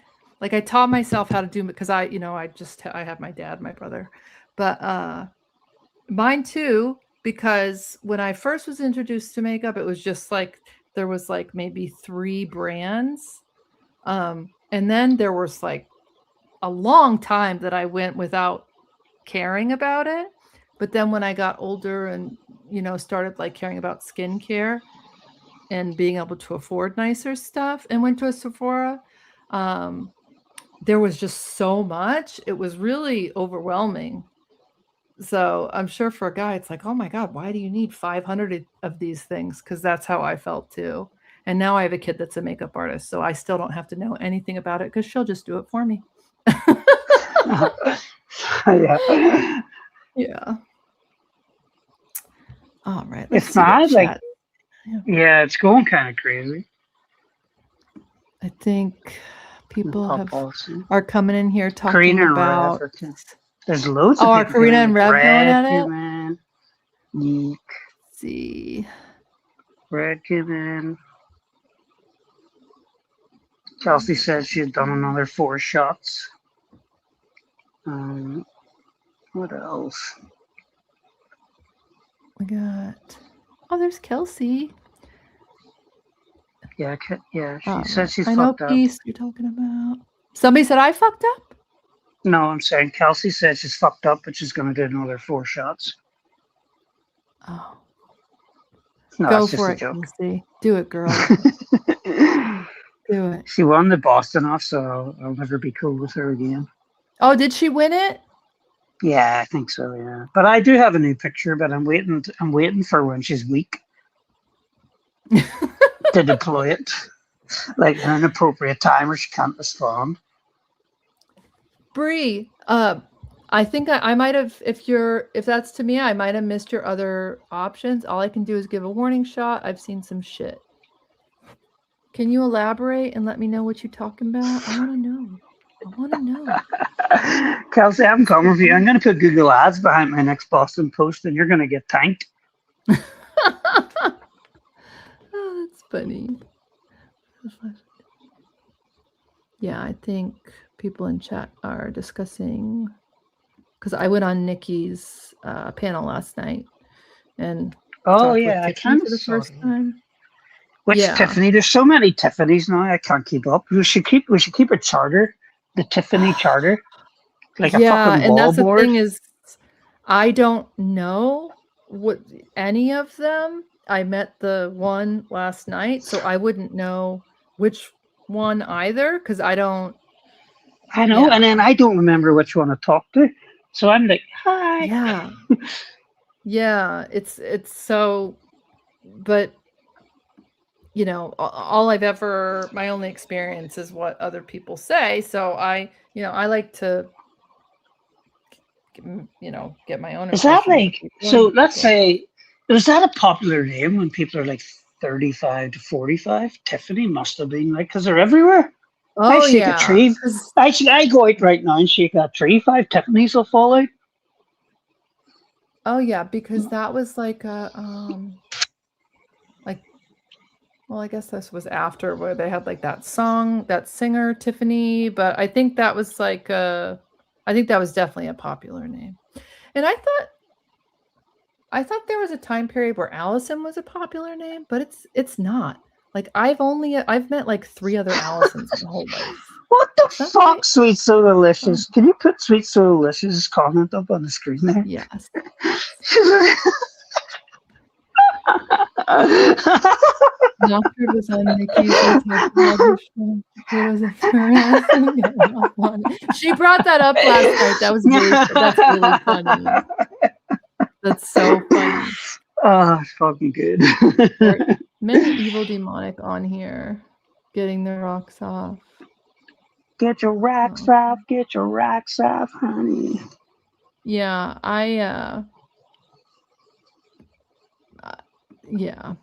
taught myself how to do, because I have my dad, my brother, but mine too, because when I first was introduced to makeup, it was just like there was like maybe 3 brands, and then there was like a long time that I went without caring about it, but then when I got older and, you know, started like caring about skincare and being able to afford nicer stuff and went to a Sephora, there was just so much. It was really overwhelming. So I'm sure for a guy, it's like, oh my God, why do you need 500 of these things? Because that's how I felt too. And now I have a kid that's a makeup artist, so I still don't have to know anything about it because she'll just do it for me. Yeah. Yeah. All right. It's not like, yeah, it's going kind of crazy. I think people Pop Awesome. are coming in here talking Karina and about. Rev there's loads of are people. Karina and Rev going at it? Man. Yeek. Let's see. Red Cuban. Chelsea said she had done another 4 shots. What else? We got. Oh, there's Kelsey. Yeah, she said she's I know fucked up. Peace you're talking about. Somebody said I fucked up? No, I'm saying Kelsey said she's fucked up, but she's going to do another 4 shots. Oh. No, Go it's just for a it, joke. Kelsey. Do it, girl. Do it. She won the Boston off, so I'll never be cool with her again. Oh, did she win it? Yeah, I think so. Yeah, but I do have a new picture, but I'm waiting for when she's weak to deploy it, like at an appropriate time where she can't respond. Bree, I think I might have, if that's to me, I might have missed your other options. All I can do is give a warning shot. I've seen some shit. Can you elaborate and let me know what you're talking about? I want to know. Kelsey, I'm coming for you. I'm going to put Google Ads behind my next Boston post, and you're going to get tanked. Oh, that's funny. Yeah, I think people in chat are discussing, because I went on Nikki's panel last night and oh talked yeah, with I Tiffany kind for of the saw first that. time. Which Yeah. Tiffany? There's so many Tiffany's now. I can't keep up. We should keep a charter, the Tiffany charter, like a fucking and that's the wallboard. thing is, I don't know what any of them. I met the one last night, so I wouldn't know which one either because I don't. I know, Yeah. and then I don't remember which one to talk to, so I'm like, hi. Yeah. Yeah, it's so, but you know, all I've ever, my only experience is what other people say. So I like to, get my own. Is that impressions of like people. so? Let's say, was that a popular name when people are like 35 to 45? Tiffany must have been like, because they're everywhere. Oh, I shake yeah. a tree. I go out right now and shake that tree. 5 Tiffany's will fall out. Oh yeah, because that was like a like, well, I guess this was after where they had like that song, that singer Tiffany, but I think that was like I think that was definitely a popular name. And I thought there was a time period where Allison was a popular name, but it's not. Like I've met like 3 other Allisons in my whole life. What the Is that fuck, right? Sweet So Delicious? Can you put Sweet So Delicious' comment up on the screen there? Yes. Knocker was on Nikki's potatoes and harassing. She brought that up last night. That was that's really funny. That's so funny. Oh, it's fucking good. There are many evil demonic on here getting their rocks off. Get your racks off, get your racks off, honey. Yeah, yeah.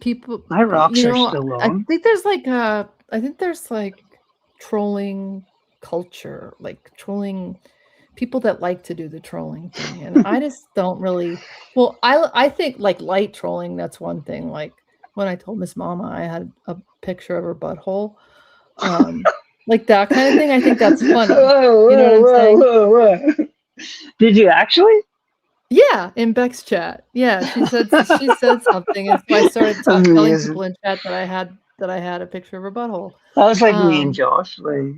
People, My rocks are still I on. think there's like trolling culture, like trolling people that like to do the trolling thing, and I just don't really. Well, I think like light trolling, that's one thing. Like when I told Miss Mama I had a picture of her butthole, like that kind of thing. I think that's funny. You know what I'm saying? Whoa. Did you actually? Yeah, in Beck's chat. Yeah, she said something, and so I started telling people in chat that I had a picture of her butthole. That was like me and Josh. Like,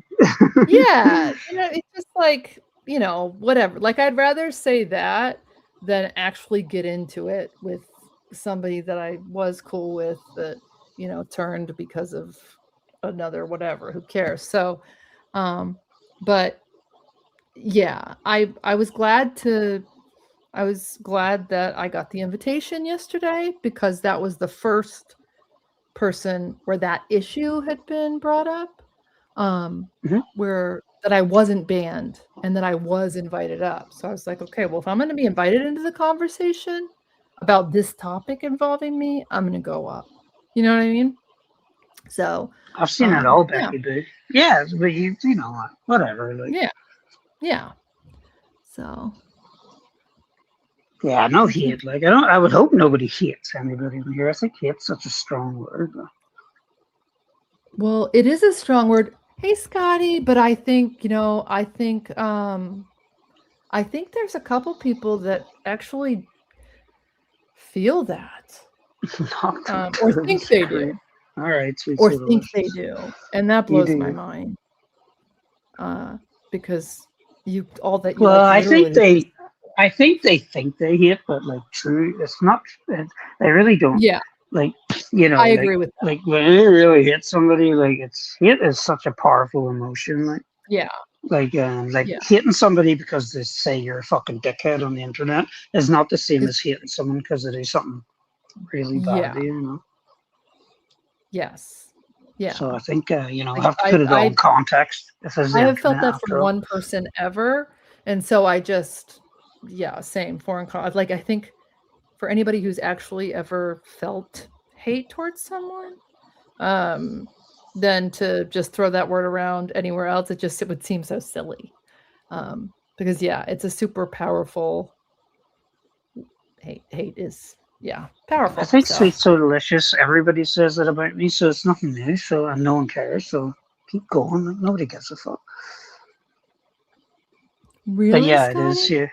yeah, it's just like, whatever. Like I'd rather say that than actually get into it with somebody that I was cool with that, turned because of another whatever. Who cares? So, but yeah, I was glad that I got the invitation yesterday because that was the first person where that issue had been brought up, where that I wasn't banned and that I was invited up. So I was like, okay, well, if I'm going to be invited into the conversation about this topic involving me, I'm going to go up. You know what I mean? So I've seen it all, yeah. Becky boo. Yeah, but you know, whatever. Like, yeah. So. Yeah, no hate. Like I would hope nobody hates anybody in here. I think hate's such a strong word. Well, it is a strong word. Hey, Scotty, but I think, I think there's a couple people that actually feel that. Or think they do. All right, Sweet or So think Delicious. they do. And that blows my mind. Because Well, I think they think they hit, but like true, it's not. They really don't. Yeah. Like, I agree with that. Like when you really hit somebody, like hit is such a powerful emotion. Like, yeah. Like hitting somebody because they say you're a fucking dickhead on the internet is not the same as hitting someone because they do something really bad, Yes. Yeah. So I think I Like, have to put it all in context. I have felt that from one person ever, and so I just same foreign. Like I think for anybody who's actually ever felt hate towards someone, then to just throw that word around anywhere else, it would seem so silly. Because it's a super powerful hate is powerful. I think Sweet So Delicious. Everybody says that about me, so it's nothing new. So and no one cares. So keep going. Like, nobody gives a fuck. Really? But yeah, Scotty? it is. Yeah.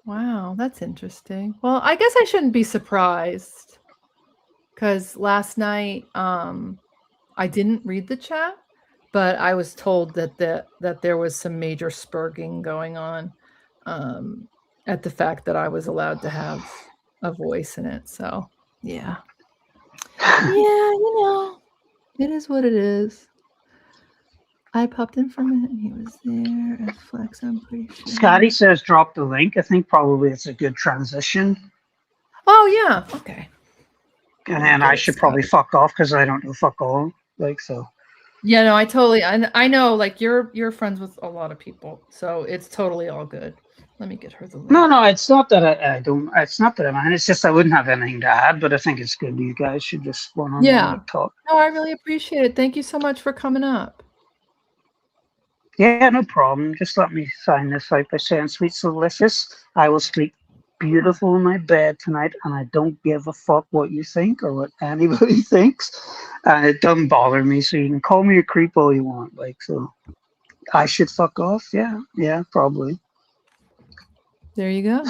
Wow, that's interesting. Well, I guess I shouldn't be surprised because last night I didn't read the chat, but I was told that there was some major spurging going on at the fact that I was allowed to have a voice in it. So yeah, it is what it is. I popped in for a minute and he was there at Flex, I'm pretty sure. Scotty says drop the link. I think probably it's a good transition. Oh yeah, okay. And then I should probably fuck off because I don't know fuck all. Like so. Yeah, no, I know like you're friends with a lot of people, so it's totally all good. Let me get her the link. No, it's not that I don't. It's not that I mind. It's just I wouldn't have anything to add, but I think it's good. You guys should just one-on-one talk. No, I really appreciate it. Thank you so much for coming up. Yeah, no problem. Just let me sign this out by saying, "Sweet Delicious, I will sleep beautiful in my bed tonight, and I don't give a fuck what you think or what anybody thinks, and it doesn't bother me. So you can call me a creep all you want. Like, so I should fuck off. Yeah, probably. There you go.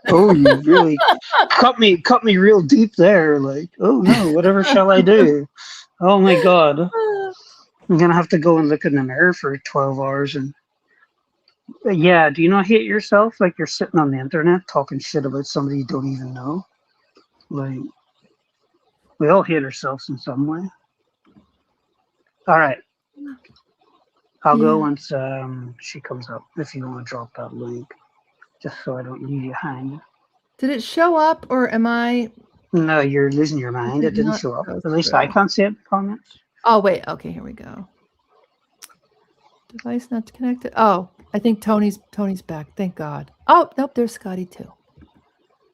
Oh, you really cut me real deep there. Like, oh no, whatever shall I do? Oh my god, I'm gonna have to go and look in the mirror for 12 hours and. Yeah, do you not hate yourself like you're sitting on the internet talking shit about somebody you don't even know? Like, we all hate ourselves in some way. All right. I'll go once she comes up if you want to drop that link, just so I don't leave you hanging. Did it show up or am I? No, you're losing your mind. It didn't show up. At least I can't see it in the comments. Oh, wait. Okay, here we go. Device not connected. Oh, I think Tony's back. Thank God. Oh, nope. There's Scotty too.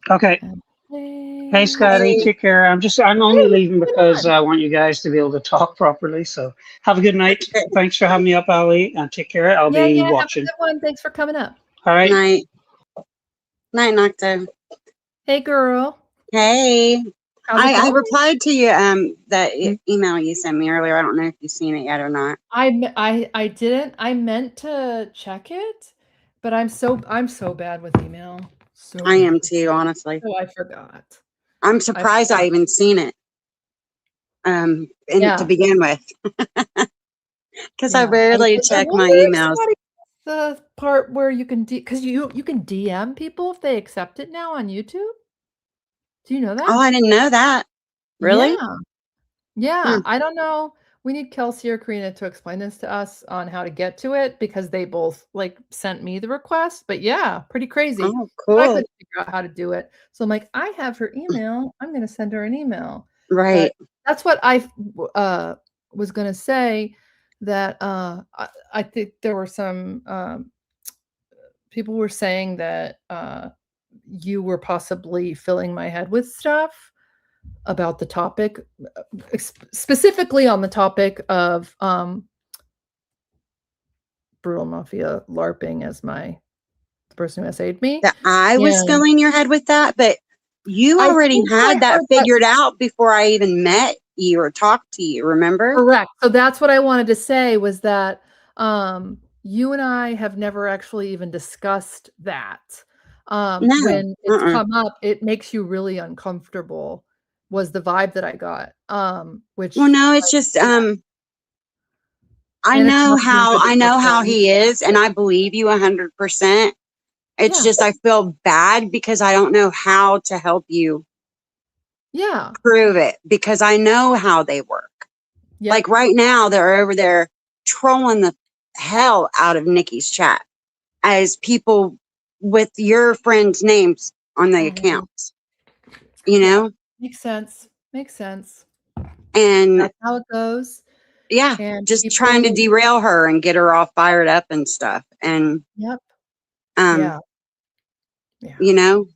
Okay. Hey, Scotty. Take care. I'm only leaving because I want you guys to be able to talk properly. So have a good night. Thanks for having me up, Ali, and take care. I'll be watching. Have a good one. Thanks for coming up. All right. Night. Night, Nocto. Hey, girl. Hey. I going? replied to you that email you sent me earlier. I don't know if you've seen it yet or not. I didn't. I meant to check it, but I'm so bad with email. So I am too, honestly. Oh, I forgot. I'm surprised I even seen it. To begin with, because I rarely check my emails. The part where you can because you can DM people if they accept it now on YouTube. Do you know that? Oh, I didn't know that. Really? Yeah. I don't know. We need Kelsey or Karina to explain this to us on how to get to it because they both like sent me the request. But yeah, pretty crazy. Oh, cool. I couldn't figure out how to do it. So I'm like, I have her email. I'm going to send her an email. Right. But that's what I was going to say. That I think there were some people were saying that you were possibly filling my head with stuff about the topic, specifically on the topic of Brutal Mafia LARPing as the person who essayed me. That I was filling your head with that, but you already had that figured out before I even met you or talked to you, remember? Correct. So that's what I wanted to say was that you and I have never actually even discussed that. When it's come up, it makes you really uncomfortable was the vibe that I got. Which no, it's just I know how he is, and I believe you 100%. It's just I feel bad because I don't know how to help you prove it because I know how they work. Like right now, they're over there trolling the hell out of Nikki's chat as people with your friends' names on the accounts. You know? Makes sense. And that's how it goes. Yeah. And just trying to derail her and get her all fired up and stuff. And you know,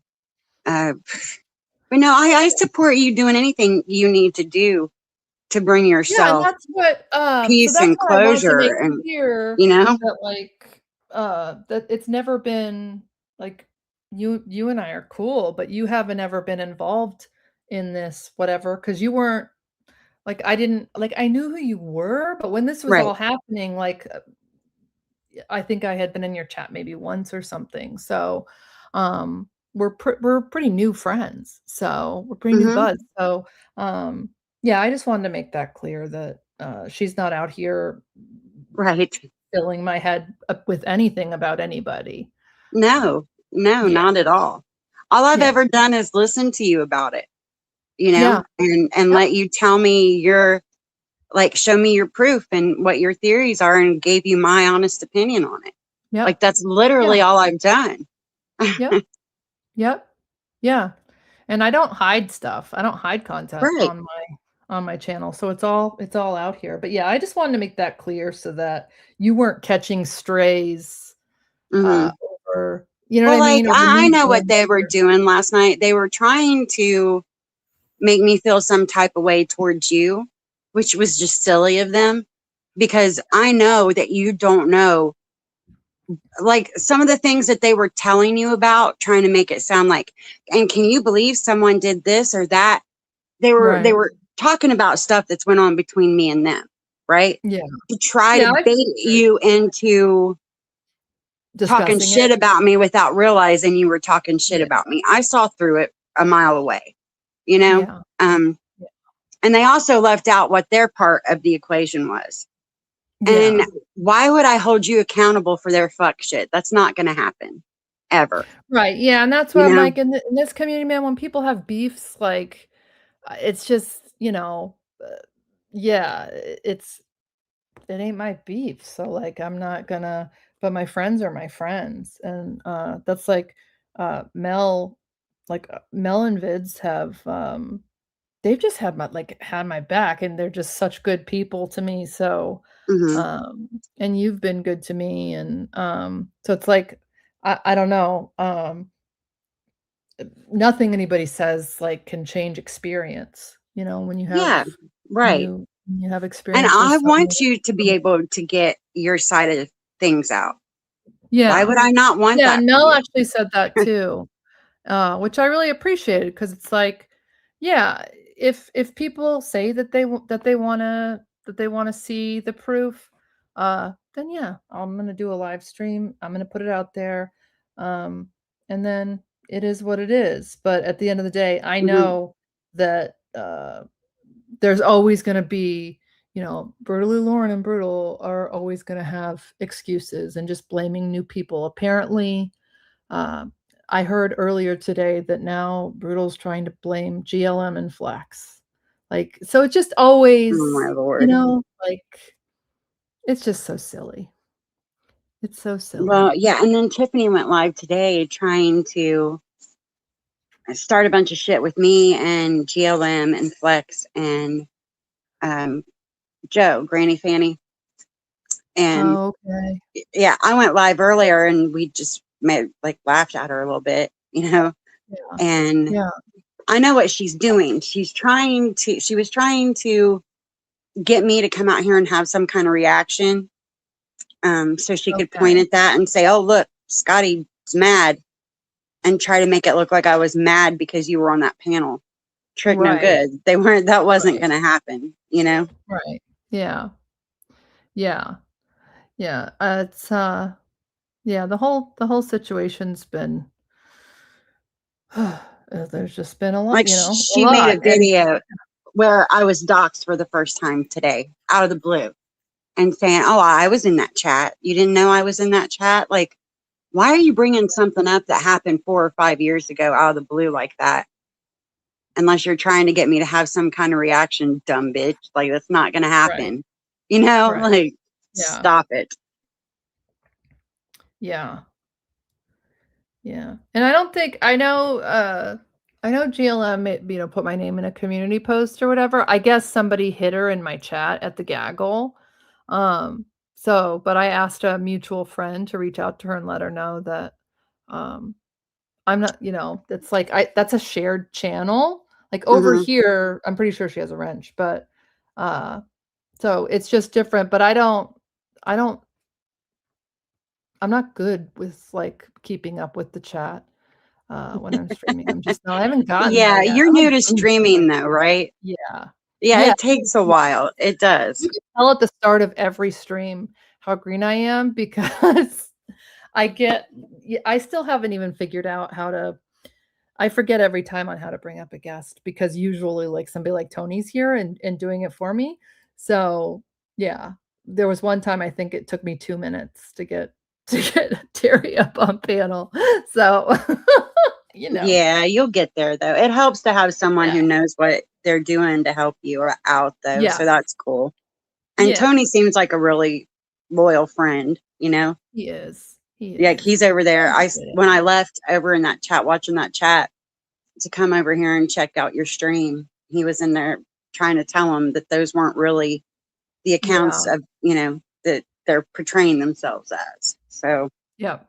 but no, I support you doing anything you need to do to bring yourself that's what peace and closure and clear, you know that like that it's never been like you and I are cool, but you haven't ever been involved in this whatever because you weren't like I knew who you were, but when this was all happening, like I think I had been in your chat maybe once or something. So we're pretty new friends, so we're pretty new buds. So yeah, I just wanted to make that clear that she's not out here filling my head up with anything about anybody. No, not at all. All I've ever done is listen to you about it, you know, and let you tell me show me your proof and what your theories are and gave you my honest opinion on it. Like that's literally all I've done. Yep. Yeah. And I don't hide stuff. I don't hide content on my channel. So it's all out here. But yeah, I just wanted to make that clear so that you weren't catching strays over, you know what I mean? I know what they were doing last night. They were trying to make me feel some type of way towards you, which was just silly of them. because I know that you don't know, like, some of the things that they were telling you about, trying to make it sound like, and can you believe someone did this or that? They Right. were talking about stuff that's went on between me and them, right? Yeah. To try Yeah, to I've bait you into talking discussing shit it. about me without realizing you were talking shit Yeah. about me. I saw through it a mile away, you know? Yeah. Yeah. And they also left out what their part of the equation was. Yeah. And why would I hold you accountable for their fuck shit? That's not going to happen ever. Right. Yeah. And that's You what I'm know? like in this community, man, when people have beefs, like, it's just, yeah, it ain't my beef. So like, I'm not gonna, but my friends are my friends. And that's like Mel, Mel and Vids have, they've just had my back, and they're just such good people to me. So, Mhm. and you've been good to me. And so it's like, I don't know. Nothing anybody says like can change experience. When you have Yeah, right. when you have And experience with I someone. want you to be able to get your side of things out. Why Yeah. would I not want Yeah, that and for Mel you? actually said that too, which I really appreciated, because it's like, yeah, if people say that they wanna see the proof, then yeah, I'm gonna do a live stream. I'm gonna put it out there, and then it is what it is. But at the end of the day, I Mhm. know that there's always gonna be, Brutally Lauren and Brutal are always gonna have excuses and just blaming new people. Apparently, uh, I heard earlier today that now Brutal's trying to blame GLM and Flex. Like, so it's just always, Oh my Lord. like, it's just so silly. It's so silly. Well, yeah, and then Tiffany went live today trying to start a bunch of shit with me and GLM and Flex and Joe, Granny Fanny. And Oh, okay. yeah, I went live earlier and we just laughed at her a little bit, Yeah. and Yeah. I know what she's doing. She was trying to get me to come out here and have some kind of reaction. So she could point Okay. at that and say, "Oh, look, Scotty's mad," and try to make it look like I was mad because you were on that panel. Trick no Right. good. That wasn't Right. going to happen, you know? Right. Yeah. Yeah. Yeah. It's yeah, the whole situation's been there's just been a lot, Like a she made lot. a And video where I was doxxed for the first time today out of the blue and saying, "Oh, I was in that chat. You didn't know I was in that chat?" Like, why are you bringing something up that happened 4 or 5 years ago out of the blue like that? Unless you're trying to get me to have some kind of reaction, dumb bitch. Like, that's not going to Right. happen. You know, Right. like, Yeah. stop it. Yeah. Yeah. And I know GLM, put my name in a community post or whatever. I guess somebody hit her in my chat at the gaggle. But I asked a mutual friend to reach out to her and let her know that um I'm not, that's like that's a shared channel. Like over Mhm. here, I'm pretty sure she has a wrench, but uh so it's just different. But I don't I'm not good with like keeping up with the chat when I'm streaming. I haven't gotten there Yeah, yet. you're I'm a new to boomer. streaming though, right? Yeah. Yeah, Yeah. it takes a while. It does. You can tell at the start of every stream how green I am, because I still haven't even figured out I forget every time on how to bring up a guest, because usually like somebody like Tony's here and doing it for me. So yeah, there was one time I think it took me 2 minutes to get Terry up on panel. So Yeah, you'll get there though. It helps to have someone Yeah. who knows what they're doing to help you out though. So Yes. that's cool. And Yeah. Tony seems like a really loyal friend, you know? He is. He Like is. he's over there. I get it. When I left over in that chat, watching that chat to come over here and check out your stream, he was in there trying to tell him that those weren't really the accounts Yeah. of, that they're portraying themselves as. So Yep.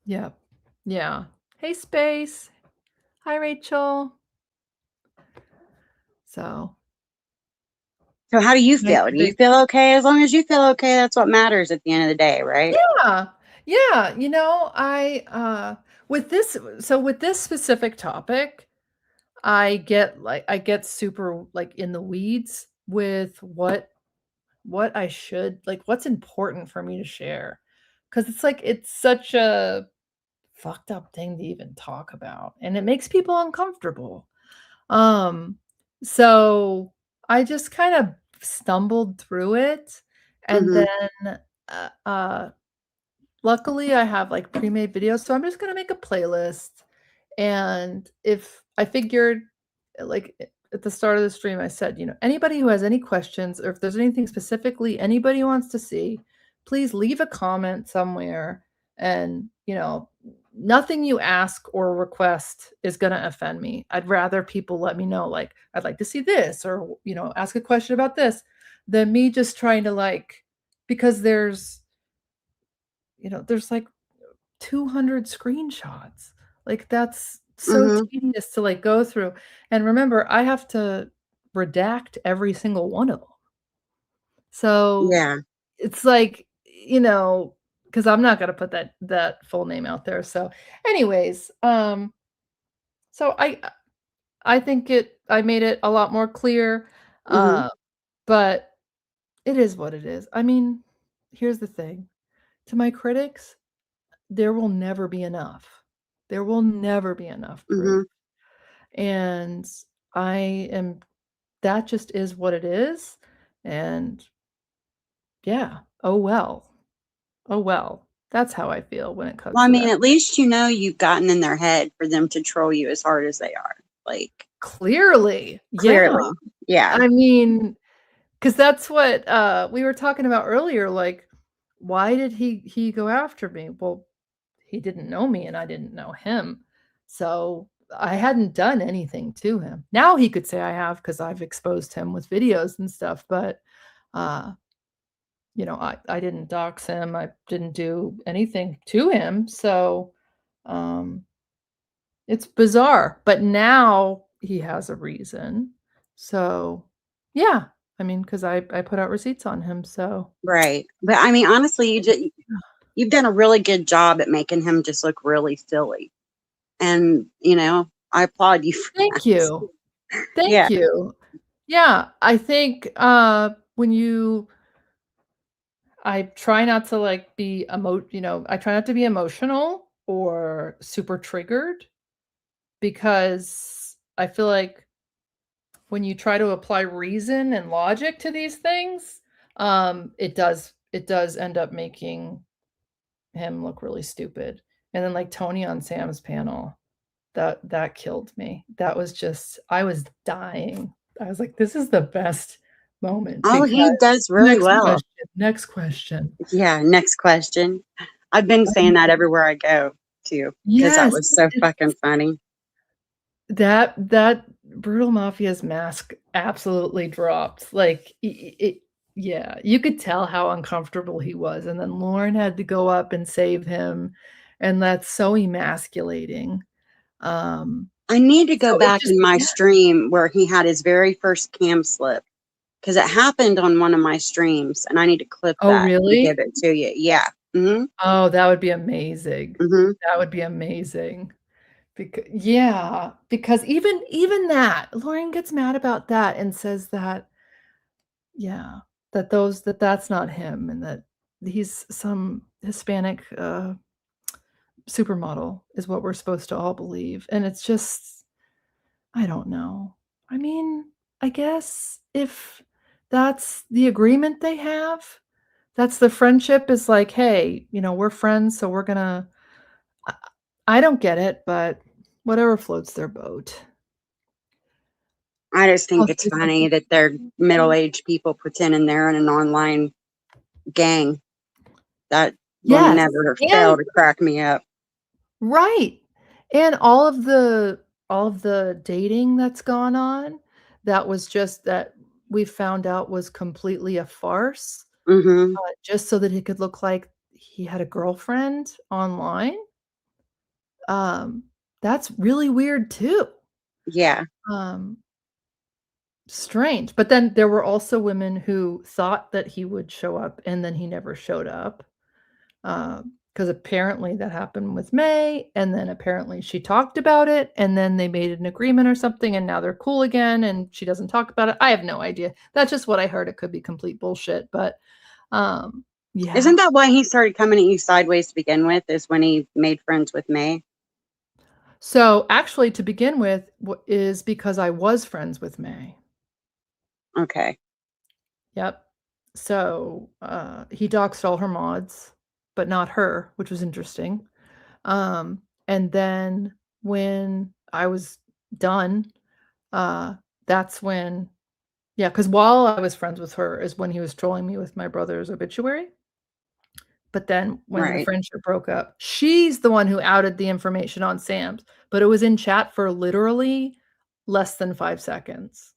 Yep. Yeah. Hey, Space. Hi, Rachel. So So how do you Makes feel? a Do you big feel okay? As long as you feel okay, that's what matters at the end of the day, right? Yeah. Yeah, you know, I with this specific topic, I get super like in the weeds with what I should like what's important for me to share. Cuz it's like it's such a fucked up thing to even talk about and it makes people uncomfortable. Um so I just kind of stumbled through it and Mhm. then luckily I have like pre-made videos, so I'm just going to make a playlist. And if I figured like at the start of the stream I said, you know, anybody who has any questions or if there's anything specifically anybody wants to see, please leave a comment somewhere and, you know, nothing you ask or request is going to offend me. I'd rather people let me know like I'd like to see this or, you know, ask a question about this than me just trying to like because there's like 200 screenshots. Like that's so Mhm. tedious to like go through. And remember, I have to redact every single one of them. So Yeah. it's like, you know, because I'm not gonna put that full name out there. So anyways, so I think I made it a lot more clear. Mhm. But it is what it is. I mean, here's the thing. To my critics, there will never be enough. There will never be enough proof. Mhm. And I am that just is what it is. And yeah, oh well. Oh well. That's how I feel when it comes Well, I to mean, that. at least you know you've gotten in their head for them to troll you as hard as they are. Like Clearly. Yeah. clearly. Yeah. I mean, because that's what we were talking about earlier. Like, why did he go after me? Well, he didn't know me and I didn't know him. So I hadn't done anything to him. Now he could say I have because I've exposed him with videos and stuff, but you know, I didn't dox him. I didn't do anything to him. So um it's bizarre. But now he has a reason. So yeah. I mean, because I put out receipts on him. So Right. But I mean, honestly, you've done a really good job at making him just look really silly. And, you know, I applaud you for thank that. you. Yeah. Thank you. Yeah, I think when I try not to like be I try not to be emotional or super triggered because I feel like when you try to apply reason and logic to these things, it does end up making him look really stupid. And then like Tony on Sam's panel, that killed me. That was just I was dying. I was like, this is the best moment Oh, because he does really well. Next question. Yeah. Next question. I've been saying that everywhere I go too, because that Yes, was so fucking funny. that Brutal Mafia's mask absolutely dropped. Like yeah, you could tell how uncomfortable he was. And then Lauren had to go up and save him. And that's so emasculating. I need to go So it back just in my yeah. stream where he had his very first cam slip because it happened on one of my streams, and I need to clip Oh, that and give really? it to you. Yeah. Mm-hmm. Oh, that would be amazing. Mm-hmm. That would be amazing. Because even that, Lauren gets mad about that and says that, yeah, that's not him and that he's some Hispanic supermodel is what we're supposed to all believe. And it's just, I don't know. I mean, I guess if that's the agreement they have, that's the friendship is like, hey, you know, we're friends, so we're gonna I don't get it, but whatever floats their boat. I just I'll think it's see if I funny can that they're middle-aged people pretending they're in an online gang. That will Yes, never and fail to crack me up. right. And all of the dating that's gone on, that was just that we found out was completely a farce, Mm-hmm. just so that he could look like he had a girlfriend online. Um, that's really weird too. Yeah. Um, strange. But then there were also women who thought that he would show up and then he never showed up. Because apparently that happened with May, and then apparently she talked about it, and then they made an agreement or something, and now they're cool again, and she doesn't talk about it. I have no idea. That's just what I heard. It could be complete bullshit, but yeah. Isn't that why he started coming at you sideways to begin with? Is when he made friends with May? So actually, to begin with, is because I was friends with May. Okay. Yep. So he doxed all her mods, but not her, which was interesting. And then when I was done, that's when, yeah, because while I was friends with her is when he was trolling me with my brother's obituary. But then when the Right. friendship broke up, she's the one who outed the information on Sam's, but it was in chat for literally less than 5 seconds.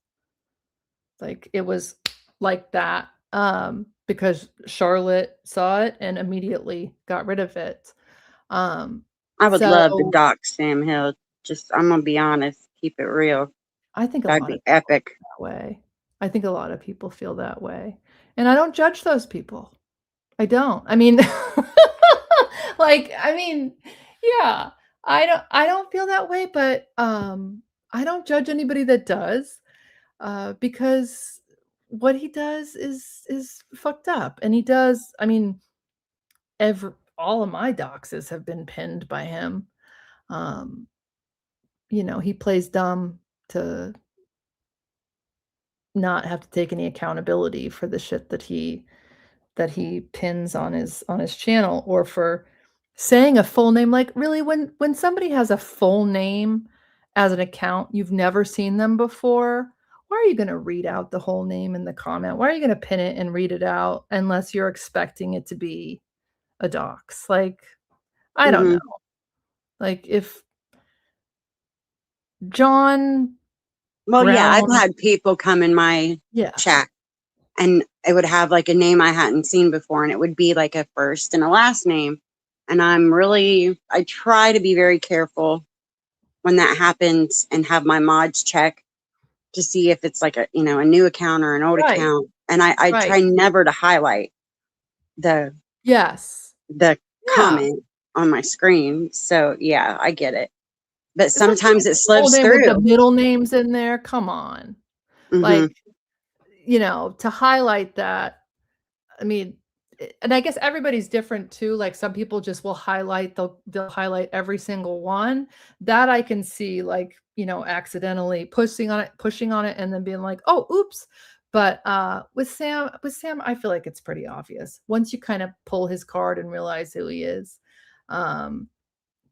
Like it was like that, because Charlotte saw it and immediately got rid of it. I would love to So dox Sam Hill. Just, I'm gonna be honest, keep it real. I think a That'd lot be of people epic. feel that way. I think a lot of people feel that way. And I don't judge those people. I don't. I mean, like, I mean, yeah, I don't feel that way, but I don't judge anybody that does, because what he does is fucked up. And he does, I mean, all of my doxes have been pinned by him. You know, he plays dumb to not have to take any accountability for the shit that he pins on his channel, or for saying a full name. Like, really, when somebody has a full name as an account, you've never seen them before, why are you going to read out the whole name in the comment? Why are you going to pin it and read it out unless you're expecting it to be a dox? Like, I don't know. Like, if John Well, yeah, I've Brown, had people come in my yeah, chat and it would have like a name I hadn't seen before, and it would be like a first and a last name. And I try to be very careful when that happens and have my mods check to see if it's like a new account or an old right, account. And I right, try never to highlight the yes, yeah. comment on my screen. So yeah, I get it. But Especially sometimes with it the full slips name with the through. middle names in there. Come on. Like, you know, to highlight that, I mean, and I guess everybody's different too. Like, some people just will highlight, they'll highlight every single one. That I can see, like, you know, accidentally pushing on it and then being like, oh, oops. But with Sam, I feel like it's pretty obvious once you kind of pull his card and realize who he is.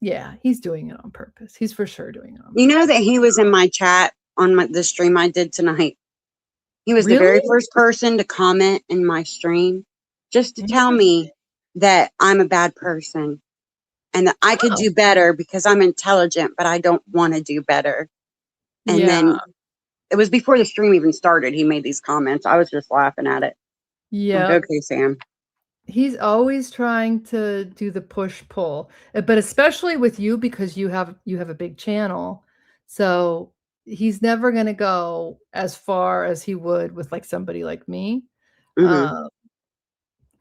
Yeah, he's doing it on purpose. He's for sure doing it on purpose. You know that he was in my chat on the stream I did tonight. He was the very Really? first person to comment in my stream just to tell me that I'm a bad person and that I could do better because I'm intelligent, but I don't want to do better. And then it was before the stream even started. He made these comments. I was just laughing at it. Yeah. Like, okay, Sam. He's always trying to do the push pull, but especially with you, because you have a big channel. So he's never going to go as far as he would with like somebody like me.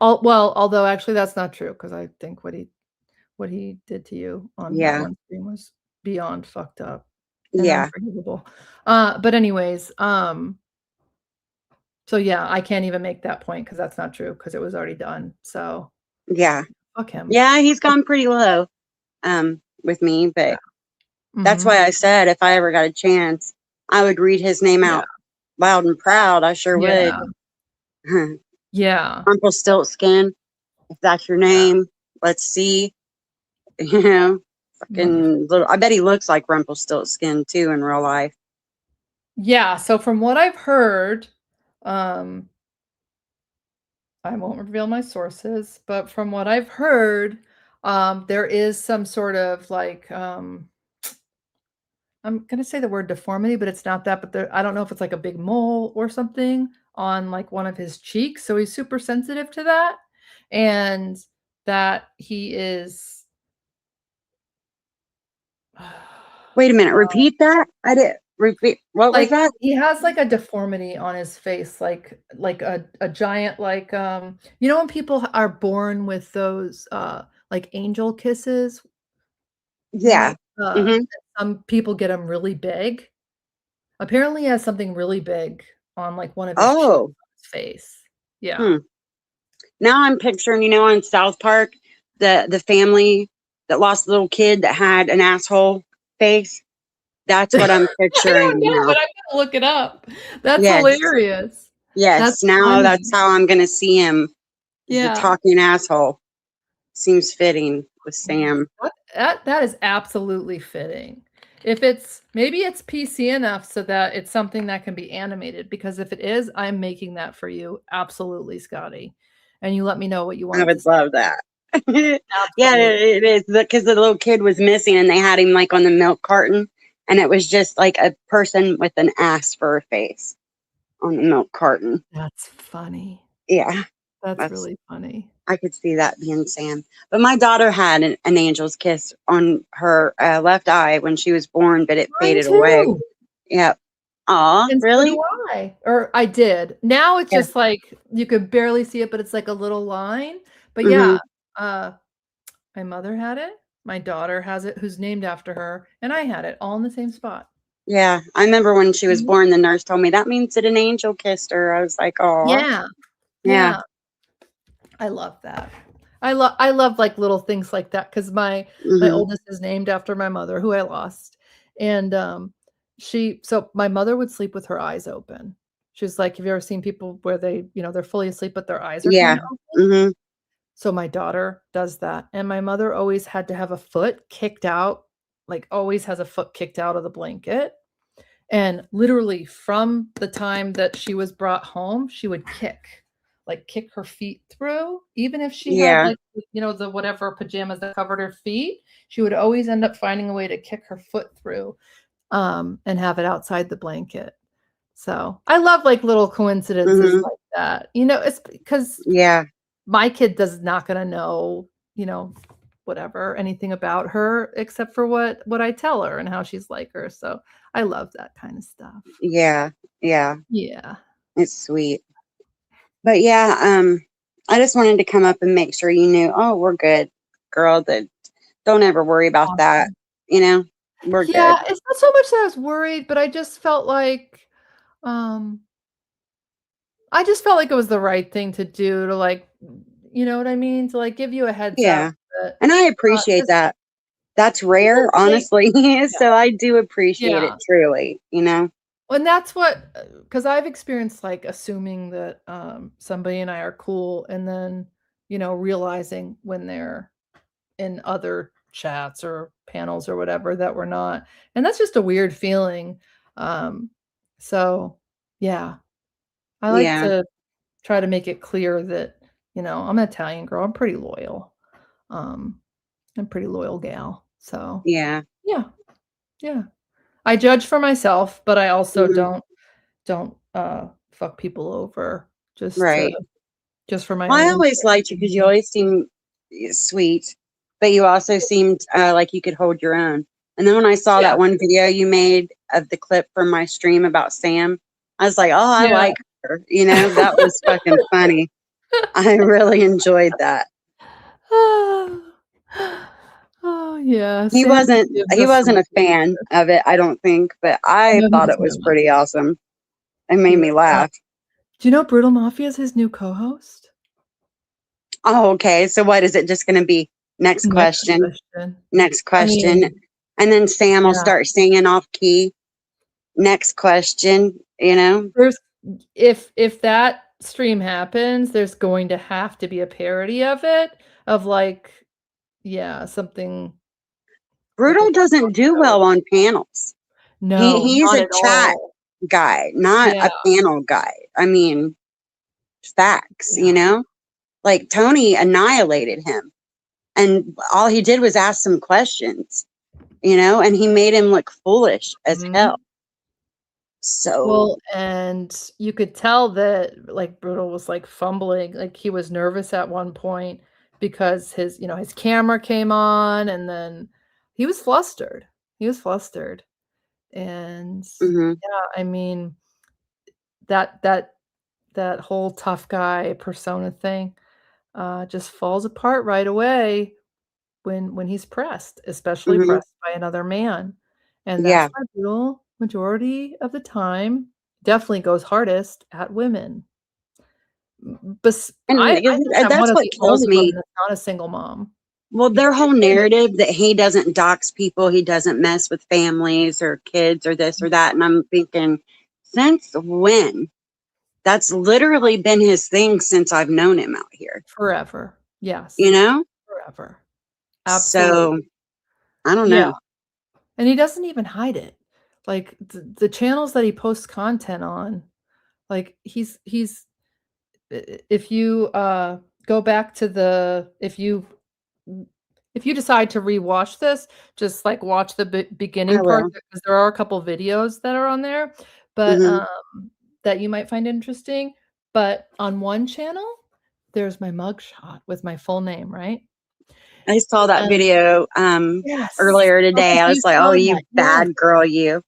Although actually that's not true, because I think what he did to you on that one stream was beyond fucked up and unforgivable. But anyways, so yeah, I can't even make that point because that's not true, because it was already done. So yeah, fuck him. Yeah, he's gone pretty low with me, but that's why I said if I ever got a chance, I would read his name out loud and proud. I sure would. Yeah. Rumpelstiltskin, if that's your name, let's see. You know, fucking little. I bet he looks like Rumpelstiltskin too in real life. Yeah. So from what I've heard, I won't reveal my sources, but from what I've heard, there is some sort of like, I'm going to say the word deformity, but it's not that, but I don't know if it's like a big mole or something on like one of his cheeks. So he's super sensitive to that, and that he is. Wait a minute, repeat that. I did. Repeat. What was Like that? he has like a deformity on his face, like a giant like you know when people are born with those like angel kisses, you know, Yeah. Hmm. some people get them really big. Apparently he has something really big on like one of his cheeks Oh. on his face. Yeah. Hmm. Now I'm picturing, on South Park, the family that lost the little kid that had an asshole face. That's what I'm I don't picturing know, now. but I'm gonna look it up. That's Yes. hilarious. That's Yes. Now funny. that's how I'm gonna see him. Is the Yeah. talking asshole. Seems fitting with Sam. That is absolutely fitting. If it's maybe it's PC enough so that it's something that can be animated, because if it is, I'm making that for you. Absolutely, Scotty. And you let me know what you I want would to love that. Yeah, Absolutely. it is because the little kid was missing and they had him like on the milk carton, and it was just like a person with an ass for a face on the milk carton. That's funny. Yeah, That's that's really funny. I could see that being Sam. But my daughter had an angel's kiss on her left eye when she was born, but it Mine faded away. too. Yep. Aw, And so really? do I. Or I did. Now it's Yeah. just like you could barely see it, but it's like a little line. But Hmm. yeah, uh my mother had it, my daughter has it, who's named after her, and I had it all in the same spot. Yeah, I remember when she was Mhm. born, the nurse told me that means that an angel kissed her. I was like, "Aw." Yeah. Yeah. Yeah. I love that. I love like little things like that because my Hmm. oldest is named after my mother who I lost. And so my mother would sleep with her eyes open. She was like, have you ever seen people where they're fully asleep, but their eyes are kind Yeah. of open? Hmm. So my daughter does that. And my mother always had to have a foot kicked out, like always has a foot kicked out of the blanket. And literally from the time that she was brought home, she would kick her feet through. Even if she had Yeah. like, the whatever pajamas that covered her feet, she would always end up finding a way to kick her foot through and have it outside the blanket. So I love like little coincidences Hmm. like that. It's because Yeah. my kid does not gonna know, whatever, anything about her except for what I tell her and how she's like her. So I love that kind of stuff. Yeah. Yeah. Yeah. It's sweet. But yeah, I just wanted to come up and make sure you knew, oh, we're good, girl. That don't ever worry about that. Awesome. We're Yeah, good. it's not so much that I was worried, but um I just felt like it was the right thing to do to like, you know what I mean? To like give you a heads up Yeah. that And I appreciate 'cause that. That's people rare, say honestly. yeah. So I do appreciate it Yeah. truly. And that's what because I've experienced like assuming that somebody and I are cool and then, realizing when they're in other chats or panels or whatever that we're not. And that's just a weird feeling. Um, so yeah, I like Yeah. to try to make it clear that, I'm an Italian girl. I'm pretty loyal. Um, I'm a pretty loyal gal. So Yeah. yeah, yeah. I judge for myself, but I also Hmm. don't fuck people over Right. just for my Well, own I always liked you because you interest. always seemed sweet, but you also seemed like you could hold your own. And then when I saw Yeah. that one video you made of the clip from my stream about Sam, I was like, oh, I Yeah. like her. That was fucking funny. I really enjoyed that. Oh, yeah, He Sam wasn't gives he us some wasn't a good fan of it, I don't think, but I no, he thought was it was not. pretty awesome. It He made me was not. laugh. Do you know Brutal Mafia is his new co-host? Oh, okay. So what is it just going to be? Next Next question. question. Next I question. mean, And then Sam will yeah. start singing off key. Next question. There's if that stream happens, there's going to have to be a parody of it, of like, yeah, something like what Brutal we're doesn't talking do about. well on panels. No, He's not a at chat all. guy, not Yeah, a panel guy. I mean, facts, yeah. Like Tony annihilated him. And all he did was ask some questions, and he made him look foolish as Mhm. hell. So, Well, and you could tell that like Brutal was like fumbling, like he was nervous at one point because his camera came on and then he was flustered. He was flustered. And Mhm. yeah, I mean, that whole tough guy persona thing just falls apart right away when he's pressed, especially Mhm. pressed by another man. And that's Yeah. why Brutal, majority of the time, definitely goes hardest at women. And I think I'm one that's of what the kills only me. women that's not a single mom. Well, You their know whole what I mean? narrative that he doesn't dox people, he doesn't mess with families or kids or this or that. And I'm thinking, since when? That's literally been his thing since I've known him out here. Forever. Yes. You know? Forever. So Absolutely. I don't Yeah. know. And he doesn't even hide it. Like the channels that he posts content on, like if you go back to if you decide to rewatch this, just like watch the beginning I part will. because there are a couple videos that are on there, but Mhm. that you might find interesting. But on one channel, there's my mugshot with my full name, right? I saw that And video yes. earlier Okay, today. I so was you like, saw oh, that. you Yes. bad girl, you.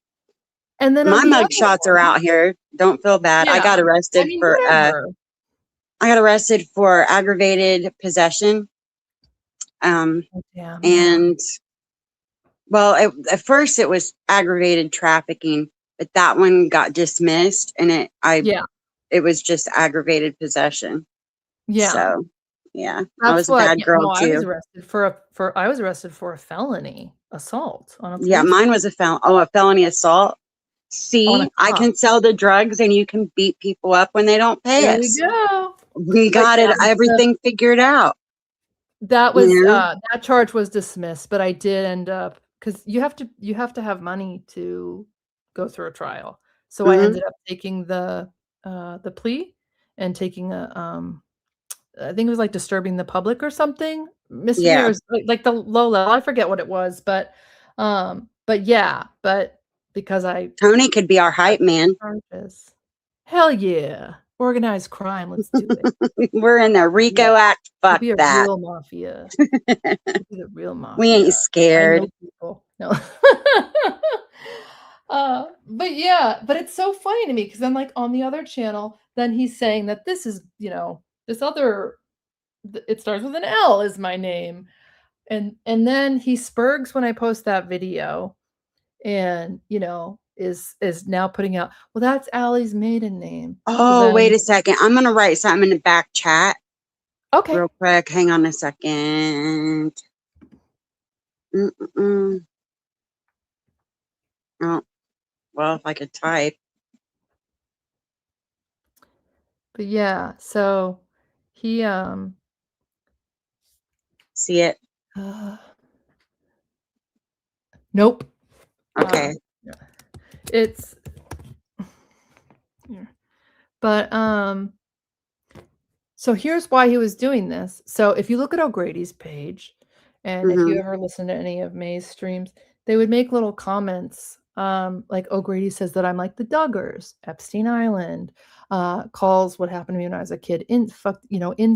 And then on My the other mugshots are one, out here. Don't feel bad. I yeah. got I arrested mean, for whatever. aggravated possession. Oh, damn, yeah. And well, at first it was aggravated trafficking, but that one got dismissed, and Yeah. it was just aggravated possession. Yeah. So, yeah, I That's was a what bad yeah, girl no, I was too. arrested for a felony assault on a Yeah, police mine was a felony assault. on a See, I cop. can sell the drugs, and you can beat people up when they don't pay There you us. go. We But got yeah, it, everything figured out. that was You know? that charge was dismissed, but I did end up because you have to have money to go through a trial. So I Mhm. ended up taking the plea and taking I think it was like disturbing the public or something. Yeah. Misdemeanors, like the low level. I forget what it was, but yeah, but because I Tony could be our hype man. charges. Hell yeah. Organized crime. Let's do it. We're in the RICO Act. We'll Fuck be a that. real mafia. We'll be the real We ain't mafia. I know scared. people. No. But yeah, but it's so funny to me because then like on the other channel, then he's saying that this is, this other it starts with an L is my name. And then he spurgs when I post that video and, is now putting out, well, that's Allie's maiden name. So Oh, wait then a second. I'm going to write something in the back chat okay. real quick. Hang on a second. Mm-mm-mm. Oh, well, if I could type. But yeah, so he See it? nope. Okay. Yeah. It's yeah. But so here's why he was doing this. So if you look at O'Grady's page, and if you Mhm. ever listen to any of May's streams, they would make little comments. Like O'Grady says that I'm like the Duggars, Epstein Island, calls what happened to me when I was a kid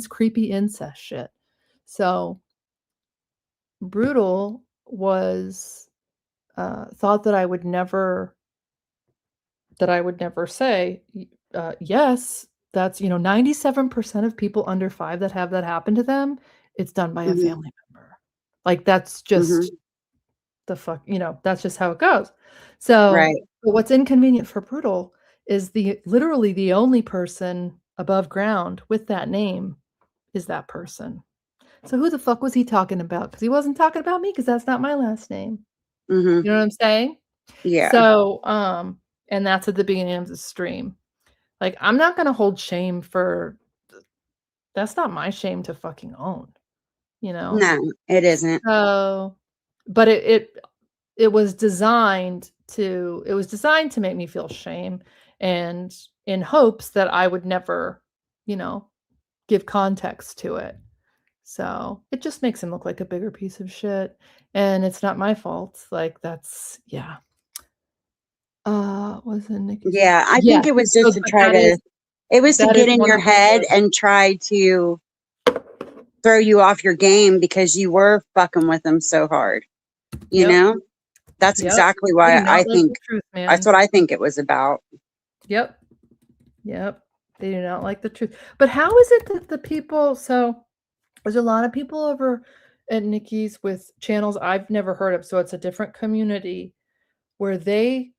creepy incest shit. So Brutal was thought that I would never say yes. That's 97% of people under 5 that have that happen to them, it's done by a Mhm. family member. Like that's just Mhm. that's just how it goes. So, Right. but what's inconvenient for Brutal is literally the only person above ground with that name is that person. So who the fuck was he talking about? Because he wasn't talking about me because that's not my last name. Mhm. You know what I'm saying? Yeah. So, and that's at the beginning of the stream. Like, I'm not gonna hold shame for that's not my shame to fucking own, you know? No, it isn't. So, but it was designed to make me feel shame and in hopes that I would never, give context to it. So, it just makes him look like a bigger piece of shit, and it's not my fault. Like, that's yeah. Was it Nikki's? Yeah, I Yeah. think it was So, just to but try to it was to that is get in one your of the head and try to throw you off your game because you were fucking with them so hard. You Yep. know? That's Yep. exactly They why do not I like think the truth, that's man. what I think it was about. Yep. Yep. They do not like the truth. But how is it that the people, so there's a lot of people over at Nikki's with channels I've never heard of, so it's a different community where they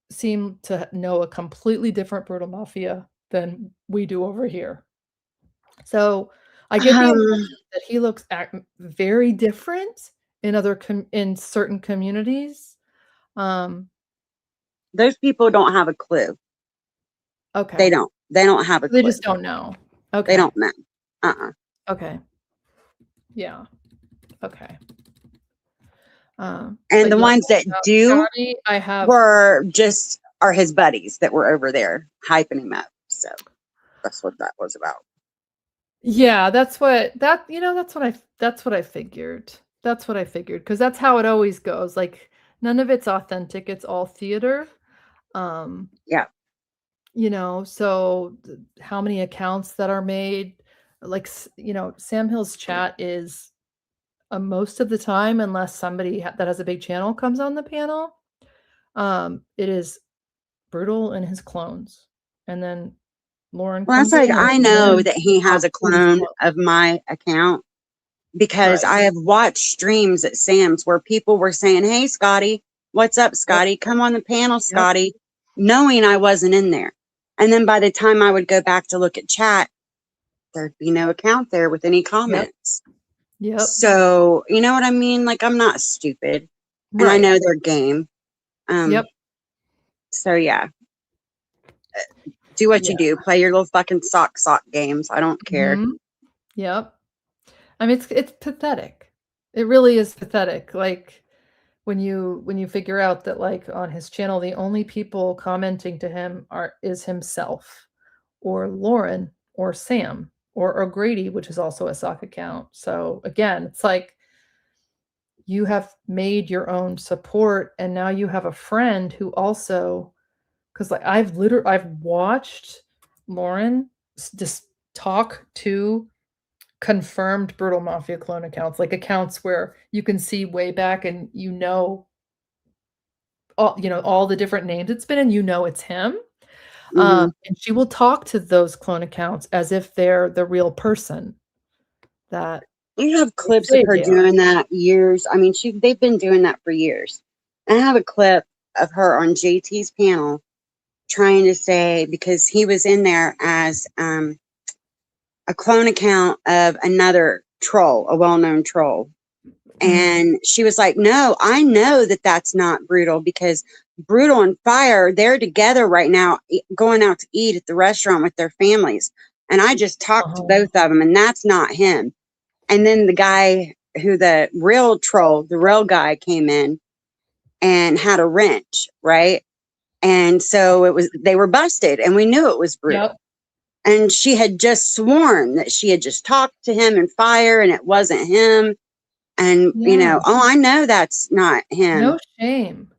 seem to know a completely different Brutal Mafia than we do over here. So I get the impression that he looks very different in in certain communities. Those people don't have a clue. Okay. They don't have a clue. They just don't know. Okay. They don't know. Okay. Yeah. Okay. And but the yeah, ones that do Scotty, I have are his buddies that were over there hyping him up. So that's what that was about. Yeah, that's what I figured. That's what I figured because that's how it always goes. Like none of it's authentic. It's all theater. Yeah. You know, so how many accounts that are made? Like Sam Hill's chat is most of the time, unless somebody that has a big channel comes on the panel, it is Brutal and his clones, and then Lauren Well, that's comes like in. I And know Lauren that he has a talks to his clone clone. of my account because Right. I have watched streams at Sam's where people were saying, "Hey, Scotty, what's up, Scotty? Come on the panel, Scotty," knowing I wasn't in there. And then by the time I would go back to look at chat, there'd be no account there with any comments. Yep. So, you know what I mean? Like, I'm not stupid. And I Right. know their game. Yep. So, yeah. Do what you do. Play your little fucking sock games. I don't care. Mhm. Yep. I mean, it's pathetic. It really is pathetic. Like when you figure out that like on his channel, the only people commenting to him is himself, or Lauren, or Sam, or O'Grady, which is also a sock account. So again, it's like you have made your own support, and now you have a friend who also, because like I've watched Lauren just talk to confirmed Brutal Mafia clone accounts, like accounts where you can see way back and all the different names it's been, and it's him. And she will talk to those clone accounts as if they're the real person. That you have clips of her doing that years. I mean, they've been doing that for years. And I have a clip of her on JT's panel trying to say, because he was in there as a clone account of another troll, a well-known troll. And she was like, "No, I know that that's not Brutal, because Brutal and Fire, they're together right now, going out to eat at the restaurant with their families. And I just talked to both of them, and that's not him." And then the guy the real troll, the real guy came in and had a wrench, right? And so they were busted, and we knew it was Brutal. Yep. And she had just sworn that she had just talked to him in Fire and it wasn't him. And, I know that's not him. No shame.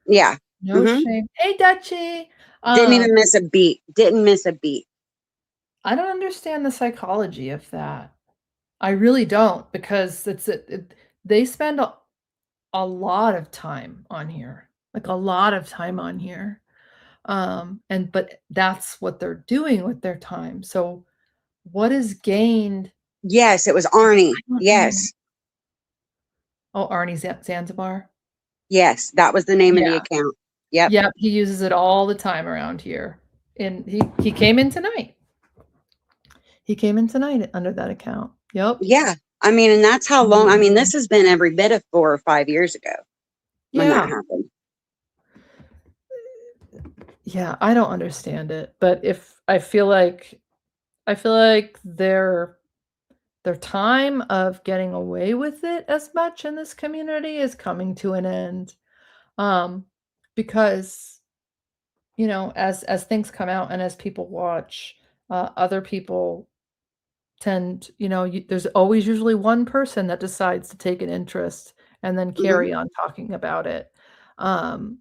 Yeah. No shame. Hey, Dutchie. Didn't even miss a beat. Didn't miss a beat. I don't understand the psychology of that. I really don't, because they spend a lot of time on here, like a lot of time on here. But that's what they're doing with their time. So what is gained? Yes, it was Arnie. Yes. Oh, Arnie Zanzibar. Yes, that was the name of the account. Yep. Yep, he uses it all the time around here. And he came in tonight. He came in tonight under that account. Yep. Yeah. I mean, and that's how long. I mean, this has been every bit of 4 or 5 years ago when that happened. Yeah, I don't understand it, but I feel like their time of getting away with it as much in this community is coming to an end. Because as things come out and as people watch, other people tend, there's always usually one person that decides to take an interest and then carry on talking about it. And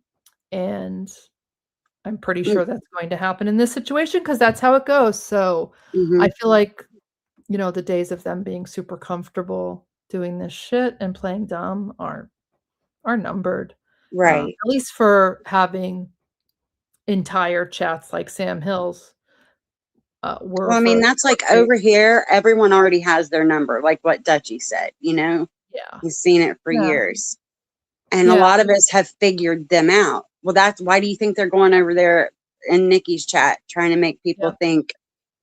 I'm pretty sure that's going to happen in this situation, because that's how it goes. So I feel like, the days of them being super comfortable doing this shit and playing dumb are numbered. Right. At least for having entire chats like Sam Hill's were Well, I mean, that's like over here, everyone already has their number, like what Dutchie said, you know? Yeah. He's seen it for Yeah. years. And a Yeah. lot of us have figured them out. Well, that's why do you think they're going over there in Nikki's chat trying to make people think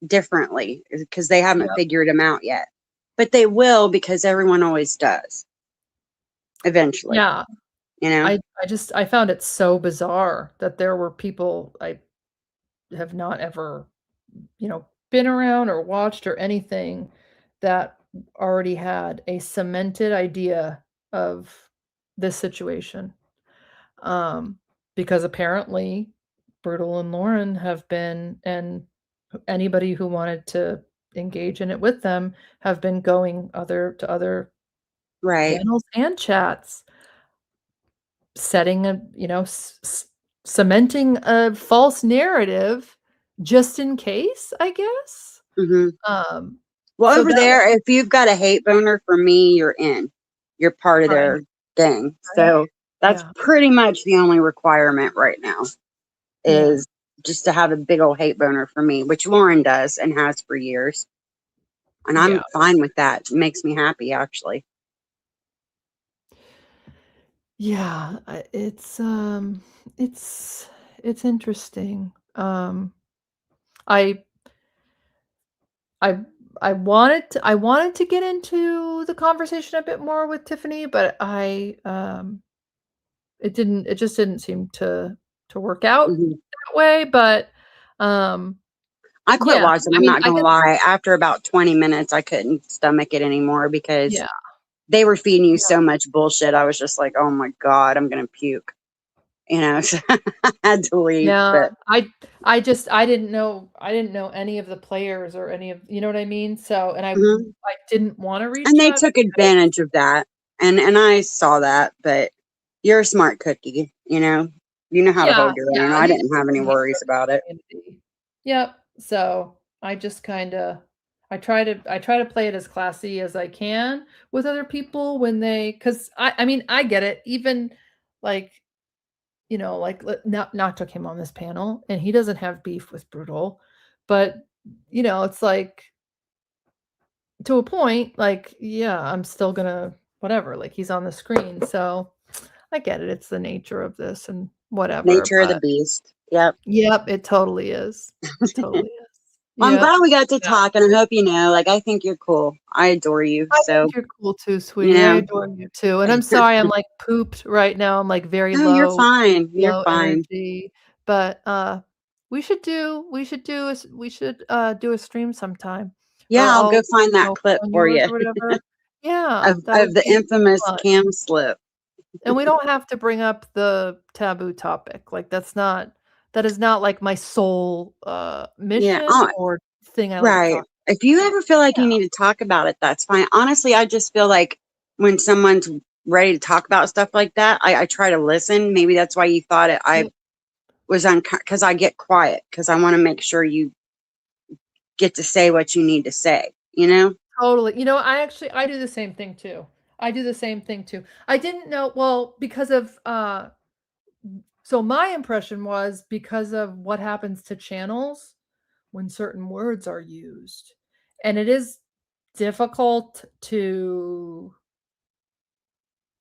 differently? Because they haven't figured them out yet. But they will, because everyone always does. Eventually. Yeah. You know? I found it so bizarre that there were people I have not ever, been around or watched or anything that already had a cemented idea of this situation. Because apparently Brutal and Lauren have been, and anybody who wanted to engage in it with them have been going to other Right. panels and chats, setting a, cementing a false narrative just in case, I guess. Well, So over there, if you've got a hate boner for me, you're in. You're part of their gang. So that's pretty much the only requirement right now is just to have a big old hate boner for me, which Lauren does and has for years. And I'm fine with that. It makes me happy, actually. Yeah, it's interesting. I I I wanted to get into the conversation a bit more with Tiffany, but it just didn't seem to work out that way, but I quit yeah, watching. I I'm mean, not I gonna guess lie. After about 20 minutes, I couldn't stomach it anymore because yeah. they were feeding you so much bullshit. I was just like, oh my God, I'm gonna puke. You know, so I had to leave. Yeah, But I didn't know any of the players or any of, you know what I mean? So, and I didn't want to reach and they out took because advantage of that. And I saw that, but you're a smart cookie, you know. You know how to hold your own. yeah, I he's didn't have any a worries about it. community. Yep. So I just kind of I try to play it as classy as I can with other people when because I mean I get it, even like, like not took him on this panel and he doesn't have beef with Brutal, but it's like to a point, like, yeah, I'm still gonna whatever, like he's on the screen, so I get it. It's the nature of this and whatever, Nature of the but beast. Yep. yep, it totally is. It totally is. Well, I'm Yep. glad we got to talk, and I hope you know, like, I think you're cool. I adore you. I So, think you're cool too, sweetie. I adore you too. And I'm sorry I'm like pooped right now. I'm like very no, you're low fine. You're fine. energy. But we should do a stream sometime. Yeah, Or I'll go I'll find that clip on for yours you or whatever. Yeah, of that would the be infamous fun. cam slip. And we don't have to bring up the taboo topic. Like that is not like my sole Yeah. mission Oh, or thing I like to right. talk. If you ever feel like you need to talk about it, that's fine. Honestly, I just feel like when someone's ready to talk about stuff like that, I try to listen. Maybe that's why you thought it. I was because I get quiet because I want to make sure you get to say what you need to say, you know? Totally. I do the same thing too. I do the same thing too. I didn't know, well, because of so my impression was because of what happens to channels when certain words are used. And it is difficult to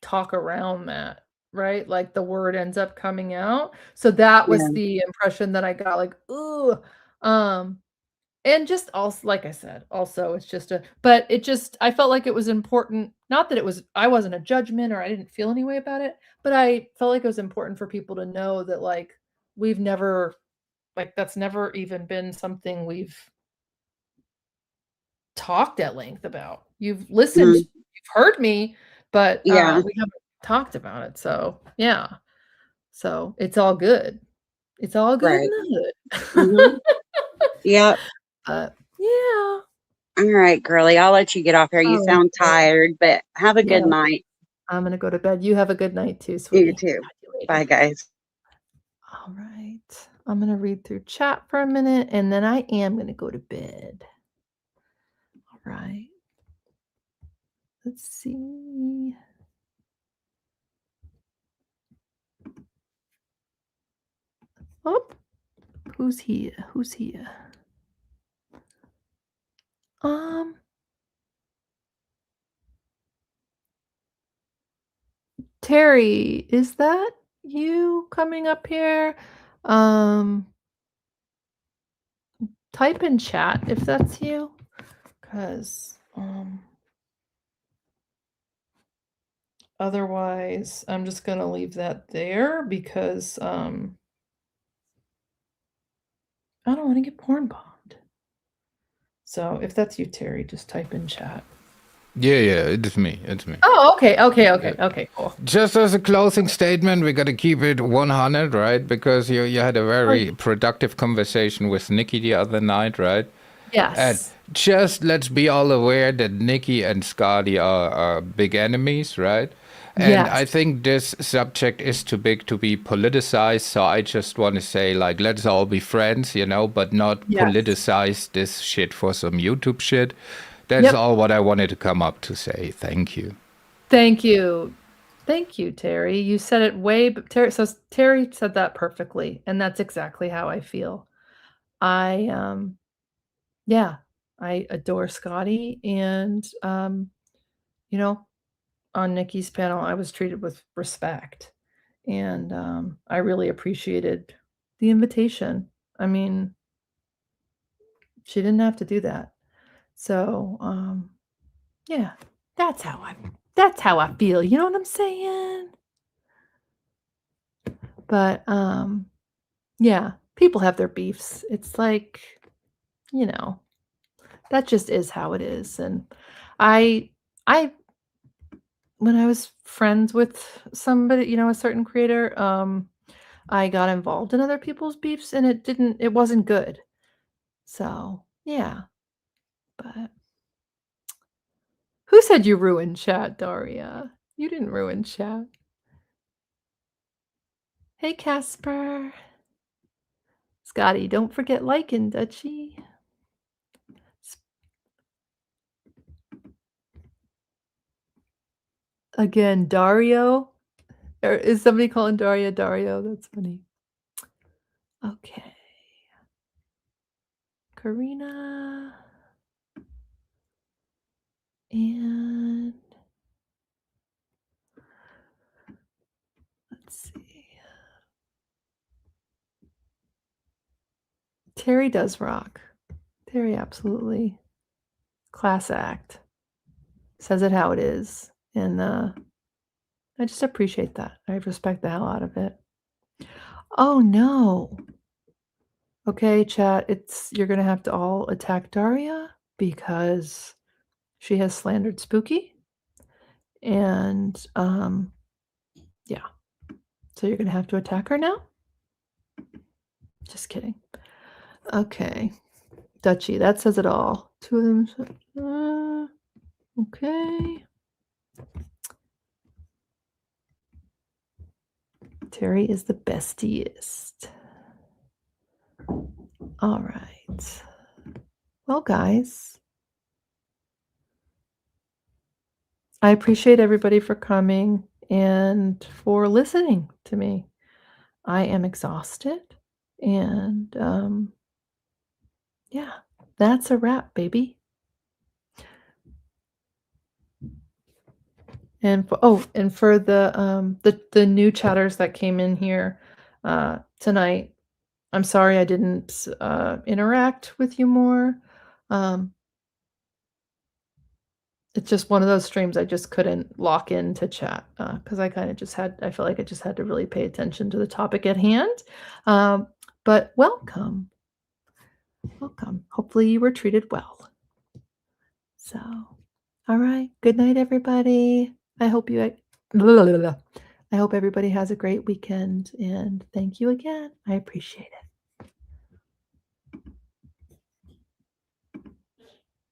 talk around that, right? Like the word ends up coming out. So that was Yeah. the impression that I got, like, ooh. And just also, like I said, also it's just but it just, I felt like it was important, not that I wasn't a judgment or I didn't feel any way about it, but I felt like it was important for people to know that like we've never, like that's never even been something we've talked at length about. You've listened, you've heard me, but Yeah. we haven't talked about it. So yeah. So it's all good. It's all good in Right. the hood. Yep. Yeah. All right, girly. I'll let you get off here. You sound tired, but have a good Yeah. night. I'm gonna go to bed. You have a good night too, You sweetie. too. Talk to you later. Bye, guys. All right. I'm gonna read through chat for a minute and then I am gonna go to bed. All right. Let's see. Oh, who's here? Who's here? Terry, is that you coming up here? Type in chat if that's you, because otherwise I'm just gonna leave that there because I don't want to get porn bombed. So if that's you, Terry, just type in chat. Yeah, it's me. It's me. Oh, okay, cool. Just as a closing statement, we got to keep it 100, right? Because you had a very productive conversation with Nikki the other night, right? Yes. And just let's be all aware that Nikki and Scotty are big enemies, right? And I think this subject is too big to be politicized. So I just want to say, like, let's all be friends, but not politicize this shit for some YouTube shit. That's all what I wanted to come up to say. Thank you. Thank you. Thank you, Terry. You said it Terry said that perfectly, and that's exactly how I feel. I adore Scotty, and on Nikki's panel, I was treated with respect, and I really appreciated the invitation. I mean, she didn't have to do that. So, that's how I feel. You know what I'm saying? But people have their beefs. It's like, that just is how it is. And I when I was friends with somebody, a certain creator, I got involved in other people's beefs and it wasn't good. So, yeah. But who said you ruined chat, Daria? You didn't ruin chat. Hey, Casper. Scotty, don't forget liking, Dutchie. Again, Dario. Or is somebody calling Daria Dario? That's funny. Okay. Karina. And let's see. Terry does rock. Terry absolutely. Class act. Says it how it is. And I just appreciate that. I respect the hell out of it. Oh no. Okay, chat, you're gonna have to all attack Daria because she has slandered Spooky. And yeah. So you're gonna have to attack her now? Just kidding. Okay. Dutchie, that says it all. Two of them. Okay. Terry is the bestiest. All right. Well, guys, I appreciate everybody for coming and for listening to me. I am exhausted. And yeah, that's a wrap, baby. And for the new chatters that came in here tonight, I'm sorry I didn't interact with you more. It's just one of those streams I just couldn't lock into chat because I feel like I just had to really pay attention to the topic at hand. But welcome. Hopefully you were treated well. So, all right. Good night, everybody. I hope everybody has a great weekend, and thank you again. I appreciate it.